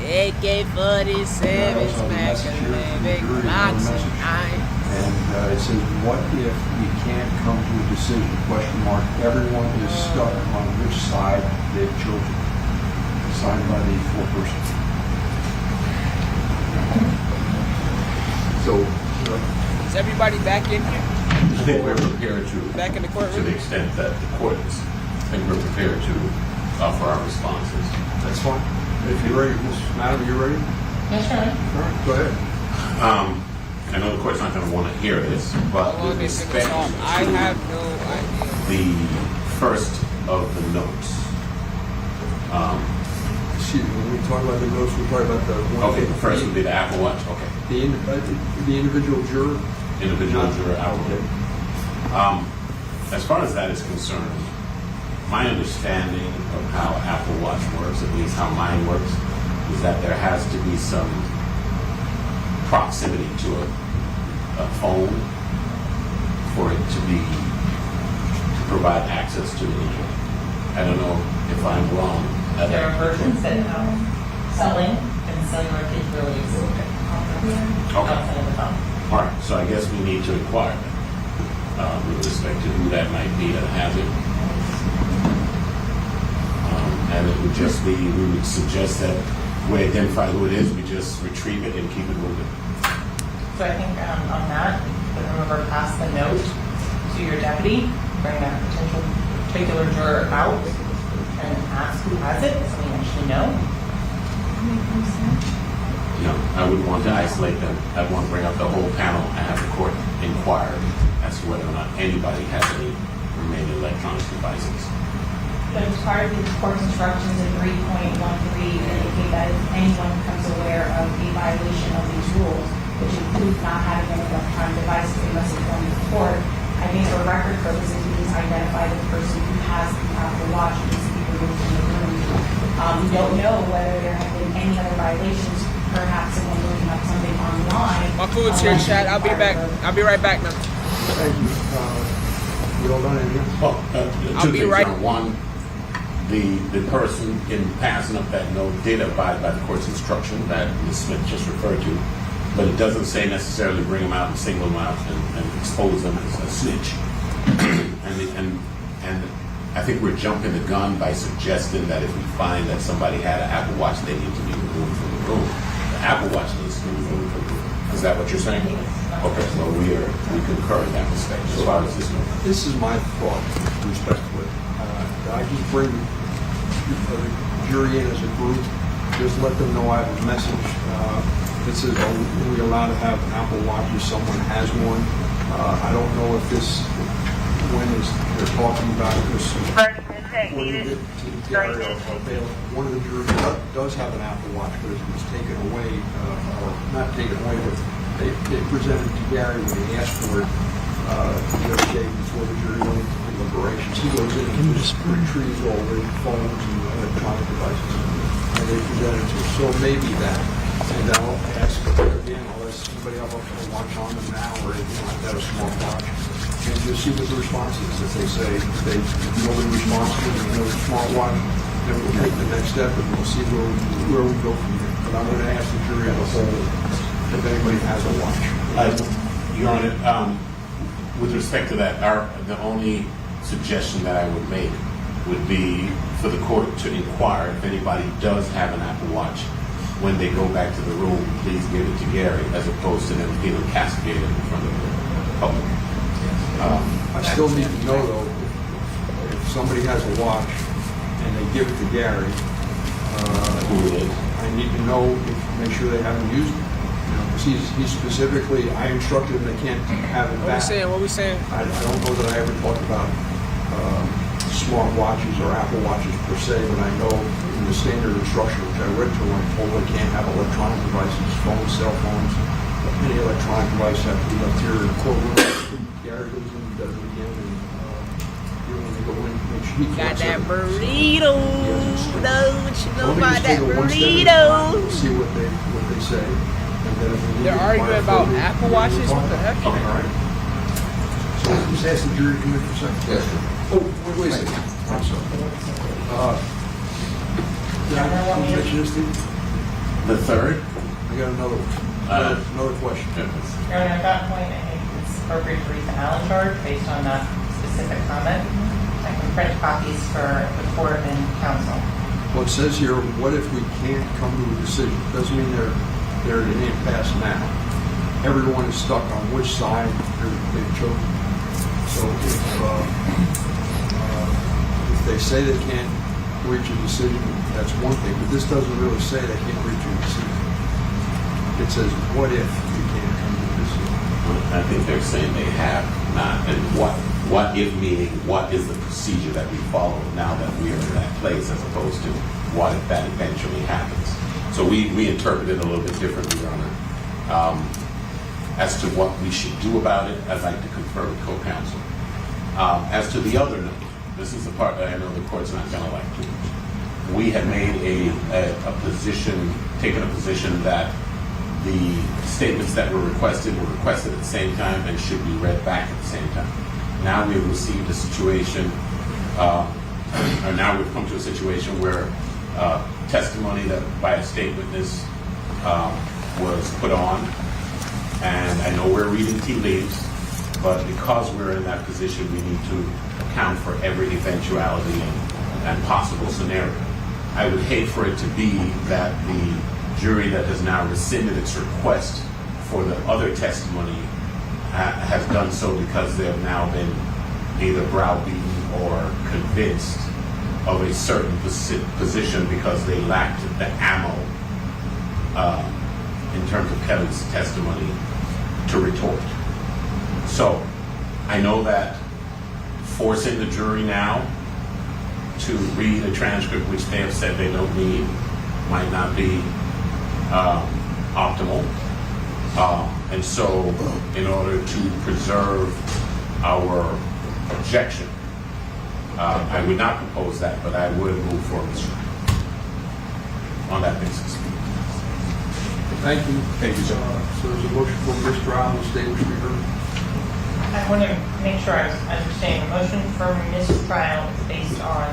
AK-47, smack a big box and And it says, what if you can't come to a decision, question mark, everyone is stuck on which side they've chosen. Signed by the foreperson. So, is everybody back in here? I think we're prepared to, back in the courtroom? to the extent that the court is, I think we're prepared to offer our responses. That's fine. If you're ready, Madam, are you ready? Yes, sir. All right, go ahead. I know the court's not going to want to hear this, but with respect I have no idea. The first of the notes. Excuse me, when we talk about the notes, we're talking about the one. Okay, the first would be the Apple Watch. Okay. The individual juror. Individual juror Apple. As far as that is concerned, my understanding of how Apple Watch works, at least how mine works, is that there has to be some proximity to a phone for it to provide access to the internet. I don't know if I'm wrong. There are versions that selling and cellular capabilities outside of the phone. All right, so I guess we need to inquire with respect to who that might be that has it. And it would just be, we would suggest that we identify who it is, we just retrieve it and keep it moving. So I think on that, remember, pass the note to your deputy, bring that potential particular juror out, and ask who has it, so we actually know. No, I wouldn't want to isolate them. I'd want to bring up the whole panel and have the court inquire as to whether or not anybody has any remaining electronic devices. But as part of the court's instructions in 3.13 indicate that if anyone becomes aware of a violation of these rules, which includes not having an electronic device, they must inform the court. I think for record purposes, we need to identify the person who has the Apple Watch and needs to be removed from the room. We don't know whether there have been any other violations. Perhaps someone looking up something online. My food's here, chat. I'll be back. I'll be right back now. Thank you. You all done anything? Well, I'll be right. One, the person in passing up that note did abide by the court's instruction that Ms. Smith just referred to, but it doesn't say necessarily bring them out and single them out and expose them as a snitch. and I think we're jumping the gun by suggesting that if we find that somebody had an Apple Watch, they need to be removed from the room. The Apple Watch needs to be removed from the room. Is that what you're saying? Okay, so we concur in that respect as far as this one. This is my thought, respectfully. I just bring the jury in as a group, just let them know I have a message. This is, are we allowed to have an Apple Watch if someone has one? I don't know if this, when they're talking about this, one of the jurors does have an Apple Watch, but it was taken away, or not taken away, but they presented to Gary when he asked for it the other day before the jury went into deliberations. He goes in and just retrieves all the phones and electronic devices, and they presented it to him. So maybe that. And I'll ask again, I'll ask somebody else to watch on them now or anything like that, a small watch, and just see what the response is. If they say, if nobody responds to it, no smartwatch, then we'll take the next step and we'll see where we go from there. But I'm going to ask the jury as a whole if anybody has a watch. Your Honor, with respect to that, the only suggestion that I would make would be for the court to inquire if anybody does have an Apple Watch. When they go back to the room, please give it to Gary, as opposed to them feeling castigated in front of the public. I still need to know, though, if somebody has a watch and they give it to Gary, I need to know, make sure they haven't used it. Because he's specifically, I instructed him they can't have it back. What we saying? I don't know that I ever talked about smart watches or Apple Watches per se, but I know in the standard instruction, which I read to him, I told him they can't have electronic devices, phones, cell phones, any electronic device have to be left here in the courtroom. Gary goes in and does it again, and when they go in, make sure he Got can't that say- burrito. Know what you know Let me about just that take it one step at a burrito. time and see what they say. And then if we need They're to arguing inquire about further, Apple we'll Watches? talk. What the heck? Okay, all right. So just ask the jury to come in for a second. Yes, sir. Oh, wait a second. I'm sorry. Did I mention this to you? The third? I got another one. Another question. Your Honor, at that point, I think it's appropriate to read the Allen charge based on that specific comment. I can print copies for the court and counsel. Well, it says here, what if we can't come to a decision? Doesn't mean they're at an impasse now. Everyone is stuck on which side they've chosen. So if they say they can't reach a decision, that's one thing. But this doesn't really say they can't reach a decision. It says, what if we can't come to a decision? I think they're saying they have not. And what if meaning what is the procedure that we follow now that we are in that place, as opposed to what if that eventually happens. So we interpret it a little bit differently, Your Honor. As to what we should do about it, I'd like to confer with co-counsel. As to the other note, this is the part that I know the court's not going to like too much. We have made taken a position that the statements that were requested at the same time and should be read back at the same time. Now we've received a situation, or now we've come to a situation where testimony that by a state witness was put on, and I know we're reading tea leaves, but because we're in that position, we need to account for every eventuality and possible scenario. I would hate for it to be that the jury that has now rescinded its request for the other testimony has done so because they have now been either browbeaten or convinced of a certain position because they lacked the ammo in terms of Kevin's testimony to retort. So I know that forcing the jury now to read a transcript which they have said they don't need might not be optimal. And so in order to preserve our objection, I would not propose that, but I would move for mistrial on that basis. Thank you. Thank you, sir. So there's a motion for mistrial and the state which we heard. I want to make sure I understand. The motion for mistrial is based on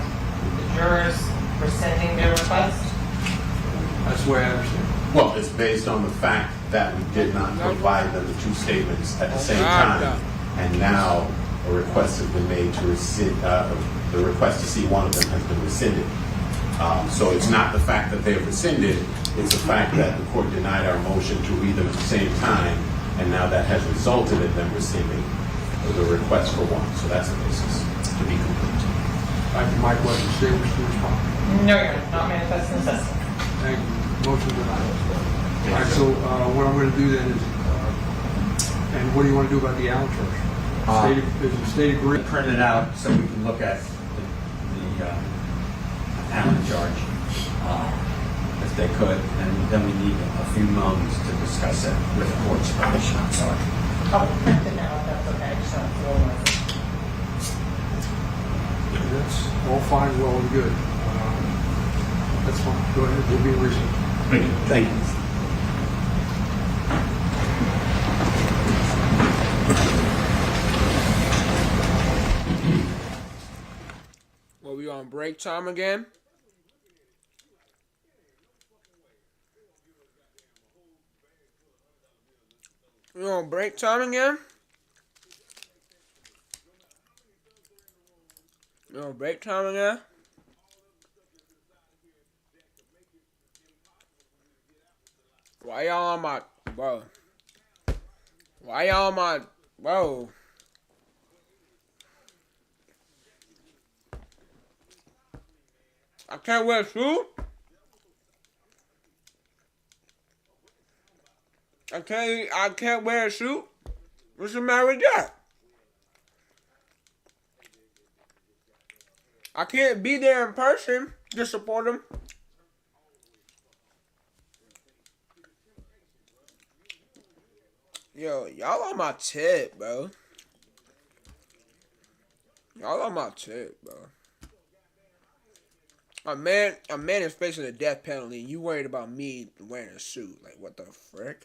the jurors rescinding their request? That's the way I understand. Well, it's based on the fact that we did not provide them the two statements at the same time, and now a request has been made to rescind. The request to see one of them has been rescinded. So it's not the fact that they have rescinded; it's the fact that the court denied our motion to read them at the same time, and now that has resulted in them rescinding the request for one. So that's the basis to be complete. My question, state which to respond. No, Your Honor, not manifest necessity. Thank you. Motion denied. All right, so what I'm going to do then is, and what do you want to do about the Allen charge? Is the state agree? Print it out so we can look at the Allen charge, if they could, and then we need a few moments to discuss it with the court's permission. I'm sorry. I'll print it now if that's okay. I just don't feel like it. That's all fine, well and good. That's fine. Go ahead. We'll be in recess. Thank you. Thank you. Well, we on break time again? You on break time again? You on break time again? Why y'all on my... Bro. Why y'all on my... Bro. I can't wear a suit? I can't wear a suit? What's the matter with that? I can't be there in person to support him. Yo, y'all on my tip, bro. Y'all on my tip, bro. A man is facing a death penalty and you worried about me wearing a suit. Like, what the frick?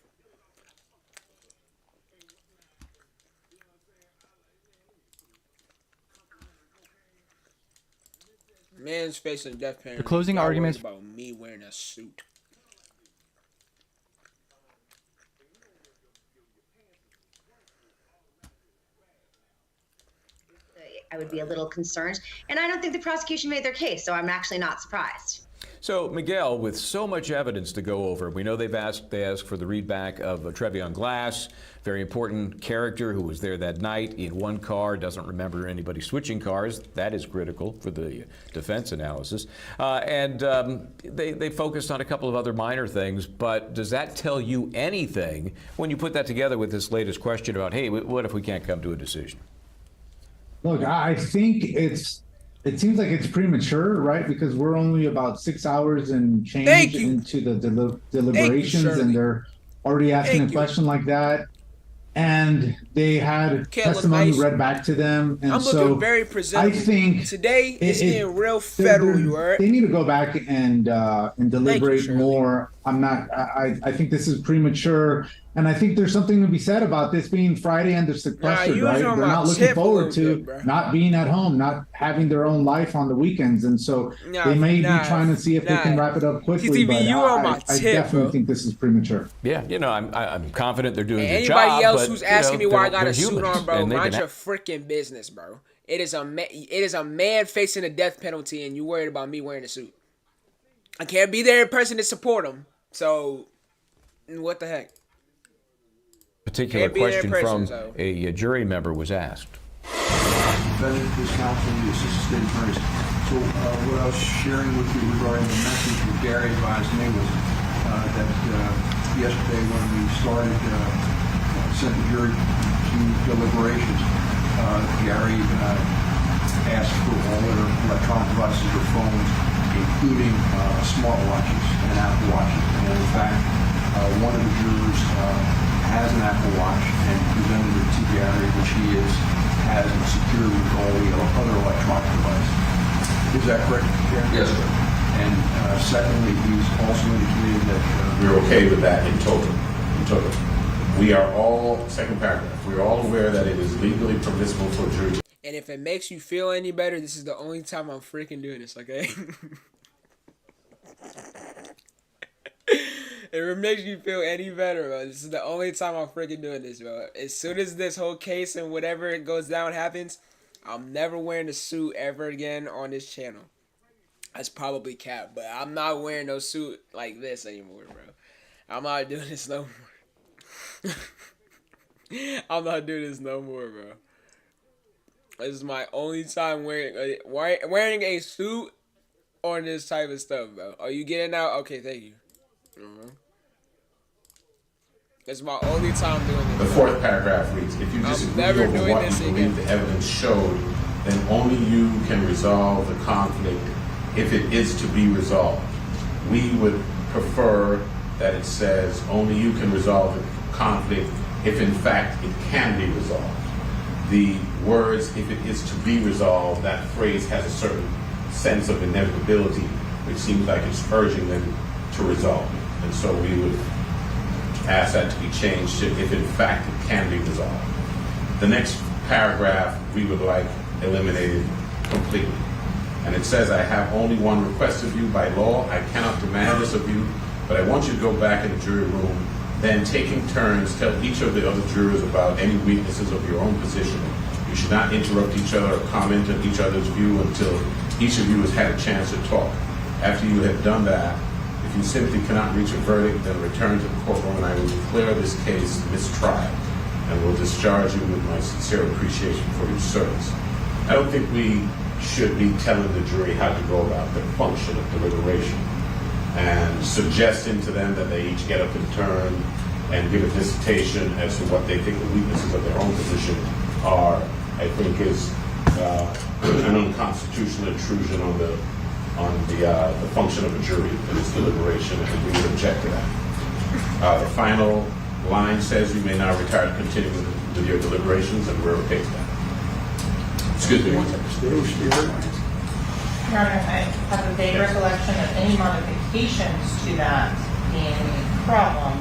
Man's facing a death penalty. The closing arguments about me wearing a suit. I would be a little concerned. And I don't think the prosecution made their case, so I'm actually not surprised. So, Miguel, with so much evidence to go over, we know they asked for the readback of Trevion Glass, very important character who was there that night in one car, doesn't remember anybody switching cars. That is critical for the defense analysis. They focused on a couple of other minor things, but does that tell you anything when you put that together with this latest question about, hey, what if we can't come to a decision? Look, I think it seems like it's premature, right? Because we're only about 6 hours and change into the deliberations, and they're already asking a question like that. And they had testimony read back to them, and I'm so looking very presentable. I think today it's getting real federal. You are. They need to go back and deliberate more. I think this is premature. And I think there's something to be said about this being Friday and they're sequestered, right? They're not looking forward to not being at home, not having their own life on the weekends. And so they may be trying to see if they can wrap it up quickly, but I definitely think this is premature. Yeah, I'm confident they're doing their job. Anybody else who's asking me why I got a suit on, bro, mind your freaking business, bro. It is a man facing a death penalty and you worried about me wearing a suit. I can't be there in person to support him. So, what the heck? Particular question from a jury member was asked. Defendant, this counsel, the assistant state attorneys. So what I was sharing with you regarding the message that Gary advised me was that yesterday when we started sent the jury to deliberations, Gary asked for all their electronic devices or phones, including smartwatches and Apple Watches. And in fact, one of the jurors has an Apple Watch and presented it to Gary, which he has securely with all the other electronic devices. Is that correct, Gary? Yes, sir. And secondly, he's also indicated that we're okay with that in total. We are all, second paragraph, we are all aware that it is legally permissible for a jury to... And if it makes you feel any better, this is the only time I'm freaking doing this, okay? If it makes you feel any better, bro, this is the only time I'm freaking doing this, bro. As soon as this whole case and whatever it goes down happens, I'm never wearing a suit ever again on this channel. That's probably cap, but I'm not wearing no suit like this anymore, bro. I'm not doing this no more. I'm not doing this no more, bro. This is my only time wearing a suit on this type of stuff, bro. Are you getting out? Okay, thank you. It's my only time doing this. The fourth paragraph reads, if you disagree over what you believe the evidence showed, then only you can resolve the conflict if it is to be resolved. We would prefer that it says only you can resolve the conflict if in fact it can be resolved. The words, if it is to be resolved, that phrase has a certain sense of inevitability, which seems like it's urging them to resolve it. And so we would ask that to be changed to if in fact it can be resolved. The next paragraph we would like eliminated completely. And it says, I have only one request of you by law. I cannot demand this of you, but I want you to go back in the jury room then taking turns, tell each of the other jurors about any weaknesses of your own position. You should not interrupt each other or comment on each other's view until each of you has had a chance to talk. After you have done that, if you simply cannot reach a verdict, then return to the courtroom and I will declare this case mistrial and will discharge you with my sincere appreciation for your service. I don't think we should be telling the jury how to go about the function of deliberation and suggesting to them that they each get up in turn and give a dissertation as to what they think the weaknesses of their own position are. I think is an unconstitutional intrusion on the function of a jury and its deliberation, and we would object to that. The final line says you may now retire to continue with your deliberations, and we're okay with that. Excuse me one second. Your Honor, I have a vague recollection of any modifications to that being a problem.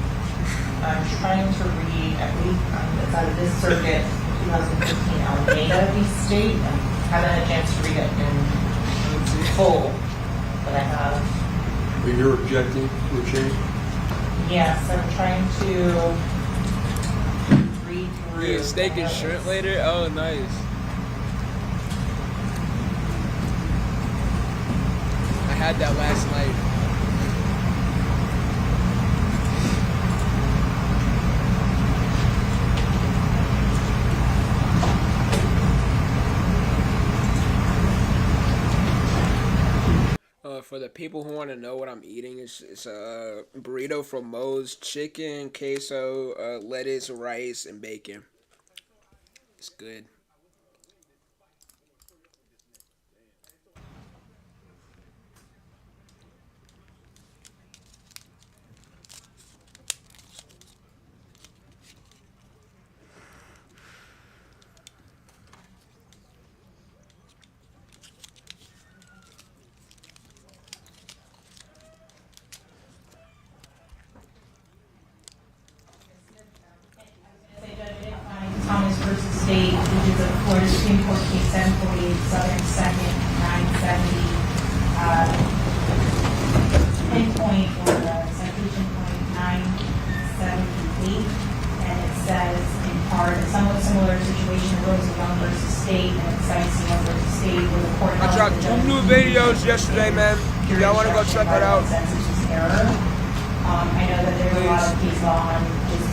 I'm trying to read, I believe it's out of this circuit, 2015 Alameda v. State. I haven't had a chance to read it in full, but I have. But you're objecting to the change? Yes, I'm trying to read through. Yeah, steak and shrimp later? Oh, nice. I had that last night. For the people who want to know what I'm eating, it's a burrito from Moe's, chicken, queso, lettuce, rice, and bacon. It's good. Thomas versus State, which is a Florida Supreme Court case 748 Southern 2nd 970 pinpoint or citation point 978, and it says in part a somewhat similar situation arose in Young versus State, and it cites Young versus State where the court I dropped 2 new videos yesterday, man. If y'all want to go check that out. I know that there's a lot of case law on just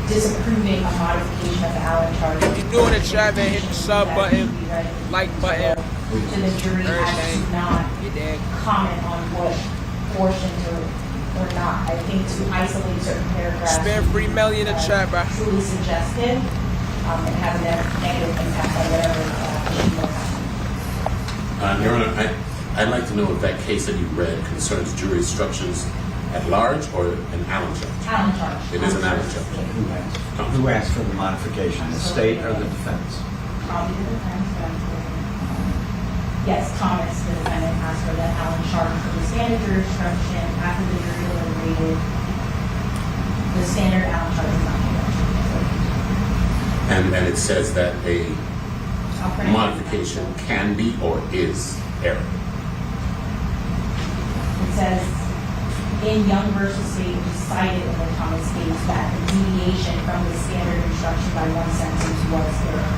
disapproving a modification of the Allen charge. If you're doing a chat, man, hit the sub button, like button, to the jury has to not comment on what portions or not. I think to isolate certain paragraphs. Spare free Melly in the chat, bro. Truly suggested and have a negative impact on whatever Your Honor, I'd like to know if that case that you read concerns jury instructions at large or an Allen charge? Allen charge. It is an Allen charge. Who asked for the modification, the state or the defense? Probably the defense. Yes, Thomas, the defendant, asked for the Allen charge for the standard jury instruction after the jury deliberated. The standard Allen charge is not given. And it says that a modification can be or is error. It says in Young versus State, which is cited in the Thomas case, that the deviation from the standard instruction by one sentence was error.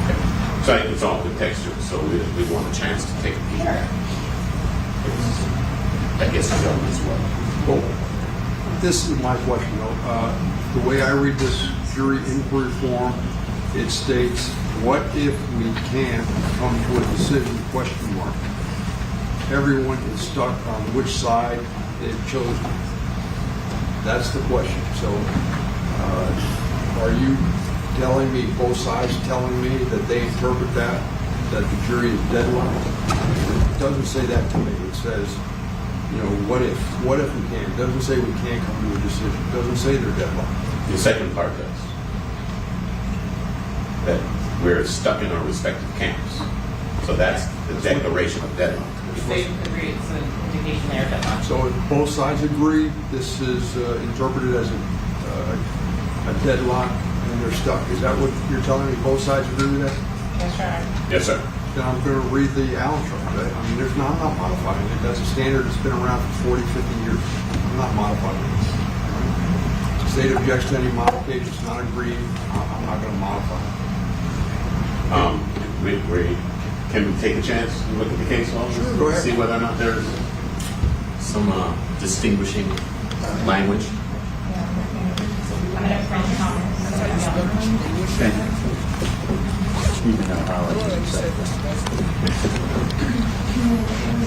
Okay. So it's all the texture, so we want a chance to take a peek. Sure. I guess it's done as well. Well, this is my question though. The way I read this jury inquiry form, it states, what if we can't come to a decision, question mark. Everyone is stuck on which side they've chosen. That's the question. So are you telling me, both sides telling me that they interpret that the jury is deadlocked? It doesn't say that to me. It says, you know, what if we can? It doesn't say we can't come to a decision. It doesn't say they're deadlocked. The second part does. That we're stuck in our respective camps. So that's the declaration of deadlock. They agree, it's an indication they are deadlocked. So if both sides agree, this is interpreted as a deadlock and they're stuck. Is that what you're telling me? Both sides agree with that? Yes, sir. Yes, sir. Then I'm going to read the Allen charge. I mean, I'm not modifying it. That's a standard that's been around for 40, 50 years. I'm not modifying it. state objects to any modifications not agreed. I'm not going to modify it. Can we take a chance and look at the case law? Sure, go ahead. See whether or not there's some distinguishing language. Thank you.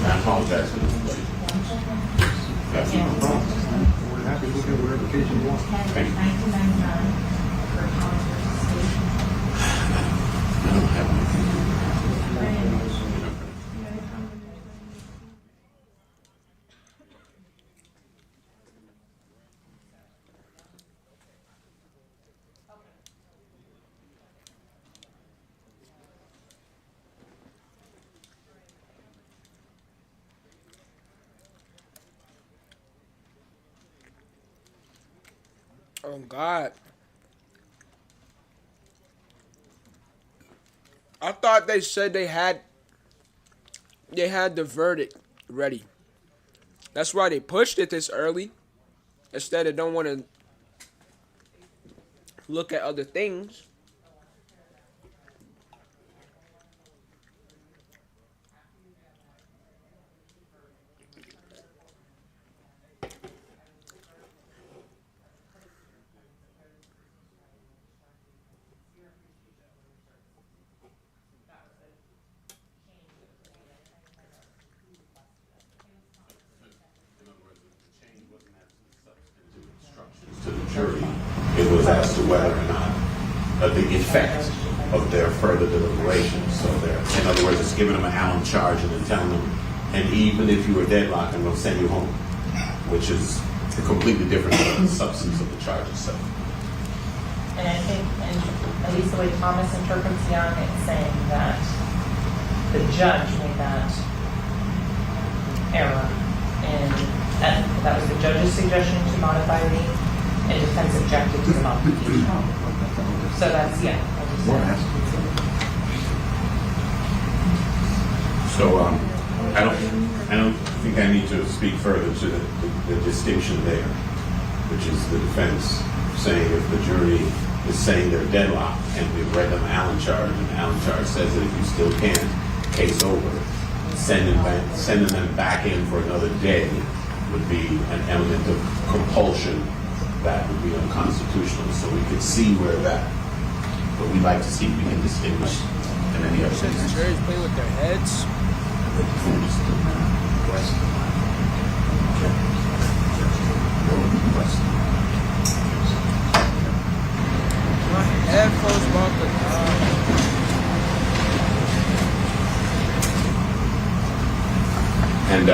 I apologize for this. That's no problem. We're happy to look at whatever case you want. Thank you. I don't have anything. Oh God. I thought they said they had the verdict ready. That's why they pushed it this early. Instead of don't want to look at other things. To the jury, it was as to whether or not the effect of their further deliberations. So in other words, it's giving them an Allen charge and then telling them, and even if you were deadlocked, I'm going to send you home, which is completely different from the substance of the charge itself. And I think, at least the way Thomas interprets Young, it's saying that the judge made that error, and that was the judge's suggestion to modify the, and defense objected to the modification. So that's, yeah. So I don't think I need to speak further to the distinction there, which is the defense saying if the jury is saying they're deadlocked and we've read them Allen charge, and the Allen charge says that if you still can't, case over, sending them back in for another day would be an element of compulsion that would be unconstitutional. So we could see where that, but we'd like to see if we can distinguish in any other Since the jury's playing with their heads. My headphones about to die. And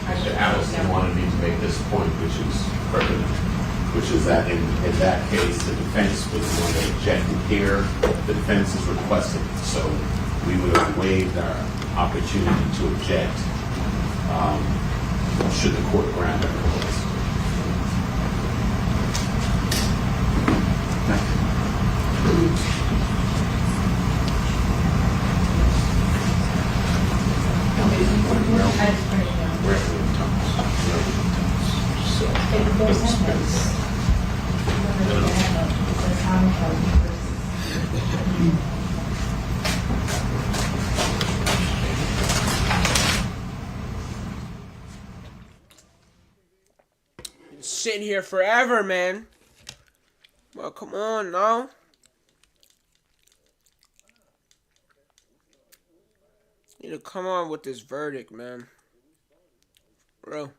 Mr. Allison wanted me to make this point, which is pertinent, which is that in that case, the defense was the one that objected. Here, the defense is requesting it. So we would have waived our opportunity to object should the court grant our request. Sitting here forever, man. Well, come on now. Need to come on with this verdict, man. Bro.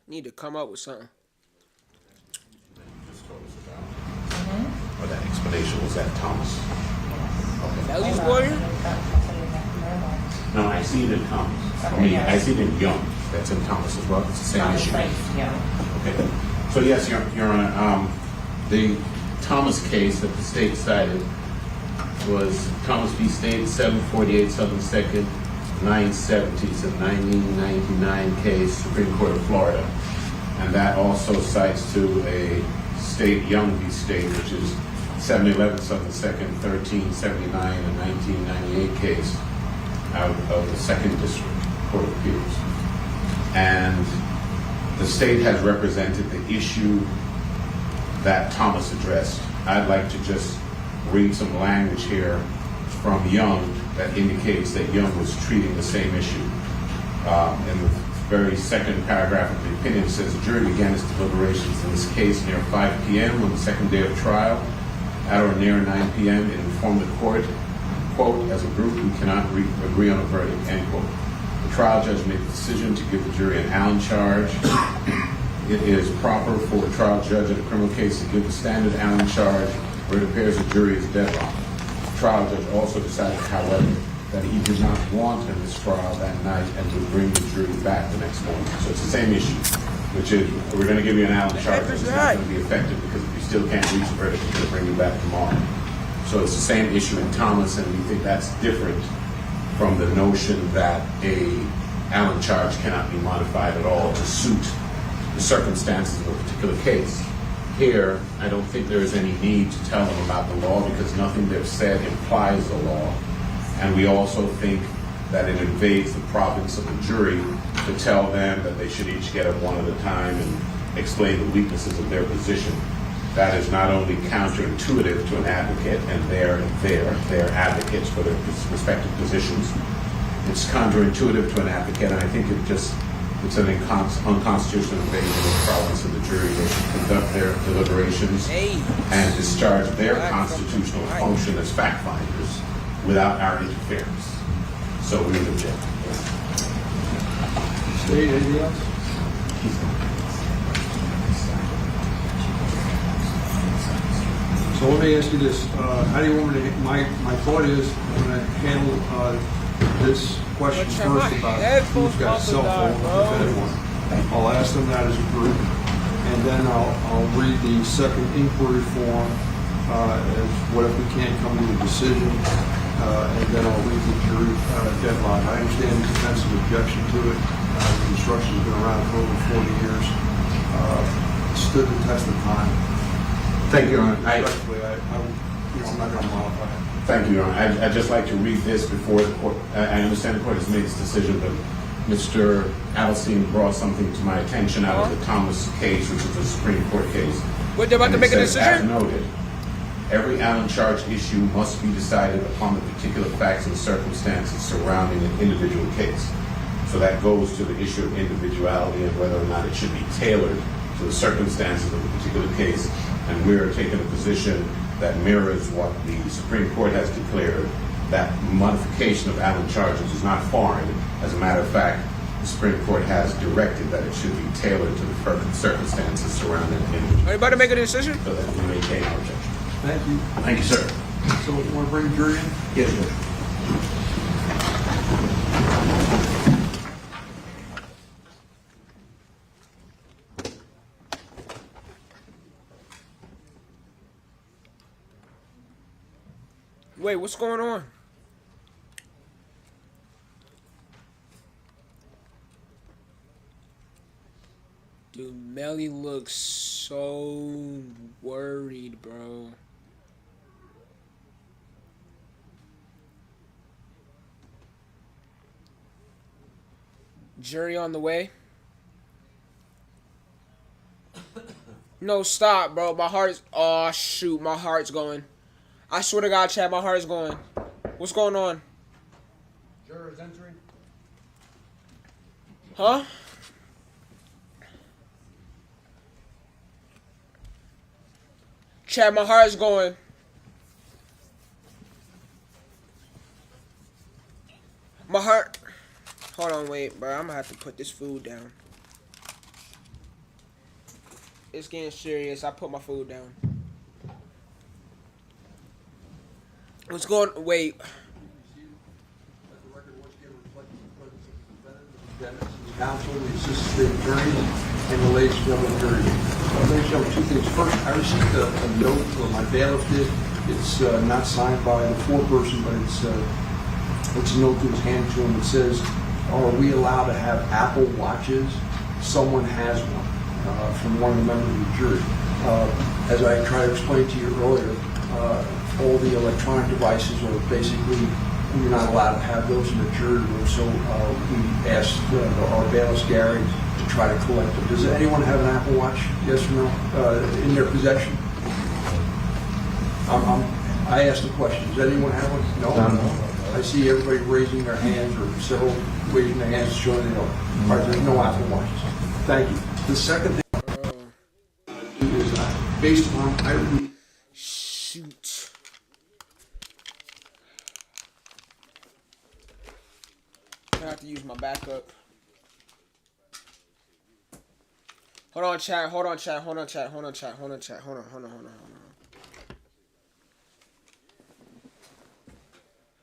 Need to come up with something. Or that explanation was that Thomas. Melly's lawyer? No, I see it in Thomas. I mean, I see it in Young. That's in Thomas as well. It's the same issue. Okay. So yes, Your Honor, the Thomas case that the state cited was Thomas v. State, 748 Southern 2nd, 970. It's a 1999 case, Supreme Court of Florida. And that also cites to a State, Young v. State, which is 711 Southern 2nd, 1379, a 1998 case out of the 2nd District Court of Appeals. And the state has represented the issue that Thomas addressed. I'd like to just read some language here from Young that indicates that Young was treating the same issue. In the very second paragraph of the opinion, it says, the jury began its deliberations in this case near 5 p.m. on the second day of trial. At or near 9 p.m., it informed the court, quote, as a group, we cannot agree on a verdict, end quote. The trial judge made the decision to give the jury an Allen charge. It is proper for a trial judge in a criminal case to give the standard Allen charge where it appears the jury is deadlocked. The trial judge also decided, however, that he did not want a mistrial that night and would bring the jury back the next morning. So it's the same issue, which is we're going to give you an Allen charge, but it's not going to be effective because if you still can't reach a verdict, we're going to bring you back tomorrow. So it's the same issue in Thomas, and we think that's different from the notion that a Allen charge cannot be modified at all to suit the circumstances of a particular case. Here, I don't think there is any need to tell them about the law because nothing they've said implies the law. And we also think that it invades the province of the jury to tell them that they should each get up one at a time and explain the weaknesses of their position. That is not only counterintuitive to an advocate, and they're advocates for their respective positions. It's counterintuitive to an advocate, and I think it's an unconstitutional invasion of the province of the jury. They should conduct their deliberations and discharge their constitutional function as fact finders without our interference. So we would object. State, anything else? So let me ask you this: how do you want me to? My thought is I'm going to handle this question first about who's got a cell phone, if anyone. I'll ask them that as a group, and then I'll read the second inquiry form as what if we can't come to a decision, and then I'll read the jury deadline. I understand the defensive objection to it. The instruction's been around for over 40 years. Stood the test of time. Thank you, Your Honor. I'm not going to modify it. Thank you, Your Honor. I'd just like to read this before the court. I understand the court has made its decision, but Mr. Alstein brought something to my attention out of the Thomas case, which is a Supreme Court case. What, they're about to make a decision? As noted, every Allen charge issue must be decided upon the particular facts and circumstances surrounding an individual case. So that goes to the issue of individuality and whether or not it should be tailored to the circumstances of a particular case. And we're taking a position that mirrors what the Supreme Court has declared, that modification of Allen charges is not foreign. As a matter of fact, the Supreme Court has directed that it should be tailored to the circumstances surrounding an individual. Are you about to make a decision? So that we maintain our objection. Thank you. Thank you, sir. So you want to bring the jury in? Yes, sir. Wait, what's going on? Dude, Melly looks so worried, bro. Jury on the way. No, stop, bro. My heart is... Oh, shoot. My heart's going. I swear to God, Chad, my heart is going. What's going on? Jurors entering. Huh? Chad, my heart is going. My heart... Hold on, wait, bro. I'm gonna have to put this food down. It's getting serious. I put my food down. What's going... Wait. Counsel, the assistant state attorney, and the ladies and gentlemen jury. Ladies and gentlemen, two things. First, I received a note, or my bailiff did, It's not signed by the foreperson, but it's a note that was handed to him. It says, "Are we allowed to have Apple Watches?" Someone has one from one of the members of the jury. As I tried to explain to you earlier, all the electronic devices are basically, we're not allowed to have those in the jury room, so we asked our bailiff, Gary, to try to collect them. Does anyone have an Apple Watch, yes or no, in their possession? I asked the question, does anyone have one? No? I see everybody raising their hands, or several raising their hands showing they don't. All right, there's no Apple Watches. Thank you. The second thing is based on, Shoot. I have to use my backup. Hold on, chat. Hold on, chat. Hold on, chat. Hold on, chat. Hold on, chat. Hold on. Hold on. Hold on.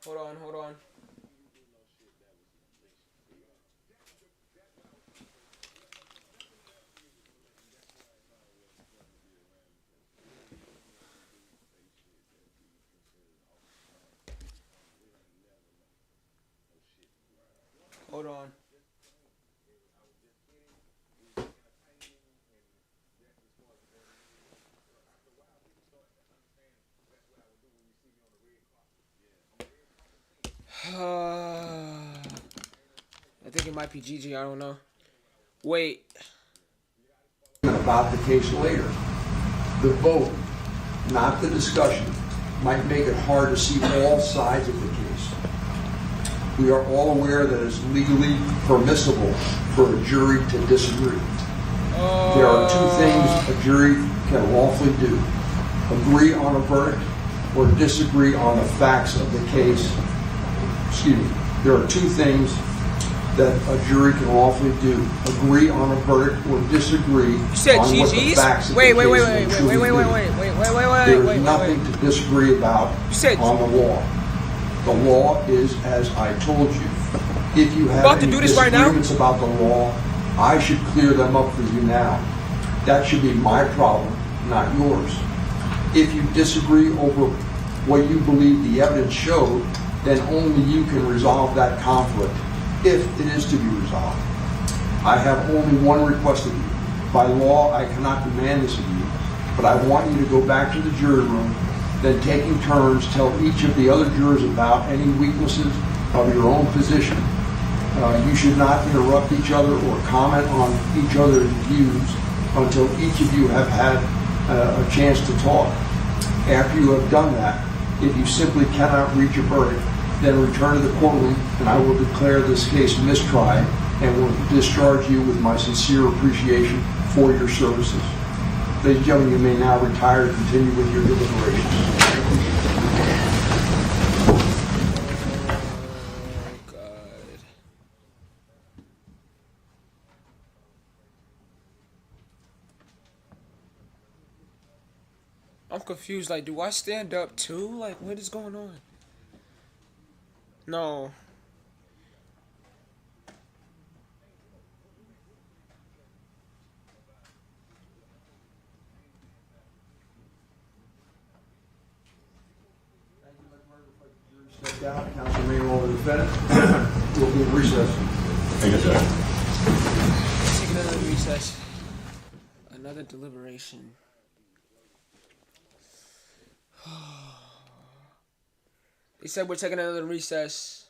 Hold on. Hold on. Hold on. I think it might be Gigi. I don't know. Wait. About the case later. The vote, not the discussion, might make it hard to see all sides of the case. We are all aware that it's legally permissible for a jury to disagree. There are two things a jury can lawfully do: agree on a verdict or disagree on the facts of the case. Excuse me. There are two things that a jury can lawfully do: agree on a verdict or disagree on what the facts of the case may truly be. There is nothing to disagree about on the law. The law is as I told you. If you have any disagreements about the law, I should clear them up for you now. That should be my problem, not yours. If you disagree over what you believe the evidence showed, then only you can resolve that conflict, if it is to be resolved. I have only one request of you. By law, I cannot demand this of you, but I want you to go back to the jury room, then taking turns, tell each of the other jurors about any weaknesses of your own position. You should not interrupt each other or comment on each other's views until each of you have had a chance to talk. After you have done that, if you simply cannot reach a verdict, then return to the courtroom and I will declare this case mistried and will discharge you with my sincere appreciation for your services. Ladies and gentlemen, you may now retire and continue with your deliberations. I'm confused. Like, do I stand up too? Like, what is going on? No. Step down. Counsel may roll the defendant. We'll be in recess. Thank you, sir. Take another recess. Another deliberation. He said we're taking another recess.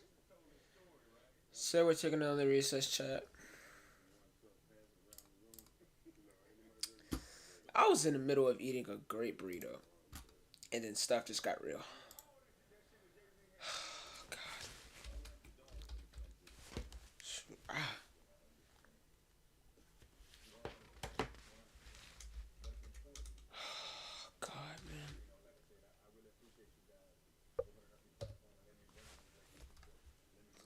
Said we're taking another recess, chat. I was in the middle of eating a great burrito, and then stuff just got real. God. Ah. God, man.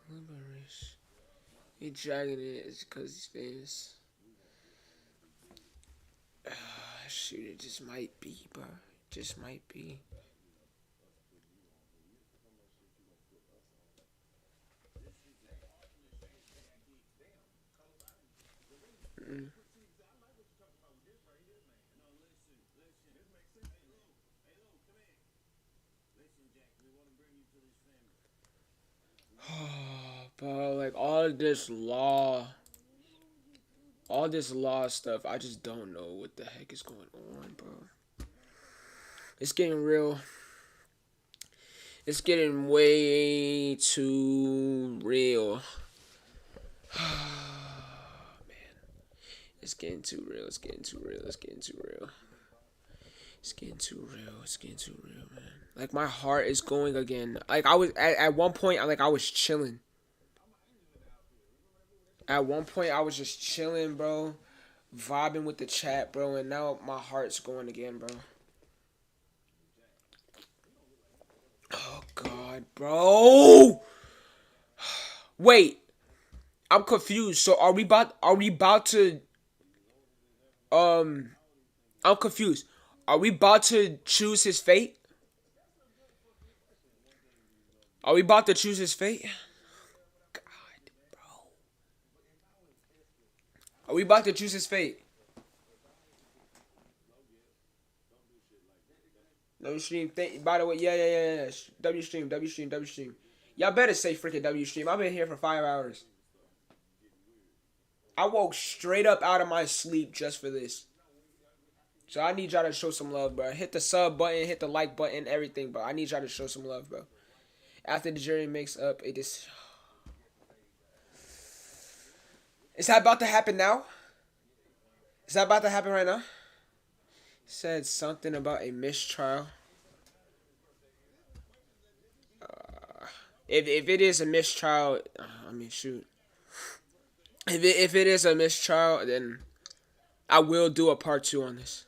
Deliberation. He dragging it is because he's famous. Shoot, it just might be, bro. Just might be. all this law stuff, I just don't know what the heck is going on, bro. It's getting real. It's getting way too real. Man. It's getting too real. It's getting too real. It's getting too real. It's getting too real. It's getting too real, man. Like, my heart is going again. Like, I was at one point, I was chilling. At one point, I was just chilling, bro. Vibing with the chat, bro. And now my heart's going again, bro. Oh, God, bro. Wait. I'm confused. So, are we about to... I'm confused. Are we about to choose his fate? Are we about to choose his fate? God, bro. Are we about to choose his fate? W stream. By the way, yeah. W stream. Y'all better say freaking W stream. I've been here for 5 hours. I woke straight up out of my sleep just for this. So I need y'all to show some love, bro. Hit the sub button, hit the like button, everything, bro. I need y'all to show some love, bro. After the jury makes up, it is... Is that about to happen now? Is that about to happen right now? Said something about a mistrial. If it is a mistrial, I mean, shoot. If it is a mistrial, then I will do a part 2 on this.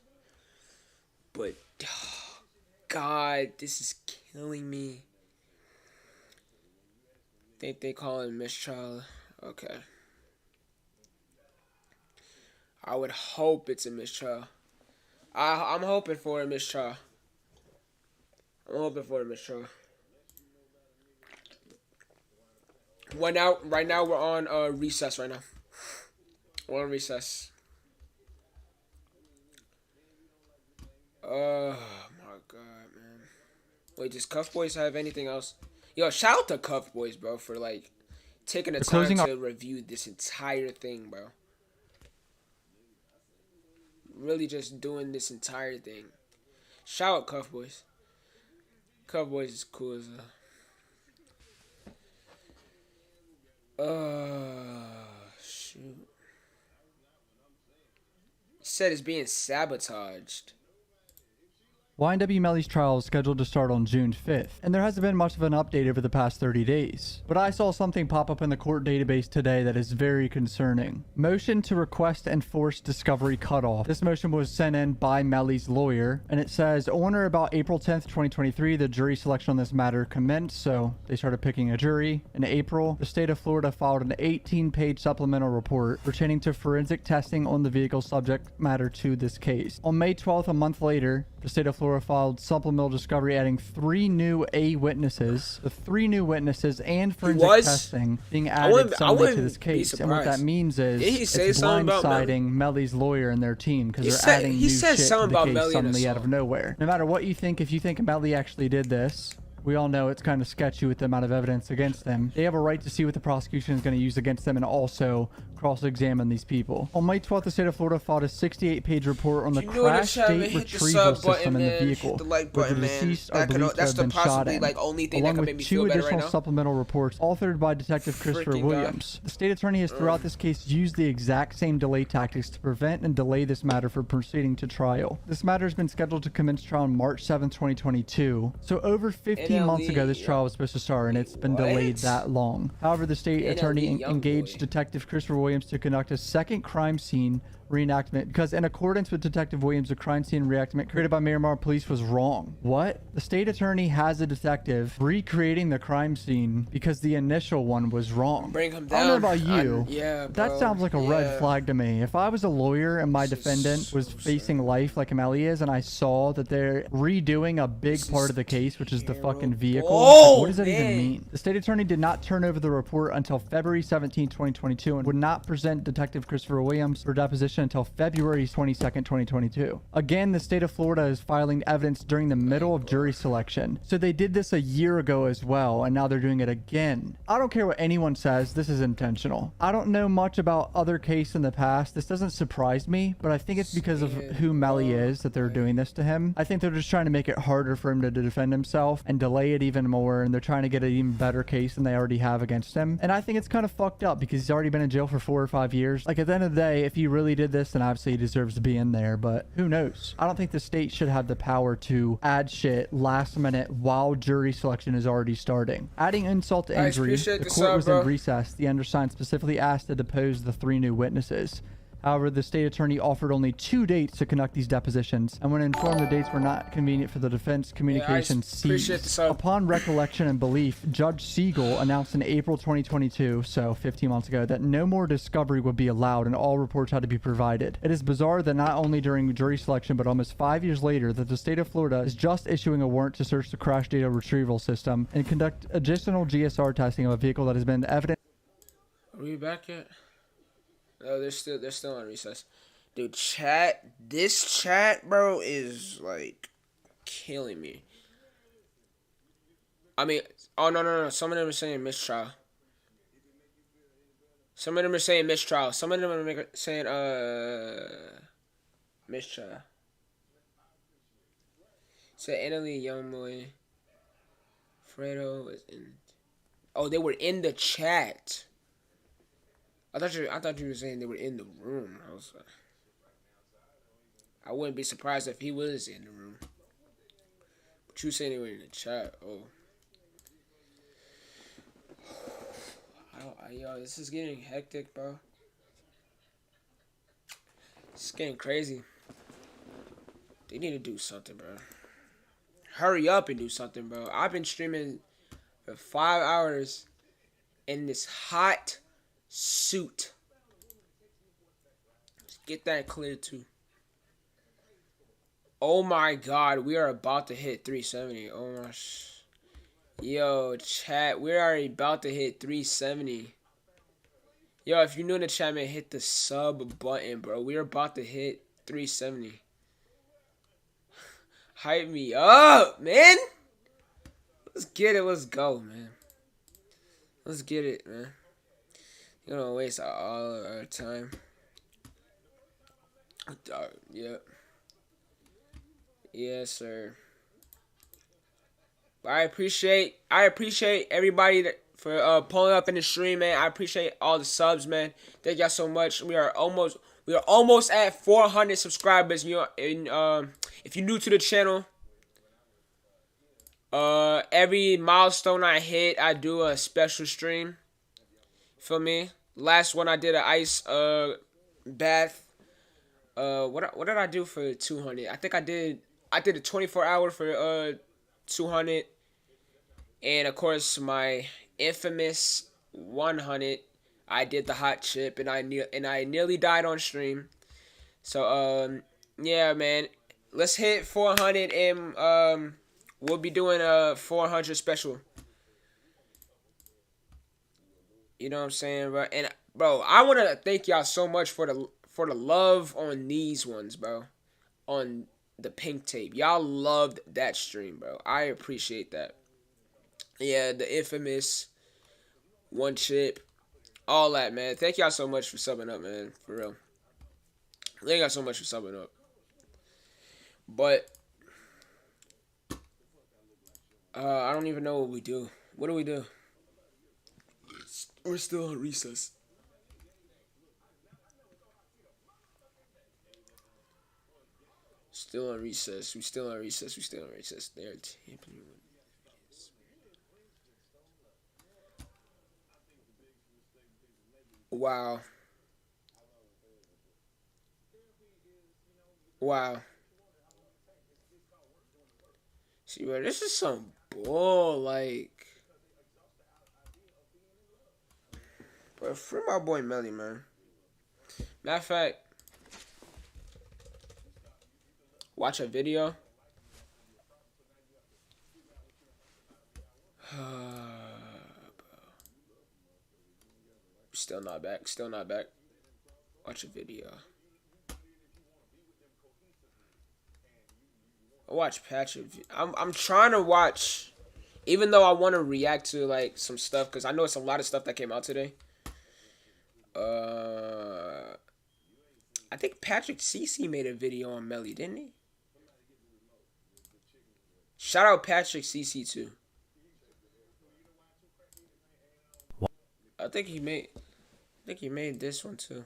But, oh, God, this is killing me. Think they call it mistrial. Okay. I would hope it's a mistrial. I'm hoping for a mistrial. I'm hoping for a mistrial. Right now we're on recess right now. We're on recess. Oh my God, man. Wait, does Cuff Boys have anything else? Yo, shout out to Cuff Boys, bro, for like taking the time to review this entire thing, bro. Really just doing this entire thing. Shout out Cuff Boys. Cuff Boys is cool as shoot. Said it's being sabotaged. YNW Melly's trial is scheduled to start on June 5th, and there hasn't been much of an update over the past 30 days. But I saw something pop up in the court database today that is very concerning. Motion to request and force discovery cutoff. This motion was sent in by Melly's lawyer, and it says, on or about April 10th, 2023, the jury selection on this matter commenced, so they started picking a jury. In April, the state of Florida filed an 18-page supplemental report pertaining to forensic testing on the vehicle subject matter to this case. On May 12th, a month later, the state of Florida filed supplemental discovery adding 3 new witnesses, the 3 new witnesses and forensic testing being added Sunday to this case. And what that means is it's blindsiding Melly's lawyer and their team because they're adding new shit to the case suddenly out of nowhere. No matter what you think, if you think Melly actually did this, we all know it's kind of sketchy with the amount of evidence against them. They have a right to see what the prosecution is going to use against them and also cross-examine these people. On May 12th, the state of Florida filed a 68-page report on the crash date retrieval system in the vehicle, where the deceased are believed to have been shot in, along with 2 additional supplemental reports authored by Detective Christopher Williams. The state attorney has throughout this case used the exact same delay tactics to prevent and delay this matter from proceeding to trial. This matter has been scheduled to commence trial on March 7th, 2022. So over 15 months ago, this trial was supposed to start, and it's been delayed that long. However, the state attorney engaged Detective Christopher Williams to conduct a second crime scene reenactment because in accordance with Detective Williams, the crime scene reenactment created by Miramar Police was wrong. What? The state attorney has a detective recreating the crime scene because the initial one was wrong. Bring him down. I don't know about you. Yeah, that sounds like a red flag to me. If I was a lawyer and my defendant was facing life like Melly is, and I saw that they're redoing a big part of the case, which is the fucking vehicle, like, what does that even mean? The state attorney did not turn over the report until February 17, 2022 and would not present Detective Christopher Williams for deposition selection until February 22nd, 2022. Again, the state of Florida is filing evidence during the middle of jury selection. So they did this a year ago as well, and now they're doing it again. I don't care what anyone says, this is intentional. I don't know much about other cases in the past. This doesn't surprise me, but I think it's because of who Melly is that they're doing this to him. I think they're just trying to make it harder for him to defend himself and delay it even more, and they're trying to get an even better case than they already have against him. And I think it's kind of fucked up because he's already been in jail for 4 or 5 years. Like, at the end of the day, if he really did this, then obviously he deserves to be in there, but who knows? I don't think the state should have the power to add shit last minute while jury selection is already starting. Adding insult to injury, the court was in recess. The undersigned specifically asked to depose the 3 new witnesses. However, the state attorney offered only 2 dates to conduct these depositions, and when informed the dates were not convenient for the defense, communication ceased. Upon recollection and belief, Judge Siegel announced in April 2022, so 15 months ago, that no more discovery would be allowed and all reports had to be provided. It is bizarre that not only during jury selection, but almost 5 years later, that the state of Florida is just issuing a warrant to search the crash data retrieval system and conduct additional GSR testing of a vehicle that has been evident. Are we back yet? No, they're still on recess. Dude, this chat, bro, is like killing me. I mean, oh no. Some of them are saying mistrial. Some of them are saying mistrial. Some of them are saying mistrial. Say Italy, young boy. Fredo was in. Oh, they were in the chat. I thought you were saying they were in the room. I wouldn't be surprised if he was in the room. But you saying they were in the chat. Oh. Yo, this is getting hectic, bro. It's getting crazy. They need to do something, bro. Hurry up and do something, bro. I've been streaming for 5 hours in this hot suit. Let's get that clear too. Oh my god, we are about to hit 370. Oh my yo, chat, we're already about to hit 370. Yo, if you're new in the chat, man, hit the sub button, bro. We're about to hit 370. Hype me up, man. Let's get it. Let's go, man. Let's get it, man. You don't waste all of our time. Yep. Yes, sir. But I appreciate everybody for pulling up in the stream, man. I appreciate all the subs, man. Thank y'all so much. We are almost at 400 subscribers. You know, and if you're new to the channel, every milestone I hit, I do a special stream. For me, last one I did an ice bath. What did I do for 200? I think I did a 24-hour for 200, and of course my infamous 100. I did the hot chip, and I nearly died on stream. So yeah, man, let's hit 400, and we'll be doing a 400 special. You know what I'm saying, bro? And bro, I want to thank y'all so much for the love on these ones, bro. On the pink tape. Y'all loved that stream, bro. I appreciate that. Yeah, the infamous one chip. All that, man. Thank y'all so much for subbing up, man. For real. Thank y'all so much for subbing up. But I don't even know what we do. What do we do? We're still on recess. Still on recess. We still on recess. They're tampering with evidence. Wow. See, bro, this is some bull, like. Bro, free my boy Melly, man. Matter of fact, watch a video. Still not back. Watch a video. I watch Patrick. I'm trying to watch, even though I want to react to like some stuff because I know it's a lot of stuff that came out today. I think Patrick CC made a video on Melly, didn't he? Shout out Patrick CC too. I think he made this one too.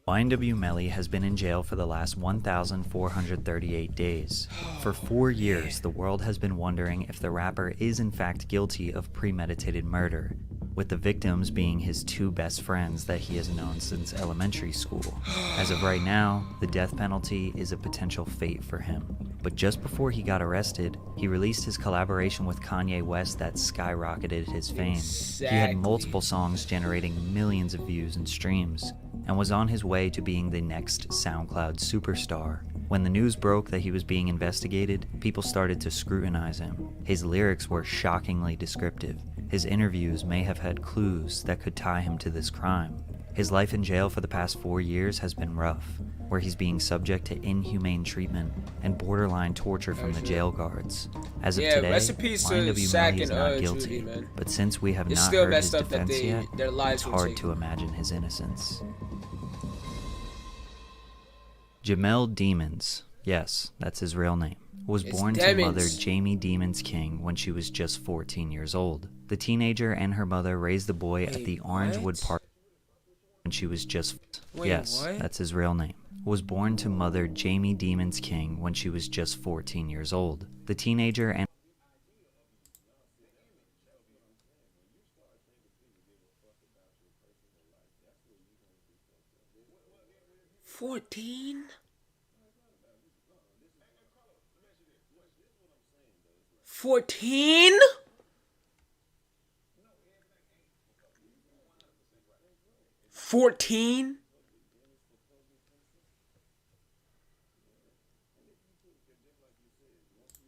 YNW Melly has been in jail for the last 1,438 days. For 4 years, the world has been wondering if the rapper is in fact guilty of premeditated murder, with the victims being his 2 best friends that he has known since elementary school. As of right now, the death penalty is a potential fate for him. But just before he got arrested, he released his collaboration with Kanye West that skyrocketed his fame. He had multiple songs generating millions of views and streams, and was on his way to being the next SoundCloud superstar. When the news broke that he was being investigated, people started to scrutinize him. His lyrics were shockingly descriptive. His interviews may have had clues that could tie him to this crime. His life in jail for the past 4 years has been rough, where he's being subject to inhumane treatment and borderline torture from the jail guards. As of today, YNW Melly is not guilty, Judy, but since we have it's not still heard his messed up that defense yet, their lives it's were hard taken. to imagine his innocence. Jamel Demons, yes, that's his real name, was It's born to Demons. mother Jamie Demons King when she was just 14 years old. The teenager and her mother raised the boy at the Orangewood Park when she was just... Wait, yes, what? that's his real name. Was born to mother Jamie Demons King when she was just 14 years old. The teenager and... 14? 14?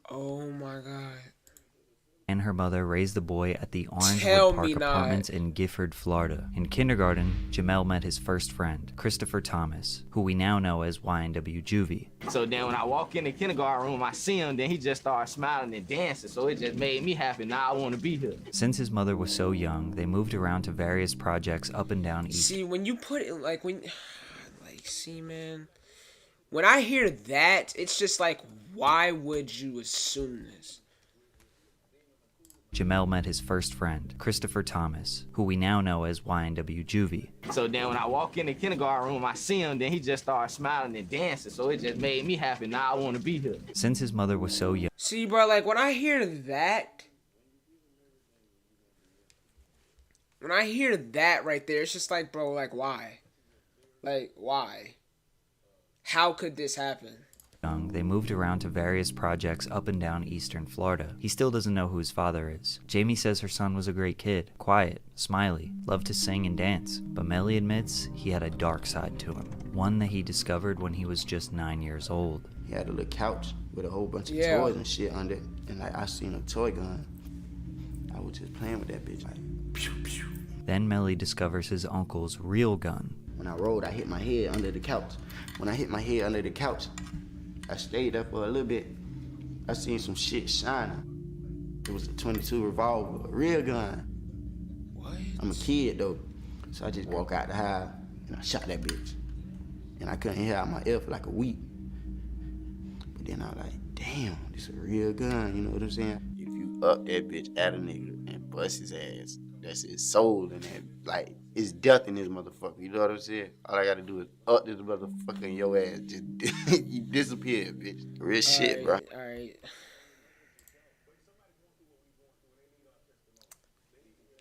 Oh my god. and her mother raised the boy at the Tell Orangewood Park me not. Apartments in Gifford, Florida. In kindergarten, Jamel met his first friend, Christopher Thomas, who we now know as YNW Juvie. So then when I walk in the kindergarten room, I see him, then he just started smiling and dancing, so it just made me happy. Now I want to be here. Since his mother was so young, they moved around to various projects up and down East. See, when you put it like see, man, when I hear that, it's just like, why would you assume this? Jamel met his first friend, Christopher Thomas, who we now know as YNW Juvie. So then when I walk in the kindergarten room, I see him, then he just started smiling and dancing, so it just made me happy. Now I want to be here. Since his mother was so young, See, bro, like when I hear that right there, it's just like, bro, like why? Like why? How could this happen? they moved around to various projects up and down eastern Florida. He still doesn't know who his father is. Jamie says her son was a great kid, quiet, smiley, loved to sing and dance, but Melly admits he had a dark side to him, one that he discovered when he was just 9 years old. He had a little couch with a whole bunch of Yeah. toys and shit under it, and like I seen a toy gun. I was just playing with that bitch, like pew pew. Then Melly discovers his uncle's real gun. When I rolled, I hit my head under the couch. When I hit my head under the couch, I stayed up for a little bit. I seen some shit shining. It was a 22 revolver, a real gun. What? I'm a kid though, so I just walk out the house and I shot that bitch. And I couldn't hear out my ear for like a week. But then I was like, damn, this a real gun, you know what I'm saying? If you up that bitch at a nigga and bust his ass, that's his soul in that. Like, it's death in this motherfucker, you know what I'm saying? All I gotta do is up this motherfucker in your ass, just you disappear, bitch. Real shit, bro. Alright.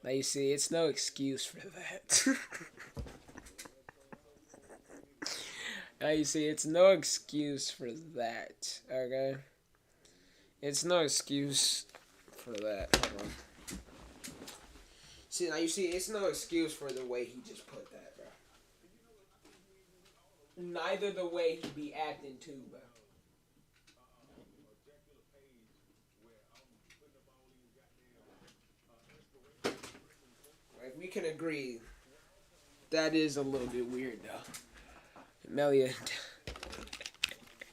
Now you see, it's no excuse for that. Now you see, it's no excuse for that, okay? It's no excuse for that. Hold on. See, now you see, it's no excuse for the way he just put that, bro. Neither the way he be acting too, bro. Like, we can agree that is a little bit weird, though. Melly,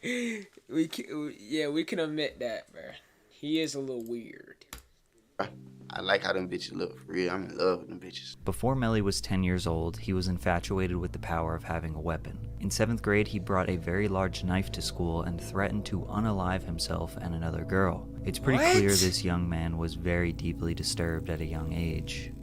we can admit that, bro. He is a little weird. I like how them bitches look, for real. I'm in love with them bitches. Before Melly was 10 years old, he was infatuated with the power of having a weapon. In 7th grade, he brought a very large knife to school and threatened to unalive himself and another girl. It's pretty clear this young man was very deeply disturbed at a young age.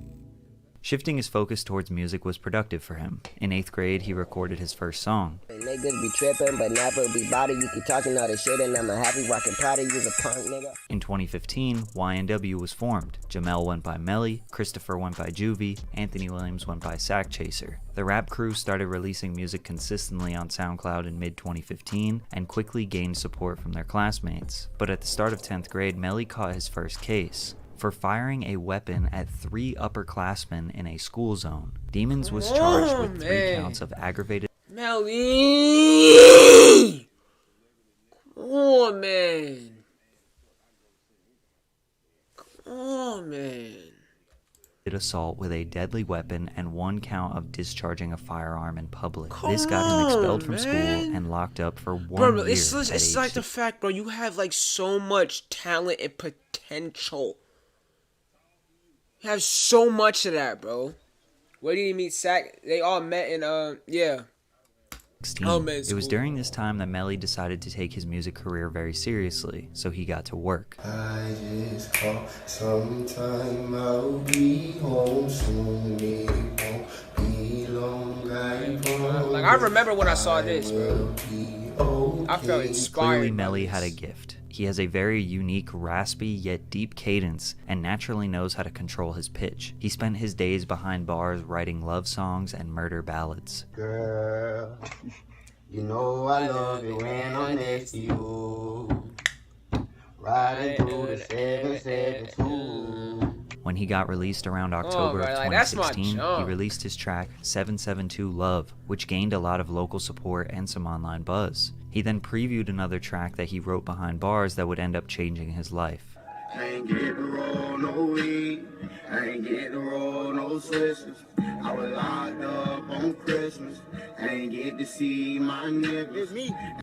Shifting his focus towards music was productive for him. In 8th grade, he recorded his first song. Niggas be tripping, but never be body. You keep talking all this shit, and I'm a happy rockin' party. You's a punk nigga. In 2015, YNW was formed. Jamel went by Melly, Christopher went by Juvie, Anthony Williams went by Sack Chaser. The rap crew started releasing music consistently on SoundCloud in mid-2015 and quickly gained support from their classmates. But at the start of 10th grade, Melly caught his first case for firing a weapon at 3 upperclassmen in a school zone. Demons was charged with 3 counts of aggravated... Melly! Come on, man. Come on, man. assault with a deadly weapon and 1 count of discharging a firearm in public. This got him expelled from school and locked up for 1 year. It's like the fact, bro, you have like so much talent and potential. You have so much of that, bro. Where did he meet Sack? They all met in yeah. It was during this time that Melly decided to take his music career very seriously, so he got to work. I just call sometime I'll be home soon. It won't be long. Like, I remember when I saw this, bro. I felt inspired. Clearly, Melly had a gift. He has a very unique, raspy, yet deep cadence, and naturally knows how to control his pitch. He spent his days behind bars writing love songs and murder ballads. Girl, you know I love it when I'm next to you. Riding through the 772. When he got released around October of 2016, he released his track 772 Love, which gained a lot of local support and some online buzz. He then previewed another track that he wrote behind bars that would end up changing his life. I ain't getting roll no weed. I ain't getting roll no switches. I was locked up on Christmas. I ain't get to see my niggas.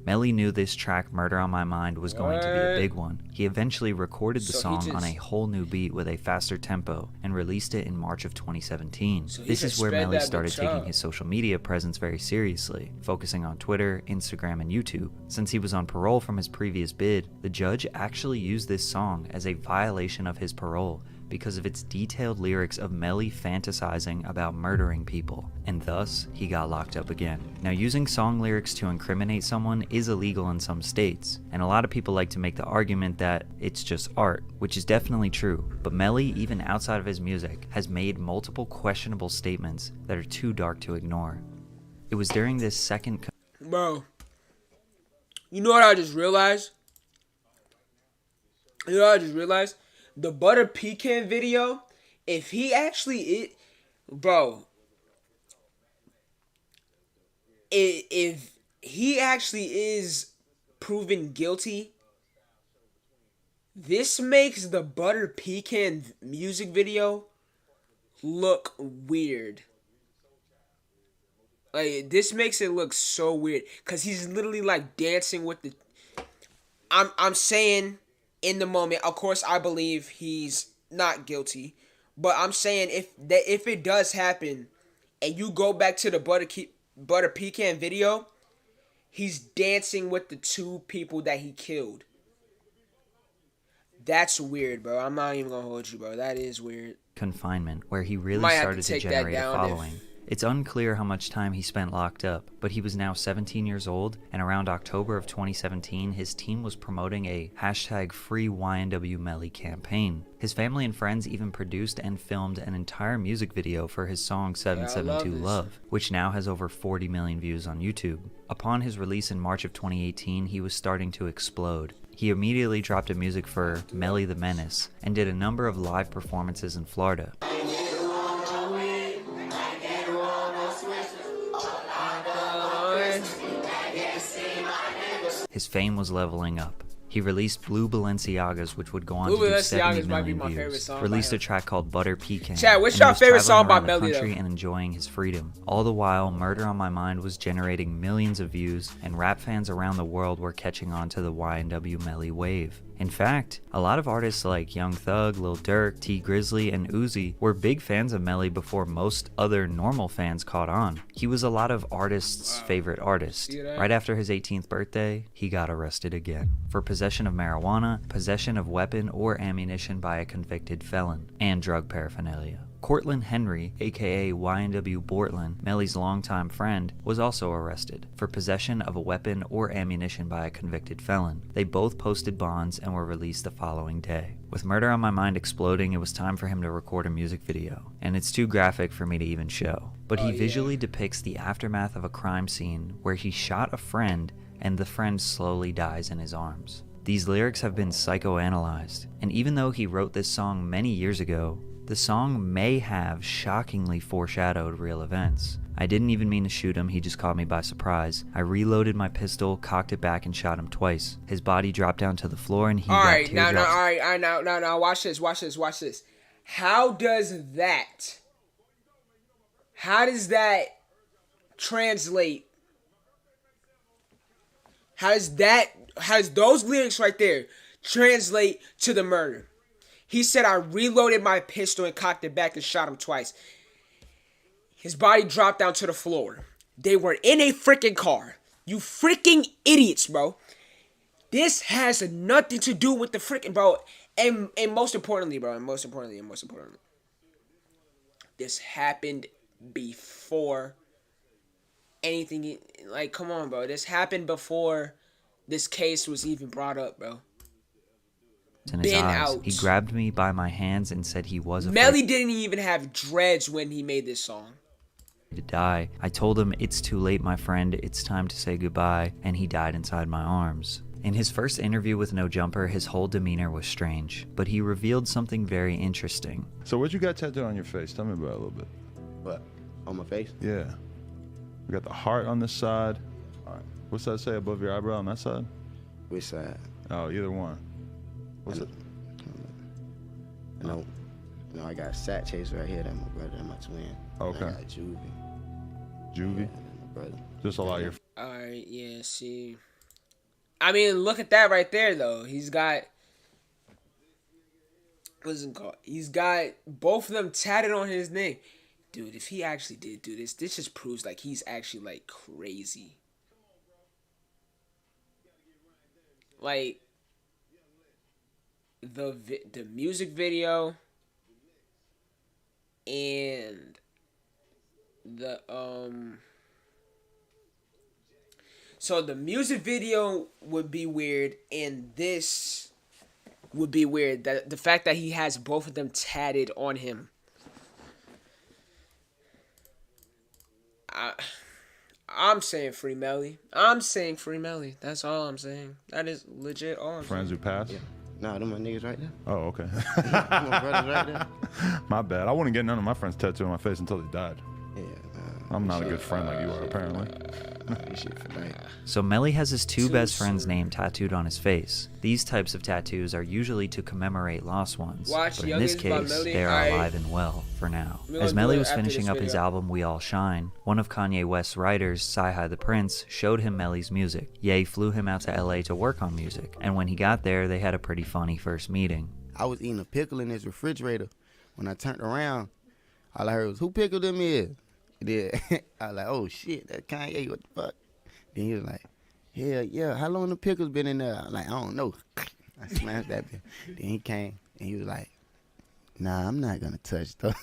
Melly knew this track, Murder on My Mind, was going to be a big one. He eventually recorded the song on a whole new beat with a faster tempo and released it in March of 2017. This is where Melly started taking his social media presence very seriously, focusing on Twitter, Instagram, and YouTube. Since he was on parole from his previous bid, the judge actually used this song as a violation of his parole because of its detailed lyrics of Melly fantasizing about murdering people, and thus he got locked up again. Now, using song lyrics to incriminate someone is illegal in some states, and a lot of people like to make the argument that it's just art, which is definitely true, but Melly, even outside of his music, has made multiple questionable statements that are too dark to ignore. It was during this second... Bro, you know what I just realized? You know what I just realized? The butter pecan video, if he actually if he actually is proven guilty, this makes the butter pecan music video look weird. Like, this makes it look so weird, cause he's literally like dancing with the. I'm saying. In the moment, of course, I believe he's not guilty, but I'm saying if it does happen, and you go back to the butter pecan video, he's dancing with the 2 people that he killed. That's weird, bro. I'm not even gonna hold you, bro. That is weird. Confinement, where he really started to generate a following. It's unclear how much time he spent locked up, but he was now 17 years old, and around October of 2017, his team was promoting a #FreeYNWMelly campaign. His family and friends even produced and filmed an entire music video for his song 772 Love, which now has over 40 million views on YouTube. Upon his release in March of 2018, he was starting to explode. He immediately dropped a music for Melly the Menace, and did a number of live performances in Florida. His fame was leveling up. He released Blue Balenciagas, which would go on Blue to do 70 Balenciagas might be million my favorite views. song by Released a him. track called Butter Pecan. Chad, what's and your he was favorite traveling song by around the Melly, country though? and enjoying his freedom. All the while, Murder on My Mind was generating millions of views, and rap fans around the world were catching on to the Y&W Melly wave. In fact, a lot of artists like Young Thug, Lil Durk, T Grizzly, and Uzi were big fans of Melly before most other normal fans caught on. He was a lot of artists' favorite artist. See that? Right after his 18th birthday, he got arrested again for possession of marijuana, possession of weapon or ammunition by a convicted felon, and drug paraphernalia. Cortland Henry, aka Y&W Bortland, Melly's longtime friend, was also arrested for possession of a weapon or ammunition by a convicted felon. They both posted bonds and were released the following day. With Murder on My Mind exploding, it was time for him to record a music video, and it's too graphic for me to even show. But he visually depicts the aftermath of a crime scene where he shot a friend and the friend slowly dies in his arms. These lyrics have been psychoanalyzed, and even though he wrote this song many years ago, the song may have shockingly foreshadowed real events. I didn't even mean to shoot him, he just caught me by surprise. I reloaded my pistol, cocked it back, and shot him twice. His body dropped down to the floor and he got teardrops. Now, watch this. How does that translate? How does those lyrics right there translate to the murder? He said, I reloaded my pistol and cocked it back and shot him twice. His body dropped down to the floor. They were in a freaking car. You freaking idiots, bro. This has nothing to do with the freaking, bro. And most importantly, bro, this happened before anything. Like, come on, bro. This happened before this case was even brought up, bro. In his eyes. He grabbed me by my hands and said he was afraid Melly didn't even have dreads when he made this song. To die. I told him, it's too late, my friend. It's time to say goodbye. And he died inside my arms. In his first interview with No Jumper, his whole demeanor was strange, but he revealed something very interesting. So what you got tattooed on your face? Tell me about it a little bit. What? On my face? Yeah. We got the heart on this side. All right. What's that say above your eyebrow on that side? Which side? Oh, either one. What's it? No, I got Sat Chase right here. That's my brother. That's my twin. Okay. And I got Juvie. Juvie? Yeah, my brother. Just allow your... Alright, yeah, see. I mean, look at that right there, though. He's got... What's it called? He's got both of them tatted on his name. Dude, if he actually did do this just proves, like, he's actually, like, crazy. Like... The music video and the so the music video would be weird and this would be weird, that the fact that he has both of them tatted on him. I'm saying free Melly. That's all I'm saying. That is legit all I'm Friends saying. who passed? Yeah. Nah, them my niggas right there. Oh, okay. My brothers right there. My bad. I wouldn't get none of my friends tattooed on my face until they died. Yeah. I'm not a good friend like you are, apparently. So Melly has his two best friends' name tattooed on his face. These types of tattoos are usually to commemorate lost ones, but in this case, they are alive and well for now. As Melly was finishing up his album We All Shine, one of Kanye West's writers, Sci-Hi the Prince, showed him Melly's music. Ye flew him out to LA to work on music, and when he got there, they had a pretty funny first meeting. I was eating a pickle in his refrigerator. When I turned around, all I heard was, who pickled them is? Then I was like, oh shit, that's Kanye, what the fuck? Then he was like, hell yeah, how long the pickles been in there? I was like, I don't know. I smashed that bitch. Then he came and he was like, nah, I'm not gonna touch those.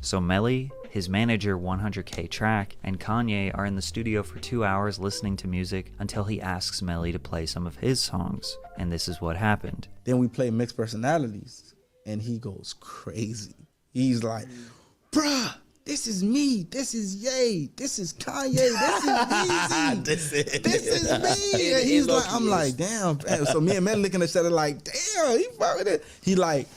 So Melly, his manager 100K Track, and Kanye are in the studio for 2 hours listening to music until he asks Melly to play some of his songs. And this is what happened. Then we play Mixed Personalities, and he goes crazy. He's like, bruh, this is me. This is Ye. This is Kanye. This is Yeezy. This is me. And he's like, I'm like, damn. So me and Melly looking at each other like, damn, he fucking it. He like,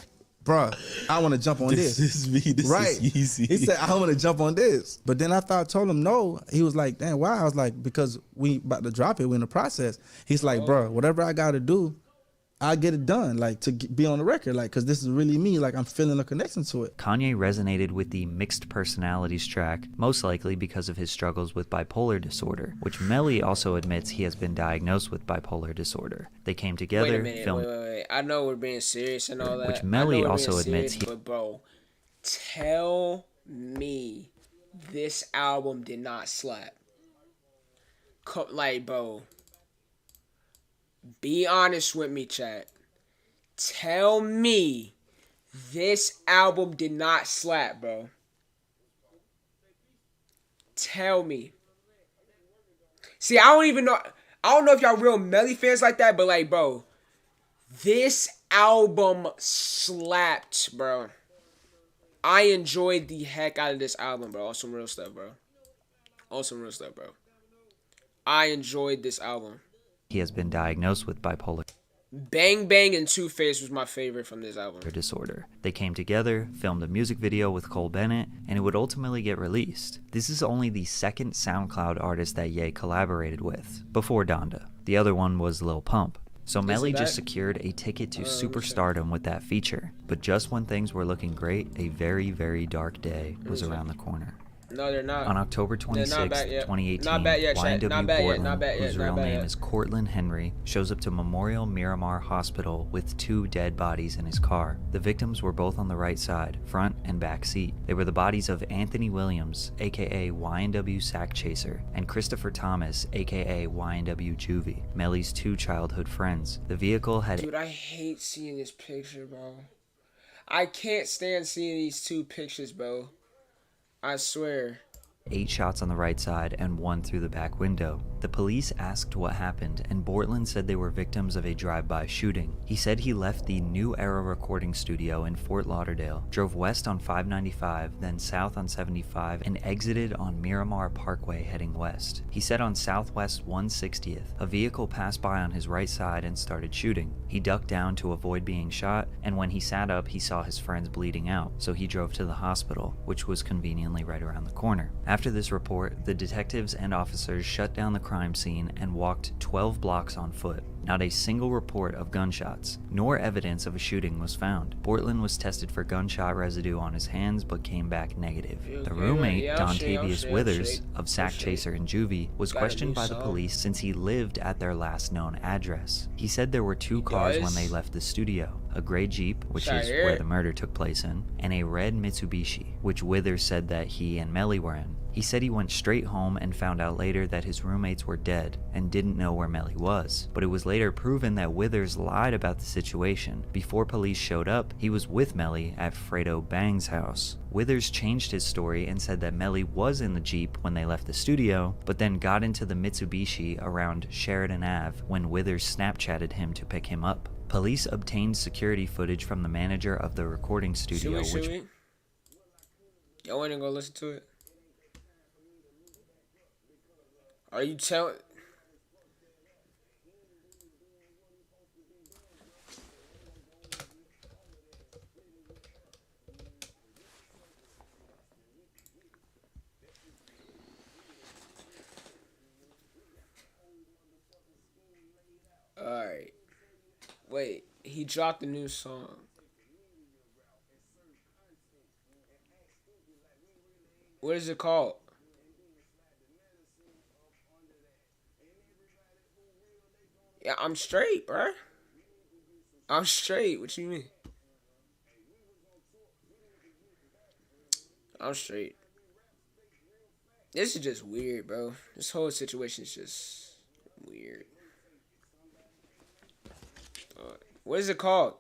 bruh, I want to jump on this. This is me. This Right. is easy. He said, I want to jump on this. But then after I told him no, he was like, damn, why? I was like, because we about to drop it. We're in the process. He's like, bruh, whatever I got to do, I get it done, like to be on the record, like, because this is really me, like I'm feeling a connection to it. Kanye resonated with the mixed personalities track, most likely because of his struggles with bipolar disorder, which Melly also admits he has been diagnosed with bipolar disorder. They came together, Wait a minute, filmed, wait. I know we're being serious and all that. which Melly also admits he. But bro, tell me this album did not slap. Like, bro. Be honest with me, chat. Tell me this album did not slap, bro. Tell me. See, I don't know if y'all real Melly fans like that, but like, bro, this album slapped, bro. I enjoyed the heck out of this album, bro. On some real stuff, bro. I enjoyed this album. he has been diagnosed with bipolar Bang Bang and Two Face was my favorite from this album. disorder. They came together, filmed a music video with Cole Bennett, and it would ultimately get released. This is only the second SoundCloud artist that Ye collaborated with, before Donda. The other one was Lil Pump. So Melly just secured a ticket to superstardom with that feature. But just when things were looking great, a very, very dark day was around the corner. No, they're not. On October 26, 2018, Not back yet, chat. YNW Not back yet. Portland, Not back yet. whose Not real back name yet. is Cortland Henry, shows up to Memorial Miramar Hospital with 2 dead bodies in his car. The victims were both on the right side, front and back seat. They were the bodies of Anthony Williams, aka YNW Sack Chaser, and Christopher Thomas, aka YNW Juvie, Melly's 2 childhood friends. The vehicle had... Dude, I hate seeing this picture, bro. I can't stand seeing these 2 pictures, bro. I swear. 8 shots on the right side and 1 through the back window. The police asked what happened, and Bortland said they were victims of a drive-by shooting. He said he left the New Era recording studio in Fort Lauderdale, drove west on 595, then south on 75, and exited on Miramar Parkway heading west. He said on Southwest 160th, a vehicle passed by on his right side and started shooting. He ducked down to avoid being shot, and when he sat up, he saw his friends bleeding out, so he drove to the hospital, which was conveniently right around the corner. After this report, the detectives and officers shut down the crime scene and walked 12 blocks on foot. Not a single report of gunshots, nor evidence of a shooting was found. Bortland was tested for gunshot residue on his hands but came back negative. The roommate, Dontavius Withers, of Sack Chaser and Juvie, was questioned by the police since he lived at their last known address. He said there were 2 cars when they left the studio, a gray Jeep, which is where the murder took place in, and a red Mitsubishi, which Withers said that he and Melly were in. He said he went straight home and found out later that his roommates were dead and didn't know where Melly was. But it was later proven that Withers lied about the situation. Before police showed up, he was with Melly at Fredo Bang's house. Withers changed his story and said that Melly was in the Jeep when they left the studio, but then got into the Mitsubishi around Sheridan Ave when Withers Snapchatted him to pick him up. Police obtained security footage from the manager of the recording studio, Should we? Y'all wanna go listen to it? Are you telling? Alright. Wait, he dropped a new song. What is it called? Yeah, I'm straight, bruh. I'm straight. What you mean? I'm straight. This is just weird, bro. This whole situation is just weird. What is it called?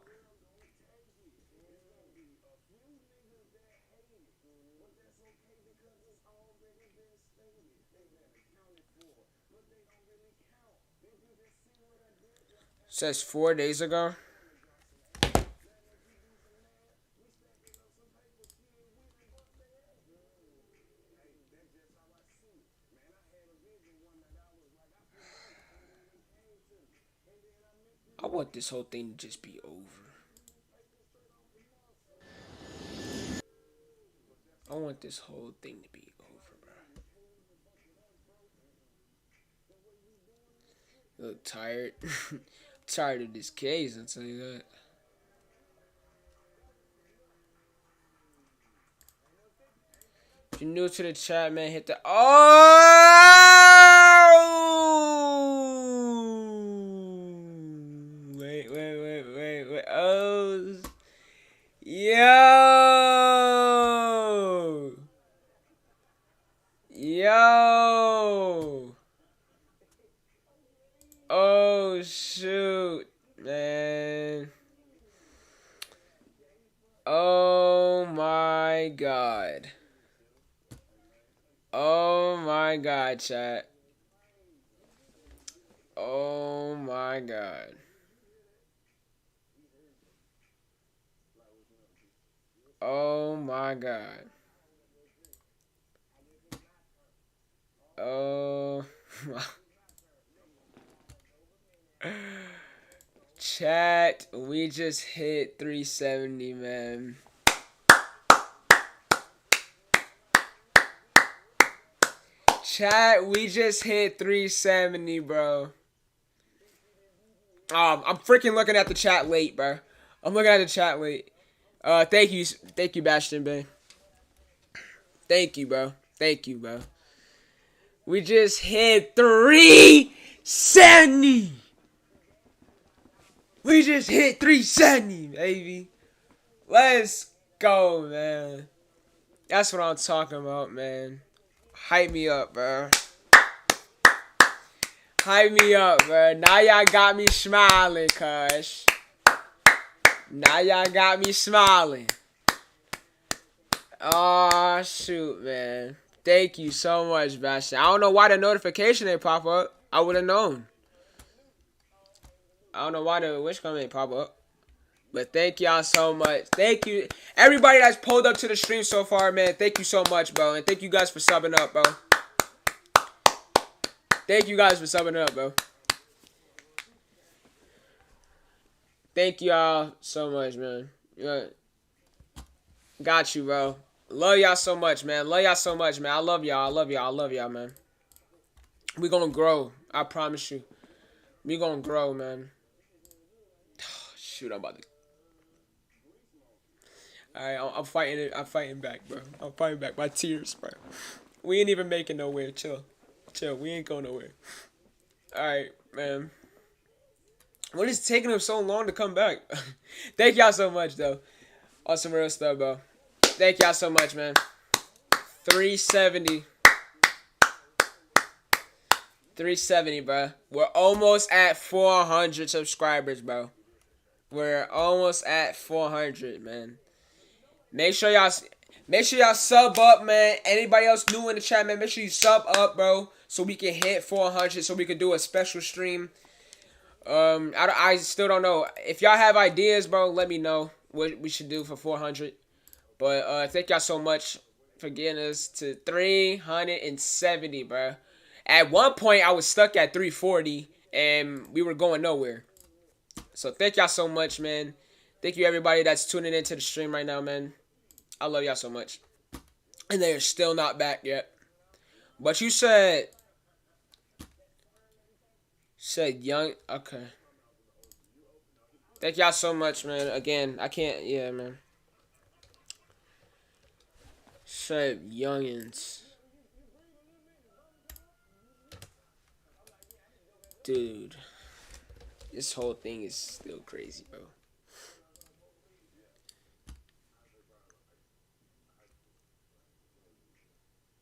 Says 4 days ago. I want this whole thing to just be over. want this whole thing to be over, bro. I look tired. Tired of this case, I'll tell you that. If you're new to the chat, man, hit the wait. Oh, yo. Oh shoot, man. Oh my god. Oh my god, chat. Oh my god. Oh my god. Oh my. Chat, we just hit 370, man. Chat, we just hit 370, bro. I'm freaking looking at the chat late, bro. I'm looking at the chat late. Thank you, Bastion, babe. Thank you, bro. We just hit 370. We just hit 370, baby. Let's go, man. That's what I'm talking about, man. Hype me up, bro. Hype me up, bro. Now y'all got me smiling, cuz. Now y'all got me smiling. Oh, shoot, man. Thank you so much, Bastion. I don't know why the notification didn't pop up. I would have known. I don't know why the wish comment didn't pop up. But thank y'all so much. Thank you. Everybody that's pulled up to the stream so far, man. Thank you so much, bro. And thank you guys for subbing up, bro. Thank you guys for subbing up, bro. Thank y'all so much, man. Got you, bro. Love y'all so much, man. Love y'all so much, man. I love y'all. I love y'all. I love y'all, man. We gonna grow. I promise you. We gonna grow, man. Shoot, I'm about to... Alright, I'm fighting it. I'm fighting back, bro. I'm fighting back. My tears, bro. We ain't even making nowhere. Chill. We ain't going nowhere. Alright, man. What is taking him so long to come back? Thank y'all so much, though. On some real stuff, bro. Thank y'all so much, man. 370. 370, bro. We're almost at 400 subscribers, bro. We're almost at 400, man. Make sure y'all sub up, man. Anybody else new in the chat, man, make sure you sub up, bro, so we can hit 400, so we can do a special stream. I still don't know. If y'all have ideas, bro, let me know what we should do for 400. But thank y'all so much for getting us to 370, bro. At one point, I was stuck at 340, and we were going nowhere. So thank y'all so much, man. Thank you, everybody that's tuning into the stream right now, man. I love y'all so much. And they're still not back yet. But you said young. Okay. Thank y'all so much, man. Again, I can't. Yeah, man. Said youngins. Dude. This whole thing is still crazy, bro.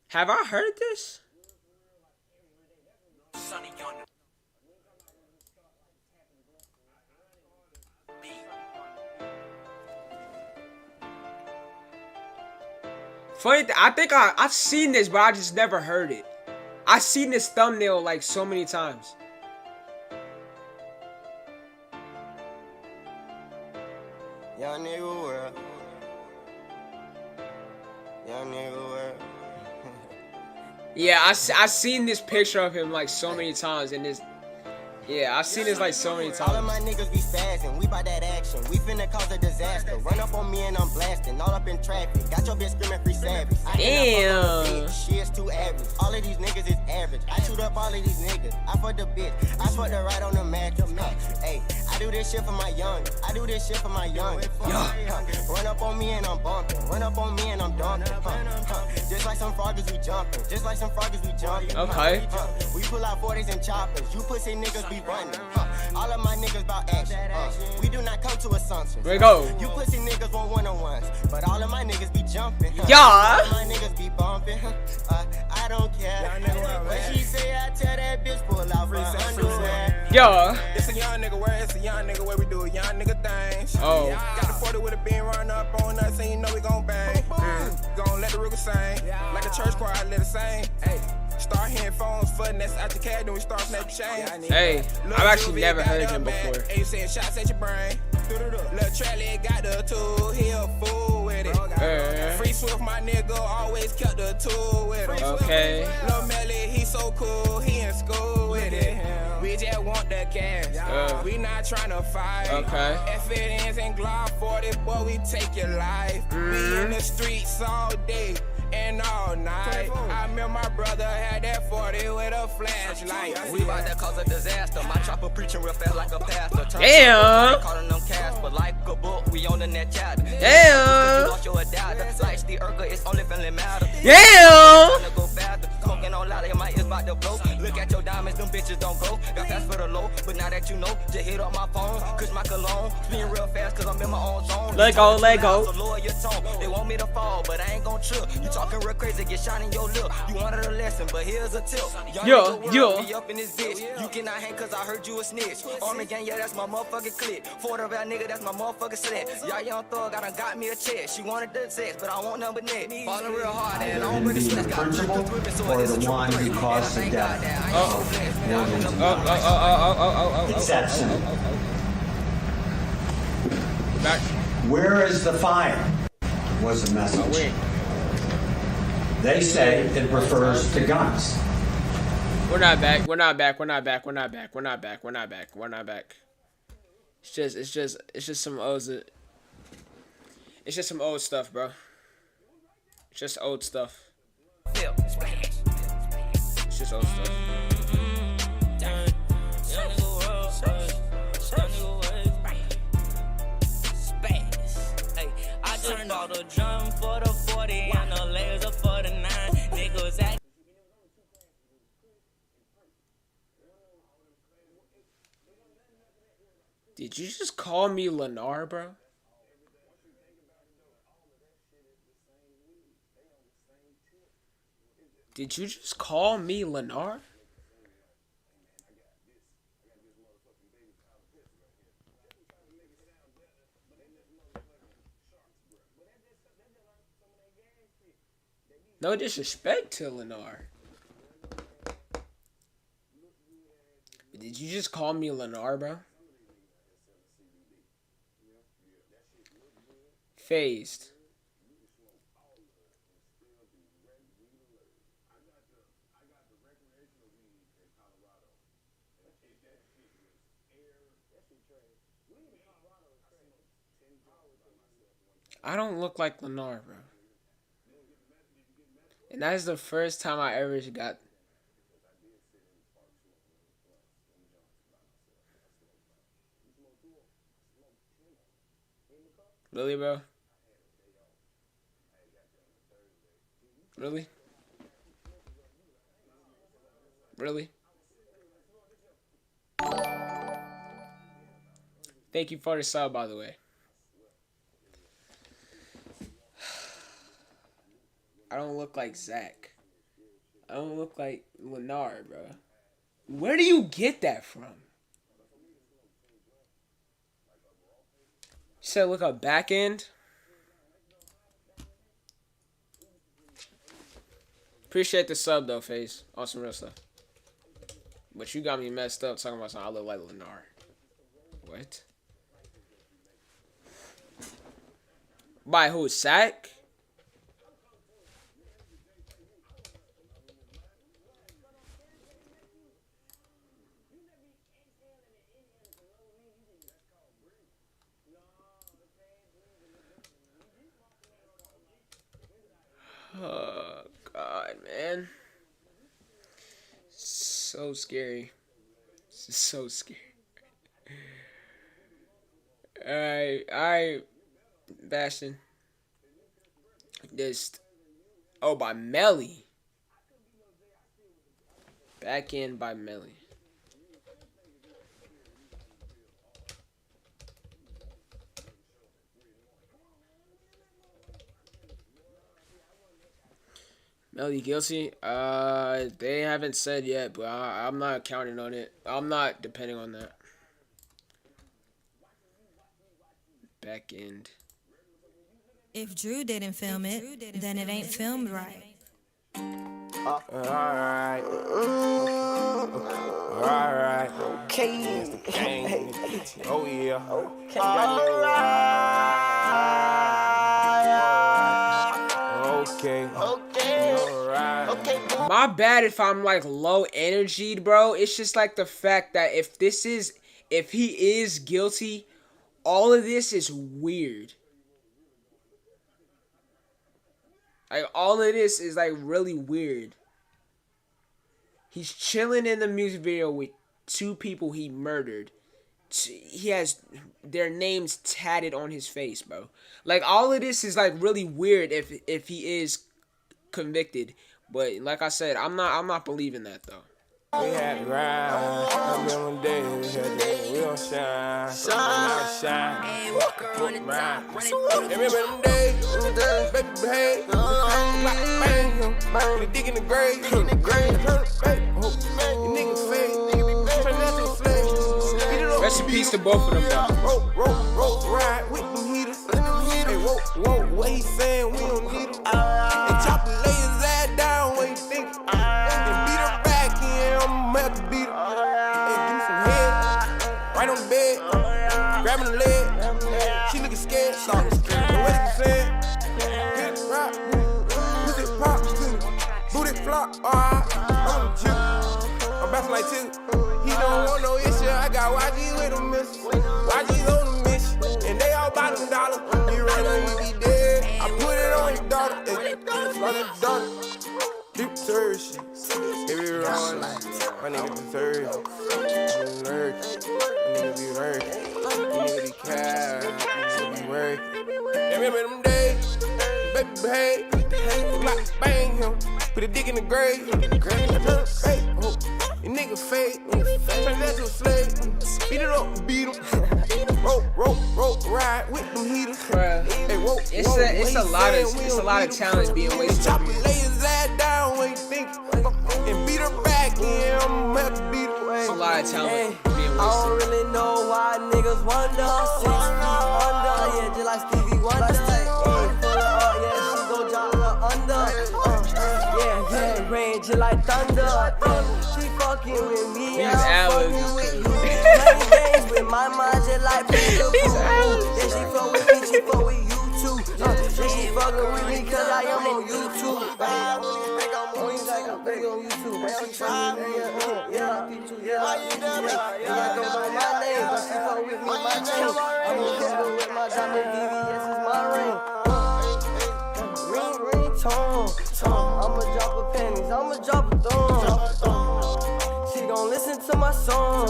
Have I heard this? Funny, I think I've seen this, but I just never heard it. I've seen this thumbnail like so many times. Young nigga world. Young nigga world. Yeah, I seen this picture of him like so many times in this. Yeah, I've seen this like so many times. All of my niggas be fazzing, we bout that action. We finna cause a disaster. Run up on me and I'm blasting, all up in traffic. Got your bitch screaming free savage. I Damn. Shit's too average. All of these niggas is average. I shoot up all of these niggas. I fuck the bitch. I fuck the right on the match. Hey, I do this shit for my young. I do this shit for my young. Run up on me and I'm bumping. Run up on me and I'm dumping. Just like some froggers we jumping. Just like some froggers we jumping. Okay. We pull out 40s and choppers. You pussy niggas be running. All of my niggas about action. We do not come to assumptions. There we go. You pussy niggas want one-on-ones, but all of my niggas be jumping. Yeah. All of my niggas be bumping. I don't care. What she say, I tell that bitch pull out for underwear. Yeah. It's a young nigga where it's a young nigga where we do young nigga things. Oh. Got the 40 with a beam run up on us and you know we gon' bang. Gon' let the Rico sing. Like a church choir, I let it sing. Hey. Start hearing phones, flooding that's out your cat, then we start snapping chains. Hey, I've actually never heard him before. Hey, you saying shots at your brain. Lil' Trelly got the tool, he a fool with it. Free Swift, my nigga, always kept the tool with him. Okay. Lil' Melly, he so cool, he in school with it. We just want the cash, we not trying to fight. Okay. If it ends in Glock 40, boy, we take your life. We in the streets all day and all night. I remember my brother had that 40 with a flashlight. We about to cause a disaster. My chopper preaching real fast like a pastor. Damn. Calling them cast, but like a book, we on the net chat. Damn. You lost your adapter. Like the Urkel, it's only family matter. Damn. Go faster. Smoking on loud, my ears about to blow. Look at your diamonds, them bitches don't go. Got fast for the low, but now that you know, just hit up my phone. Cause my cologne, spin real fast, cause I'm in my own zone. Let go, let go. So lower your tone. They want me to fall, but I ain't gon' trip. You talking real crazy, get shot in your lip. You wanted a lesson, but here's a tip. Be up in this bitch. You cannot hang cause I heard you a snitch. Army gang, yeah, that's my motherfucking clip. Fort of that nigga, that's my motherfucking slit. Y'all young thug, I done got me a check. She wanted the sex, but I want nothing but neck. Falling real hard, and I don't bring the stress. Got the or the one who caused the death. It's that simple. Where is the fire? Was the message. They say it refers to guns. We're not back. We're not back. We're not back. We're not back. We're not back. We're not back. We're not back. It's just some old. It's just some old stuff, bro. It's just old stuff. It's just old stuff. I just bought a drum for the 40 and a laser for the 9. Niggas act. Did you just call me Lennar, bro? Did you just call me Lennar? No disrespect to Lennar. Did you just call me Lennar, bro? Phased. I don't look like Lennar, bro. And that is the first time I ever got. Really, bro? Really? Really? Thank you for the sub, by the way. I don't look like Zach. I don't look like Lennar, bro. Where do you get that from? You said look up back end? Appreciate the sub though, Face. On some real stuff. But you got me messed up talking about something I look like Lennar. What? By who? Sack? Oh, God, man. So scary. This is so scary. Alright, Bastion. This, by Melly. Back in by Melly. Melly guilty? They haven't said yet, but I'm not counting on it. I'm not depending on that. Back end. If Drew didn't film it, then it ain't filmed right. Alright. Okay. It's the king. Oh yeah. Okay. Alright. Okay. My bad if I'm like low energied, bro. It's just like the fact that if he is guilty, all of this is weird. Like, all of this is, like, really weird. He's chilling in the music video with 2 people he murdered. He has their names tatted on his face, bro. Like, all of this is, like, really weird if he is convicted. But, like I said, I'm not believing that, though. We had to ride. I remember days we don't shine. Shine. Ride. Remember them days, baby, behave. Bang, put a dick in the grave. Turn it, baby. Nigga fake. Turn that to a flame. Rest in peace to both of them, though. Roll, ride with them heaters. Hey, whoa, what he saying, we don't need him. And chop the layers ass down, what you think? And beat her back in, I'ma have to beat her. Hey, give me some head, right on the bed, grabbing the leg. She looking scared, so what is he saying? Hit it, rock, push it, pop, boot it, flop, alright, I'm on the chip. I'm bouncing like two. He don't want no issue, I got YG with a mission. YG's on the mission, and they all buy them dollars. You run on, you be dead. I put it on your daughter, it's on your daughter. Deep turd shit. Every round, my nigga deserve it. Nigga be working. Nigga be cash. Nigga be working. Remember them days? Baby, behave. Block, bang him. Put a dick in the grave. Hey, your nigga fake. Turn that to a slave. Beat it up, beat him. Roll, ride with them heaters. Bruh, it's a lot of talent being wasted. Chop the layers ass down, what you think? And beat her back in, I'ma have to beat her. It's a lot of talent being wasted. I don't really know why niggas wonder. 6 feet under, yeah, just like Stevie Wonder. Full of art, yeah, she gon' drop her under. Yeah, rain just like thunder. She fucking with me, I'm fucking with you. Playing games with my mind just like peekaboo. Yeah, she fuck with me, she fuck with you too. Yeah, she fucking with me cause I am on YouTube. I'm big on YouTube. Yeah, I don't know my name, but she fuck with me, my chain. I'm gonna fuck with my diamond VVS is my ring. Ring, tone. I'ma drop her panties, I'ma drop her thong. She gon' listen to my song.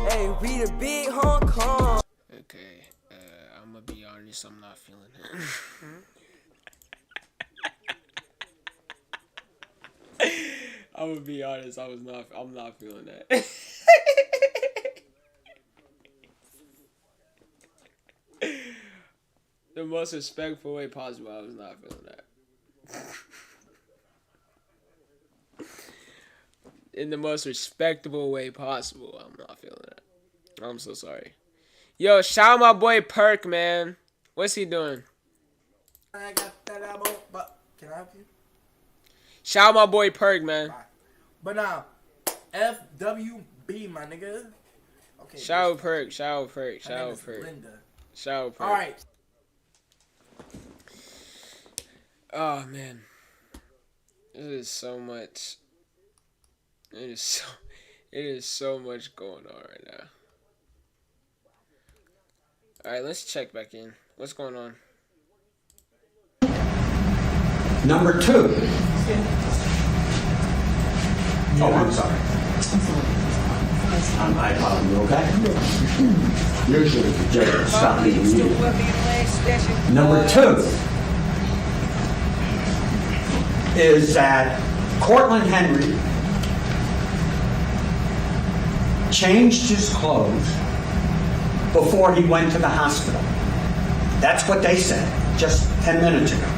Hey, we the big Hong Kong. Okay, I'ma be honest, I'm not feeling it. I'm gonna be honest, I'm not feeling that. The most respectful way possible, I was not feeling that. In the most respectable way possible, I'm not feeling that. I'm so sorry. Yo, shout out my boy Perk, man. What's he doing? I got that album, but can I help you? Shout out my boy Perk, man. But now, FWB, my nigga. Okay. Shout out Perk. All right. Oh man, it is so much. It is so much going on right now. All right, let's check back in. What's going on? Number two. Oh, I'm sorry. I apologize. You okay? Usually the judge stop me immediately. Number two is that Cortland Henry changed his clothes before he went to the hospital. That's what they said just 10 minutes ago.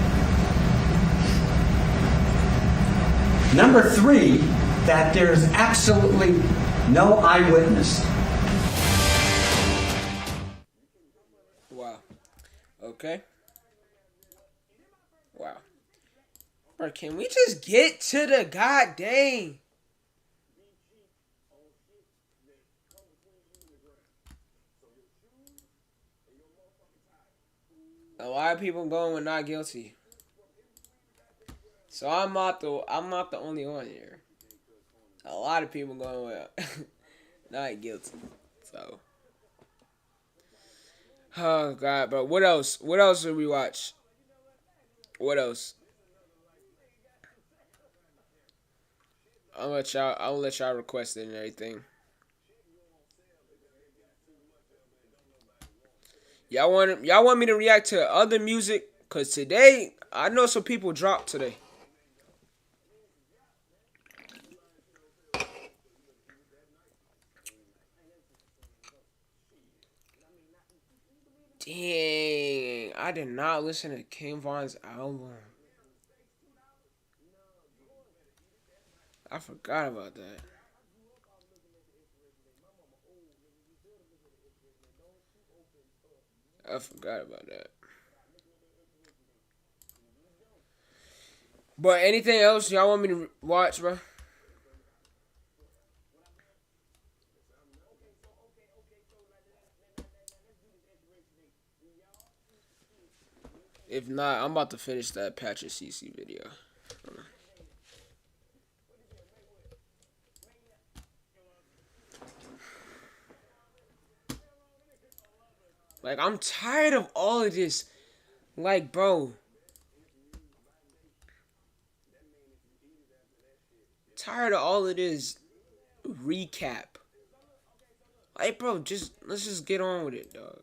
Number three, that there's absolutely no eyewitness. Wow. Okay. Wow. Bro, can we just get to the goddamn? A lot of people going with not guilty. So I'm not the only one here. A lot of people going with not guilty. So, oh God, but what else? What else did we watch? What else? I'll let y'all request it and everything. Y'all want me to react to other music? Cause today I know some people dropped today. Dang, I did not listen to King Von's album. I forgot about that. I forgot about that. But anything else y'all want me to watch, bro? If not, I'm about to finish that Patrick CC video. Like, I'm tired of all of this. Like, bro. Tired of all of this recap. Like, bro, let's just get on with it, dog.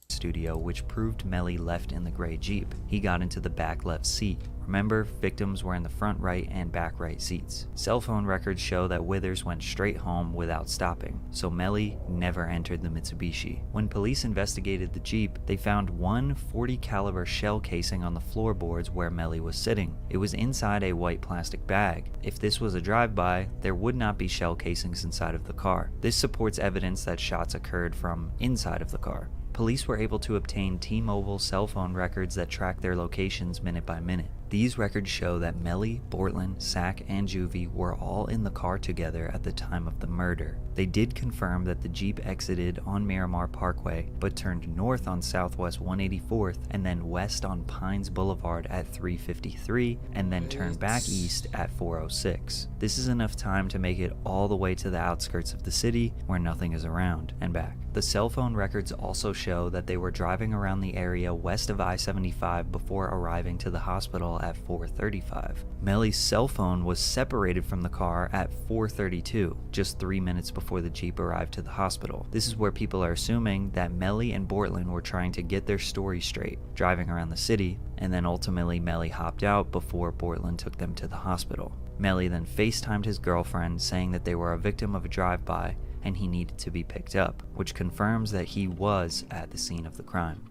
Studio, which proved Melly left in the gray Jeep. He got into the back left seat. Remember, victims were in the front right and back right seats. Cell phone records show that Withers went straight home without stopping, so Melly never entered the Mitsubishi. When police investigated the Jeep, they found one .40 caliber shell casing on the floorboards where Melly was sitting. It was inside a white plastic bag. If this was a drive-by, there would not be shell casings inside of the car. This supports evidence that shots occurred from inside of the car. Police were able to obtain T-Mobile cell phone records that track their locations minute by minute. These records show that Melly, Bortland, Sack, and Juvie were all in the car together at the time of the murder. They did confirm that the Jeep exited on Miramar Parkway, but turned north on Southwest 184th and then west on Pines Boulevard at 353, and then turned back east at 406. This is enough time to make it all the way to the outskirts of the city where nothing is around, and back. The cell phone records also show that they were driving around the area west of I-75 before arriving to the hospital at 4:35. Melly's cell phone was separated from the car at 4:32, just 3 minutes before the Jeep arrived to the hospital. This is where people are assuming that Melly and Bortland were trying to get their story straight, driving around the city, and then ultimately Melly hopped out before Bortland took them to the hospital. Melly then FaceTimed his girlfriend saying that they were a victim of a drive-by and he needed to be picked up, which confirms that he was at the scene of the crime.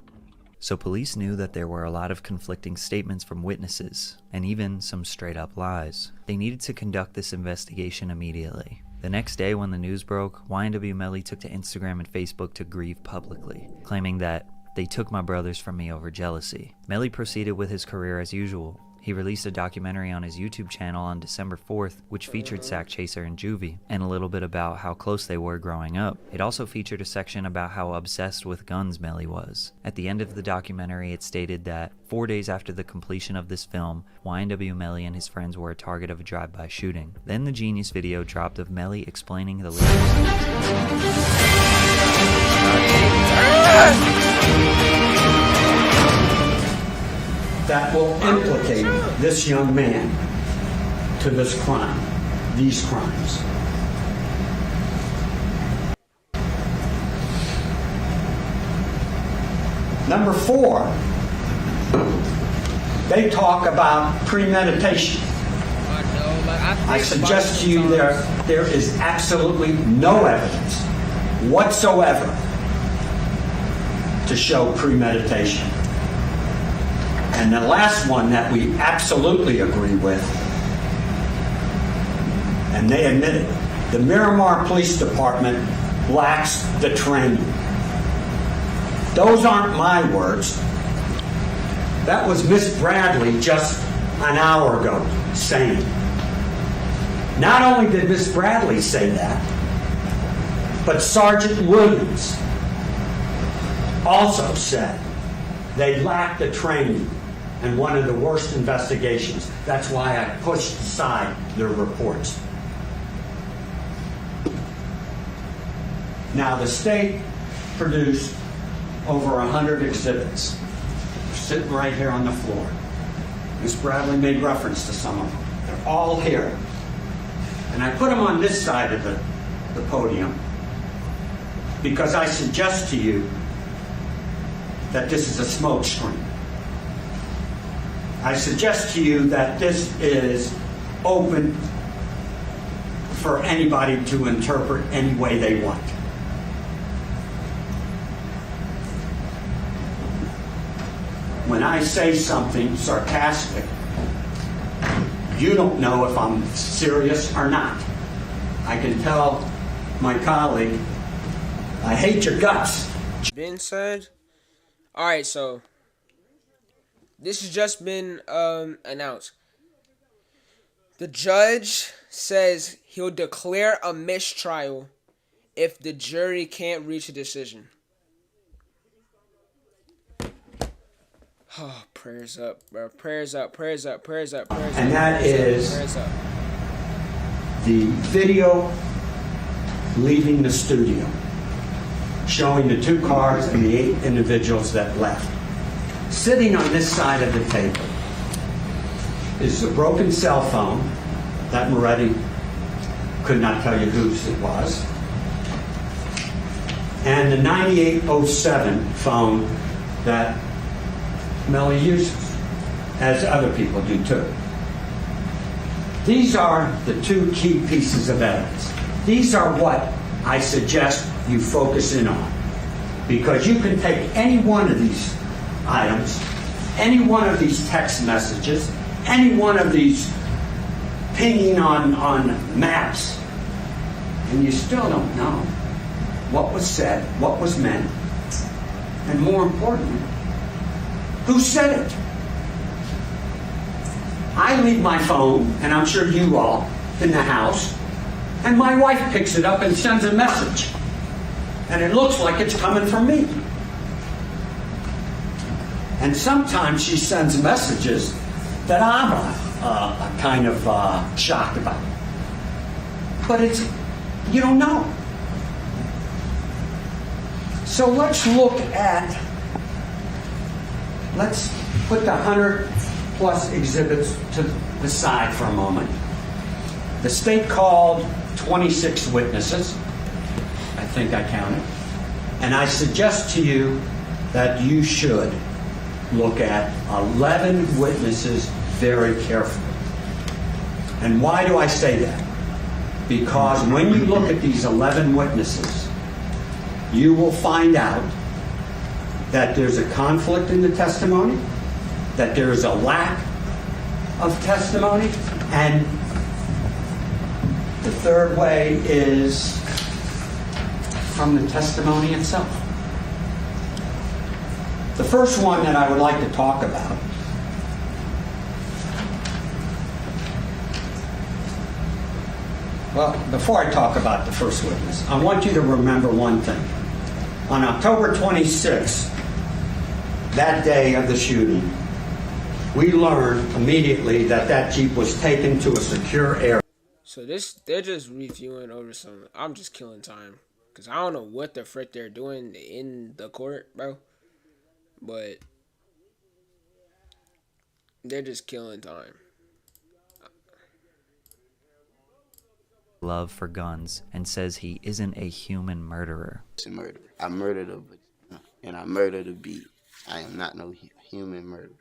So police knew that there were a lot of conflicting statements from witnesses, and even some straight up lies. They needed to conduct this investigation immediately. The next day when the news broke, YNW Melly took to Instagram and Facebook to grieve publicly, claiming that they took my brothers from me over jealousy. Melly proceeded with his career as usual. He released a documentary on his YouTube channel on December 4th, which featured Sack Chaser and Juvie, and a little bit about how close they were growing up. It also featured a section about how obsessed with guns Melly was. At the end of the documentary, it stated that 4 days after the completion of this film, YNW Melly and his friends were a target of a drive-by shooting. Then the Genius video dropped of Melly explaining the lyrics. that will implicate this young man to this crime, these crimes. Number 4, they talk about premeditation. I suggest to you there is absolutely no evidence whatsoever to show premeditation. And the last one that we absolutely agree with, and they admit it, the Miramar Police Department lacks the training. Those aren't my words. That was Miss Bradley just an hour ago saying. Not only did Miss Bradley say that, but Sergeant Williams also said they lacked the training and one of the worst investigations. That's why I pushed aside their reports. Now, the state produced over 100 exhibits. They're sitting right here on the floor. Ms. Bradley made reference to some of them. They're all here. And I put them on this side of the podium because I suggest to you that this is a smoke screen. I suggest to you that this is open for anybody to interpret any way they want. When I say something sarcastic, you don't know if I'm serious or not. I can tell my colleague, I hate your guts. Been said. All right, so this has just been announced. The judge says he'll declare a mistrial if the jury can't reach a decision. Oh, prayers up, bro. Prayers up, prayers up, prayers up, prayers up. And that is prayers up. The video leaving the studio, showing the 2 cars and the 8 individuals that left. Sitting on this side of the table is a broken cell phone that Moretti could not tell you whose it was, and the 9807 phone that Melly uses, as other people do too. These are the 2 key pieces of evidence. These are what I suggest you focus in on, because you can take any one of these items, any one of these text messages, any one of these pinging on maps, and you still don't know what was said, what was meant, and more importantly, who said it. I leave my phone, and I'm sure you all, in the house, and my wife picks it up and sends a message. And it looks like it's coming from me. And sometimes she sends messages that I'm kind of shocked about. But you don't know. So let's put the 100+ exhibits to the side for a moment. The state called 26 witnesses. I think I counted. And I suggest to you that you should look at 11 witnesses very carefully. And why do I say that? Because when you look at these 11 witnesses, you will find out that there's a conflict in the testimony, that there is a lack of testimony, and the third way is from the testimony itself. The first one that I would like to talk about well, before I talk about the first witness, I want you to remember one thing. On October 26th, that day of the shooting, we learned immediately that Jeep was taken to a secure area. So they're just reviewing over some. I'm just killing time because I don't know what the frick they're doing in the court, bro. But They're just killing time. Love for guns and says he isn't a human murderer. It's a murder. I murdered a vagina and I murdered a bee. I am not no human murderer.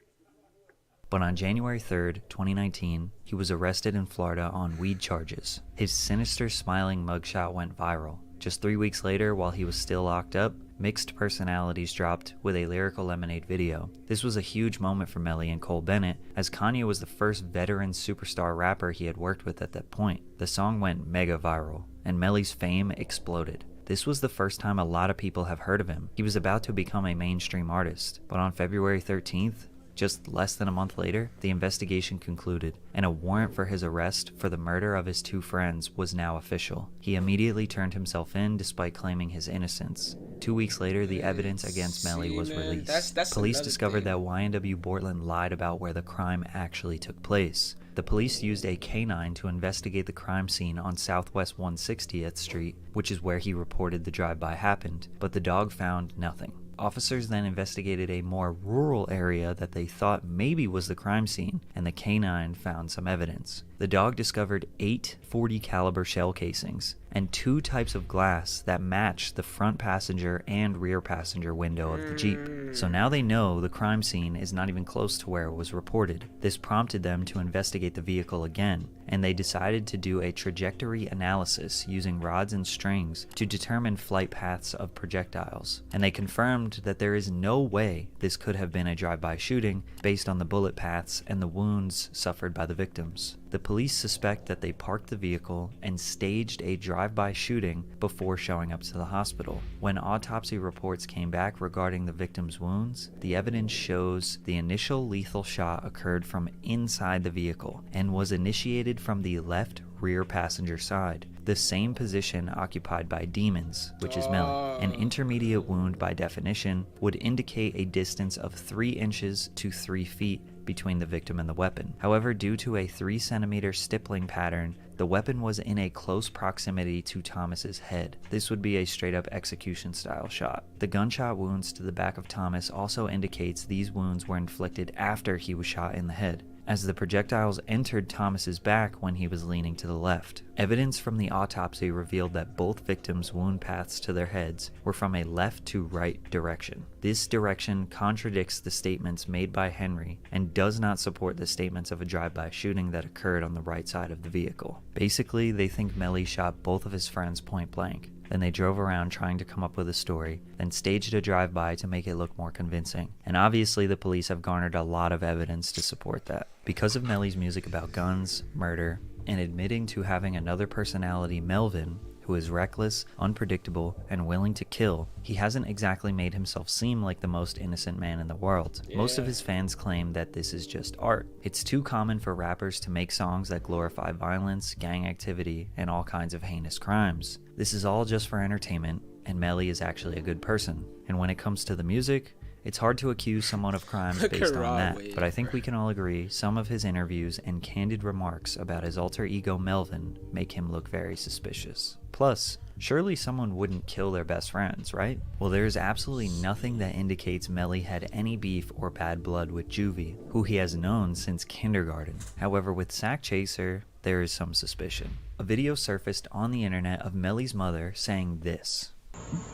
But on January 3rd, 2019, he was arrested in Florida on weed charges. His sinister smiling mugshot went viral. Just 3 weeks later, while he was still locked up, Mixed Personalities dropped with a Lyrical Lemonade video. This was a huge moment for Melly and Cole Bennett, as Kanye was the first veteran superstar rapper he had worked with at that point. The song went mega viral, and Melly's fame exploded. This was the first time a lot of people have heard of him. He was about to become a mainstream artist, but on February 13th, just less than a month later, the investigation concluded, and a warrant for his arrest for the murder of his 2 friends was now official. He immediately turned himself in despite claiming his innocence. 2 weeks later, the evidence against Melly was released. Police discovered that YNW Bortland lied about where the crime actually took place. The police used a canine to investigate the crime scene on Southwest 160th Street, which is where he reported the drive-by happened, but the dog found nothing. Officers then investigated a more rural area that they thought maybe was the crime scene, and the canine found some evidence. The dog discovered 8 .40 caliber shell casings and 2 types of glass that matched the front passenger and rear passenger window of the Jeep. So now they know the crime scene is not even close to where it was reported. This prompted them to investigate the vehicle again, and they decided to do a trajectory analysis using rods and strings to determine flight paths of projectiles. And they confirmed that there is no way this could have been a drive-by shooting based on the bullet paths and the wounds suffered by the victims. The police suspect that they parked the vehicle and staged a drive-by shooting before showing up to the hospital. When autopsy reports came back regarding the victims' wounds, the evidence shows the initial lethal shot occurred from inside the vehicle and was initiated from the left rear passenger side, the same position occupied by Demons, which is Melly. An intermediate wound by definition would indicate a distance of 3 inches to 3 feet between the victim and the weapon. However, due to a 3-centimeter stippling pattern, the weapon was in a close proximity to Thomas's head. This would be a straight-up execution-style shot. The gunshot wounds to the back of Thomas also indicates these wounds were inflicted after he was shot in the head, as the projectiles entered Thomas's back when he was leaning to the left. Evidence from the autopsy revealed that both victims' wound paths to their heads were from a left to right direction. This direction contradicts the statements made by Henry and does not support the statements of a drive-by shooting that occurred on the right side of the vehicle. Basically, they think Melly shot both of his friends point blank. Then they drove around trying to come up with a story, then staged a drive-by to make it look more convincing. And obviously the police have garnered a lot of evidence to support that. Because of Melly's music about guns, murder, and admitting to having another personality, Melvin, who is reckless, unpredictable, and willing to kill, he hasn't exactly made himself seem like the most innocent man in the world. Most of his fans claim that this is just art. It's too common for rappers to make songs that glorify violence, gang activity, and all kinds of heinous crimes. This is all just for entertainment, and Melly is actually a good person. And when it comes to the music, it's hard to accuse someone of crimes based on that, but I think we can all agree some of his interviews and candid remarks about his alter ego Melvin make him look very suspicious. Plus, surely someone wouldn't kill their best friends, right? Well, there is absolutely nothing that indicates Melly had any beef or bad blood with Juvie, who he has known since kindergarten. However, with Sack Chaser, there is some suspicion. A video surfaced on the internet of Melly's mother saying this: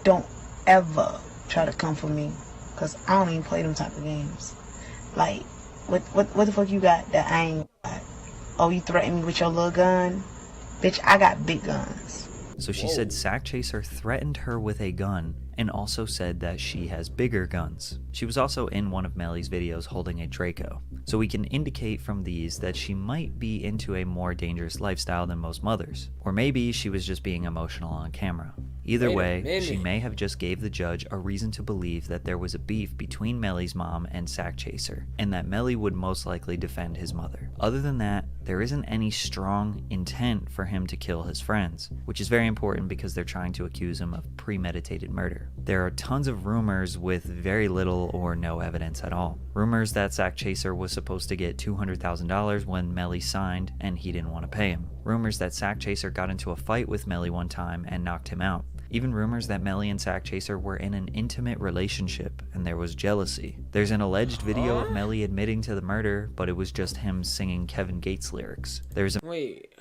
"Don't ever try to come for me, cause I don't even play them type of games. Like, what the fuck you got that I ain't got? Oh, you threaten me with your little gun? Bitch, I got big guns." So she said Sack Chaser threatened her with a gun and also said that she has bigger guns. She was also in one of Melly's videos holding a Draco. So we can indicate from these that she might be into a more dangerous lifestyle than most mothers. Or maybe she was just being emotional on camera. Either way, she may have just gave the judge a reason to believe that there was a beef between Melly's mom and Sack Chaser, and that Melly would most likely defend his mother. Other than that, there isn't any strong intent for him to kill his friends, which is very important because they're trying to accuse him of premeditated murder. There are tons of rumors with very little or no evidence at all. Rumors that Sack Chaser was supposed to get $200,000 when Melly signed and he didn't want to pay him. Rumors that Sack Chaser got into a fight with Melly one time and knocked him out. Even rumors that Melly and Sack Chaser were in an intimate relationship and there was jealousy. There's an alleged video of Melly admitting to the murder, but it was just him singing Kevin Gates lyrics. There's a Wait.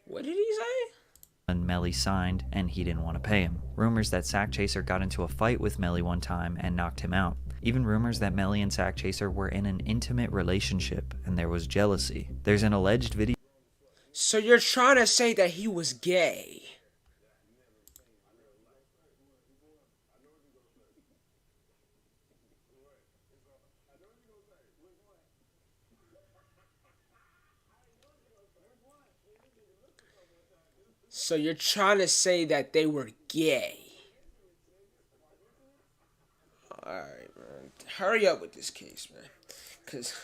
What did he say? and Melly signed, and he didn't want to pay him. Rumors that Sack Chaser got into a fight with Melly one time and knocked him out. Even rumors that Melly and Sack Chaser were in an intimate relationship and there was jealousy. There's an alleged video. So you're trying to say that he was gay? So you're trying to say that they were gay? Alright, man. Hurry up with this case, man. Because...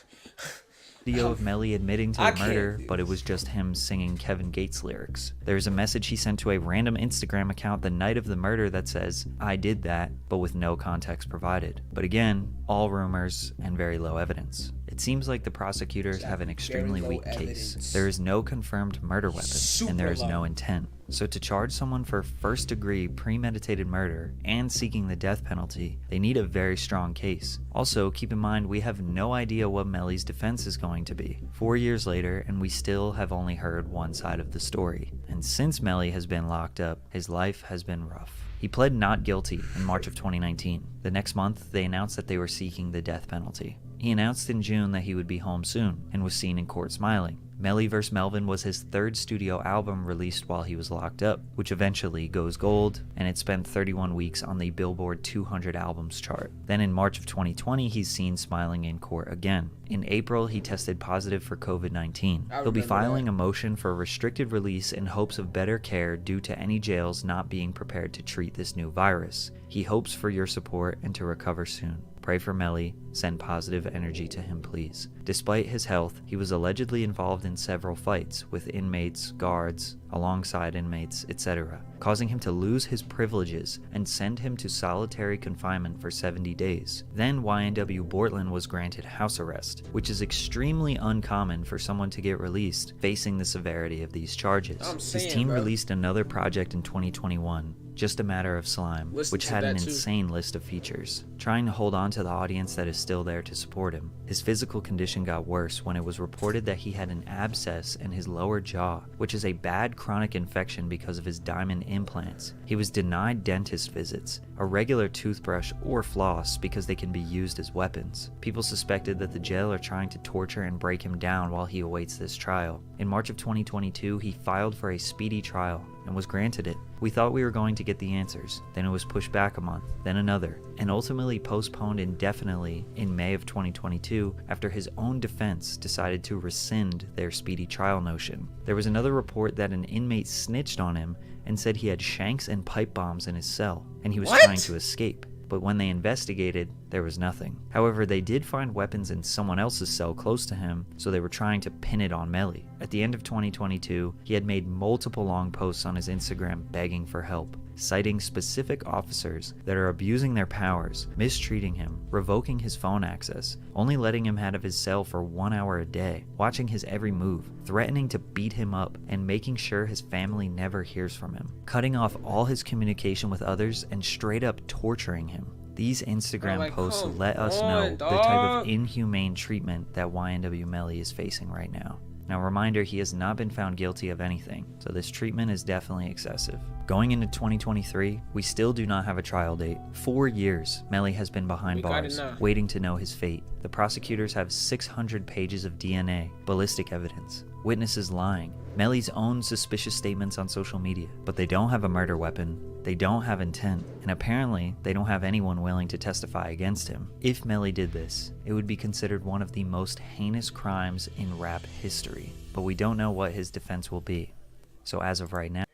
video of Melly admitting to I the can't murder, do but it was just him singing Kevin Gates lyrics. There's a message he sent to a random Instagram account the night of the murder that says, "I did that," but with no context provided. But again, all rumors and very low evidence. It seems like the prosecutors have an extremely weak case. There is no confirmed murder weapon, and there is no intent. So to charge someone for first-degree premeditated murder and seeking the death penalty, they need a very strong case. Also, keep in mind we have no idea what Melly's defense is going to be. 4 years later, and we still have only heard one side of the story. And since Melly has been locked up, his life has been rough. He pled not guilty in March of 2019. The next month, they announced that they were seeking the death penalty. He announced in June that he would be home soon, and was seen in court smiling. Melly vs. Melvin was his third studio album released while he was locked up, which eventually goes gold, and it spent 31 weeks on the Billboard 200 albums chart. Then in March of 2020, he's seen smiling in court again. In April, he tested positive for COVID-19. He'll be filing a motion for restricted release in hopes of better care due to any jails not being prepared to treat this new virus. He hopes for your support and to recover soon. Pray for Melly, send positive energy to him please. Despite his health, he was allegedly involved in several fights with inmates, guards, alongside inmates, etc., causing him to lose his privileges and send him to solitary confinement for 70 days. Then YNW Bortland was granted house arrest, which is extremely uncommon for someone to get released facing the severity of these charges. His team released another project in 2021, Just a Matter of Slime, which had an insane list of features, trying to hold on to the audience that is still there to support him. His physical condition got worse when it was reported that he had an abscess in his lower jaw, which is a bad chronic infection because of his diamond implants. He was denied dentist visits, a regular toothbrush or floss because they can be used as weapons. People suspected that the jail are trying to torture and break him down while he awaits this trial. In March of 2022, he filed for a speedy trial and was granted it. We thought we were going to get the answers, then it was pushed back a month, then another, and ultimately postponed indefinitely in May of 2022 after his own defense decided to rescind their speedy trial notion. There was another report that an inmate snitched on him and said he had shanks and pipe bombs in his cell, and he was trying to escape. But when they investigated, there was nothing. However, they did find weapons in someone else's cell close to him, so they were trying to pin it on Melly. At the end of 2022, he had made multiple long posts on his Instagram begging for help, citing specific officers that are abusing their powers, mistreating him, revoking his phone access, only letting him out of his cell for 1 hour a day, watching his every move, threatening to beat him up, and making sure his family never hears from him, cutting off all his communication with others and straight up torturing him. These Instagram posts let us know the type of inhumane treatment that YNW Melly is facing right now. Now, reminder, he has not been found guilty of anything, so this treatment is definitely excessive. Going into 2023, we still do not have a trial date. 4 years, Melly has been behind bars, waiting to know his fate. The prosecutors have 600 pages of DNA, ballistic evidence, witnesses lying, Melly's own suspicious statements on social media, but they don't have a murder weapon, they don't have intent, and apparently they don't have anyone willing to testify against him. If Melly did this, it would be considered one of the most heinous crimes in rap history, but we don't know what his defense will be. So as of right now,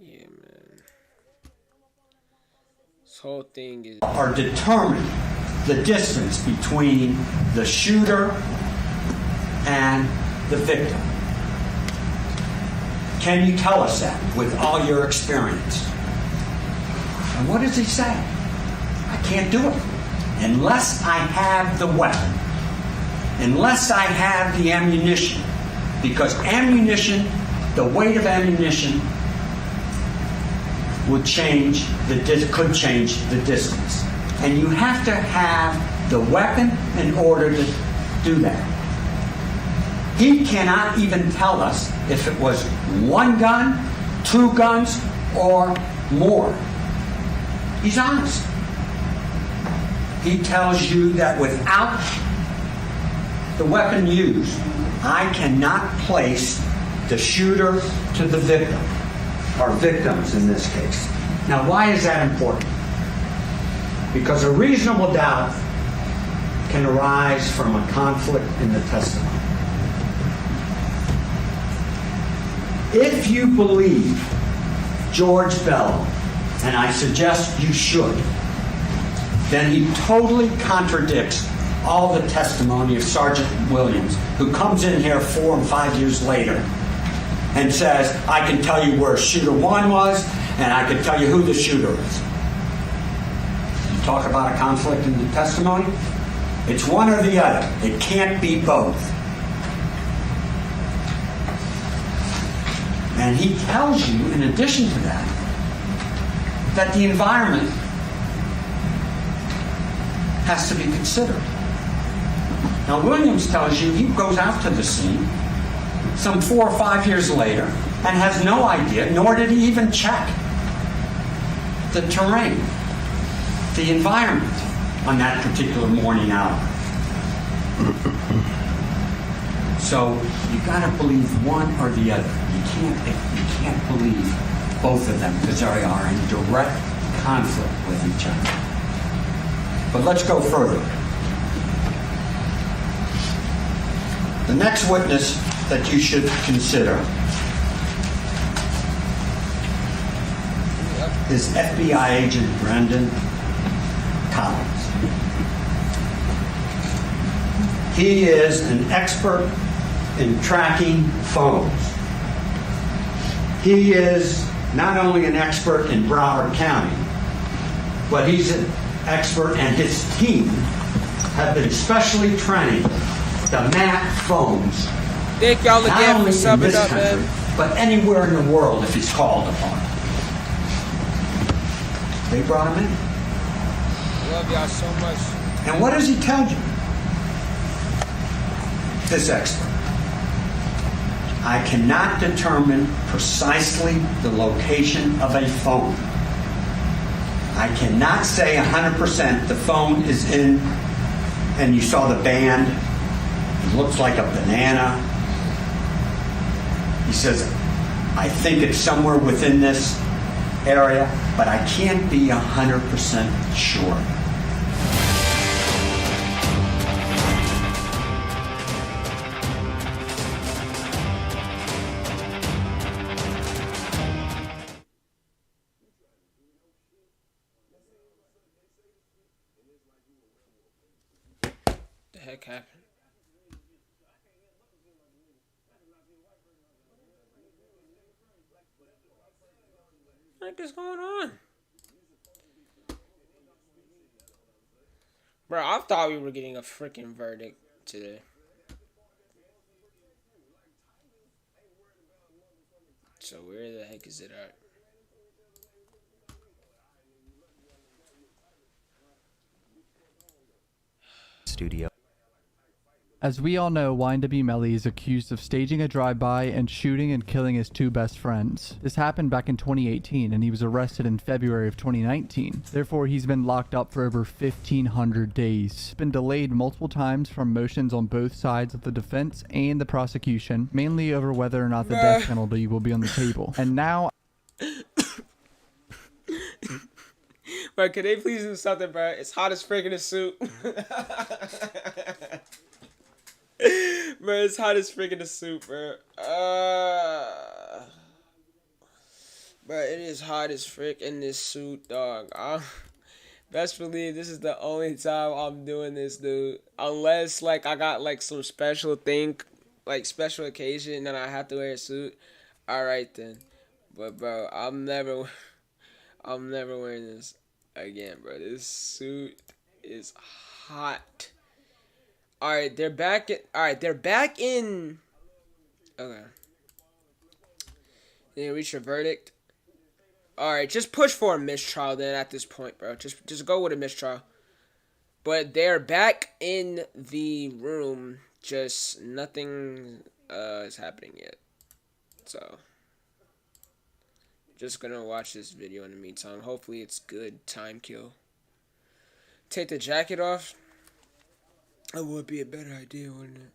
yeah, man. This whole thing is... Or determine the distance between the shooter and the victim. Can you tell us that with all your experience? And what does he say? I can't do it unless I have the weapon, unless I have the ammunition, because ammunition the weight of ammunition could change the distance. And you have to have the weapon in order to do that. He cannot even tell us if it was one gun, two guns, or more. He's honest. He tells you that without the weapon used, I cannot place the shooter to the victim, or victims in this case. Now, why is that important? Because a reasonable doubt can arise from a conflict in the testimony. If you believe George Bell, and I suggest you should, then he totally contradicts all the testimony of Sergeant Williams, who comes in here 4 and 5 years later and says, I can tell you where shooter one was, and I can tell you who the shooter is. You talk about a conflict in the testimony? It's one or the other. It can't be both. And he tells you, in addition to that, that the environment has to be considered. Now, Williams tells you he goes out to the scene some 4 or 5 years later and has no idea, nor did he even check the terrain, the environment on that particular morning hour. So you got to believe one or the other. You can't believe both of them because they are in direct conflict with each other. But let's go further. The next witness that you should consider is FBI agent Brendan Collins. He is an expert in tracking phones. He is not only an expert in Broward County, but he's an expert, and his team have been specially trained to map phones. Thank y'all again for subbing up, man. But anywhere in the world if he's called upon. They brought him in. Love y'all so much. And what does he tell you? This expert. I cannot determine precisely the location of a phone. I cannot say 100% the phone is in, and you saw the band. It looks like a banana. He says, I think it's somewhere within this area, but I can't be 100% sure. The heck happened? What is going on? Bro, I thought we were getting a freaking verdict today. So where the heck is it at? Studio. As we all know, YNW Melly is accused of staging a drive-by and shooting and killing his two best friends. This happened back in 2018, and he was arrested in February of 2019. Therefore, he's been locked up for over 1,500 days. He's been delayed multiple times from motions on both sides of the defense and the prosecution, mainly over whether or not the death penalty will be on the table. And now... Bro, can they please do something, bro? It's hot as frick in the suit. Bro, it's hot as frick in the suit, bro. Bro, it is hot as frick in this suit, dog. Best believe this is the only time I'm doing this, dude. Unless, like, I got, like, some special thing, like, special occasion and I have to wear a suit. Alright, then. But, bro, I'm never wearing this again, bro. This suit is hot. Alright, they're back in... Okay. They reach a verdict. All right, just push for a mistrial then at this point, bro. Just go with a mistrial. But they're back in the room. Just nothing is happening yet. So, just gonna watch this video in the meantime. Hopefully it's good time kill. Take the jacket off. That would be a better idea, wouldn't it?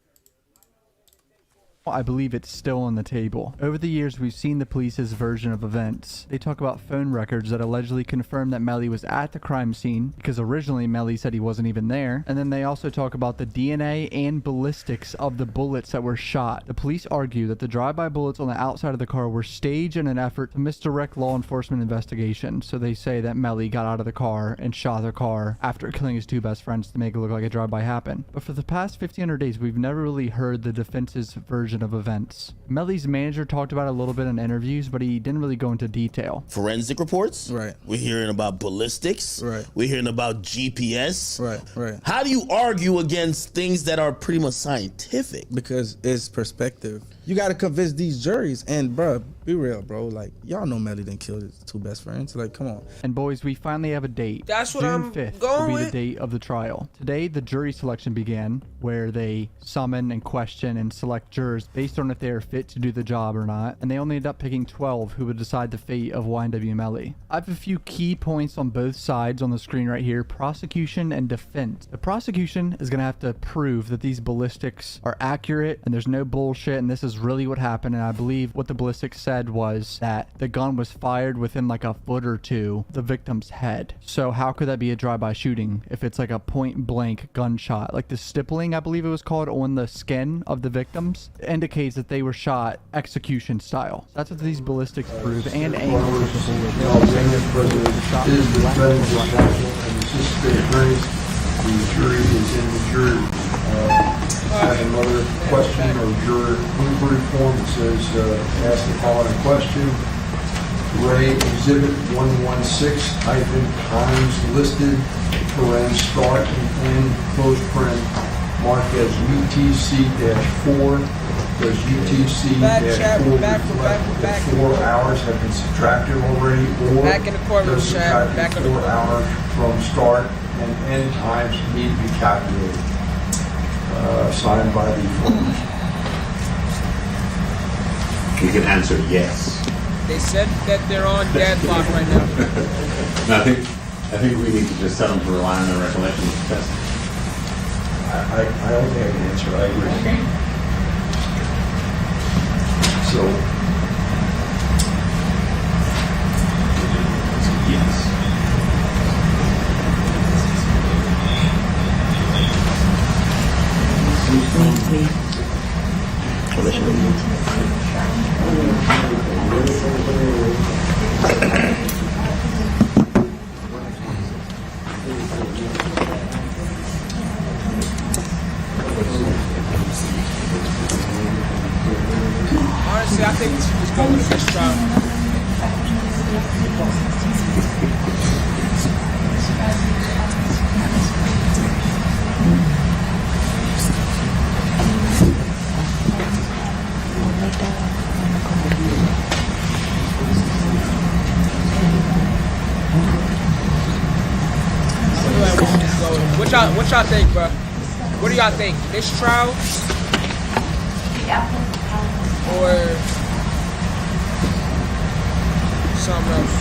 I believe it's still on the table. Over the years, we've seen the police's version of events. They talk about phone records that allegedly confirm that Melly was at the crime scene, because originally Melly said he wasn't even there. And then they also talk about the DNA and ballistics of the bullets that were shot. The police argue that the drive-by bullets on the outside of the car were staged in an effort to misdirect law enforcement investigation. So they say that Melly got out of the car and shot the car after killing his two best friends to make it look like a drive-by happened. But for the past 1,500 days, we've never really heard the defense's version of events. Melly's manager talked about it a little bit in interviews, but he didn't really go into detail. Forensic reports. Right. We're hearing about ballistics. Right. We're hearing about GPS. Right. How do you argue against things that are pretty much scientific? Because it's perspective. You got to convince these juries. And, bro, be real, bro. Like, y'all know Melly didn't kill his two best friends. Like, come on. And boys, we finally have a date. That's what June I'm 5th going will be with. the date of the trial. Today, the jury selection began, where they summon and question and select jurors based on if they are fit to do the job or not. And they only ended up picking 12 who would decide the fate of YNW Melly. I have a few key points on both sides on the screen right here: prosecution and defense. The prosecution is going to have to prove that these ballistics are accurate and there's no bullshit and this is really what happened. And I believe what the ballistics said was that the gun was fired within like a foot or two of the victim's head. So how could that be a drive-by shooting if it's like a point-blank gunshot? Like the stippling, I believe it was called, on the skin of the victims indicates that they were shot execution style. That's what these ballistics prove, and angles of the bullet. The jury is in the jury. I have another question or juror inquiry form that says, ask the following question. Ray Exhibit 116, times listed, start and end, close print, marked as UTC-4. Does UTC-4 reflect that 4 hours have been subtracted already, or Back in the courtroom, does Chad. Back in the 4 courtroom. hours from start and end times need to be calculated? Signed by the former. You can answer yes. They said that they're on deadlock right now. No, I think we need to just tell them to rely on their recollection of the test. I don't think I can answer. I agree. Okay. So, yes. Honestly, I think we should just go with a mistrial. What y'all think, bro? What do y'all think? Mistrial? Or something else?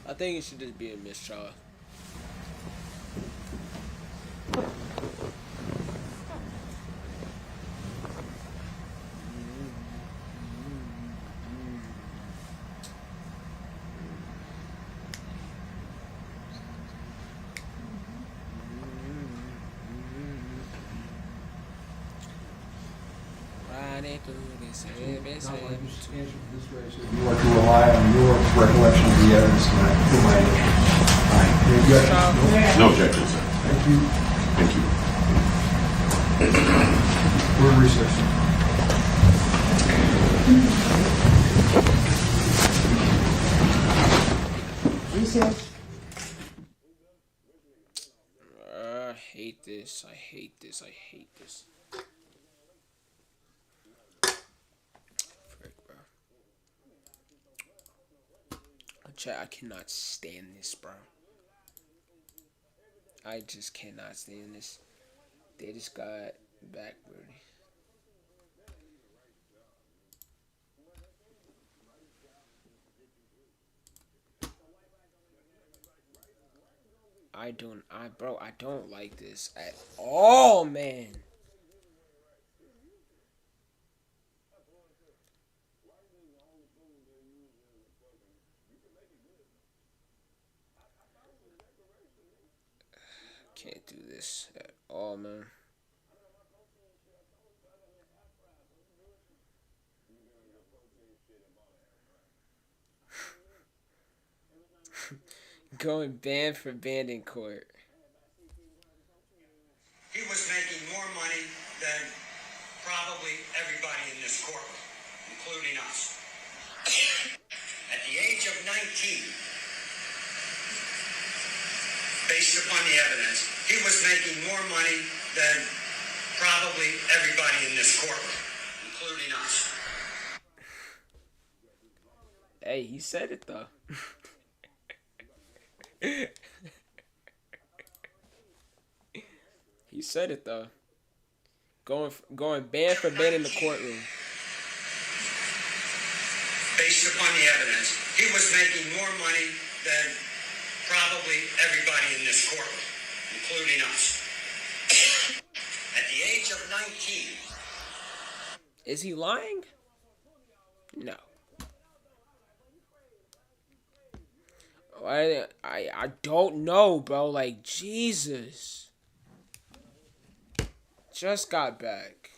I think it should just be a mistrial. you want to rely on your recollection of the evidence tonight for my initial. No objection, sir. Thank you. Thank you. We're in recess. Recess. I hate this. I hate this. I hate this. Frick, bro. Chat, I cannot stand this, bro. I just cannot stand this. They just got backward. I don't like this at all, man. Can't do this at all, man. Going band for band in court. He was making more money than probably everybody in this courtroom, including us. At the age of 19, based upon the evidence, he was making more money than probably everybody in this courtroom, including us. Hey, he said it though. He said it though. Going band for band in the courtroom. Based upon the evidence, he was making more money than probably everybody in this courtroom, including us. At the age of 19. Is he lying? No. I don't know, bro. Like, Jesus. Just got back.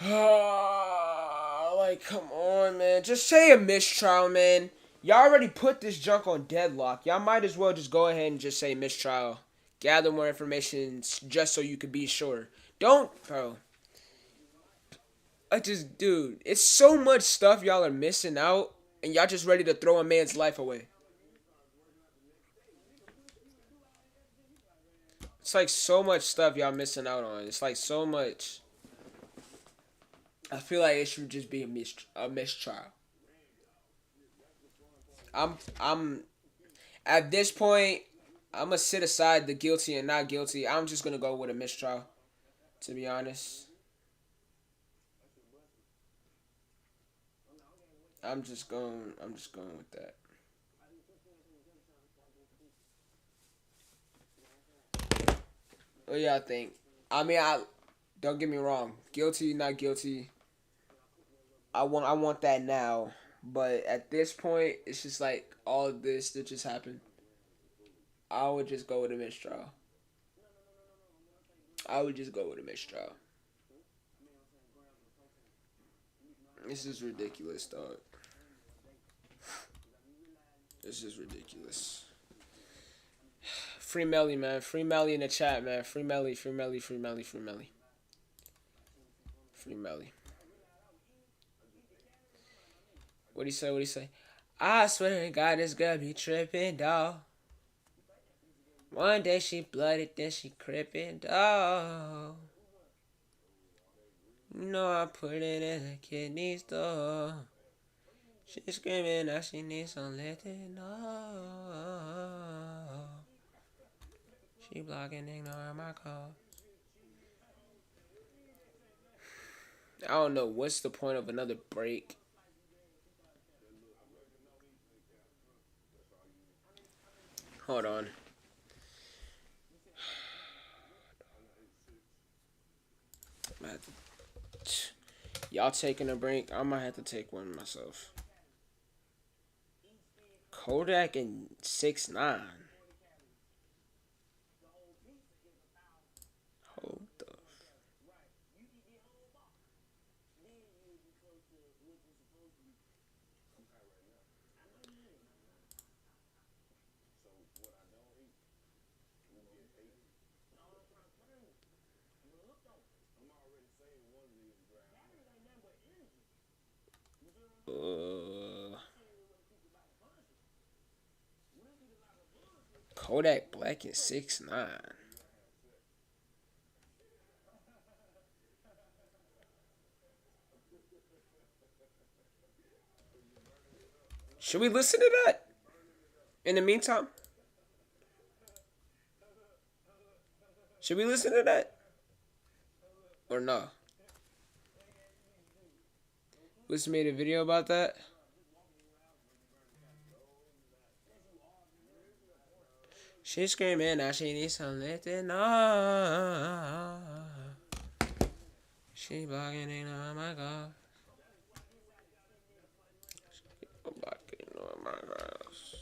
Like, come on, man. Just say a mistrial, man. Y'all already put this junk on deadlock. Y'all might as well just go ahead and just say mistrial. Gather more information just so you could be sure. Don't, bro. Dude, it's so much stuff y'all are missing out. And y'all just ready to throw a man's life away. It's like so much stuff y'all missing out on. It's like so much. I feel like it should just be a mistrial. I'm at this point, I'm gonna sit aside the guilty and not guilty. I'm just gonna go with a mistrial, to be honest. I'm just going with that. What do y'all think? I mean, don't get me wrong. Guilty, not guilty. I want that now. But at this point, it's just like all of this that just happened. I would just go with a mistrial. This is ridiculous, dog. This is ridiculous. Free Melly, man. Free Melly in the chat, man. Free Melly, free Melly, free Melly, free Melly. Free Melly. What'd he say? I swear to God, this girl be tripping, dawg. One day she blooded, then she crippin', dawg. You know I put it in her kidney store. She screaming that she needs some letting know. She blocking, ignoring my calls. I don't know what's the point of another break. Hold on. Y'all taking a break? I might have to take one myself. Kodak and 6ix9ine. Hold the. Kodak Black and 6ix9ine. Should we listen to that? In the meantime? Should we listen to that? Or no? Wiz made a video about that. She screaming now she needs some lifting up. She blocking it, oh my god. She blocking, oh my gosh.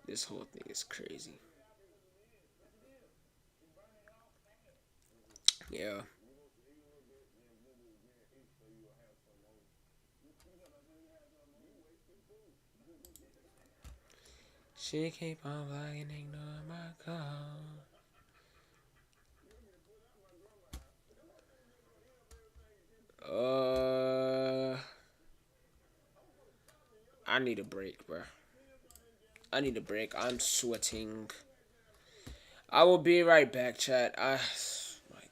This whole thing is crazy. Yeah. She keep on vlogging, ignore my call. I need a break, bro. I need a break. I'm sweating. I will be right back, chat. My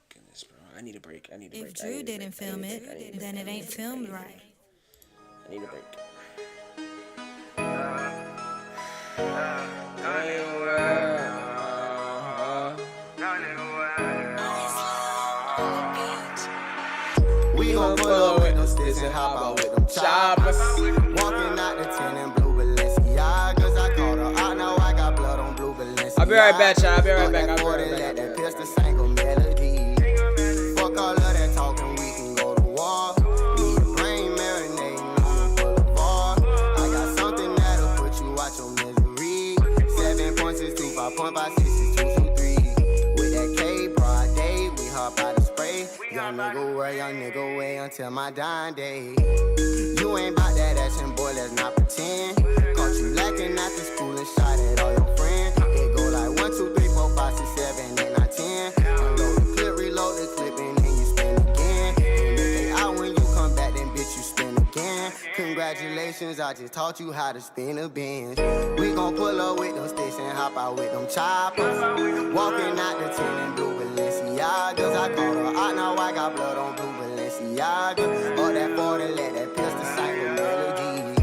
goodness, bro. I need a break. I need a break. If Drew didn't film it, then it ain't filmed right. I need a break. We gon' pull up with them sticks and hop out with them choppers. Walking out the 10 in blue Balenciagas. I called her out, now I got blood on blue Balenciagas. I'll be right back, chat. I'll be right back. Let that pistol single melody. Fuck all of that talking, we can go to war. Need a brain marinating on the boulevard. I got something that'll put you out your misery. 7.62, 5.56, 223. With that K, broad day, we hop out the spray. Young nigga way until my dying day. You ain't bout that action, boy, let's not pretend. Caught you lacking after school and shot at all your friends. It go like 1, 2, 3, 4, 5, 6, 7, 8, 9, 10. Unload the clip, reload the clip, and then you spin again. And if they out when you come back, then bitch, you spin again. Congratulations, I just taught you how to spin a Benz. We gon' pull up with them sticks and hop out with them choppers. Walking out the 10 in blue Balenciagas. I called her out, now I got blood on blue Balenciaga. All that 40, let that pistol single melody.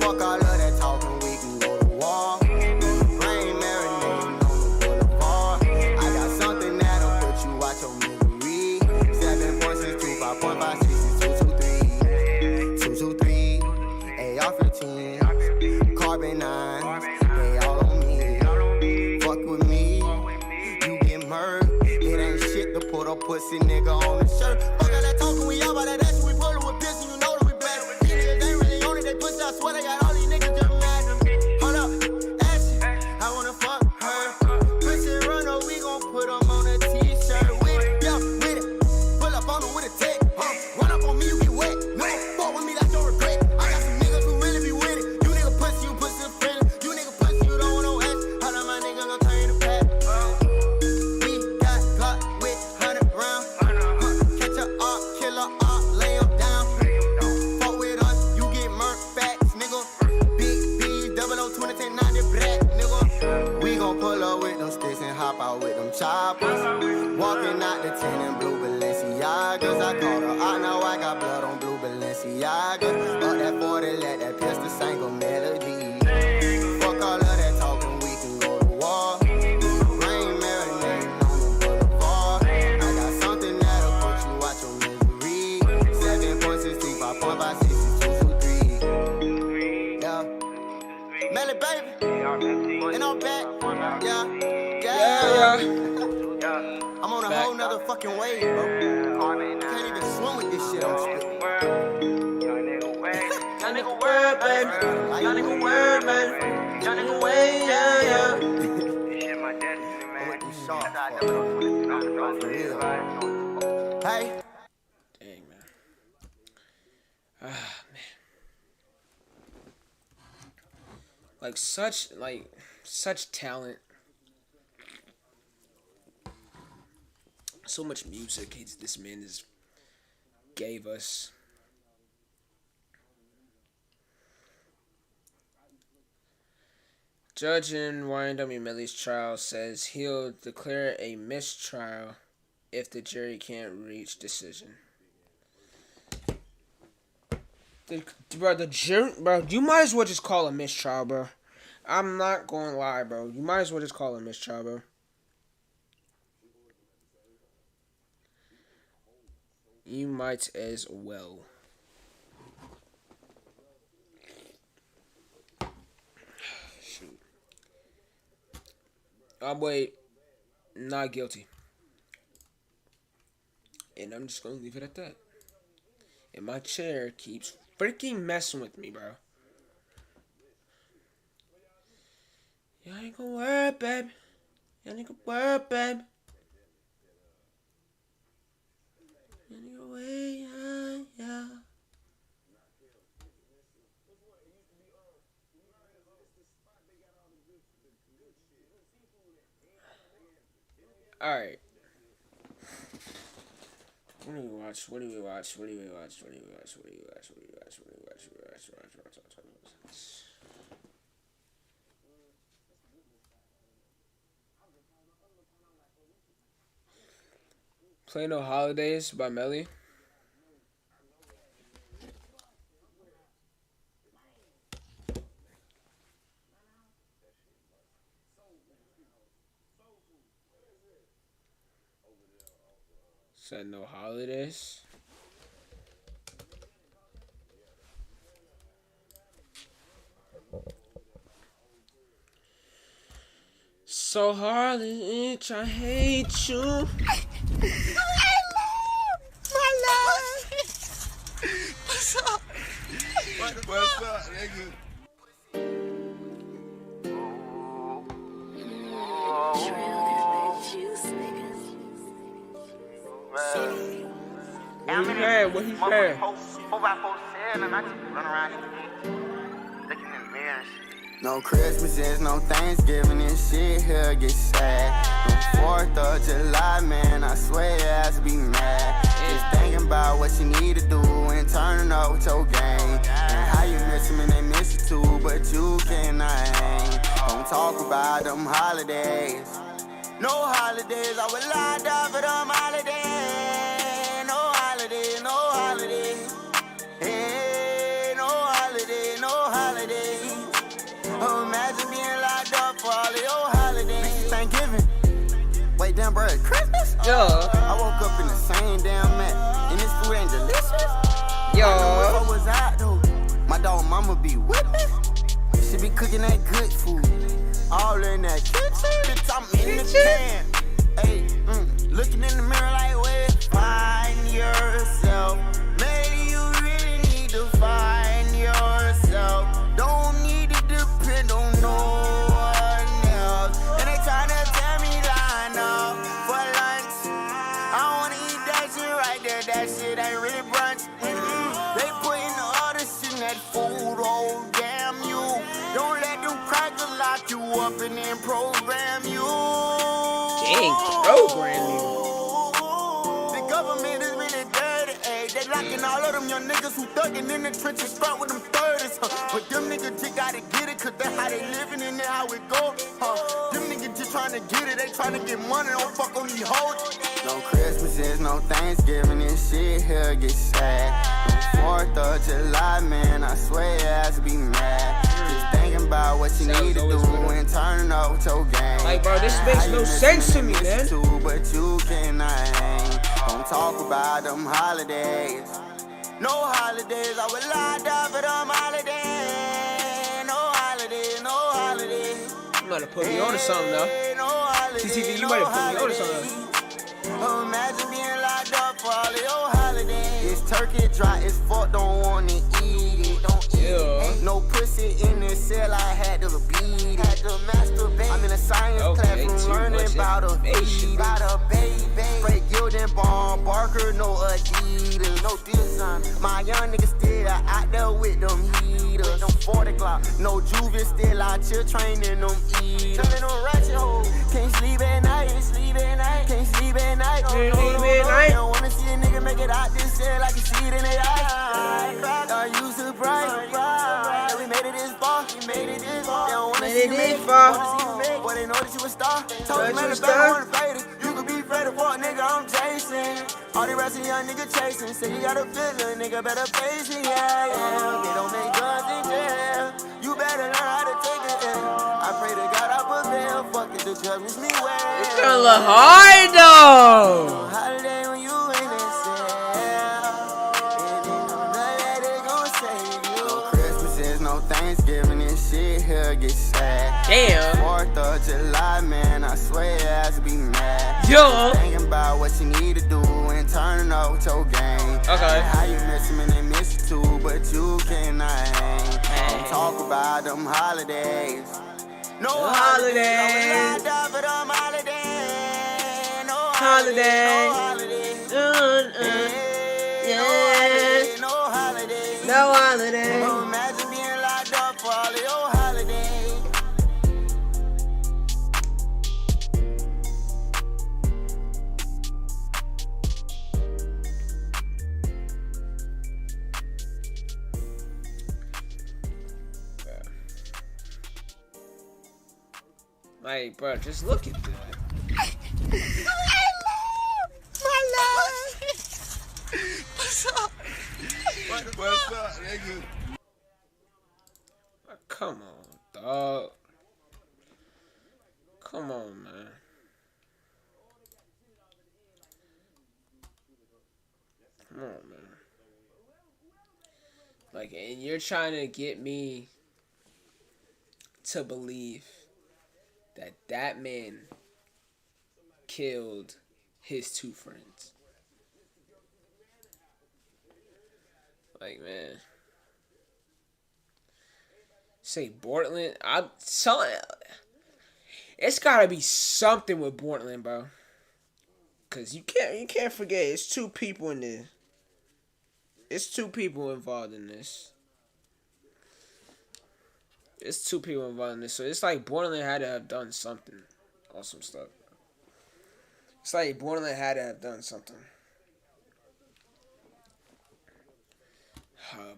Fuck all of that talking, we can go to war. Brain marinating on the boulevard. I got something that'll put you out your misery. 7.62, 5.56, 223. 223, AR-15, carbon 9. They all on me. Fuck with me, you get murdered. It ain't shit to put a pussy nigga on the shirt. Fuck all that talking, we all about that action. We pullin' with pistol, you know that we blast. These niggas ain't really on it, they push, I swear they got all these niggas just mad. Hold up, action, I wanna fuck her. Push it, run up, we gon' put them on a t-shirt. With it, yeah, with it. Pull up on them with a tech, run up on me, you get wet. No, fuck with me, that's your regret. I got some niggas who really be with it. You nigga pussy, you pussy friendly. You nigga pussy, you don't want no ass. How that my nigga gon' turn the back? We got Glock with 100 rounds. Catch a op, kill a op, lay him down. Fuck with us, you get murked facts, nigga. Big B, 002010 90 black, nigga. We gon' pull up with them sticks and hop out with them choppers. Walking out the 10 in blue Balenciagas. I called her out, now I got blood on blue Balenciagas. Up that 40, let that pistol single melody. Fuck all of that talking, we can go to war. Brain marinating on the boulevard. I got something that'll put you out your misery. 7.62, 5.56, 223. Yeah. Melly, baby. And I'm back. Yeah. I'm on a whole nother fucking wave, bro. Can't even swim with this shit I'm spitting. Young nigga word, baby. Young nigga word, baby. Young nigga way, yeah. Hey. Dang, man. Ah, man. Like such talent. So much music. This man is gave us. Judge in YNW Melly's trial says he'll declare a mistrial if the jury can't reach decision. The jury, bro, you might as well just call a mistrial, bro. I'm not going to lie, bro. You might as well just call a mistrial, bro. You might as well. Shoot. Our boy, not guilty. And I'm just going to leave it at that. And my chair keeps freaking messing with me, bro. Y'all ain't gonna worry, baby. Y'all ain't gonna worry, baby. Y'all ain't gonna worry, yeah. Alright. What do we watch? What do we watch? What do we watch? What do we watch? What do we watch? What do we watch? What do we watch? What do we watch? Play No Holidays by Melly. Said No Holidays. So hard, bitch, I hate you. My love. What's up? What's up, nigga? What he had? What he had? 4x4 and I just run around here looking in the mirror and shit. No Christmases, no Thanksgiving, this shit here get sad. No 4th of July, man, I swear your ass be mad. Just thinking about what you need to do and turning up with your game. And how you miss them and they miss you too, but you cannot hang. Don't talk about them holidays. No holidays, I would lie down for them holidays. No holidays, no holidays. Hey, no holiday, no holiday. Oh, imagine being locked up for all of your holidays. Thanksgiving. Wait, damn, bro, Christmas? Yeah. I woke up in the same damn mat, and this food ain't delicious. Yo. I know if I was out, though, my dog mama be whipping. She be cooking that good food. All in that kitchen. Bitch, I'm in the can. Hey, looking in the mirror like, where? Find yourself. Maybe you really need to find yourself. Don't need to depend on no one else. And they tryna tell me line up for lunch. I wanna eat that shit right there. That shit ain't really brunch. They putting all the shit in that food. Oh, damn you. Don't let them crackers lock you up and then program you. Dang, program you. The government is really dirty, ayy. They locking all of them young niggas who thugging in the trenches, start with them 30s, huh? But them niggas just gotta get it, cause that's how they living and that's how it go, huh? Them niggas just trying to get it, they trying to get money, don't fuck on these hoes. No Christmases, no Thanksgiving, this shit here get sad. No 4th of July, man, I swear your ass be mad. Just thinking about what you need to do and turning up with your game. Like, bro, this makes no sense to me, man. But you cannot hang. Don't talk about them holidays. No holidays, I would lie down for them holidays. No holidays, no holidays. You might have put me on to something, though. TTV, you might have put me on to something. Oh, imagine being locked up for all of your holidays. This turkey dry as fuck, don't wanna eat it. Don't eat it. Ain't no pussy in this cell, I had to beat it. Had to masturbate. I'm in a science class, learning about a baby. Straight guilty. Jordan, Bond, Barker, no Adidas, no design. My young niggas still out there with them heaters, them 40 Glock. No Juvie still out here training them eaters. Telling them ratchet hoes, can't sleep at night, can't sleep at night, can't sleep at night. Can't sleep at night. Don't wanna see a nigga make it out this cell like you see it in their eyes. Are you surprised? That we made it this far, we made it this far. They don't wanna see you make it, wanna see you make it. Boy, they know that you a star. Told you man, the back wanna fade it. You could be afraid of what nigga I'm chasing. All the rest of young nigga chasing. Say you got a feeling, nigga better face it, yeah, yeah. They don't make guns in jail. You better learn how to take it, yeah. I pray to God I prevail. Fuck it, the judge wish me well. It's gonna look hard though. Holiday when you in this cell. And then know that they gon' save you. No Christmases, no Thanksgiving, this shit here get sad. Damn. 4th of July, man, I swear your ass be mad. Yo. Thinking about what you need to do and turning up with your game. Okay. And how you miss them and they miss you too, but you cannot hang. Don't talk about them holidays. No holidays. No for them holidays. No holidays. No holidays. Yeah. No holidays. No holiday. No, imagine being locked up for all of your holidays. Like, bro, just look at that. What's up? What's up, nigga? Come on, dog. Come on, man. Come on, man. Like, and you're trying to get me to believe that that man killed his two friends. Like, man. Say Portland. I'm telling you, it's gotta be something with Portland, bro. Cause you can't forget it's two people in there. It's two people involved in this. It's two people involved in this. So it's like Portland had to have done something on some stuff. It's like Portland had to have done something.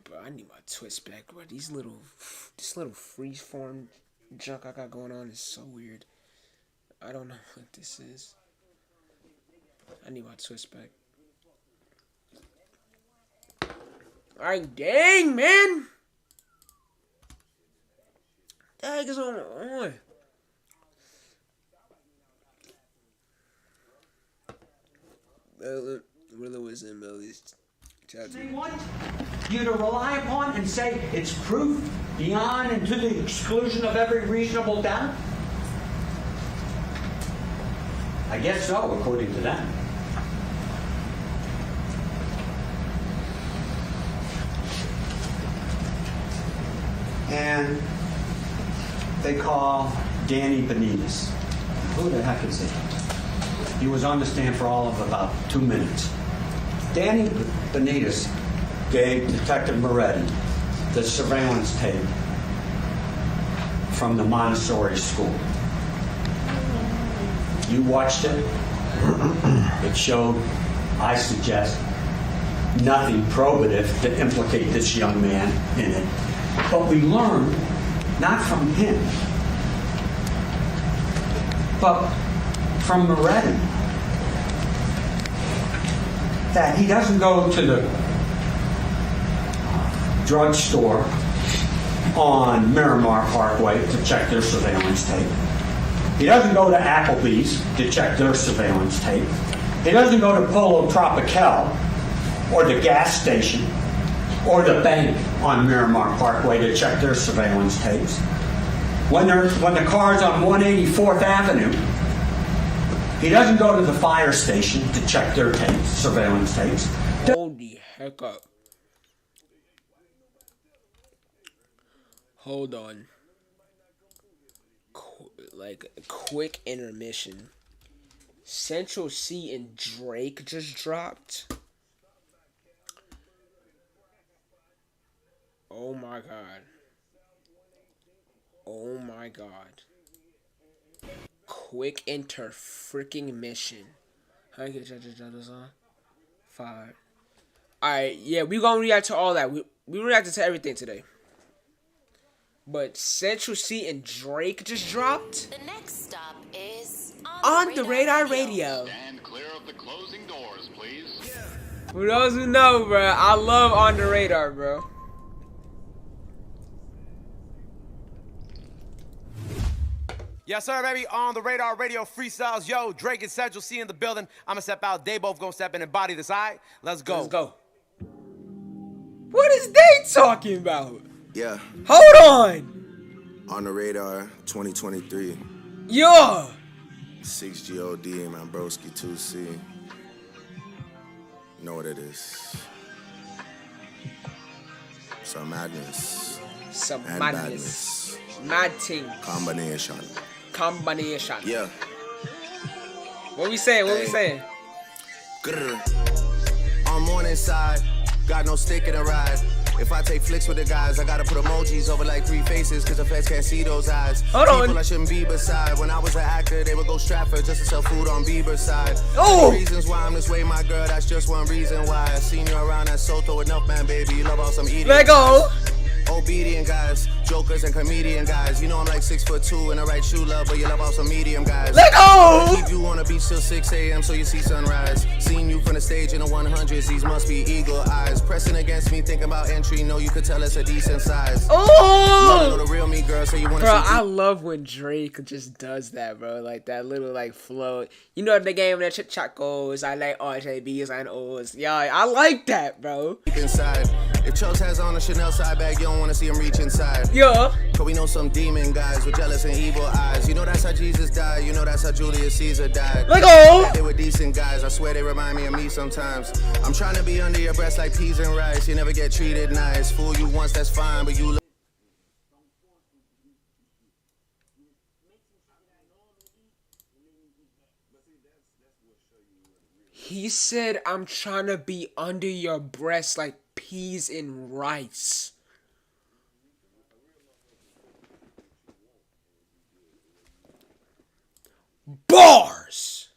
Bro, I need my twist back, bro. This little freeze form junk I got going on is so weird. I don't know what this is. I need my twist back. Alright, dang, man. The heck is on? Really was in Melly's chat. They want you to rely upon and say it's proof beyond and to the exclusion of every reasonable doubt? I guess so, according to them. And they call Danny Benitez. Who the heck is he? He was on the stand for all of about 2 minutes. Danny Benitez gave Detective Moretti the surveillance tape from the Montessori school. You watched it. It showed, I suggest, nothing probative to implicate this young man in it. But we learned, not from him, but from Moretti, that he doesn't go to the drugstore on Miramar Parkway to check their surveillance tape. He doesn't go to Applebee's to check their surveillance tape. He doesn't go to Polo Tropical or the gas station or the bank on Miramar Parkway to check their surveillance tapes. When the car's on 184th Avenue, he doesn't go to the fire station to check their tapes, surveillance tapes. Hold the heck up. Hold on. Like a quick intermission. Central C and Drake just dropped. Oh my god. Oh my god. Quick enter freaking mission. How you get judges on? 5. Alright, yeah, we gonna react to all that. We reacted to everything today. But Central C and Drake just dropped. The next stop is On the Radar Radio. Stand clear of the closing doors, please. For those who know, bro, I love On the Radar, bro. Yes, sir, baby. On the Radar Radio freestyles. Yo, Drake and Central C in the building. I'ma step out. They both gonna step in and body this. All right? Let's go. Let's go. What is they talking about? Yeah. Hold on. On the Radar 2023. Yo. 6GOD, man, broski 2C. You know what it is. Some madness. Some and madness. Mad thing. Combination. Combination. Yeah. What we saying? What we saying? Grr. On morning side, got no stick in the ride. If I take flicks with the guys, I gotta put emojis over like 3 faces, cause the feds can't see those eyes. Hold on. People I shouldn't be beside. When I was an actor, they would go Stratford just to sell food on Bieber's side. Oh! Reasons why I'm this way, my girl, that's just one reason why. I seen you around at Soto enough, man, baby. You love all some eating. Let go! Obedient guys, jokers and comedian guys. You know I'm like 6'2" and the right shoe love, but you love all some medium guys. Let go! Keep you on the beach till 6 a.m. so you see sunrise. Seen you from the stage in the 100s, these must be eagle eyes. Pressing against me, thinking about entry, know you could tell it's a decent size. Oh! You know the real me, girl, so you wanna Bro, see I love when Drake just does that, bro. Like that little like flow. You know the game that Chak goes, I like RJBs and O's. Yeah, I like that, bro. inside. If Chose has on a Chanel side bag, you don't want to see him reach inside. Yeah. Cause we know some demon guys with jealous and evil eyes. You know that's how Jesus died. You know that's how Julius Caesar died. Let go. They were decent guys. I swear they remind me of me sometimes. I'm trying to be under your breast like peas and rice. You never get treated nice. Fool you once, that's fine, but you look. He said, I'm trying to be under your breast like peas and rice. Bars!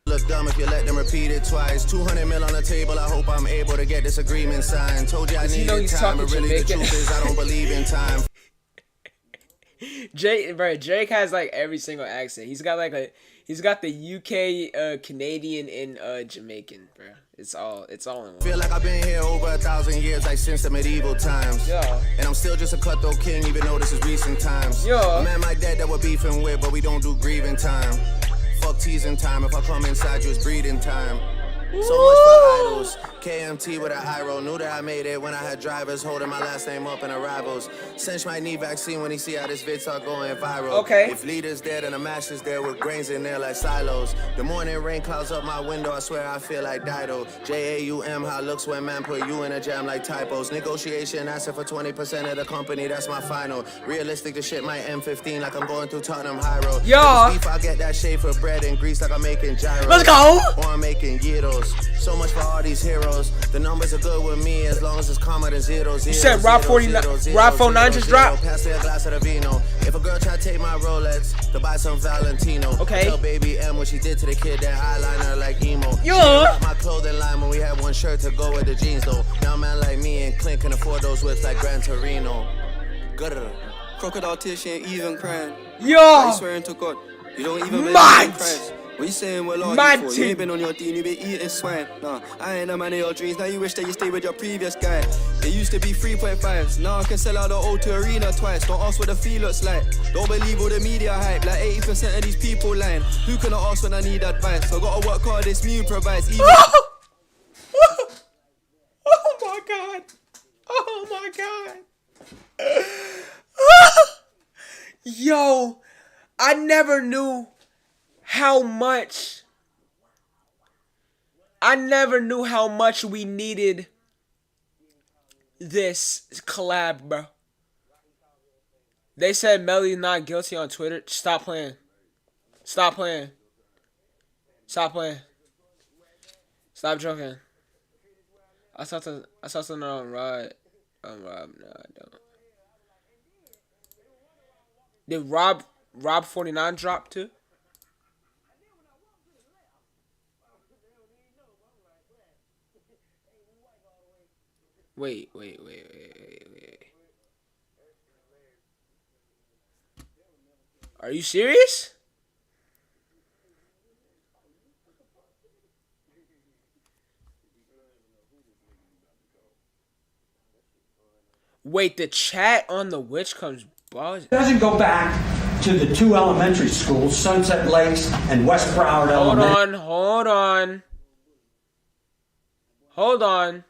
Look dumb if you let them repeat it twice. 200 mil on the table, I hope I'm able to get this agreement signed. Told you I needed time, but really the truth is I don't believe in time. Drake has like every single accent. He's got the UK, Canadian, and Jamaican, bro. It's all in one. Feel like I've been here over 1,000 years, like since the medieval times. Yeah. And I'm still just a cutthroat king, even though this is recent times. Yeah. A man my dad that we're beefing with, but we don't do grieving time. Fuck teasing time, if I come inside you, it's breeding time. So much for idols. KMT with a high roll. Knew that I made it when I had drivers holding my last name up in arrivals. Cinch might need vaccine when he see how this vid start going viral. Okay. If leaders dead and the masters there with grains in there like silos. The morning rain clouds up my window. I swear I feel like Dido. JAUM, how it looks when man put you in a jam like typos. Negotiation asking for 20% of the company. That's my final. Realistic, the shit might M15 like I'm going through Tottenham High Road. Yeah. Beef, I get that shade for bread and grease like I'm making gyros. Let's go. Or I'm making gyros. So much for all these heroes. The numbers are good with me as long as it's calmer than 0, 0. You said Rob 49, Rob 49 just dropped. Pass me a glass of the vino. If a girl try to take my Rolex to buy some Valentino. Okay. Tell baby M what she did to the kid that eyeliner like emo. Yeah. My clothing line when we had one shirt to go with the jeans though. Now a man like me and Clint can afford those whips like Gran Torino. Good. Crocodile tears, she ain't even crying. Yo. I swearing to God, you don't even believe in Christ. What you saying, well, all you for? You ain't been on your team, you been eating swine. Nah, I ain't a man of your dreams. Now you wish that you stayed with your previous guy. They used to be 3.5s. Now I can sell out the O2 Arena twice. Don't ask what the fee looks like. Don't believe all the media hype. Like 80% of these people lying. Who can I ask when I need advice? I gotta work hard, this me provides. Even Oh my god. Oh my god. Yo, I never knew how much we needed this collab, bro. They said Melly's not guilty on Twitter. Stop playing. Stop playing. Stop playing. Stop joking. I saw something on Rod. No, I don't. Did Rob 49 drop too? Wait. Are you serious? Wait, the chat on the witch comes buzzing. Doesn't go back to the 2 elementary schools, Sunset Lakes and West Broward Elementary. Hold on.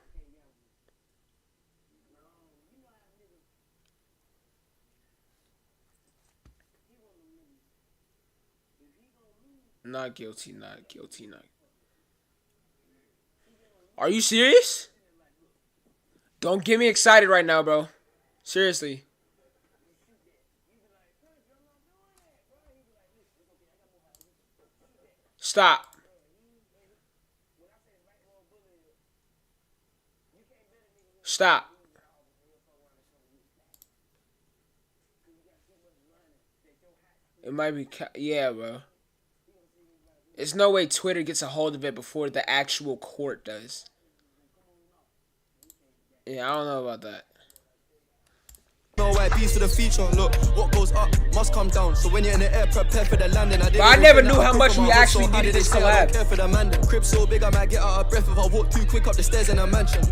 Not guilty. Are you serious? Don't get me excited right now, bro. Seriously. Stop. Stop. It might be, yeah, bro. There's no way Twitter gets a hold of it before the actual court does. Yeah, I don't know about that. No white beast to the feature. Look, what goes up must come down. So when you're in the air, prepare for the landing. But I never knew how much we actually needed this collab. Care for the man. Crib so big, I might get out of breath if I walk too quick up the stairs in a mansion.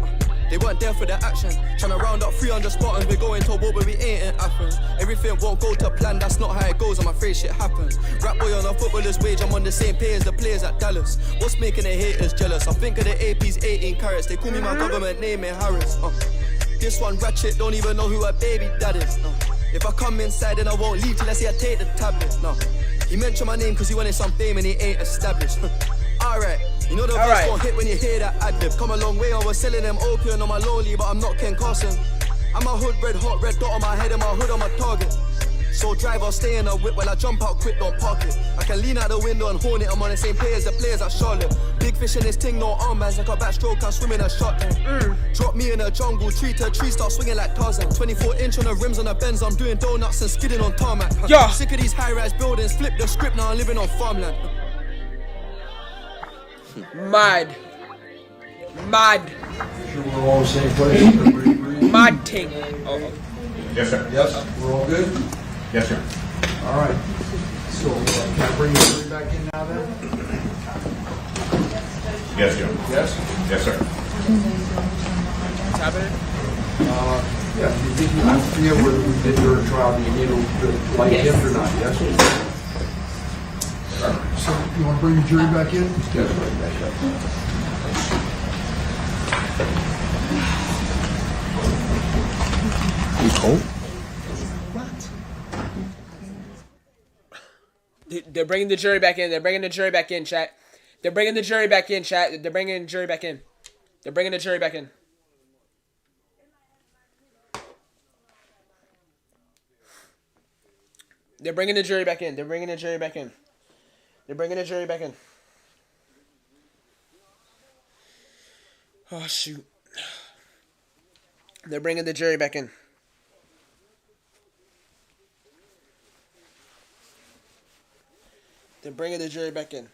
They weren't there for the action. Tryna round up 300 Spartans. We're going to war, but we ain't in Athens. Everything won't go to plan. That's not how it goes. I'm afraid shit happens. Rap boy on a footballer's wage. I'm on the same pay as the players at Dallas. What's making the haters jealous? I think of the AP's 18 carats. They call me my government name in Harris. This one ratchet, don't even know who her baby dad is. If I come inside, then I won't leave till I see I take the tablet. No, he mentioned my name because he wanted some fame and he ain't established. Alright, you know the verse won't hit when you hear that ad-lib. Come a long way, I was selling them opium on my lonely, but I'm not Ken Carson. I'm a hood red, hot red dot on my head and my hood on my target. So drive or stay in a whip while I jump out quick, don't park it. I can lean out the window and horn it. I'm on the same pay as the players at Charlotte. Big fish in this ting, no armbands. Like a backstroke, I'm swimming a shot. Drop me in a jungle, tree to tree, start swinging like Tarzan. 24-inch on the rims on the Benz, I'm doing donuts and skidding on tarmac. Yeah. Sick of these high-rise buildings, flip the script, now I'm living on farmland. Mad. Sure we're all the same place. Mad ting. Yes, sir. Yes, we're all good? Yes, sir. All right. So, can I bring you back in now then? Yes, Joe. Yes? Yes, sir. What's happening? Yeah, I forget whether we did your trial, do you need a light gift or not? Yes? All right. So, you want to bring the jury back in? Yes, bring it back up. He's cold. They're bringing the jury back in. They're bringing the jury back in, chat. They're bringing the jury back in, chat. They're bringing the jury back in. They're bringing the jury back in. They're bringing the jury back in. They're bringing the jury back in. They're bringing the jury back in. Oh, shoot. They're bringing the jury back in. They're bringing the jury back in.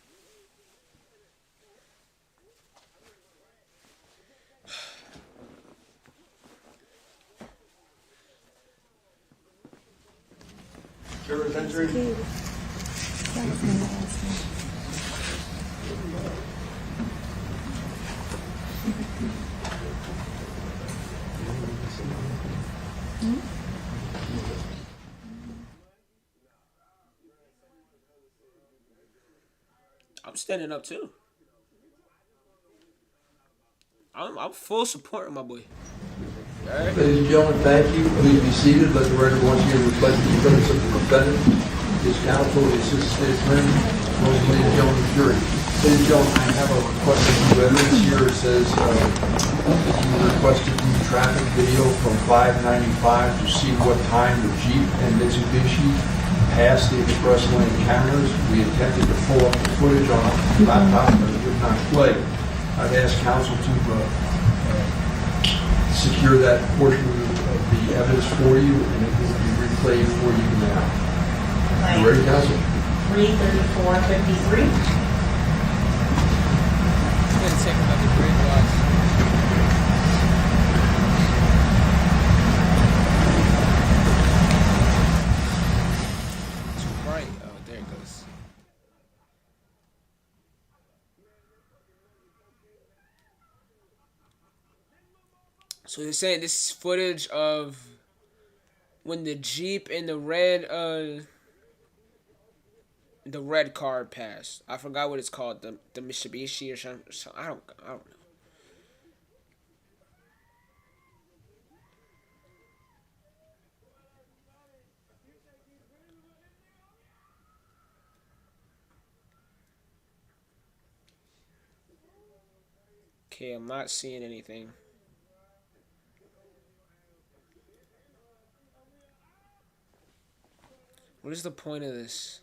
Juror's entry. I'm standing up too. I'm full support of my boy. Right. Ladies and gentlemen, thank you. Please be seated. Let the record once again reflect the presence of the defendant, his counsel, the assistant state's attorney, ladies and gentlemen, the jury. Ladies and gentlemen, I have a request of evidence here. It says you requested the traffic video from 595 to see what time the Jeep and Mitsubishi past the express lane cameras. We intended to pull up the footage on a laptop, but it would not play. I've asked counsel to secure that portion of the evidence for you, and it will be replayed for you now. You ready, counsel? 334:53. Let's take another break, watch. Too bright. Oh, there it goes. So they're saying this is footage of when the Jeep and the red car passed. I forgot what it's called, the Mitsubishi or something. I don't know. Okay, I'm not seeing anything. What is the point of this?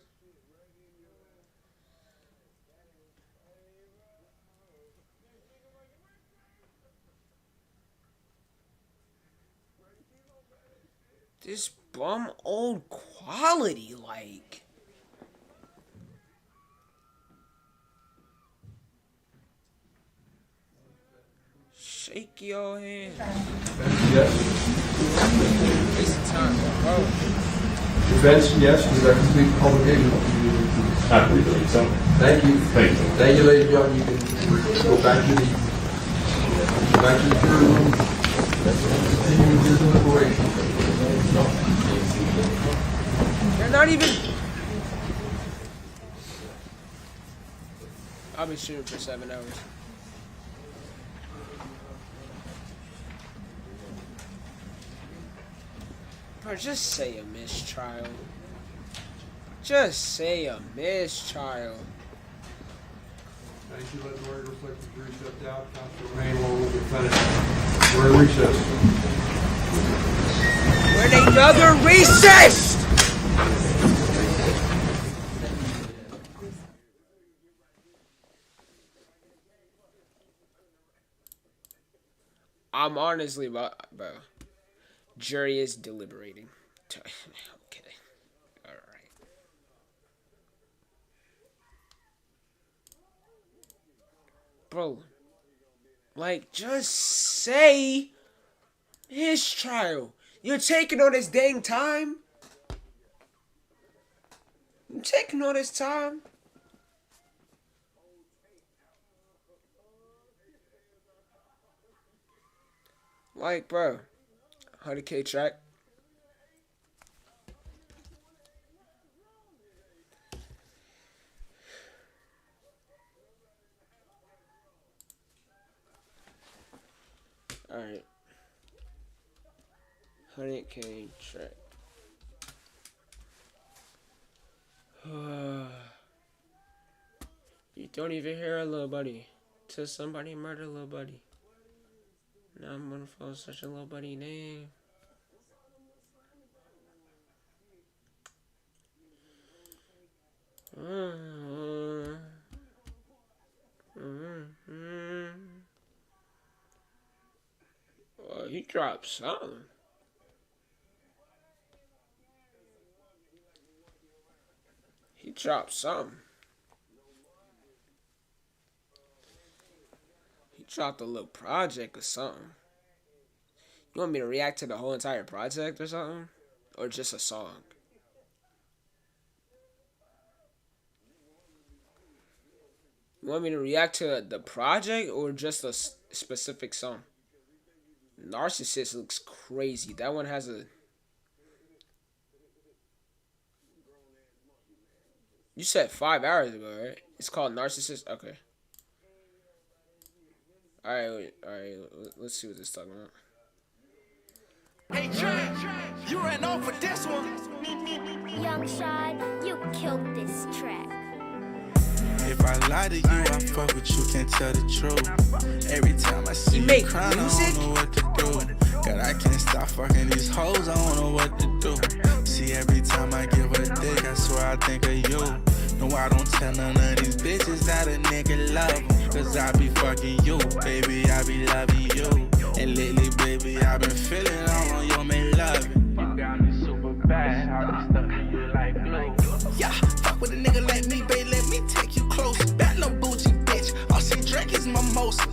This bum old quality, like. Shake your hand. Yes. Waste of time, bro. Defense, yes. Was that complete publication? I believe so. Thank you. Thank you. Thank you, ladies and gentlemen. You can go back to the jury room. Continue with your deliberation. They're not even. I've been shooting for 7 hours. Bro, just say a mistrial. Just say a mistrial. Thank you. Let the record reflect the jury stepped out. Counsel remain along with the defendant. We're in recess. We're in another recess! I'm honestly, bro. Jury is deliberating. Okay. Alright. Bro. Like, just say his trial. You're taking all this dang time. You're taking all this time. Like, bro. 100K track. Alright. 100K track. You don't even hear a little buddy. Till somebody murder little buddy. Now I'm gonna follow such a little buddy name. He dropped something. He dropped something. He dropped a little project or something. You want me to react to the whole entire project or something? Or just a song? You want me to react to the project or just a specific song? Narcissist looks crazy. That one has a... You said 5 hours ago, right? It's called Narcissist? Okay. Alright, let's see what this is talking about. Hey, Trent, you ran off with this one. Young Shot, you killed this track. If I lie to you, I fuck with you, can't tell the truth. Every time I see you crying, I don't know what to do. God, I can't stop fucking these hoes, I don't know what to do. See, every time I give a dick, think of you. No, I don't tell none of these bitches that a nigga love 'em. Cause I be fucking you, baby, I be loving you. And lately, baby, I been feeling all on your man loving. You got me super bad, I be stuck in you like glue. Yeah, fuck with a nigga like me, babe, let me take you close. Bad no bougie bitch, all she drink is mimosas.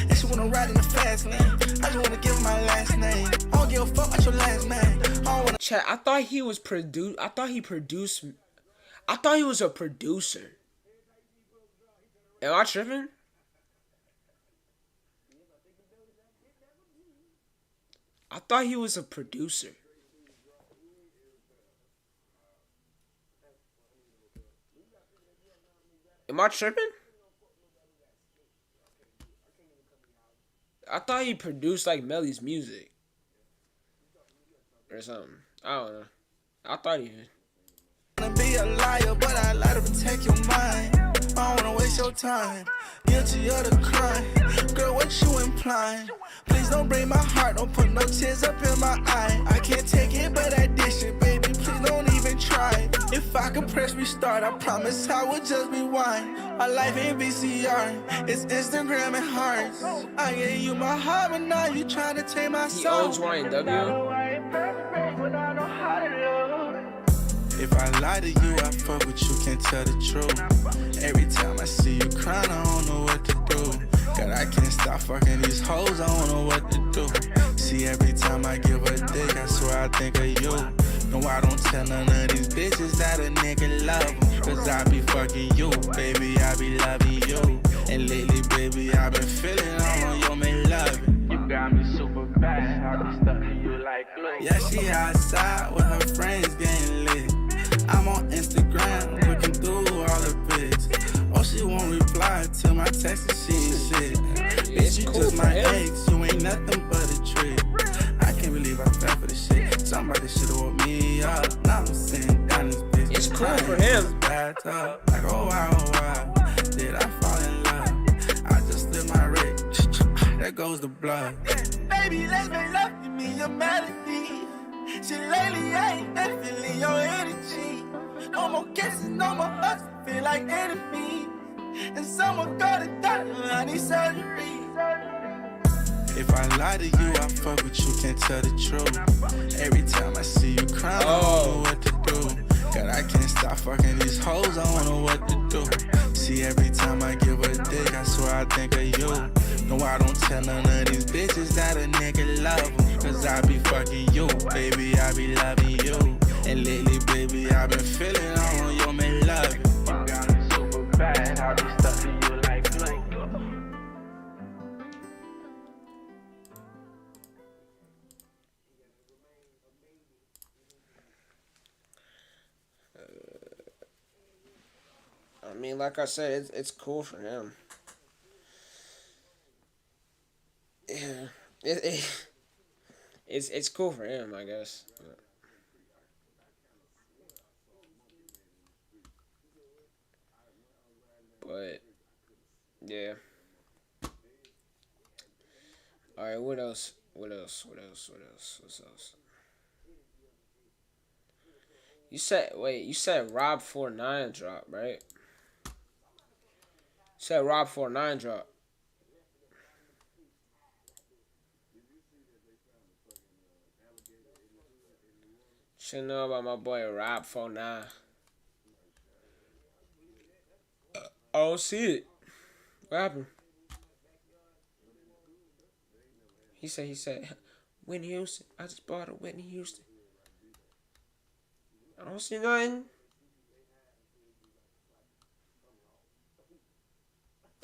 And she wanna ride in the fast lane. I just wanna give her my last name. I don't give a fuck about your last name. I don't wanna. Chat, I thought he was I thought he was a producer. Am I tripping? I thought he was a producer. Am I tripping? I thought he produced like Melly's music. Or something. I don't know. I thought he did. I be a liar, but I lie to protect your mind. I don't wanna waste your time. Guilty of the crime. Girl, what you implying? Please don't break my heart, don't put no tears up in my eye. I can't take it, but I dish it, baby. Please don't even try. If I could press restart, I promise I would just rewind. My life ain't VCR, it's Instagram and hearts. I gave you my heart, but now you trying to take my soul. He owns YNW. If I lie to you, I fuck with you, can't tell the truth. Every time I see you crying, I don't know what to do. God, I can't stop fucking these hoes, I don't know what to do. See, every time I give a dick, I swear I think of you. No, I don't tell none of these bitches that a nigga love 'em. Cause I be fucking you, baby, I be loving you. And lately, baby, I been feeling all on your man loving. You got me super bad, I be stuck in you like glue. Yeah, she outside with her friends getting lit. I'm on Instagram looking through all the pics. Oh, she won't reply to my text and she ain't shit. Bitch, you just my ex, you ain't nothing but a trick. I can't believe I fell for this shit. Somebody should've woke me up. Now I'm sitting down this bitch. It's cool for him. Bad talk, like oh wow. Did I fall in love? I just lit my wrist. There goes the blood. Baby, let's make love to me, your melody. Shit lately, I ain't been feeling your energy. No more kisses, no more hugs, feel like enemies. And someone got it done, I need surgery. If I lie to you, I fuck with you, can't tell the truth. Every time I see you crying, I don't know what to do. God, I can't stop fucking these hoes, I don't know what to do. See, every time I give a dick, I swear I think of you. No, I don't tell none of these bitches that a nigga love 'em. Cause I be fucking you, baby, I be loving you. And lately, baby, I been feeling all on your man loving. You got me super bad, I be stuck in you like glue. I mean, like I said, it's cool for him. Yeah, it's cool for him, I guess. But yeah. All right, what else? What else? You said Rob 49 drop, right? You said Rob 49 drop. Should know about my boy Rob 49. I don't see it. What happened? He said, Whitney Houston. I just bought a Whitney Houston. I don't see nothing.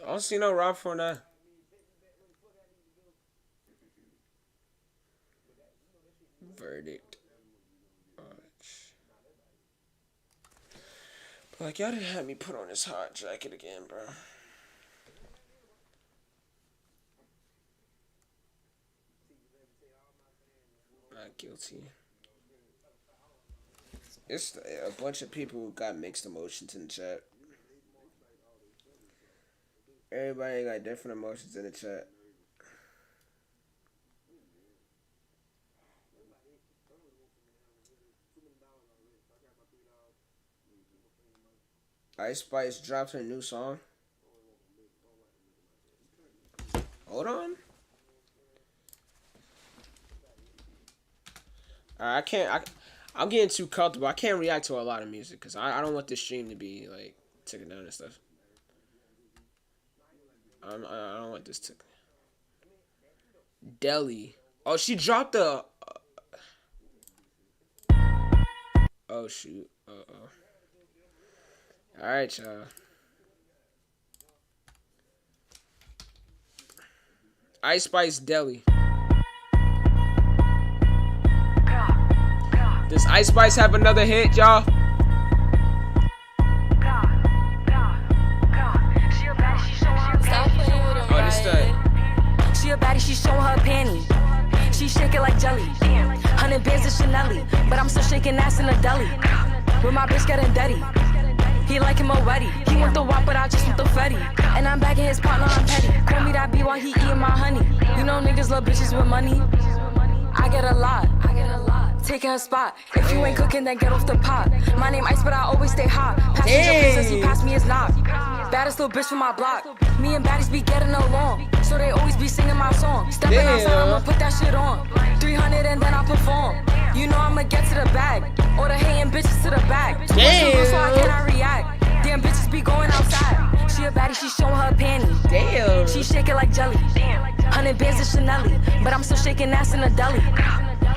I don't see no Rob 49. Verdict. But like, y'all didn't have me put on this hot jacket again, bro. Not guilty. It's a bunch of people who got mixed emotions in the chat. Everybody got different emotions in the chat. Ice Spice dropped her new song. Hold on. I can't. I'm getting too comfortable. I can't react to a lot of music because I don't want this stream to be like taken down and stuff. I don't want this to. Deli. Oh, she dropped the. Oh shoot. Uh-oh. Alright, y'all. Ice Spice Deli. Does Ice Spice have another hit, y'all? Oh, this thing. She a baddie, she showing her panties. She shake it like jelly. 100 bands of Chanel, but I'm still shaking ass in a deli. With my bitch getting dirty. He like him already. He want the wop, but I just want the fetty. And I'm bagging his partner, I'm petty. Call me that B while he eating my honey. You know niggas love bitches with money. I get a lot. Taking her spot. If you ain't cooking, then get off the pot. My name Ice, but I always stay hot. Passenger princess, he passed me his knock. Baddest little bitch from my block. Me and baddies be getting along, so they always be singing my song. Stepping outside, I'ma put that shit on. 300 and then I perform. You know I'ma get to the bag. Or the hating bitches to the back. Too much to lose, so I cannot react. Damn bitches be going outside. She a baddie, she showing her panties. Damn. She shake it like jelly. 100 bands of Chanel, but I'm still shaking ass in a deli.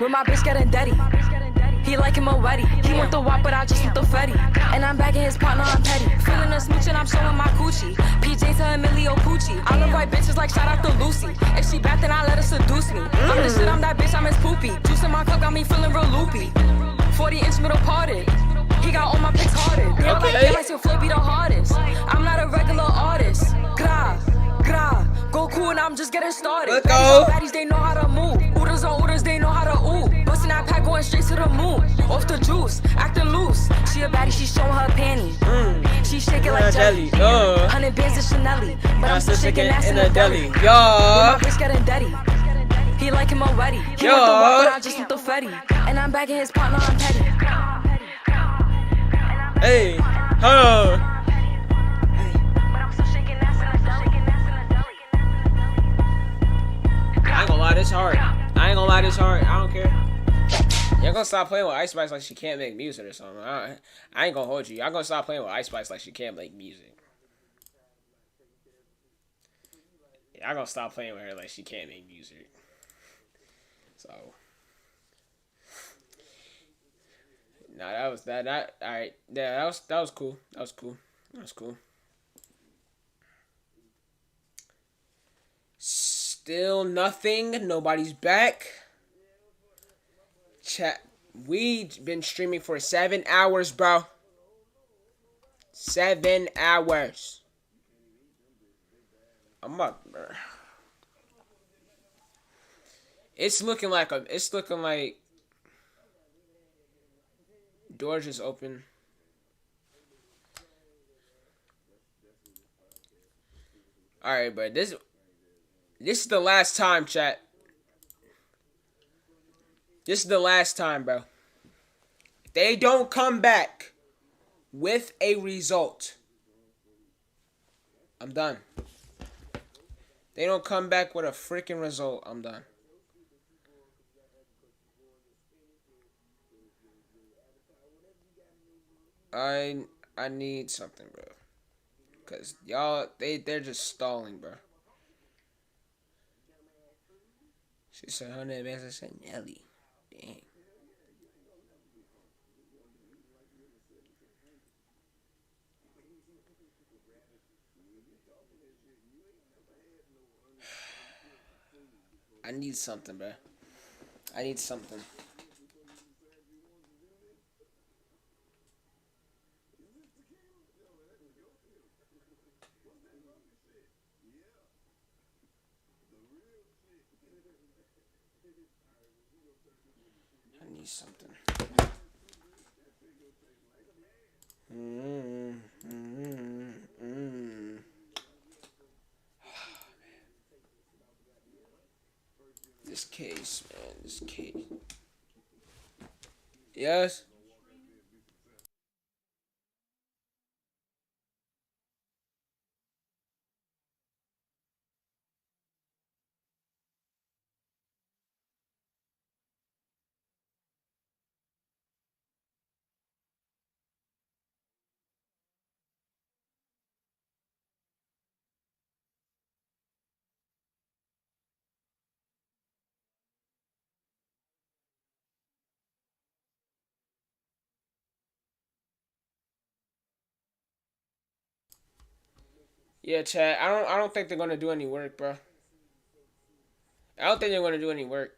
With my bitch getting dirty. He like him already. He want the wop, but I just want the fetty. And I'm bagging his partner, I'm petty. Feeling a smooch and I'm showing my coochie. PJs to Emilio Pucci. I love white bitches like shout out to Lucy. If she bad, then I let her seduce me. I'm the shit, I'm that bitch, I'm his poopy. Juice in my cup got me feeling real loopy. 40-inch middle parted. He got all my pics hearted. They okay. Like your flow be the hardest. I'm not a regular artist. Gra, gra. Go cool and I'm just getting started. Let's go. Baddies, they know how to move. Oodles on oodles, they know how to ooh. Bustin' that pack going straight to the moon. Off the juice, acting loose. She a baddie, she showing her panties. She shake it like jelly. 100 bands of Chanel, but I'm still shaking ass in a deli. Yo. My bitch getting dirty. He like him already. He want the wop, but I just want the fetty. And I'm bagging his partner, I'm petty. Hey, huh? I ain't gonna lie, this hard. I ain't gonna lie, this hard. I don't care. Y'all gonna stop playing with Ice Spice like she can't make music or something. I ain't gonna hold you. Y'all gonna stop playing with Ice Spice like she can't make music. Y'all gonna stop playing with her like she can't make music. So. Nah, that was alright. Yeah, that was cool. That was cool. That was cool. Still nothing. Nobody's back. Chat. We been streaming for 7 hours, bro. 7 hours. I'm up, bro. It's looking like door just open. Alright, but this is the last time, chat. This is the last time, bro. If they don't come back with a result, I'm done. They don't come back with a freaking result, I'm done. I need something, bro. Cause y'all, they're just stalling, bro. She said 100 bands. I said Melly. Dang. I need something, bro. I need something. I need something. This case, man. This case. Yes. Yeah, Chad. I don't think they're gonna do any work, bro. I don't think they're gonna do any work.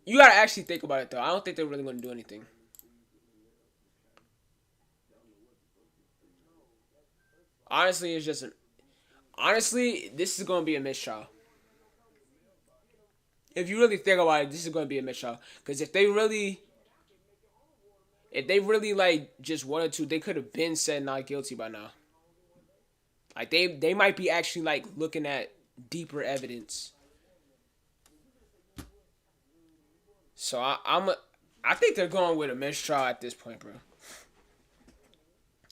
You gotta actually think about it though. I don't think they're really gonna do anything. Honestly, it's just honestly, this is gonna be a mistrial. If you really think about it, this is gonna be a mistrial. Because if they really like just wanted to, they could have been said not guilty by now. Like they might be actually like looking at deeper evidence. So I think they're going with a mistrial at this point, bro.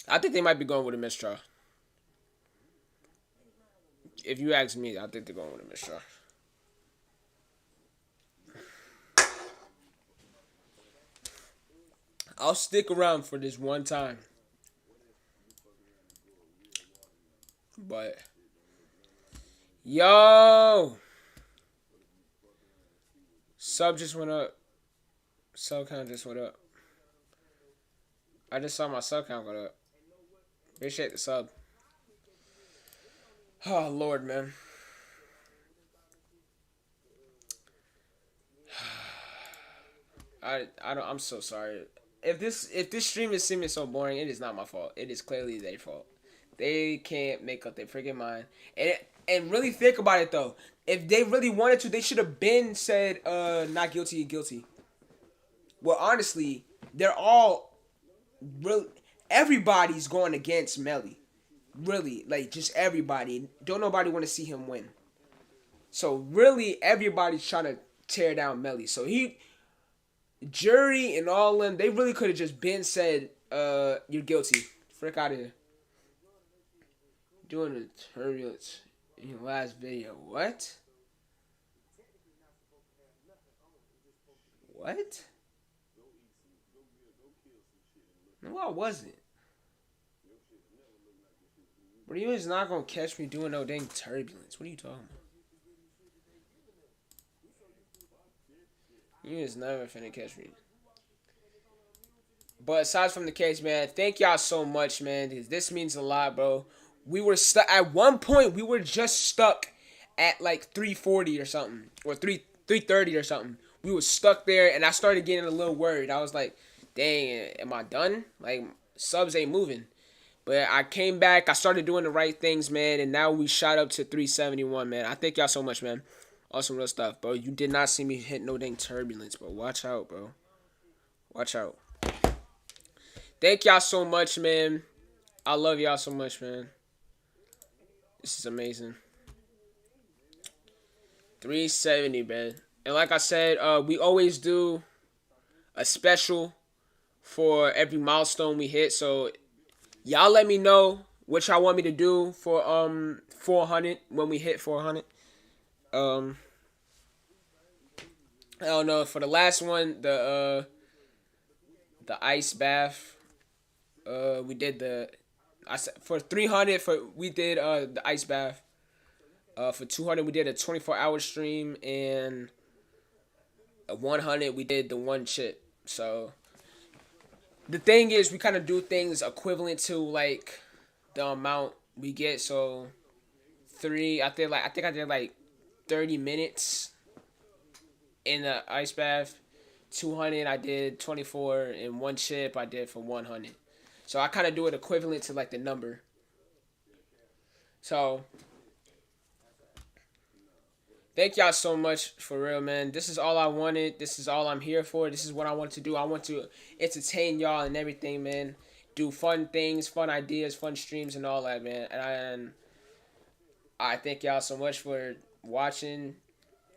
I think they might be going with a mistrial. If you ask me, I think they're going with a mistrial. I'll stick around for this one time. But yo, sub just went up. Sub count just went up. I just saw my sub count go up. Appreciate the sub. Oh Lord, man. I'm so sorry. If this stream is seeming so boring, it is not my fault. It is clearly their fault. They can't make up their freaking mind. And really think about it though. If they really wanted to, they should have been said not guilty, guilty. Well, honestly, they're all really everybody's going against Melly. Really, like just everybody. Don't nobody want to see him win. So really everybody's trying to tear down Melly. So jury and all them, they really could have just been said, you're guilty. Frick out of here. Doing the turbulence in your last video. What? What? No, I wasn't. Bro, you is not gonna catch me doing no dang turbulence. What are you talking about? You is never finna catch me. But aside from the case, man, thank y'all so much, man. Because this means a lot, bro. We were stuck at one point. We were just stuck at like 340 or something, or 330 or something. We were stuck there, and I started getting a little worried. I was like, "Dang, am I done? Like subs ain't moving." But I came back. I started doing the right things, man, and now we shot up to 371, man. I thank y'all so much, man. Awesome real stuff, bro. You did not see me hit no dang turbulence, bro. Watch out, bro. Watch out. Thank y'all so much, man. I love y'all so much, man. This is amazing. 370, man. And like I said, we always do a special for every milestone we hit. So y'all let me know what y'all want me to do for 400 when we hit 400. I don't know, for the last one, the ice bath, we did for 300 we did the ice bath. For 200 we did a 24-hour stream, and 100 we did the one chip. So the thing is, we kind of do things equivalent to like the amount we get. So I think I did like 30 minutes in the ice bath. 200 I did 24, and one chip I did for 100. So I kind of do it equivalent to like the number. So thank y'all so much, for real, man. This is all I wanted. This is all I'm here for. This is what I want to do. I want to entertain y'all and everything, man. Do fun things, fun ideas, fun streams, and all that, man. And I thank y'all so much for watching,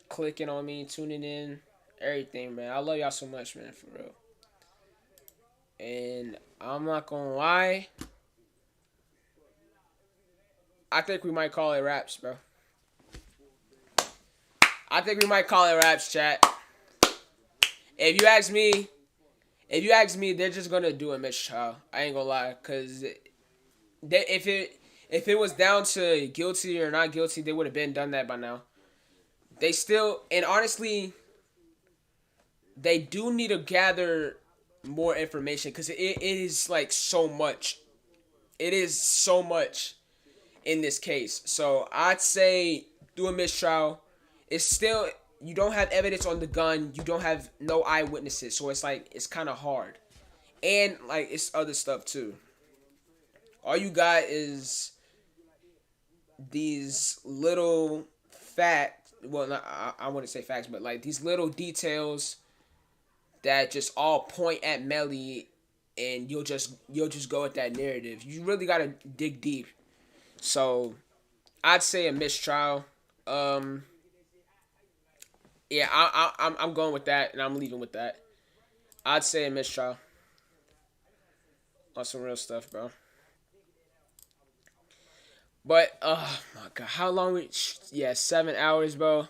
clicking on me, tuning in, everything, man. I love y'all so much, man, for real. And I'm not gonna lie, I think we might call it wraps, bro. I think we might call it wraps, chat. If you ask me, they're just gonna do a mistrial. I ain't gonna lie, cause if it was down to guilty or not guilty, they would have been done that by now. They still, and honestly, they do need to gather more information, because it is like so much. It is so much in this case. So I'd say do a mistrial. It's still, you don't have evidence on the gun. You don't have no eyewitnesses. So it's like, it's kind of hard. And like, it's other stuff too. All you got is these little facts. Well, not, I wouldn't say facts, but like these little details that just all point at Melly, and you'll just go with that narrative. You really gotta dig deep. So I'd say a mistrial. Yeah, I'm going with that, and I'm leaving with that. I'd say a mistrial. On some real stuff, bro. But oh my god, how long? Yeah, 7 hours, bro.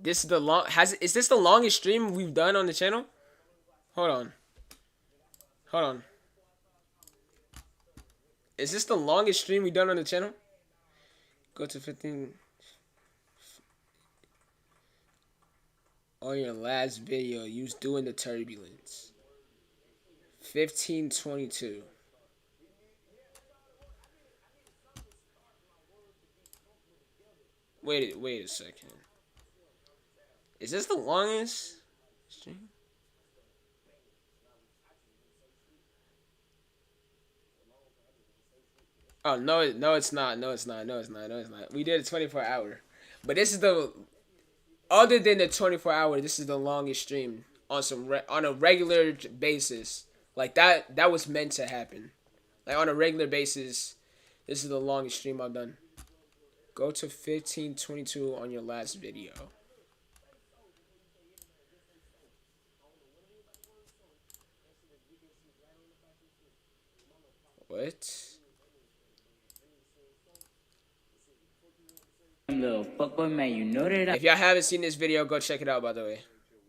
This is the is this the longest stream we've done on the channel? Hold on. Is this the longest stream we've done on the channel? Go to 15. On your last video, you was doing the turbulence. 15:22. Wait a second. Is this the longest stream? Oh no, it's not. We did a 24-hour, but this is the. Other than the 24-hour, this is the longest stream on on a regular basis. Like that was meant to happen. Like on a regular basis, this is the longest stream I've done. Go to 15:22 on your last video. What? Little fuckboy man, you know that. If y'all haven't seen this video, go check it out. By the way, it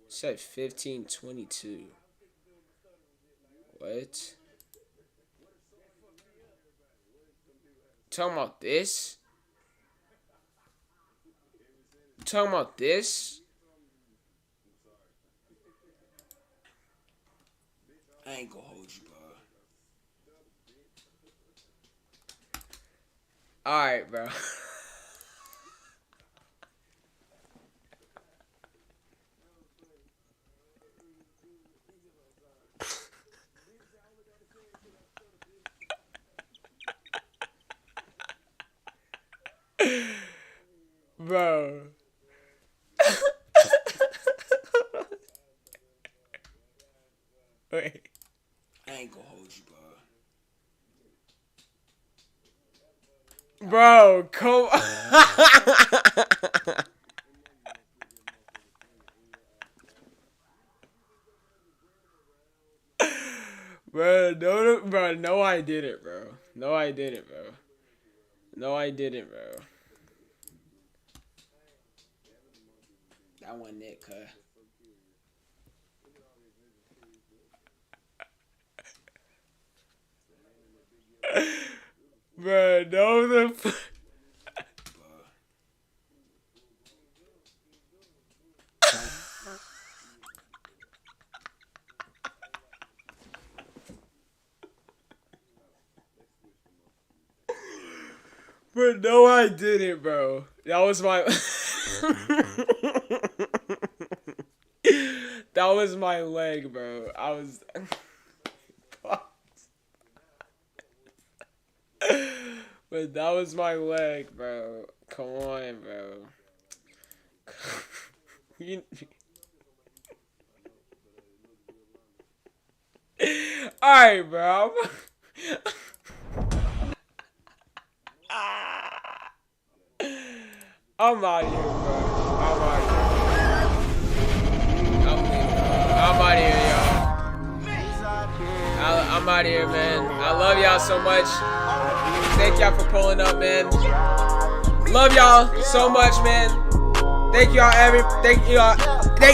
said 15:22. What? Talking about this? Talking about this? I ain't gonna hold you, bro. Alright, bro. Bro. Wait. I ain't gonna hold you, bro. Bro, come on. No, I didn't, bro. No, I didn't, bro. That wasn't it, cuz. Bro, no the Bro, no I didn't, bro. That was my that was my leg, bro. I was but that was my leg, bro. Come on, bro. Alright, bro. I'm out of here, bro. I'm out of here, y'all. I'm out of here, man. I love y'all so much. Thank y'all for pulling up, man. Love y'all so much, man. Thank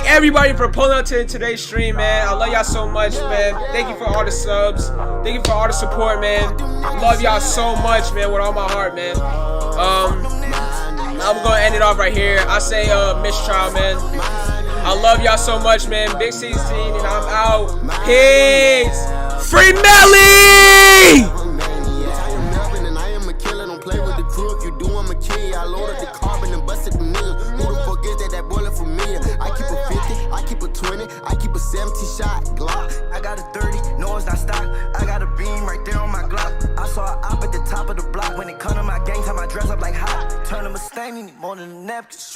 everybody for pulling up to today's stream, man. I love y'all so much, man. Thank you for all the subs. Thank you for all the support, man. Love y'all so much, man, with all my heart, man. I'm gonna end it off right here. I say mistrial, man. I love y'all so much, man. Big 16, and I'm out. Peace. Free Melly!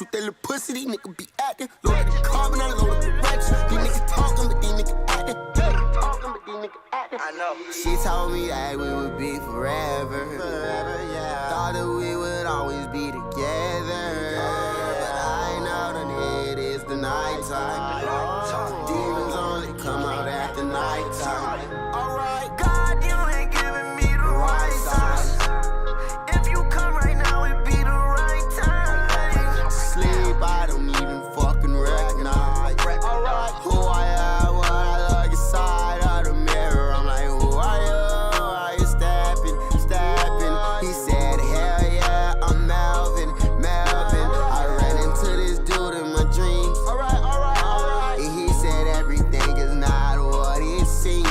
shoot that little pussy, these niggas be acting. Load up the carbon, I load up the racks. These niggas talking, but these niggas acting. I know. She told me that we would be forever. Yeah. Thought that we would always be together. But I know that it is the nighttime. Demons only come out after nighttime. Alright, God, you ain't giving me the right sign. If you come right now, it'd be the right time. Sleep, I don't even fucking recognize. Alright, who I am when I look inside of the mirror. I'm like, who are you? Are you stepping? He said, hell yeah, I'm Melvin. I ran into this dude in my dreams. And he said everything is not what it seems.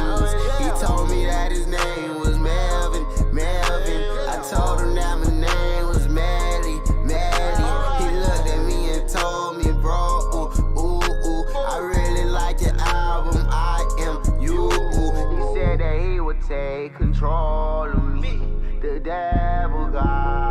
He told me that his name was Melvin. I told him that my name was Melly. He looked at me and told me, bro, I really like your album, I am you. He said that he would take control of me. The devil got